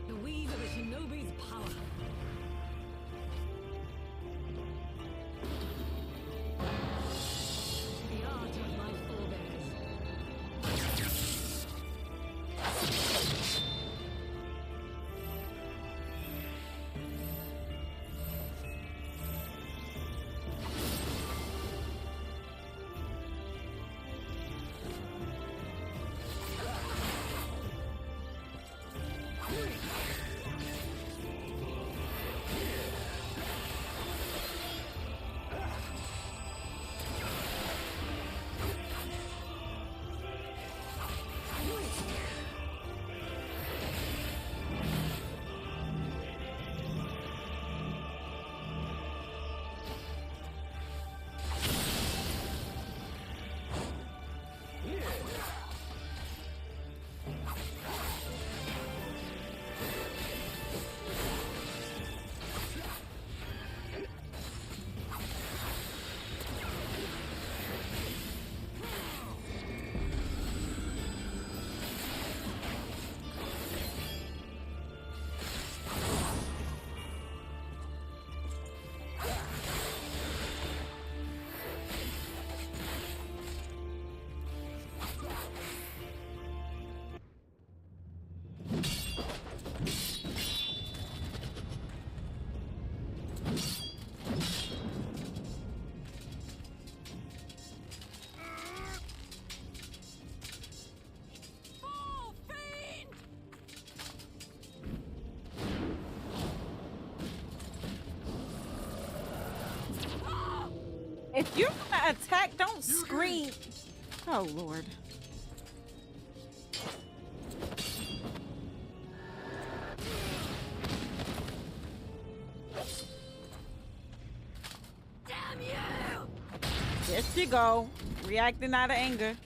The weave of a shinobi's power. The art of my forebears. If you're gonna attack, don't scream. Oh Lord. she go, reacting out of anger.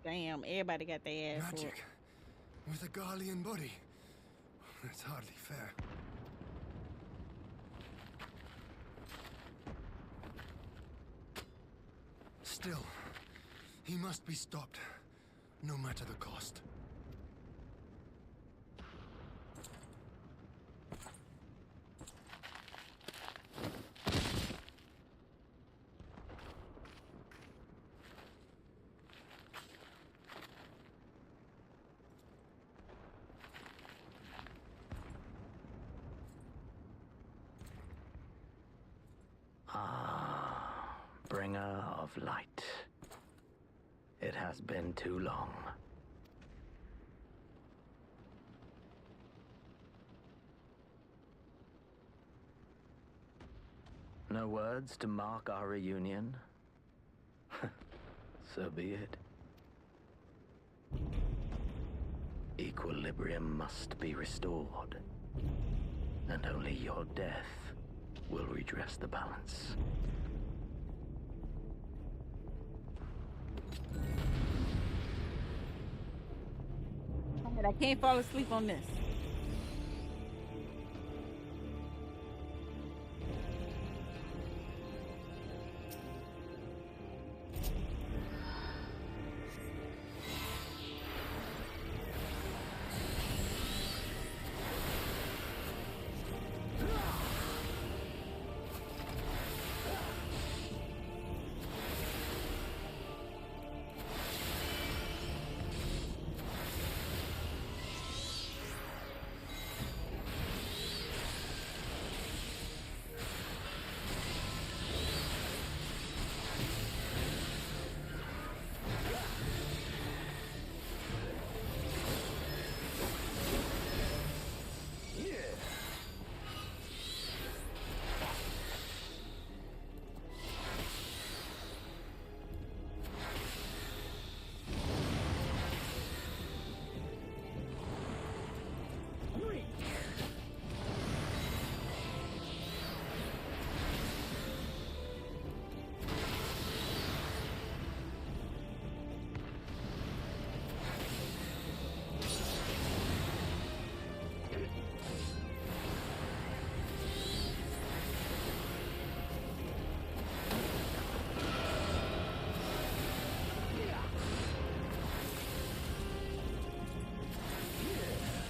Damn, everybody got their ass Magic. whooped. With a Garlean body. That's hardly fair. Still, he must be stopped, no matter the cost. Bringer of light. It has been too long. No words to mark our reunion? So be it. Equilibrium must be restored, and only your death will redress the balance. I can't fall asleep on this.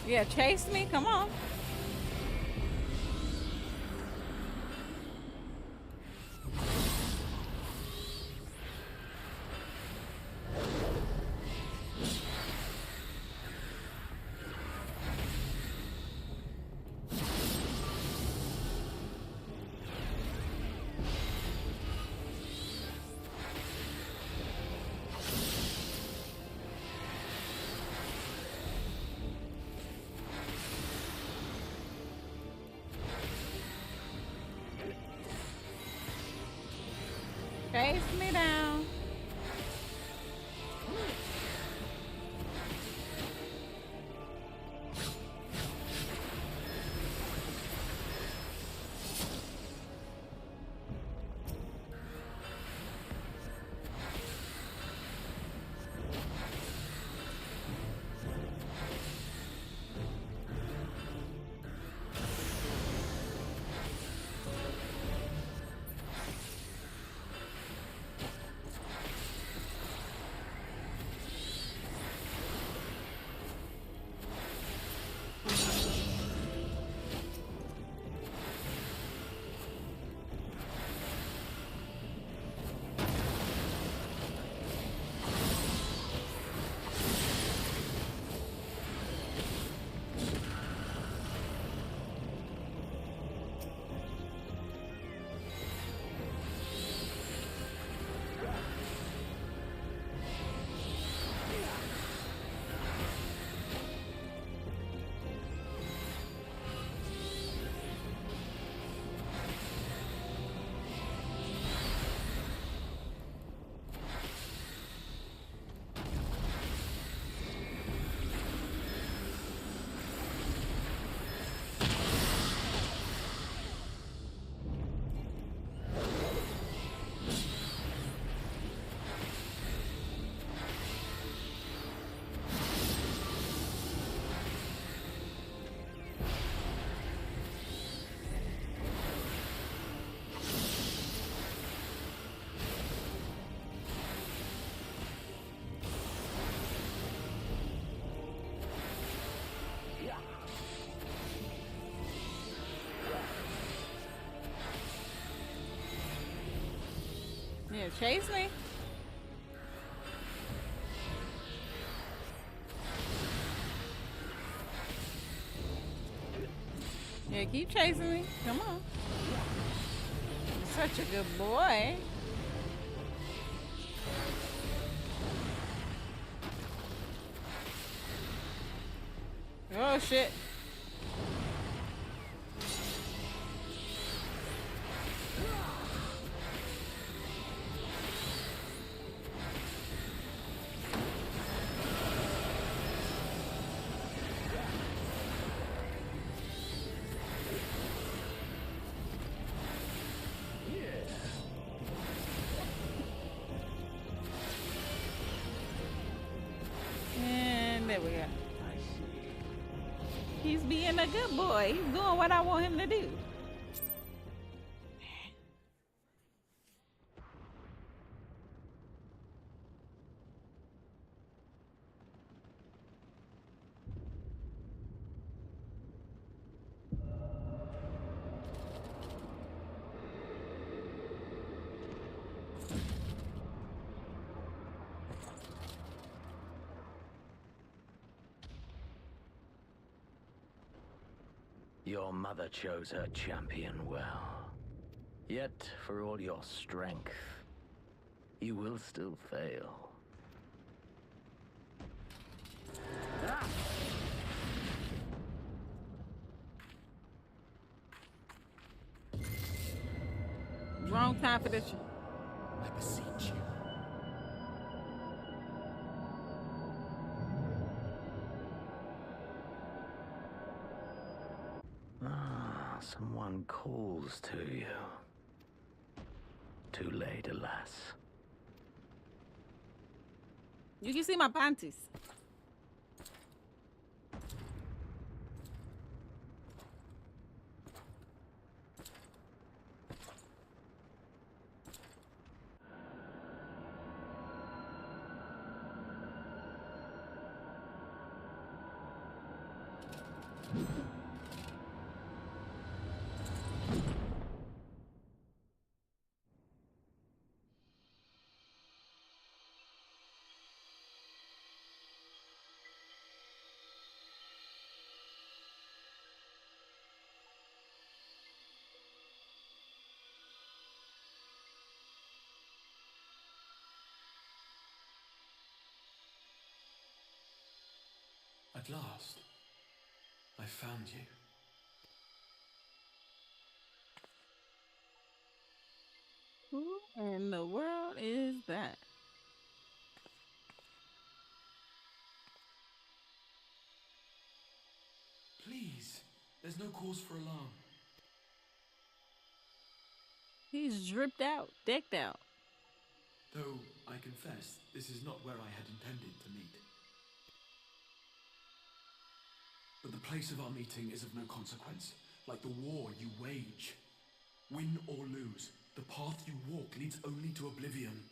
Yeah, chase me. Come on. Chase me down. Yeah, chase me. Yeah, keep chasing me. Come on. You're such a good boy. Oh shit. And there we go. He's being a good boy. He's doing what I want him to do. Your mother chose her champion well. Yet, for all your strength, you will still fail. Wrong time for this. I beseech you. Someone calls to you. Too late, alas. You can see my panties. At last, I found you. Who in the world is that? Please, there's no cause for alarm. He's dripped out, decked out. Though, I confess, this is not where I had intended to meet. But the place of our meeting is of no consequence, like the war you wage. Win or lose, the path you walk leads only to oblivion.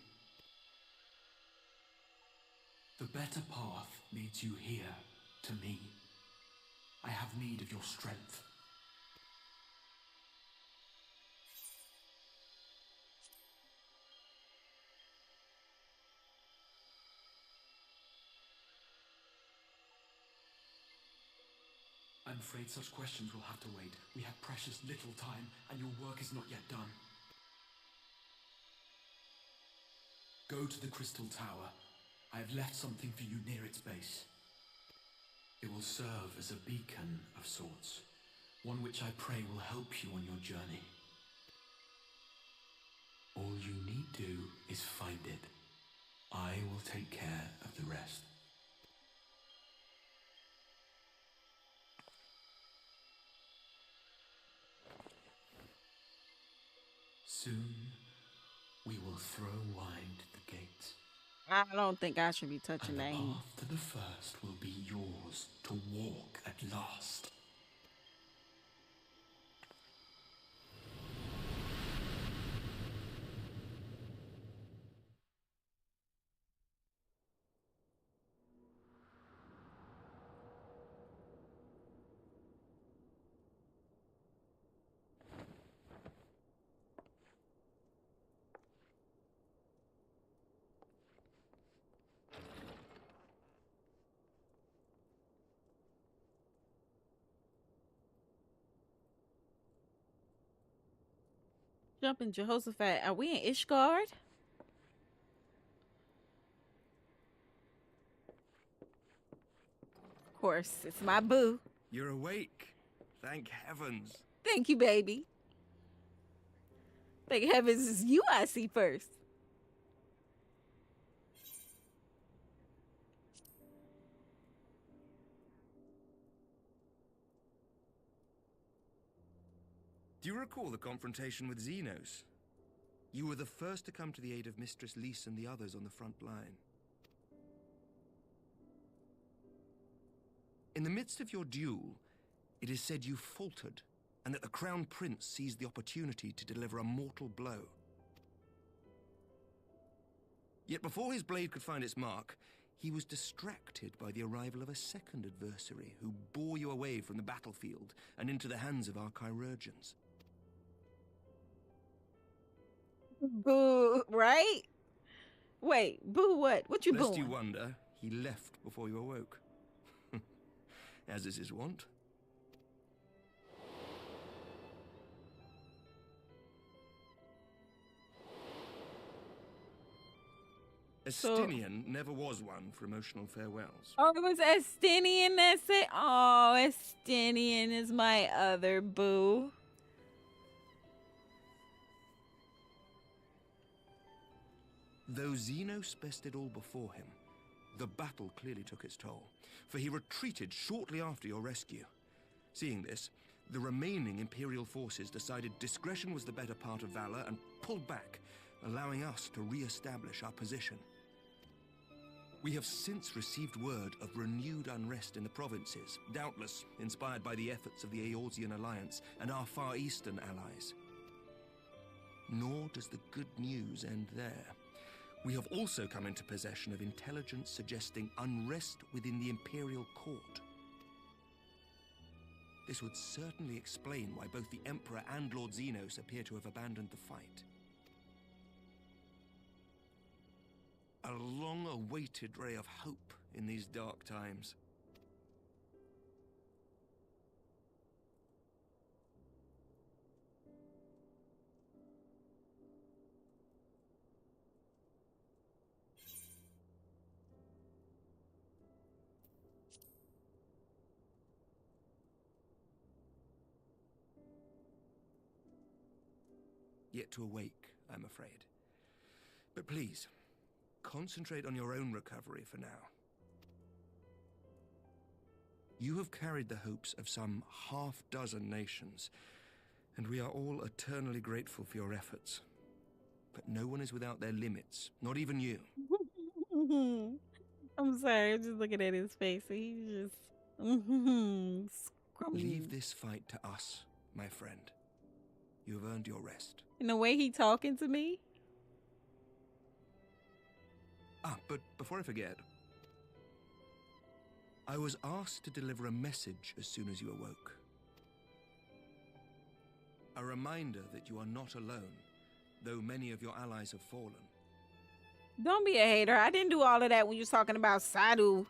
The better path leads you here, to me. I have need of your strength. I'm afraid such questions will have to wait. We have precious little time, and your work is not yet done. Go to the Crystal Tower. I have left something for you near its base. It will serve as a beacon of sorts, one which I pray will help you on your journey. All you need do is find it. I will take care of the rest. Soon, we will throw wide the gates. I don't think I should be touching And that. the path to the first will be yours to walk at last. Jumping Jehoshaphat. Are we in Ishgard? Of course, it's my boo. You're awake. Thank heavens. Thank you, baby. Thank heavens it's you I see first. Do you recall the confrontation with Xenos? You were the first to come to the aid of Mistress Lys and the others on the front line. In the midst of your duel, it is said you faltered, and that the Crown Prince seized the opportunity to deliver a mortal blow. Yet before his blade could find its mark, he was distracted by the arrival of a second adversary who bore you away from the battlefield and into the hands of our chirurgeons. Boo, right? Wait, boo what? What you Lest booing? you wonder, he left before you awoke. As is his wont. Estinian never was one for emotional farewells. Oh, it was Estinian that said, oh, Estinian is my other boo. Though Xenos bested all before him, the battle clearly took its toll, for he retreated shortly after your rescue. Seeing this, the remaining Imperial forces decided discretion was the better part of valor and pulled back, allowing us to re-establish our position. We have since received word of renewed unrest in the provinces, doubtless inspired by the efforts of the Eorzean Alliance and our Far Eastern allies. Nor does the good news end there. We have also come into possession of intelligence suggesting unrest within the Imperial Court. This would certainly explain why both the Emperor and Lord Xenos appear to have abandoned the fight. A long-awaited ray of hope in these dark times. Yet to awake, I'm afraid. But please, concentrate on your own recovery for now. You have carried the hopes of some half-dozen nations, and we are all eternally grateful for your efforts. But no one is without their limits, not even you. I'm sorry, I'm just looking at his face. He's just Leave this fight to us, my friend. You have earned your rest. And the way he talking to me. But before I forget, I was asked to deliver a message as soon as you awoke. A reminder that you are not alone, though many of your allies have fallen. Don't be a hater. I didn't do all of that when you was talking about Sadu,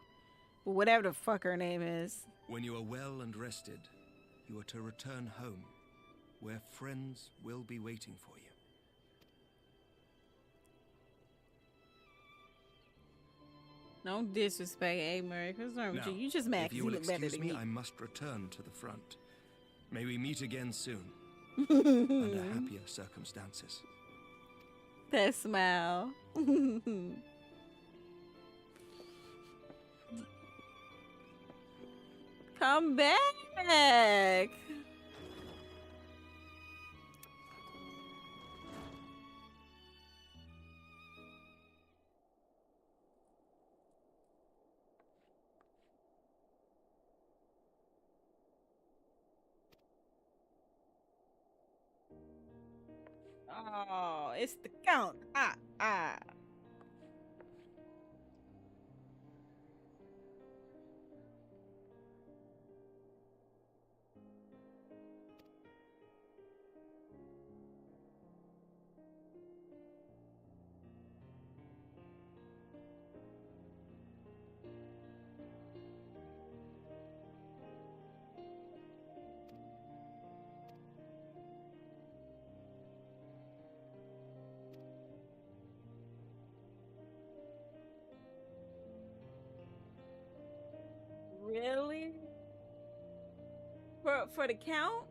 or whatever the fuck her name is. When you are well and rested, you are to return home, where friends will be waiting for you. Don't disrespect Amory. What's wrong with you? You just mad if because you you will look better excuse than me, me. I must return to the front. May we meet again soon, under happier circumstances. That smile. Come back. Oh, it's the count. Ah. For the count?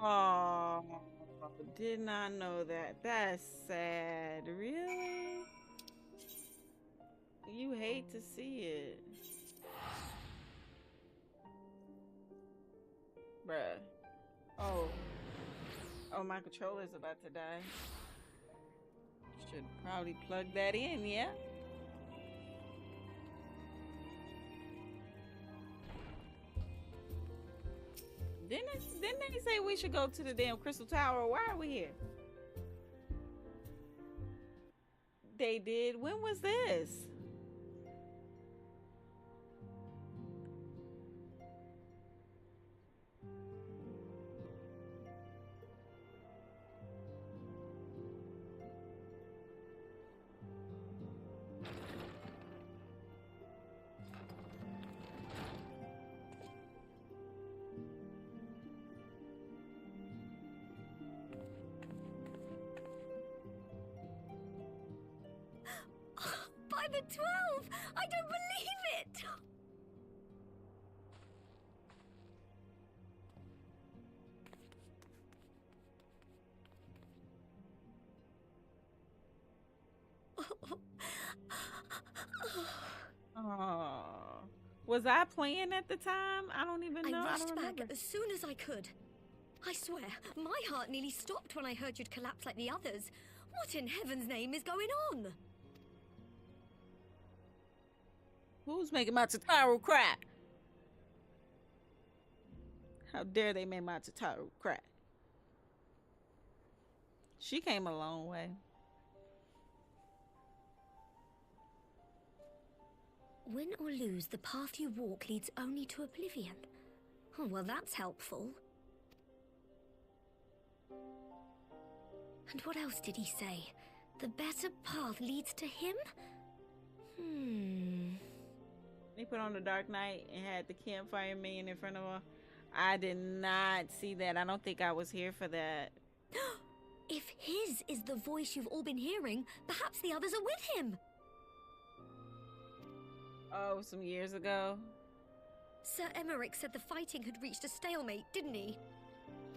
Oh, did not know that. That's sad. Really? You hate to see it. Bruh. Oh. Oh, my controller's about to die. Should probably plug that in, yeah? Didn't they say we should go to the damn Crystal Tower? Why are we here? They did? When was this? By the 12! I don't believe it! Oh. Was I playing at the time? I don't even know. I I rushed don't back remember. as soon as I could. I swear, my heart nearly stopped when I heard you'd collapse like the others. What in heaven's name is going on? Who's making my Tataru cry? How dare they make my Tataru cry? She came a long way. Win or lose, the path you walk leads only to oblivion. Oh, well, that's helpful. And what else did he say? The better path leads to him? They put on the Dark Knight and had the campfire minion in front of her. I did not see that. I don't think I was here for that. If his is the voice you've all been hearing, perhaps the others are with him. Oh, some years ago. Sir Emmerich said the fighting had reached a stalemate, didn't he?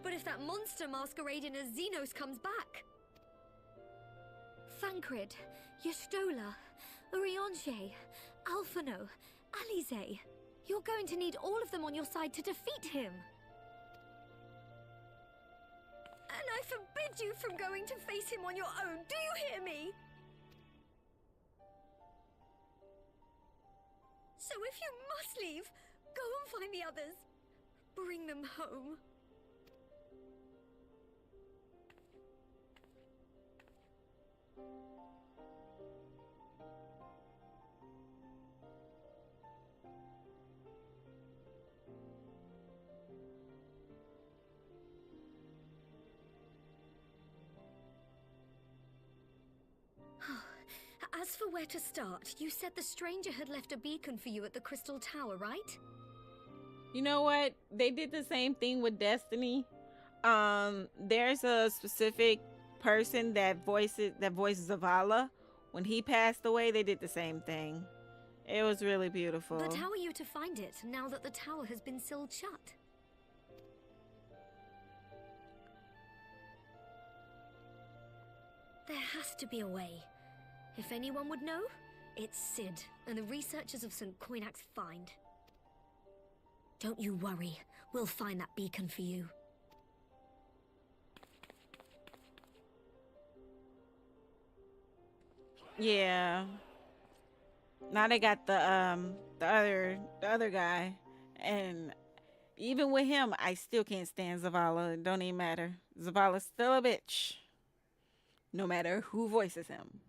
But if that monster masquerading as Xenos comes back... Thancred, Yestola, Urianger, Alphino, Alize... You're going to need all of them on your side to defeat him. And I forbid you from going to face him on your own, do you hear me? So if you must leave, go and find the others. Bring them home. As for where to start, you said the stranger had left a beacon for you at the Crystal Tower, right? You know what? They did the same thing with Destiny. There's a specific person that voices Zavala. When he passed away, they did the same thing. It was really beautiful. But how are you to find it now that the tower has been sealed shut? There has to be a way. If anyone would know, it's Sid and the researchers of St. Coinac's find. Don't you worry, we'll find that beacon for you. Yeah. Now they got the other guy, and even with him, I still can't stand Zavala. It don't even matter. Zavala's still a bitch, no matter who voices him.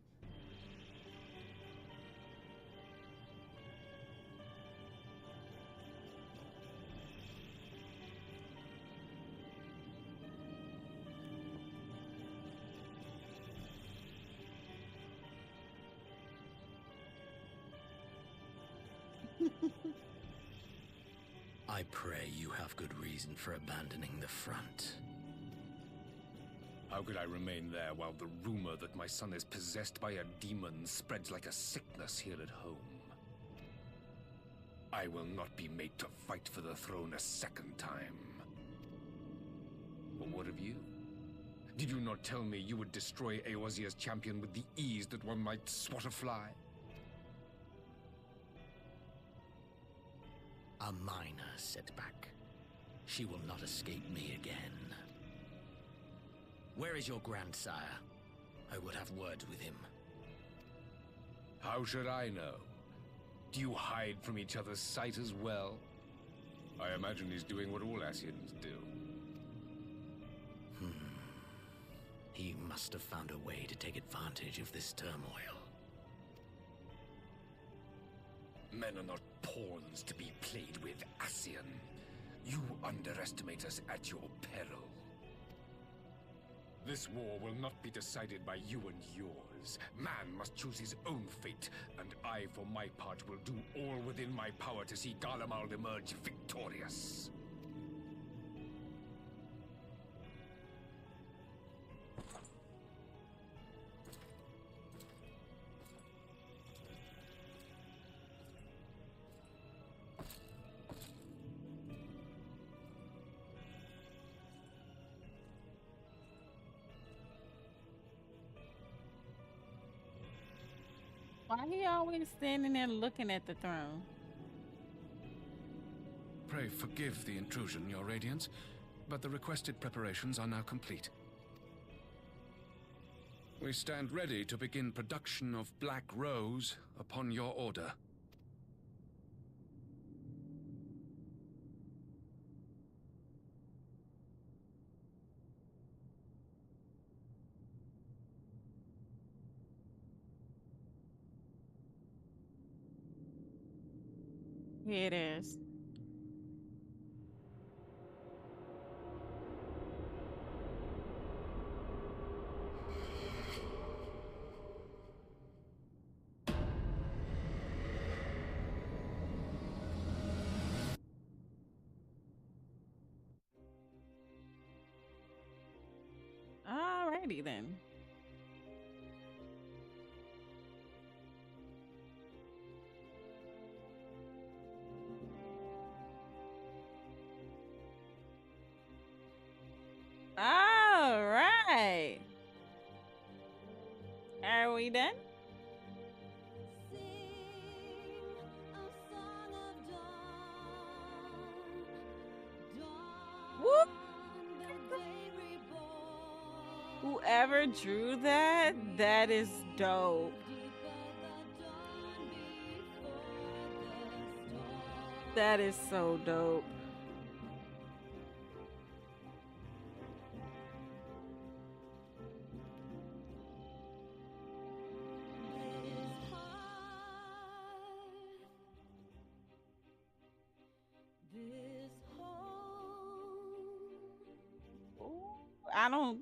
I pray you have good reason for abandoning the front. How could I remain there while the rumor that my son is possessed by a demon spreads like a sickness here at home? I will not be made to fight for the throne a second time. But what of you? Did you not tell me you would destroy Eorzea's champion with the ease that one might swat a fly? A minor setback. She will not escape me again. Where is your grandsire? I would have words with him. How should I know? Do you hide from each other's sight as well? I imagine he's doing what all Ascians do. He must have found a way to take advantage of this turmoil. Men are not pawns to be played with, Ascian. You underestimate us at your peril. This war will not be decided by you and yours. Man must choose his own fate, and I, for my part, will do all within my power to see Garlemald emerge victorious. Why he always standing there looking at the throne? Pray forgive the intrusion, Your Radiance, but the requested preparations are now complete. We stand ready to begin production of Black Rose upon your order. Here it is. Alrighty then. All right. Are we done? Whoop. Whoever drew that, that is dope. That is so dope. I don't.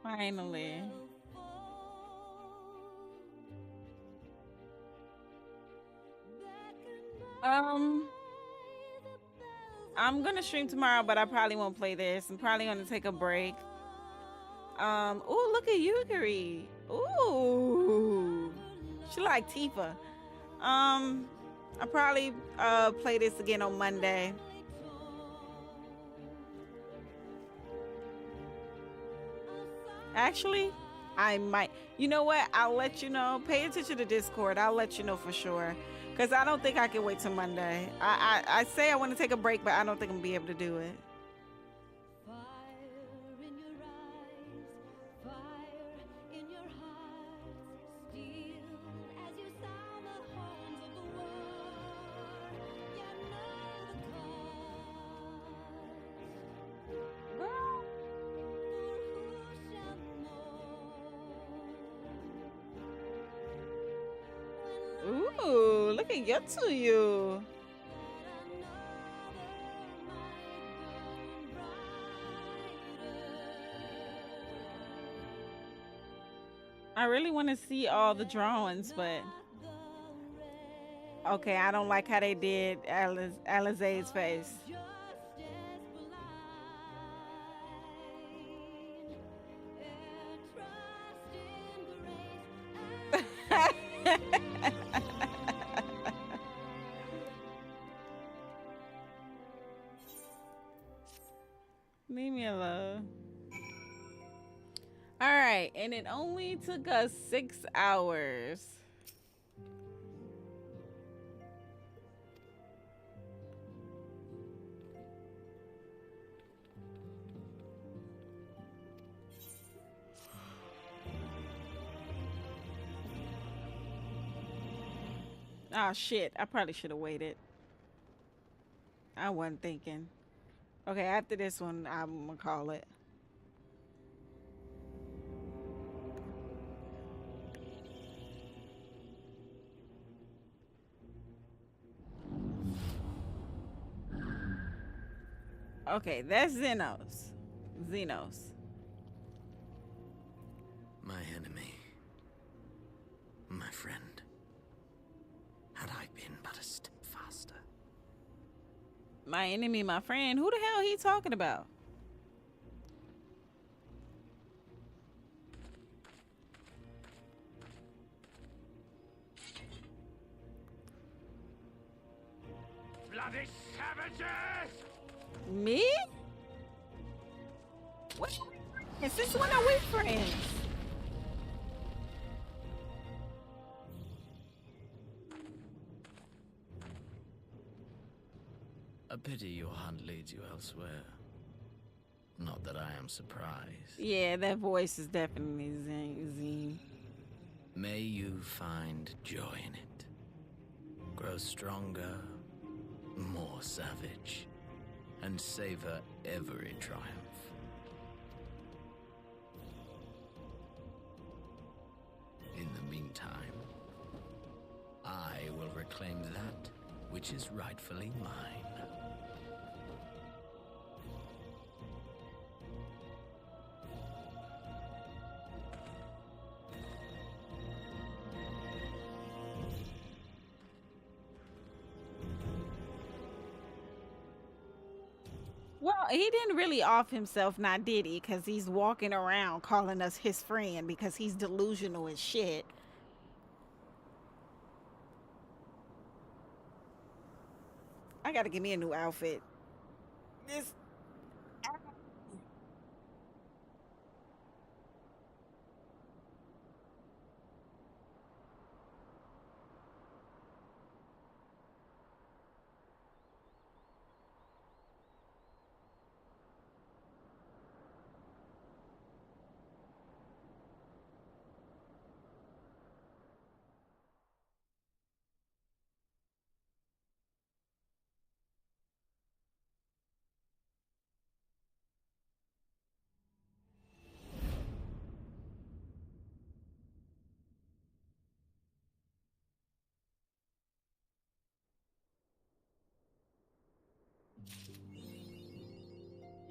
Finally. I'm gonna stream tomorrow, but I probably won't play this. I'm probably gonna take a break. Oh, look at Yukari. Ooh, she like Tifa. I'll probably play this again on Monday. Actually, I might. You know what? I'll let you know. Pay attention to Discord. I'll let you know for sure. Because I don't think I can wait till Monday. I say I want to take a break, but I don't think I'm going to be able to do it. Ooh. didn't get to you. I really want to see all the drawings, but okay, I don't like how they did Alizé's face. Leave me alone. All right, and it only took us 6 hours. Oh shit, I probably should have waited. I wasn't thinking. Okay, after this one, I'm gonna call it. Okay, that's Xenos. My enemy. My friend. Had I been but a step faster. My enemy, my friend. Who the hell he talking about? Bloody savages! Me? What? Since when are we friends? A pity your hunt leads you elsewhere. Not that I am surprised. Yeah, that voice is definitely Zine. May you find joy in it. Grow stronger, more savage, and savor every triumph. In the meantime, I will reclaim that which is rightfully mine. Well, he didn't really off himself, now did he? Because he's walking around calling us his friend because he's delusional as shit. I gotta give me a new outfit. This.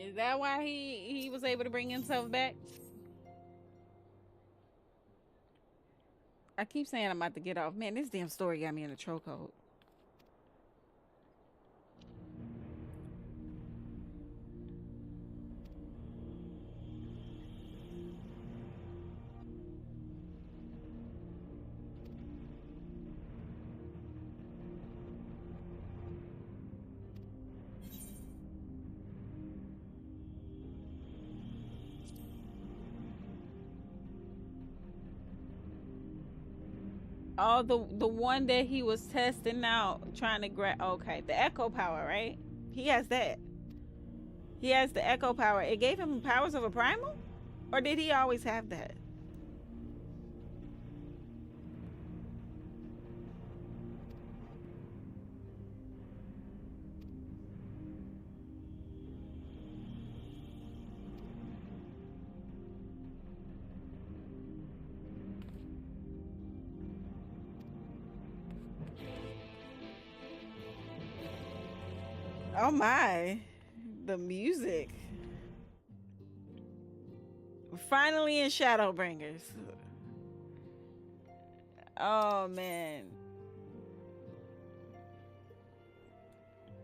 Is that why he was able to bring himself back? I keep saying I'm about to get off. Man, this damn story got me in a chokehold. Oh, the one that he was testing out, trying to grab. Okay, the echo power, right? He has that. He has the echo power. It gave him powers of a primal, or did he always have that? Oh my. The music. We're finally in Shadowbringers. Oh man.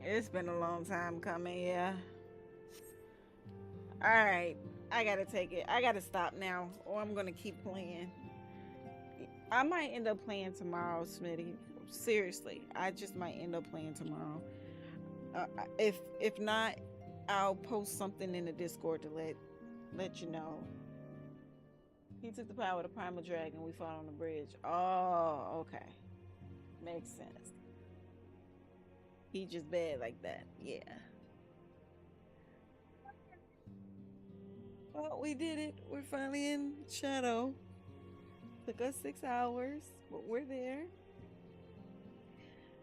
It's been a long time coming, yeah. Alright. I gotta take it. I gotta stop now, or I'm gonna keep playing. I might end up playing tomorrow, Smitty. Seriously, I just might end up playing tomorrow. If not, I'll post something in the Discord to let you know. He took the power of the primal dragon. We fought on the bridge. Oh, okay, makes sense. He just bad like that, yeah. Well, we did it. We're finally in Shadow. Took us 6 hours, but we're there.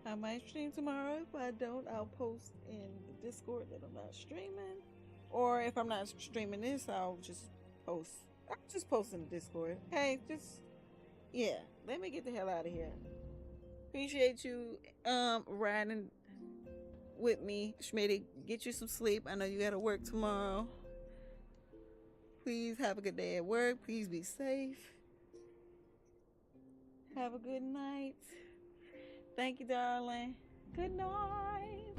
I might stream tomorrow. If I don't, I'll post in the Discord that I'm not streaming. Or if I'm not streaming this, I'll just post. I'll just post in the Discord. Hey, yeah, let me get the hell out of here. Appreciate you riding with me, Schmitty. Get you some sleep. I know you gotta work tomorrow. Please have a good day at work. Please be safe. Have a good night. Thank you, darling. Good night.